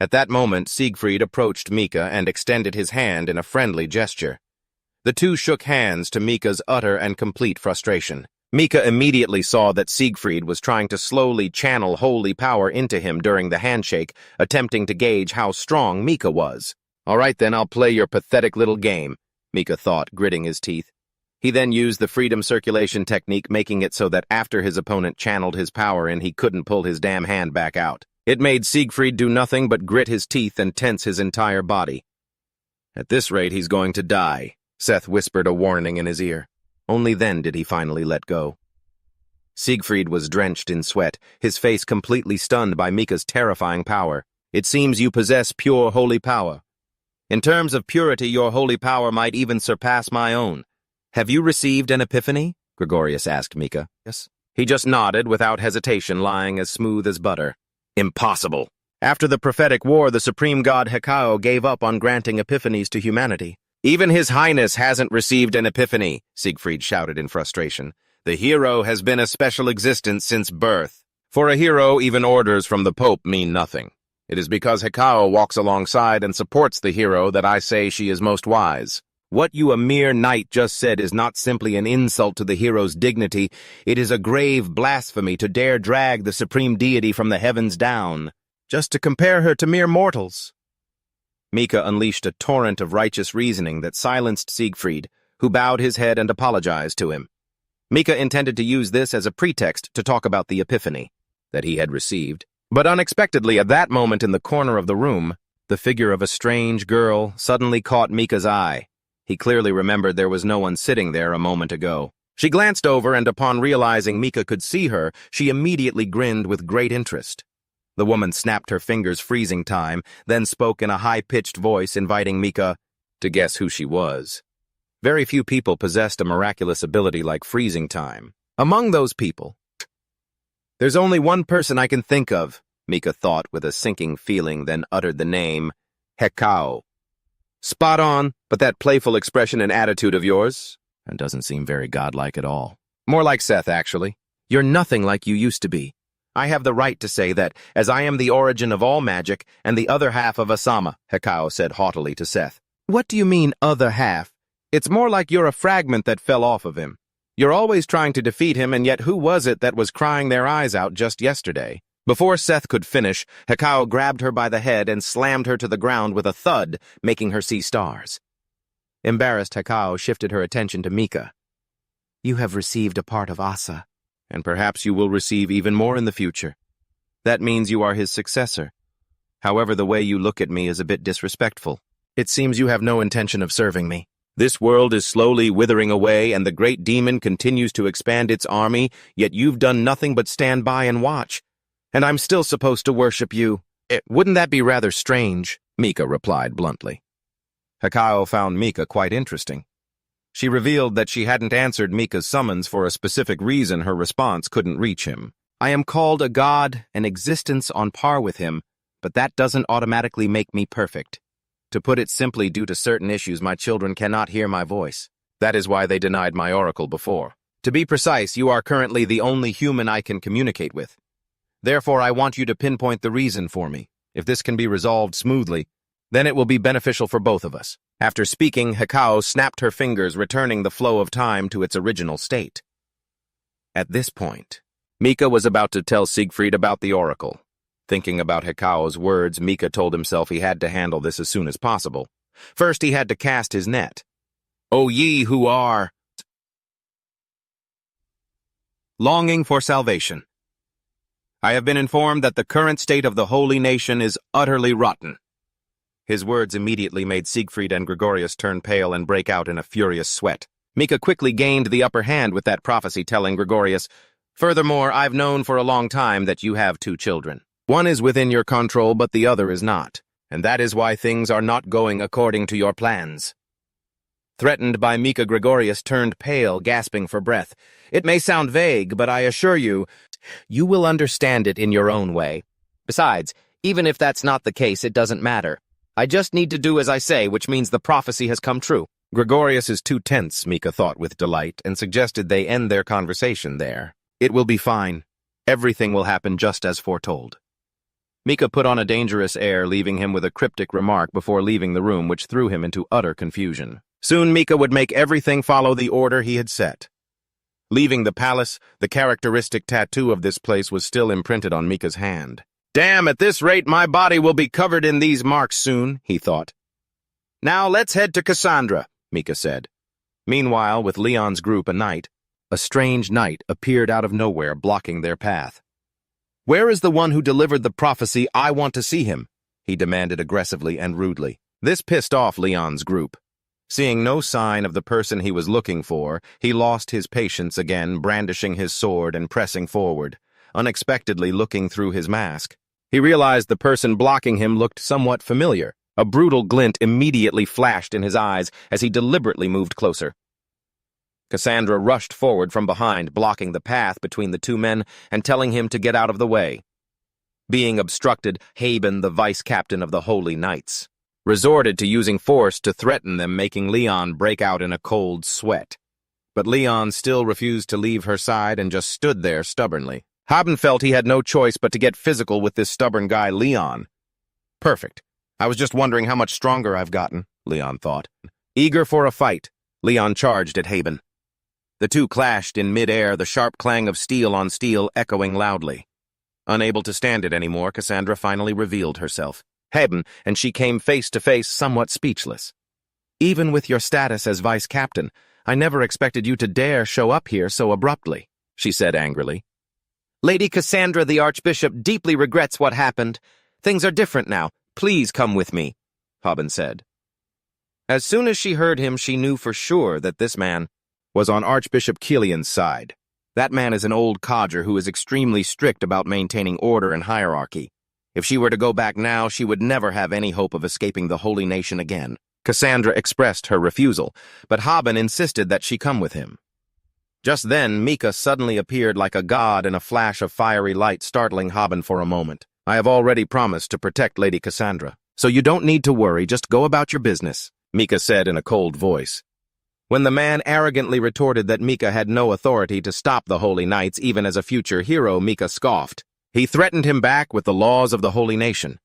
At that moment, Siegfried approached Mika and extended his hand in a friendly gesture. The two shook hands to Mika's utter and complete frustration. Mika immediately saw that Siegfried was trying to slowly channel holy power into him during the handshake, attempting to gauge how strong Mika was. "All right then, I'll play your pathetic little game," Mika thought, gritting his teeth. He then used the freedom circulation technique, making it so that after his opponent channeled his power in, he couldn't pull his damn hand back out. It made Siegfried do nothing but grit his teeth and tense his entire body. "At this rate, he's going to die," Seth whispered a warning in his ear. Only then did he finally let go. Siegfried was drenched in sweat, his face completely stunned by Mika's terrifying power. "It seems you possess pure holy power. In terms of purity, your holy power might even surpass my own. Have you received an epiphany?" Gregorius asked Mika. "Yes." He just nodded without hesitation, lying as smooth as butter. "Impossible. After the prophetic war, the supreme god Hekao gave up on granting epiphanies to humanity." "Even His Highness hasn't received an epiphany," Siegfried shouted in frustration. "The hero has been a special existence since birth. For a hero, even orders from the Pope mean nothing. It is because Hekao walks alongside and supports the hero that I say she is most wise. What you, a mere knight, just said is not simply an insult to the hero's dignity. It is a grave blasphemy to dare drag the supreme deity from the heavens down, just to compare her to mere mortals." Mika unleashed a torrent of righteous reasoning that silenced Siegfried, who bowed his head and apologized to him. Mika intended to use this as a pretext to talk about the epiphany that he had received. But unexpectedly, at that moment in the corner of the room, the figure of a strange girl suddenly caught Mika's eye. He clearly remembered there was no one sitting there a moment ago. She glanced over, and upon realizing Mika could see her, she immediately grinned with great interest. The woman snapped her fingers, freezing time, then spoke in a high-pitched voice, inviting Mika to guess who she was. Very few people possessed a miraculous ability like freezing time. Among those people, there's only one person I can think of, Mika thought with a sinking feeling, then uttered the name, Hekao. "Spot on, but that playful expression and attitude of yours, that doesn't seem very godlike at all. More like Seth, actually. You're nothing like you used to be. I have the right to say that, as I am the origin of all magic and the other half of Asama," Hekao said haughtily to Seth. "What do you mean, other half? It's more like you're a fragment that fell off of him. You're always trying to defeat him, and yet who was it that was crying their eyes out just yesterday?" Before Seth could finish, Hekao grabbed her by the head and slammed her to the ground with a thud, making her see stars. Embarrassed, Hakao shifted her attention to Mika. You have received a part of Asa. And perhaps you will receive even more in the future. That means you are his successor. However, the way you look at me is a bit disrespectful. It seems you have no intention of serving me. This world is slowly withering away, and the great demon continues to expand its army, yet you've done nothing but stand by and watch. And I'm still supposed to worship you. Wouldn't that be rather strange? Mika replied bluntly. Hakao found Mika quite interesting. She revealed that she hadn't answered Mika's summons for a specific reason her response couldn't reach him. I am called a god, an existence on par with him, but that doesn't automatically make me perfect. To put it simply, due to certain issues, my children cannot hear my voice. That is why they denied my oracle before. To be precise, you are currently the only human I can communicate with. Therefore, I want you to pinpoint the reason for me. If this can be resolved smoothly, then it will be beneficial for both of us. After speaking, Hakao snapped her fingers, returning the flow of time to its original state. At this point, Mika was about to tell Siegfried about the oracle. Thinking about Hakao's words, Mika told himself he had to handle this as soon as possible. First, he had to cast his net. O ye who are longing for salvation, I have been informed that the current state of the holy nation is utterly rotten. His words immediately made Siegfried and Gregorius turn pale and break out in a furious sweat. Mika quickly gained the upper hand with that prophecy, telling Gregorius, "Furthermore, I've known for a long time that you have 2 children. One is within your control, but the other is not, and that is why things are not going according to your plans." Threatened by Mika, Gregorius turned pale, gasping for breath. "It may sound vague, but I assure you, you will understand it in your own way. Besides, even if that's not the case, it doesn't matter. I just need to do as I say, which means the prophecy has come true." Gregorius is too tense, Mika thought with delight, and suggested they end their conversation there. "It will be fine. Everything will happen just as foretold." Mika put on a dangerous air, leaving him with a cryptic remark before leaving the room, which threw him into utter confusion. Soon Mika would make everything follow the order he had set. Leaving the palace, the characteristic tattoo of this place was still imprinted on Mika's hand. "Damn, at this rate my body will be covered in these marks soon," he thought. "Now let's head to Cassandra," Mika said. Meanwhile, with Leon's group a knight, a strange knight appeared out of nowhere, blocking their path. "Where is the one who delivered the prophecy? I want to see him," he demanded aggressively and rudely. This pissed off Leon's group. Seeing no sign of the person he was looking for, he lost his patience again, brandishing his sword and pressing forward, unexpectedly looking through his mask. He realized the person blocking him looked somewhat familiar. A brutal glint immediately flashed in his eyes as he deliberately moved closer. Cassandra rushed forward from behind, blocking the path between the 2 men and telling him to get out of the way. Being obstructed, Haben, the vice-captain of the Holy Knights, resorted to using force to threaten them, making Leon break out in a cold sweat. But Leon still refused to leave her side and just stood there stubbornly. Haben felt he had no choice but to get physical with this stubborn guy, Leon. Perfect. I was just wondering how much stronger I've gotten, Leon thought. Eager for a fight, Leon charged at Haben. The 2 clashed in mid-air, the sharp clang of steel on steel echoing loudly. Unable to stand it anymore, Cassandra finally revealed herself. Haben, and she came face to face, somewhat speechless. "Even with your status as vice-captain, I never expected you to dare show up here so abruptly," she said angrily. "Lady Cassandra, the Archbishop, deeply regrets what happened. Things are different now. Please come with me," Haben said. As soon as she heard him, she knew for sure that this man was on Archbishop Killian's side. That man is an old codger who is extremely strict about maintaining order and hierarchy. If she were to go back now, she would never have any hope of escaping the holy nation again. Cassandra expressed her refusal, but Haben insisted that she come with him. Just then, Mika suddenly appeared like a god in a flash of fiery light, startling Haben for a moment. "I have already promised to protect Lady Cassandra, so you don't need to worry, just go about your business," Mika said in a cold voice. When the man arrogantly retorted that Mika had no authority to stop the Holy Knights, even as a future hero, Mika scoffed. He threatened him back with the laws of the holy nation.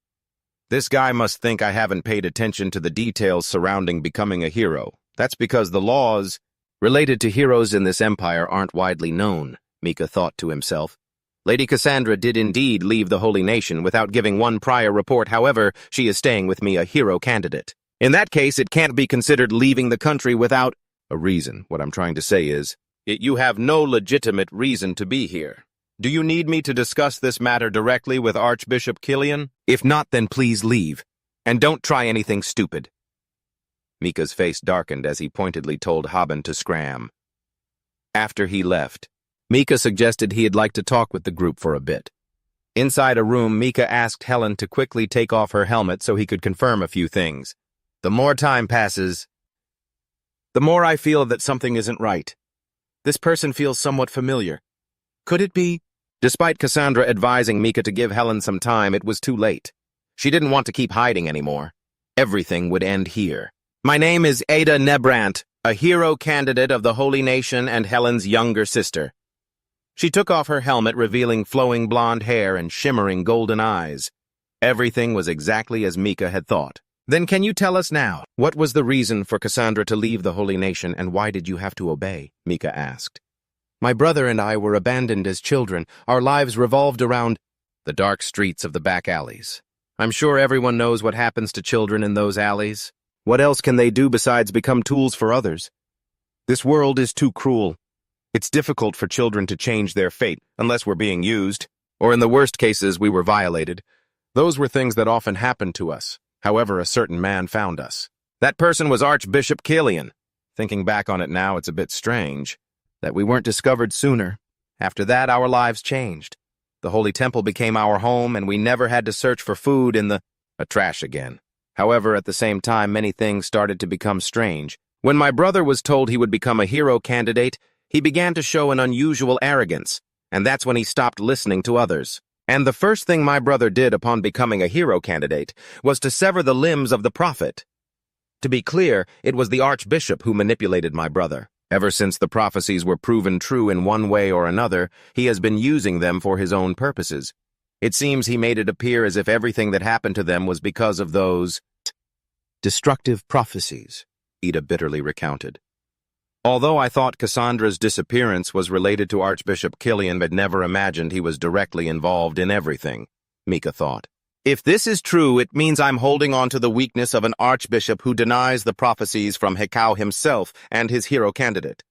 "This guy must think I haven't paid attention to the details surrounding becoming a hero. That's because the laws related to heroes in this empire aren't widely known," Mika thought to himself. Lady Cassandra did indeed leave the holy nation without giving one prior report. However, she is staying with me, a hero candidate. In that case, it can't be considered leaving the country without a reason. What I'm trying to say is, you have no legitimate reason to be here. Do you need me to discuss this matter directly with Archbishop Killian? If not, then please leave. And don't try anything stupid. Mika's face darkened as he pointedly told Haben to scram. After he left, Mika suggested he'd like to talk with the group for a bit. Inside a room, Mika asked Helen to quickly take off her helmet so he could confirm a few things. The more time passes, the more I feel that something isn't right. This person feels somewhat familiar. Could it be? Despite Cassandra advising Mika to give Helen some time, it was too late. She didn't want to keep hiding anymore. Everything would end here. My name is Ada Nebrant, a hero candidate of the Holy Nation and Helen's younger sister. She took off her helmet, revealing flowing blonde hair and shimmering golden eyes. Everything was exactly as Mika had thought. Then can you tell us now, what was the reason for Cassandra to leave the Holy Nation and why did you have to obey? Mika asked. My brother and I were abandoned as children. Our lives revolved around the dark streets of the back alleys. I'm sure everyone knows what happens to children in those alleys. What else can they do besides become tools for others? This world is too cruel. It's difficult for children to change their fate unless we're being used, or in the worst cases, we were violated. Those were things that often happened to us. However, a certain man found us. That person was Archbishop Killian. Thinking back on it now, it's a bit strange that we weren't discovered sooner. After that, our lives changed. The Holy Temple became our home, and we never had to search for food in the trash again. However, at the same time, many things started to become strange. When my brother was told he would become a hero candidate, he began to show an unusual arrogance, and that's when he stopped listening to others. And the first thing my brother did upon becoming a hero candidate was to sever the limbs of the prophet. To be clear, it was the archbishop who manipulated my brother. Ever since the prophecies were proven true in one way or another, he has been using them for his own purposes. It seems he made it appear as if everything that happened to them was because of those destructive prophecies, Ida bitterly recounted. Although I thought Cassandra's disappearance was related to Archbishop Killian, but never imagined he was directly involved in everything, Mika thought. If this is true, it means I'm holding on to the weakness of an archbishop who denies the prophecies from Hekau himself and his hero candidate.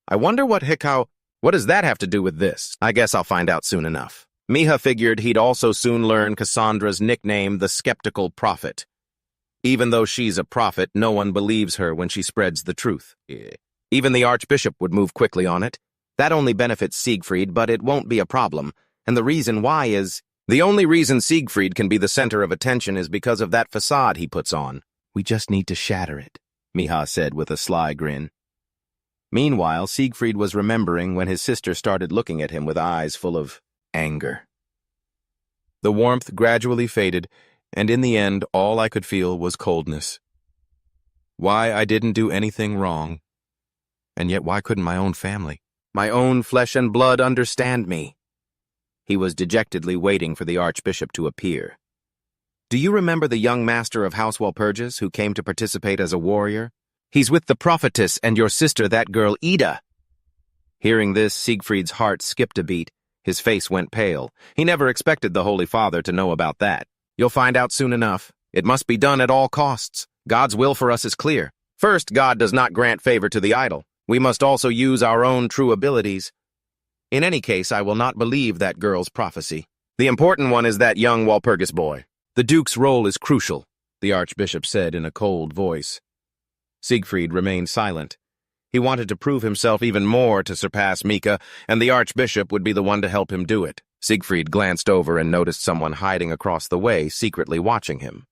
I wonder what does that have to do with this? I guess I'll find out soon enough. Miha figured he'd also soon learn Cassandra's nickname, the Skeptical Prophet. Even though she's a prophet, no one believes her when she spreads the truth. Even the archbishop would move quickly on it. That only benefits Siegfried, but it won't be a problem. And the reason why is, the only reason Siegfried can be the center of attention is because of that facade he puts on. We just need to shatter it, Miha said with a sly grin. Meanwhile, Siegfried was remembering when his sister started looking at him with eyes full of anger. The warmth gradually faded, and in the end, all I could feel was coldness. Why I didn't do anything wrong. And yet why couldn't my own family, my own flesh and blood understand me? He was dejectedly waiting for the archbishop to appear. Do you remember the young master of House Walpurgis who came to participate as a warrior? He's with the prophetess and your sister, that girl Ida. Hearing this, Siegfried's heart skipped a beat. His face went pale. He never expected the Holy Father to know about that. You'll find out soon enough. It must be done at all costs. God's will for us is clear. First, God does not grant favor to the idle. We must also use our own true abilities. In any case, I will not believe that girl's prophecy. The important one is that young Walpurgis boy. The Duke's role is crucial, the archbishop said in a cold voice. Siegfried remained silent. He wanted to prove himself even more to surpass Mika, and the archbishop would be the one to help him do it. Siegfried glanced over and noticed someone hiding across the way, secretly watching him.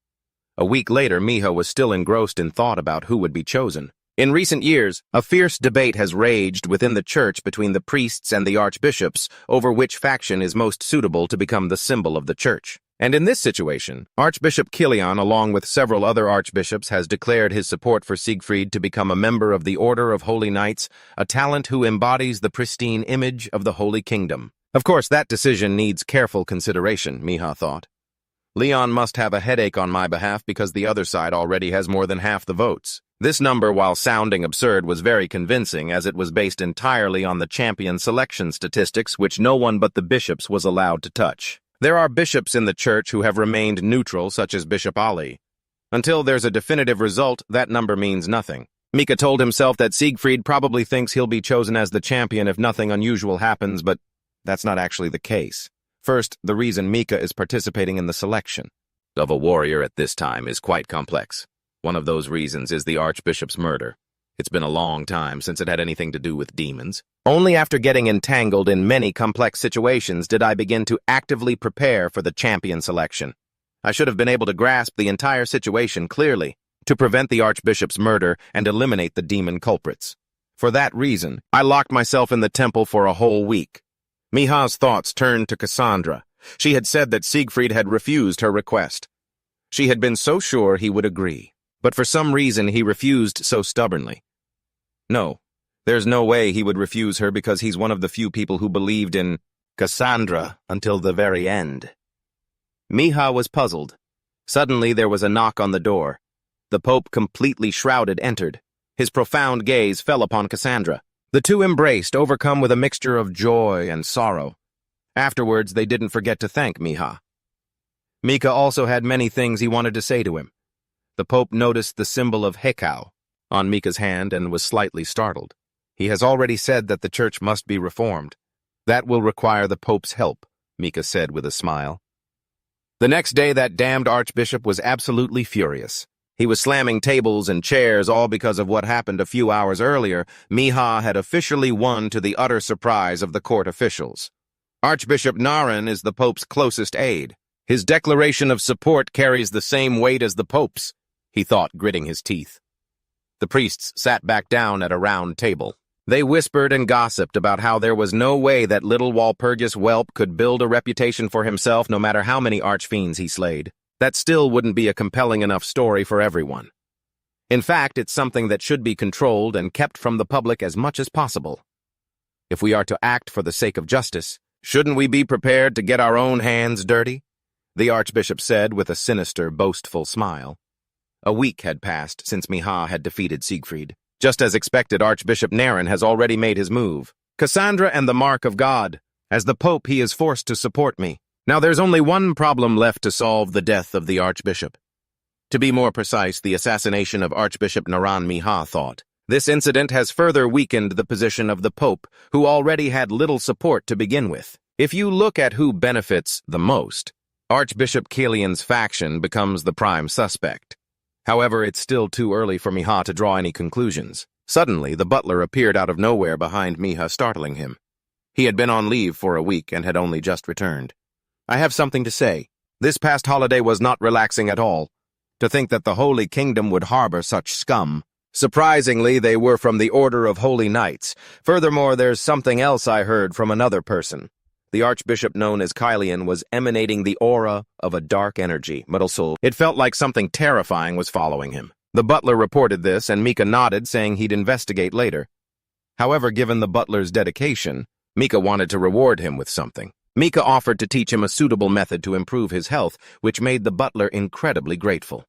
A week later, Miha was still engrossed in thought about who would be chosen. In recent years, a fierce debate has raged within the church between the priests and the archbishops over which faction is most suitable to become the symbol of the church. And in this situation, Archbishop Killian, along with several other archbishops, has declared his support for Siegfried to become a member of the Order of Holy Knights, a talent who embodies the pristine image of the Holy Kingdom. Of course, that decision needs careful consideration, Miha thought. Leon must have a headache on my behalf because the other side already has more than half the votes. This number, while sounding absurd, was very convincing as it was based entirely on the champion selection statistics which no one but the bishops was allowed to touch. There are bishops in the church who have remained neutral, such as Bishop Ali. Until there's a definitive result, that number means nothing. Mika told himself that Siegfried probably thinks he'll be chosen as the champion if nothing unusual happens, but that's not actually the case. First, the reason Mika is participating in the selection of a warrior at this time is quite complex. One of those reasons is the Archbishop's murder. It's been a long time since it had anything to do with demons. Only after getting entangled in many complex situations did I begin to actively prepare for the champion selection. I should have been able to grasp the entire situation clearly to prevent the Archbishop's murder and eliminate the demon culprits. For that reason, I locked myself in the temple for a whole week. Miha's thoughts turned to Cassandra. She had said that Siegfried had refused her request. She had been so sure he would agree, but for some reason he refused so stubbornly. No, there's no way he would refuse her because he's one of the few people who believed in Cassandra until the very end. Miha was puzzled. Suddenly there was a knock on the door. The Pope, completely shrouded, entered. His profound gaze fell upon Cassandra. The two embraced, overcome with a mixture of joy and sorrow. Afterwards, they didn't forget to thank Miha. Mika also had many things he wanted to say to him. The Pope noticed the symbol of Hekau on Mika's hand and was slightly startled. He has already said that the church must be reformed. That will require the Pope's help, Mika said with a smile. The next day, that damned Archbishop was absolutely furious. He was slamming tables and chairs, all because of what happened a few hours earlier. Miha had officially won, to the utter surprise of the court officials. Archbishop Naren is the Pope's closest aide. His declaration of support carries the same weight as the Pope's, he thought, gritting his teeth. The priests sat back down at a round table. They whispered and gossiped about how there was no way that little Walpurgis whelp could build a reputation for himself no matter how many archfiends he slayed. That still wouldn't be a compelling enough story for everyone. In fact, it's something that should be controlled and kept from the public as much as possible. If we are to act for the sake of justice, shouldn't we be prepared to get our own hands dirty? The Archbishop said with a sinister, boastful smile. A week had passed since Miha had defeated Siegfried. Just as expected, Archbishop Naren has already made his move. Cassandra and the Mark of God. As the Pope, he is forced to support me. Now there's only one problem left to solve: the death of the Archbishop. To be more precise, the assassination of Archbishop Naran, Miha thought. This incident has further weakened the position of the Pope, who already had little support to begin with. If you look at who benefits the most, Archbishop Kilian's faction becomes the prime suspect. However, it's still too early for Miha to draw any conclusions. Suddenly, the butler appeared out of nowhere behind Miha, startling him. He had been on leave for a week and had only just returned. I have something to say. This past holiday was not relaxing at all. To think that the Holy Kingdom would harbor such scum. Surprisingly, they were from the Order of Holy Knights. Furthermore, there's something else I heard from another person. The Archbishop known as Kylian was emanating the aura of a dark energy. It felt like something terrifying was following him. The butler reported this, and Mika nodded, saying he'd investigate later. However, given the butler's dedication, Mika wanted to reward him with something. Mika offered to teach him a suitable method to improve his health, which made the butler incredibly grateful.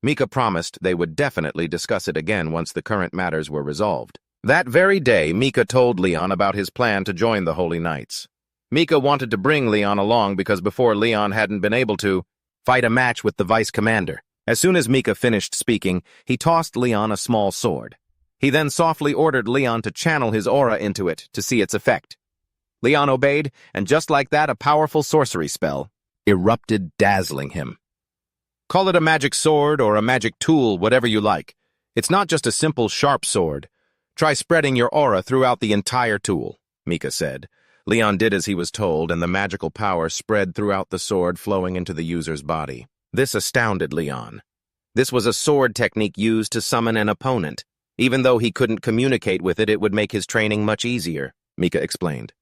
Mika promised they would definitely discuss it again once the current matters were resolved. That very day, Mika told Leon about his plan to join the Holy Knights. Mika wanted to bring Leon along because before Leon hadn't been able to fight a match with the vice commander. As soon as Mika finished speaking, he tossed Leon a small sword. He then softly ordered Leon to channel his aura into it to see its effect. Leon obeyed, and just like that, a powerful sorcery spell erupted, dazzling him. Call it a magic sword or a magic tool, whatever you like. It's not just a simple, sharp sword. Try spreading your aura throughout the entire tool, Mika said. Leon did as he was told, and the magical power spread throughout the sword, flowing into the user's body. This astounded Leon. This was a sword technique used to summon an opponent. Even though he couldn't communicate with it, it would make his training much easier, Mika explained.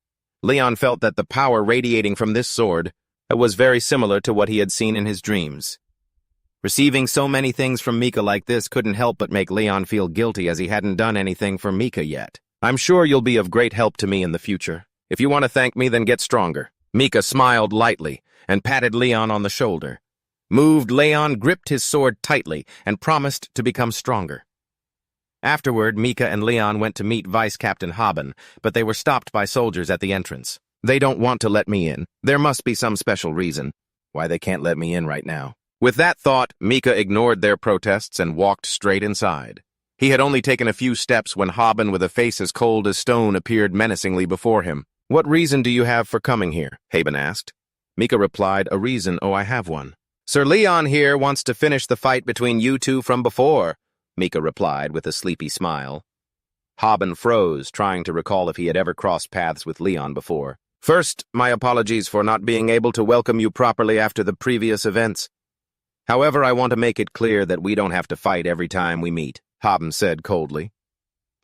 Leon felt that the power radiating from this sword was very similar to what he had seen in his dreams. Receiving so many things from Mika like this couldn't help but make Leon feel guilty, as he hadn't done anything for Mika yet. I'm sure you'll be of great help to me in the future. If you want to thank me, then get stronger. Mika smiled lightly and patted Leon on the shoulder. Moved, Leon gripped his sword tightly and promised to become stronger. Afterward, Mika and Leon went to meet Vice Captain Haben, but they were stopped by soldiers at the entrance. They don't want to let me in. There must be some special reason why they can't let me in right now. With that thought, Mika ignored their protests and walked straight inside. He had only taken a few steps when Haben, with a face as cold as stone, appeared menacingly before him. "What reason do you have for coming here?" Haben asked. Mika replied, "A reason, oh, I have one." "Sir Leon here wants to finish the fight between you two from before," Mika replied with a sleepy smile. Haben froze, trying to recall if he had ever crossed paths with Leon before. "First, my apologies for not being able to welcome you properly after the previous events. However, I want to make it clear that we don't have to fight every time we meet," Haben said coldly.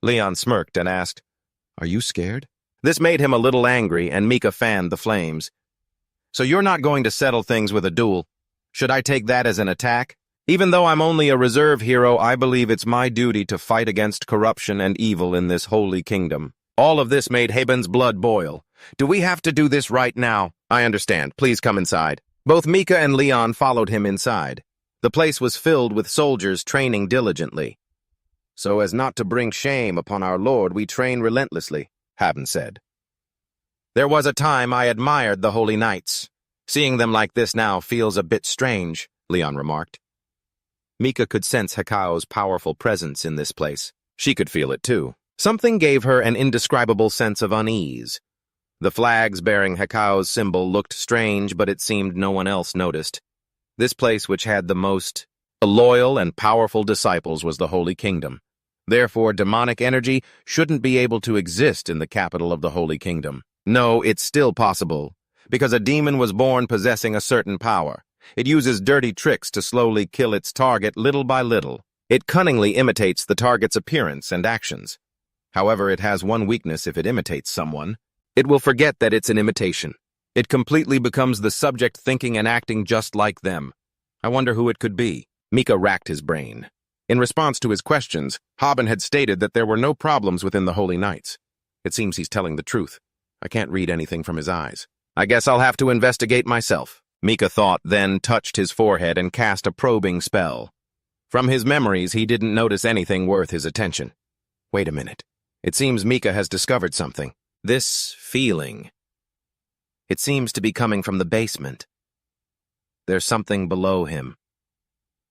Leon smirked and asked, "Are you scared?" This made him a little angry, and Mika fanned the flames. "So you're not going to settle things with a duel? Should I take that as an attack? Even though I'm only a reserve hero, I believe it's my duty to fight against corruption and evil in this holy kingdom." All of this made Haben's blood boil. "Do we have to do this right now?" "I understand. Please come inside." Both Mika and Leon followed him inside. The place was filled with soldiers training diligently. "So as not to bring shame upon our Lord, we train relentlessly," Haben said. "There was a time I admired the Holy Knights. Seeing them like this now feels a bit strange," Leon remarked. Mika could sense Hekao's powerful presence in this place. She could feel it too. Something gave her an indescribable sense of unease. The flags bearing Hekao's symbol looked strange, but it seemed no one else noticed. This place, which had the most loyal and powerful disciples, was the Holy Kingdom. Therefore, demonic energy shouldn't be able to exist in the capital of the Holy Kingdom. No, it's still possible, because a demon was born possessing a certain power. It uses dirty tricks to slowly kill its target little by little. It cunningly imitates the target's appearance and actions. However, it has one weakness: if it imitates someone, it will forget that it's an imitation. It completely becomes the subject, thinking and acting just like them. I wonder who it could be. Mika racked his brain. In response to his questions, Haben had stated that there were no problems within the Holy Knights. It seems he's telling the truth. I can't read anything from his eyes. I guess I'll have to investigate myself, Mika thought, then touched his forehead and cast a probing spell. From his memories, he didn't notice anything worth his attention. Wait a minute. It seems Mika has discovered something. This feeling. It seems to be coming from the basement. There's something below him.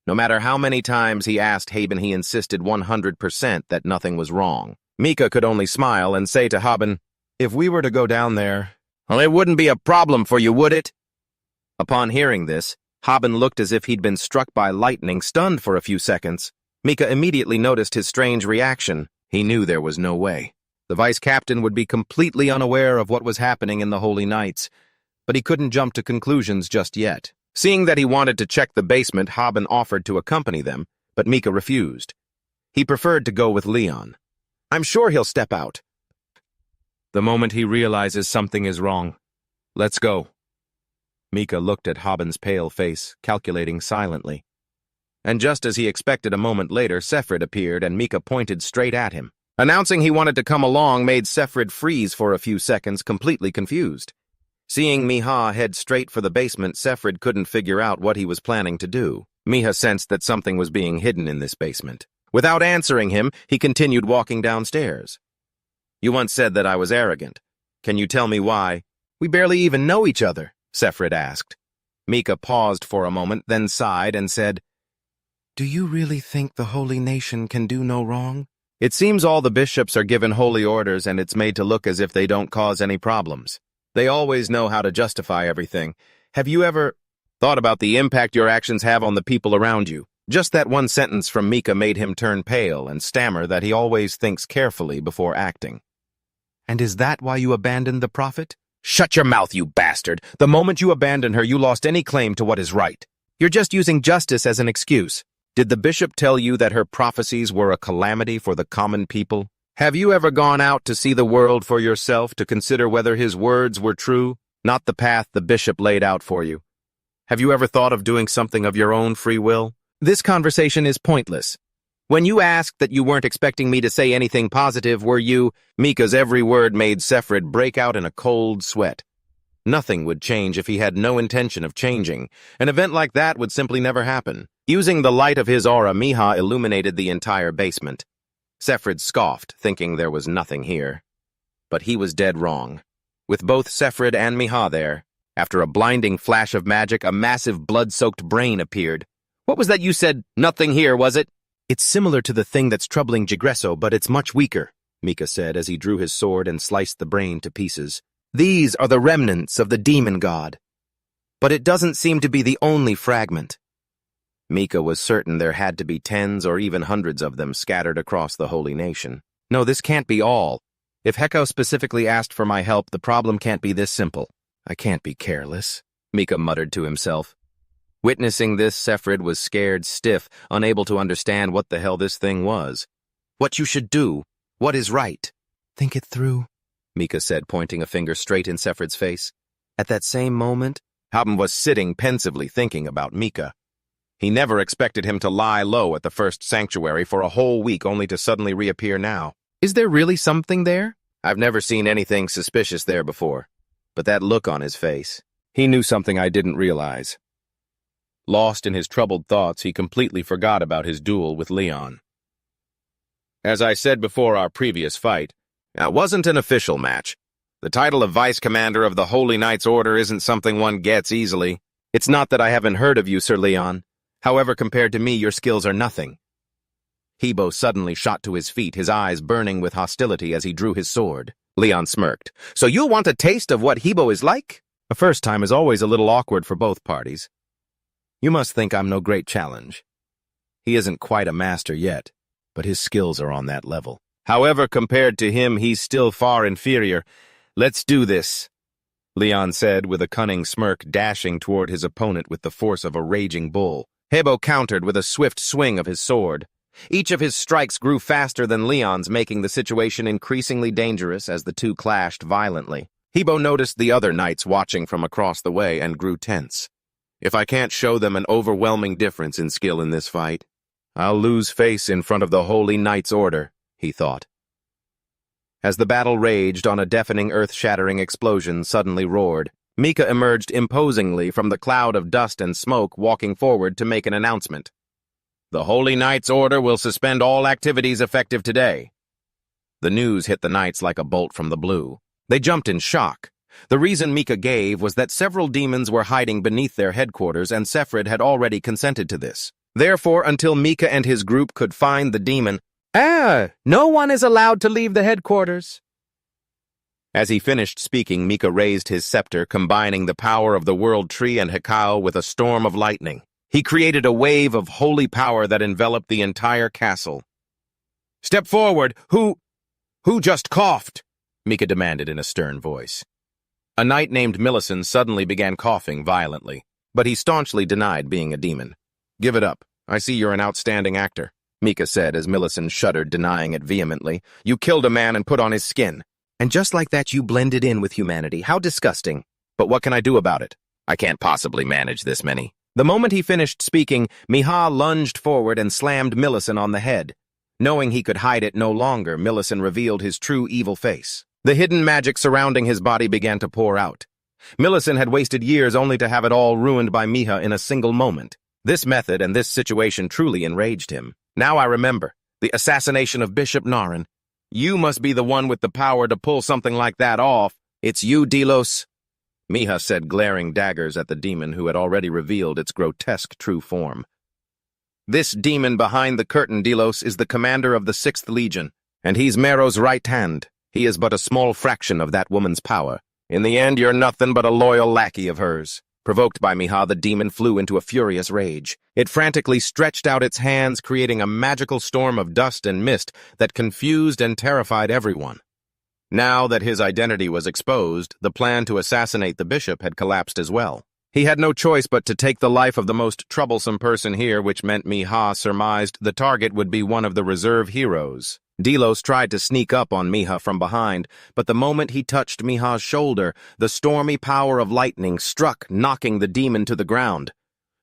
No matter how many times he asked Haben, he insisted 100% that nothing was wrong. Mika could only smile and say to Haben, "If we were to go down there, well, it wouldn't be a problem for you, would it?" Upon hearing this, Haben looked as if he'd been struck by lightning, stunned for a few seconds. Mika immediately noticed his strange reaction. He knew there was no way. The vice-captain would be completely unaware of what was happening in the Holy Knights, but he couldn't jump to conclusions just yet. Seeing that he wanted to check the basement, Haben offered to accompany them, but Mika refused. He preferred to go with Leon. "I'm sure he'll step out." The moment he realizes something is wrong. "Let's go." Mika looked at Haben's pale face, calculating silently. And just as he expected, a moment later, Sefrid appeared and Mika pointed straight at him. Announcing he wanted to come along made Sefrid freeze for a few seconds, completely confused. Seeing Miha head straight for the basement, Sefrid couldn't figure out what he was planning to do. Miha sensed that something was being hidden in this basement. Without answering him, he continued walking downstairs. "You once said that I was arrogant. Can you tell me why?" "We barely even know each other," Sefrid asked. Mika paused for a moment, then sighed and said, "Do you really think the holy nation can do no wrong? It seems all the bishops are given holy orders, and it's made to look as if they don't cause any problems. They always know how to justify everything. Have you ever thought about the impact your actions have on the people around you?" Just that one sentence from Mika made him turn pale and stammer that he always thinks carefully before acting. "And is that why you abandoned the prophet?" "Shut your mouth, you bastard! The moment you abandoned her, you lost any claim to what is right. You're just using justice as an excuse. Did the bishop tell you that her prophecies were a calamity for the common people? Have you ever gone out to see the world for yourself to consider whether his words were true, not the path the bishop laid out for you? Have you ever thought of doing something of your own free will?" "This conversation is pointless. When you asked that you weren't expecting me to say anything positive, were you?" Mika's every word made Sefrid break out in a cold sweat. Nothing would change if he had no intention of changing. An event like that would simply never happen. Using the light of his aura, Miha illuminated the entire basement. Sefrid scoffed, thinking there was nothing here. But he was dead wrong. With both Sefrid and Miha there, After a blinding flash of magic, a massive blood-soaked brain appeared. "What was that you said? Nothing here, was it?" "It's similar to the thing that's troubling Jigresso, but it's much weaker," Mika said as he drew his sword and sliced the brain to pieces. "These are the remnants of the demon god. But it doesn't seem to be the only fragment." Mika was certain there had to be tens or even hundreds of them scattered across the holy nation. "No, this can't be all. If Heko specifically asked for my help, the problem can't be this simple." "I can't be careless," Mika muttered to himself. Witnessing this, Sefrid was scared stiff, unable to understand what the hell this thing was. "What you should do, what is right." "Think it through," Mika said, pointing a finger straight in Sefrid's face. At that same moment, Haben was sitting pensively thinking about Mika. He never expected him to lie low at the first sanctuary for a whole week only to suddenly reappear now. Is there really something there? I've never seen anything suspicious there before. But that look on his face, he knew something I didn't realize. Lost in his troubled thoughts, he completely forgot about his duel with Leon. As I said before our previous fight, it wasn't an official match. The title of Vice Commander of the Holy Knights Order isn't something one gets easily. It's not that I haven't heard of you, Sir Leon. However, compared to me, your skills are nothing. Hebo suddenly shot to his feet, his eyes burning with hostility as he drew his sword. Leon smirked. "So you'll want a taste of what Hebo is like?" A first time is always a little awkward for both parties. "You must think I'm no great challenge. He isn't quite a master yet, but his skills are on that level. However, compared to him, he's still far inferior. Let's do this," Leon said with a cunning smirk, dashing toward his opponent with the force of a raging bull. Hebo countered with a swift swing of his sword. Each of his strikes grew faster than Leon's, making the situation increasingly dangerous as the two clashed violently. Hebo noticed the other knights watching from across the way and grew tense. If I can't show them an overwhelming difference in skill in this fight, I'll lose face in front of the Holy Knights Order, he thought. As the battle raged on, a deafening earth-shattering explosion suddenly roared. Mika emerged imposingly from the cloud of dust and smoke, walking forward to make an announcement. "The Holy Knights Order will suspend all activities effective today." The news hit the knights like a bolt from the blue. They jumped in shock. The reason Mika gave was that several demons were hiding beneath their headquarters, and Sefrid had already consented to this. Therefore, until Mika and his group could find the demon, no one is allowed to leave the headquarters. As he finished speaking, Mika raised his scepter, combining the power of the World Tree and Hekau with a storm of lightning. He created a wave of holy power that enveloped the entire castle. "Step forward! Who just coughed?" Mika demanded in a stern voice. A knight named Millicent suddenly began coughing violently, but he staunchly denied being a demon. "Give it up. I see you're an outstanding actor," Mika said as Millicent shuddered, denying it vehemently. "You killed a man and put on his skin. And just like that, you blended in with humanity. How disgusting. But what can I do about it? I can't possibly manage this many." The moment he finished speaking, Miha lunged forward and slammed Millicent on the head. Knowing he could hide it no longer, Millicent revealed his true evil face. The hidden magic surrounding his body began to pour out. Millicent had wasted years only to have it all ruined by Miha in a single moment. This method and this situation truly enraged him. "Now I remember. The assassination of Bishop Narin. You must be the one with the power to pull something like that off. It's you, Delos," Miha said, glaring daggers at the demon who had already revealed its grotesque true form. "This demon behind the curtain, Delos, is the commander of the 6th Legion, and he's Mero's right hand. He is but a small fraction of that woman's power. In the end, you're nothing but a loyal lackey of hers." Provoked by Miha, the demon flew into a furious rage. It frantically stretched out its hands, creating a magical storm of dust and mist that confused and terrified everyone. Now that his identity was exposed, the plan to assassinate the bishop had collapsed as well. He had no choice but to take the life of the most troublesome person here, which meant Miha surmised the target would be one of the reserve heroes. Delos tried to sneak up on Miha from behind, but the moment he touched Miha's shoulder, the stormy power of lightning struck, knocking the demon to the ground.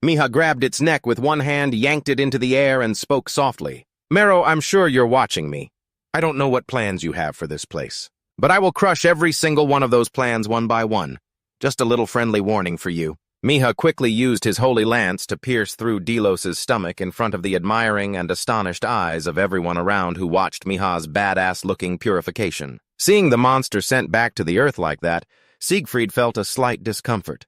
Miha grabbed its neck with one hand, yanked it into the air, and spoke softly. "Mero, I'm sure you're watching me. I don't know what plans you have for this place, but I will crush every single one of those plans one by one. Just a little friendly warning for you." Miha quickly used his holy lance to pierce through Delos's stomach in front of the admiring and astonished eyes of everyone around who watched Miha's badass-looking purification. Seeing the monster sent back to the earth like that, Siegfried felt a slight discomfort.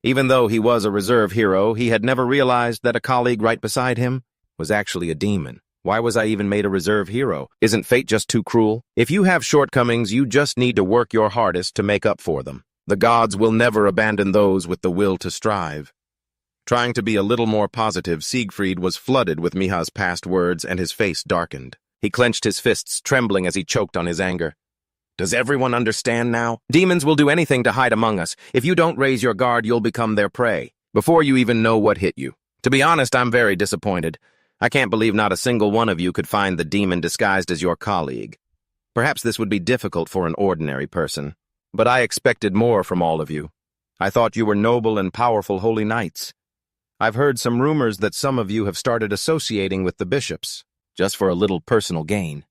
Even though he was a reserve hero, he had never realized that a colleague right beside him was actually a demon. Why was I even made a reserve hero? Isn't fate just too cruel? If you have shortcomings, you just need to work your hardest to make up for them. The gods will never abandon those with the will to strive. Trying to be a little more positive, Siegfried was flooded with Miha's past words and his face darkened. He clenched his fists, trembling as he choked on his anger. Does everyone understand now? Demons will do anything to hide among us. If you don't raise your guard, you'll become their prey, before you even know what hit you. To be honest, I'm very disappointed. I can't believe not a single one of you could find the demon disguised as your colleague. Perhaps this would be difficult for an ordinary person, but I expected more from all of you. I thought you were noble and powerful holy knights. I've heard some rumors that some of you have started associating with the bishops, just for a little personal gain.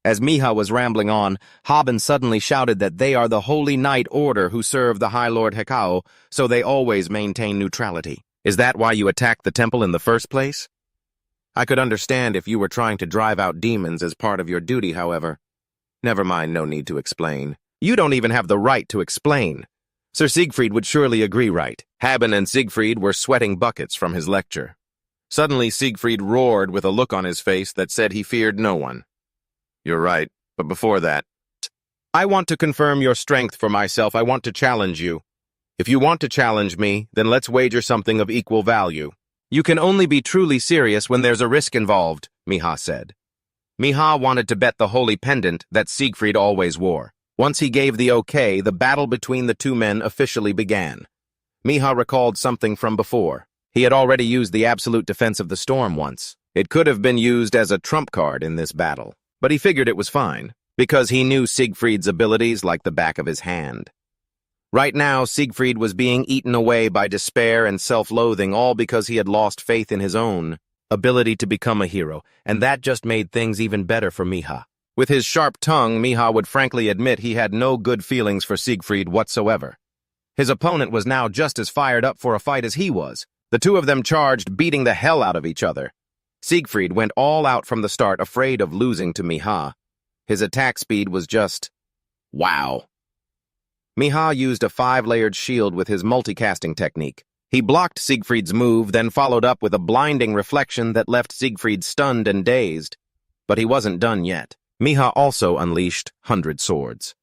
As Miha was rambling on, Haben suddenly shouted that they are the Holy Knight Order who serve the High Lord Hekao, so they always maintain neutrality. Is that why you attacked the temple in the first place? I could understand if you were trying to drive out demons as part of your duty, however. Never mind, no need to explain. You don't even have the right to explain. Sir Siegfried would surely agree, right? Haben and Siegfried were sweating buckets from his lecture. Suddenly Siegfried roared with a look on his face that said he feared no one. You're right, but before that, I want to confirm your strength for myself. I want to challenge you. If you want to challenge me, then let's wager something of equal value. You can only be truly serious when there's a risk involved, Miha said. Miha wanted to bet the holy pendant that Siegfried always wore. Once he gave the okay, the battle between the two men officially began. Miha recalled something from before. He had already used the absolute defense of the storm once. It could have been used as a trump card in this battle, but he figured it was fine, because he knew Siegfried's abilities like the back of his hand. Right now, Siegfried was being eaten away by despair and self-loathing, all because he had lost faith in his own ability to become a hero, and that just made things even better for Miha. With his sharp tongue, Miha would frankly admit he had no good feelings for Siegfried whatsoever. His opponent was now just as fired up for a fight as he was. The two of them charged, beating the hell out of each other. Siegfried went all out from the start, afraid of losing to Miha. His attack speed was just wow. Miha used a 5-layered shield with his multicasting technique. He blocked Siegfried's move, then followed up with a blinding reflection that left Siegfried stunned and dazed. But he wasn't done yet. Miha also unleashed 100 Swords.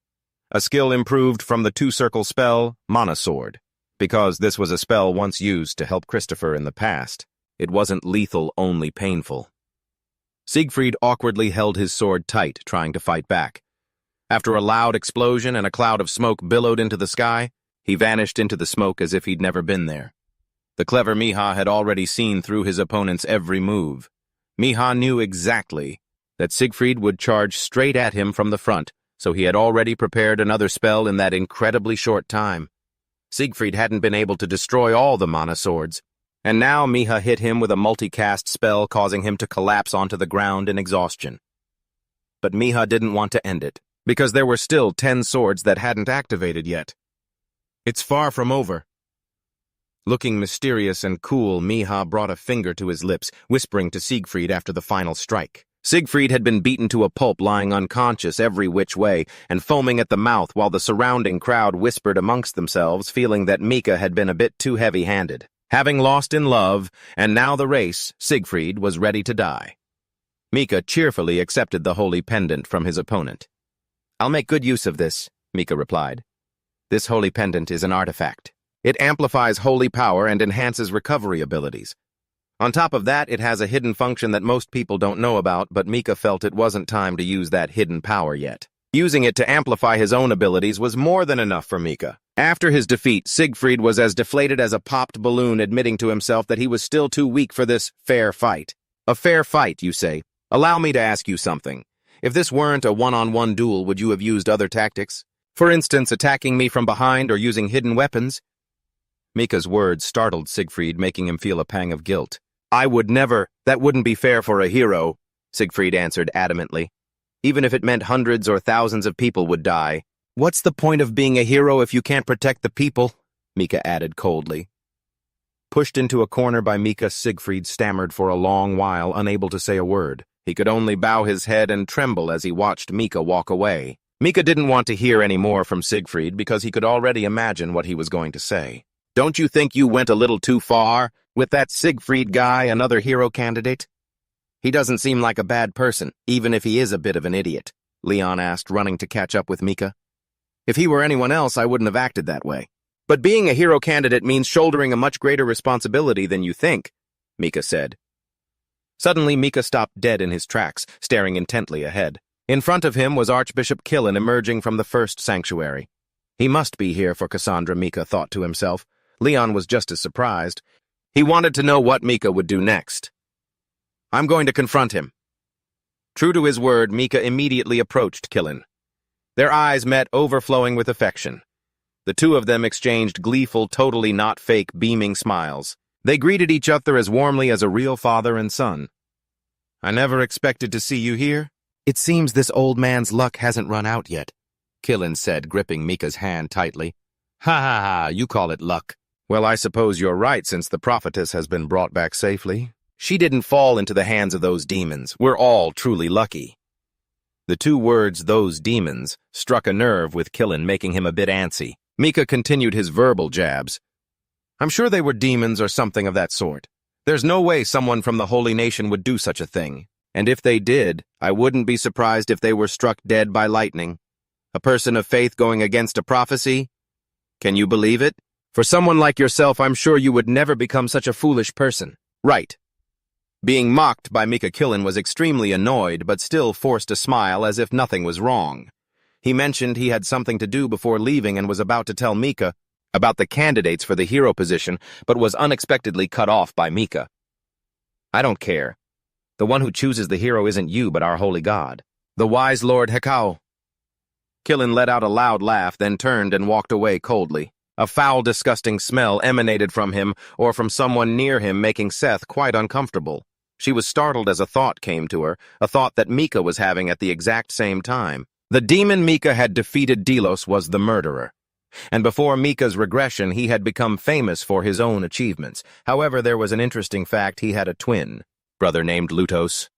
A skill improved from the 2-circle spell, Mana Sword. Because this was a spell once used to help Christopher in the past, it wasn't lethal, only painful. Siegfried awkwardly held his sword tight, trying to fight back. After a loud explosion and a cloud of smoke billowed into the sky, he vanished into the smoke as if he'd never been there. The clever Miha had already seen through his opponent's every move. Miha knew exactly that Siegfried would charge straight at him from the front, so he had already prepared another spell in that incredibly short time. Siegfried hadn't been able to destroy all the Mana Swords, and now Miha hit him with a multicast spell, causing him to collapse onto the ground in exhaustion. But Miha didn't want to end it, because there were still 10 swords that hadn't activated yet. It's far from over. Looking mysterious and cool, Miha brought a finger to his lips, whispering to Siegfried after the final strike. Siegfried had been beaten to a pulp, lying unconscious every which way, and foaming at the mouth while the surrounding crowd whispered amongst themselves, feeling that Mika had been a bit too heavy-handed. Having lost in love, and now the race, Siegfried was ready to die. Mika cheerfully accepted the holy pendant from his opponent. I'll make good use of this, Mika replied. This holy pendant is an artifact. It amplifies holy power and enhances recovery abilities. On top of that, it has a hidden function that most people don't know about, but Mika felt it wasn't time to use that hidden power yet. Using it to amplify his own abilities was more than enough for Mika. After his defeat, Siegfried was as deflated as a popped balloon, admitting to himself that he was still too weak for this fair fight. A fair fight, you say? Allow me to ask you something. If this weren't a one-on-one duel, would you have used other tactics? For instance, attacking me from behind or using hidden weapons? Mika's words startled Siegfried, making him feel a pang of guilt. I would never. That wouldn't be fair for a hero, Siegfried answered adamantly. Even if it meant hundreds or thousands of people would die. What's the point of being a hero if you can't protect the people? Mika added coldly. Pushed into a corner by Mika, Siegfried stammered for a long while, unable to say a word. He could only bow his head and tremble as he watched Mika walk away. Mika didn't want to hear any more from Siegfried because he could already imagine what he was going to say. Don't you think you went a little too far with that Siegfried guy, another hero candidate? He doesn't seem like a bad person, even if he is a bit of an idiot, Leon asked, running to catch up with Mika. If he were anyone else, I wouldn't have acted that way. But being a hero candidate means shouldering a much greater responsibility than you think, Mika said. Suddenly, Mika stopped dead in his tracks, staring intently ahead. In front of him was Archbishop Killen emerging from the first sanctuary. He must be here for Cassandra, Mika thought to himself. Leon was just as surprised. He wanted to know what Mika would do next. I'm going to confront him. True to his word, Mika immediately approached Killen. Their eyes met, overflowing with affection. The two of them exchanged gleeful, totally not fake, beaming smiles. They greeted each other as warmly as a real father and son. I never expected to see you here. It seems this old man's luck hasn't run out yet, Killen said, gripping Mika's hand tightly. Ha ha ha, you call it luck. Well, I suppose you're right, since the prophetess has been brought back safely. She didn't fall into the hands of those demons. We're all truly lucky. The two words, those demons, struck a nerve with Killen, making him a bit antsy. Mika continued his verbal jabs. I'm sure they were demons or something of that sort. There's no way someone from the Holy Nation would do such a thing. And if they did, I wouldn't be surprised if they were struck dead by lightning. A person of faith going against a prophecy? Can you believe it? For someone like yourself, I'm sure you would never become such a foolish person. Right. Being mocked by Mika Killen was extremely annoyed, but still forced a smile as if nothing was wrong. He mentioned he had something to do before leaving and was about to tell Mika about the candidates for the hero position, but was unexpectedly cut off by Mika. I don't care. The one who chooses the hero isn't you, but our holy god, the wise Lord Hekau. Killen let out a loud laugh, then turned and walked away coldly. A foul, disgusting smell emanated from him or from someone near him, making Seth quite uncomfortable. She was startled as a thought came to her, a thought that Mika was having at the exact same time. The demon Mika had defeated Delos was the murderer. And before Mika's regression, he had become famous for his own achievements. However, there was an interesting fact: he had a twin brother named Lutos.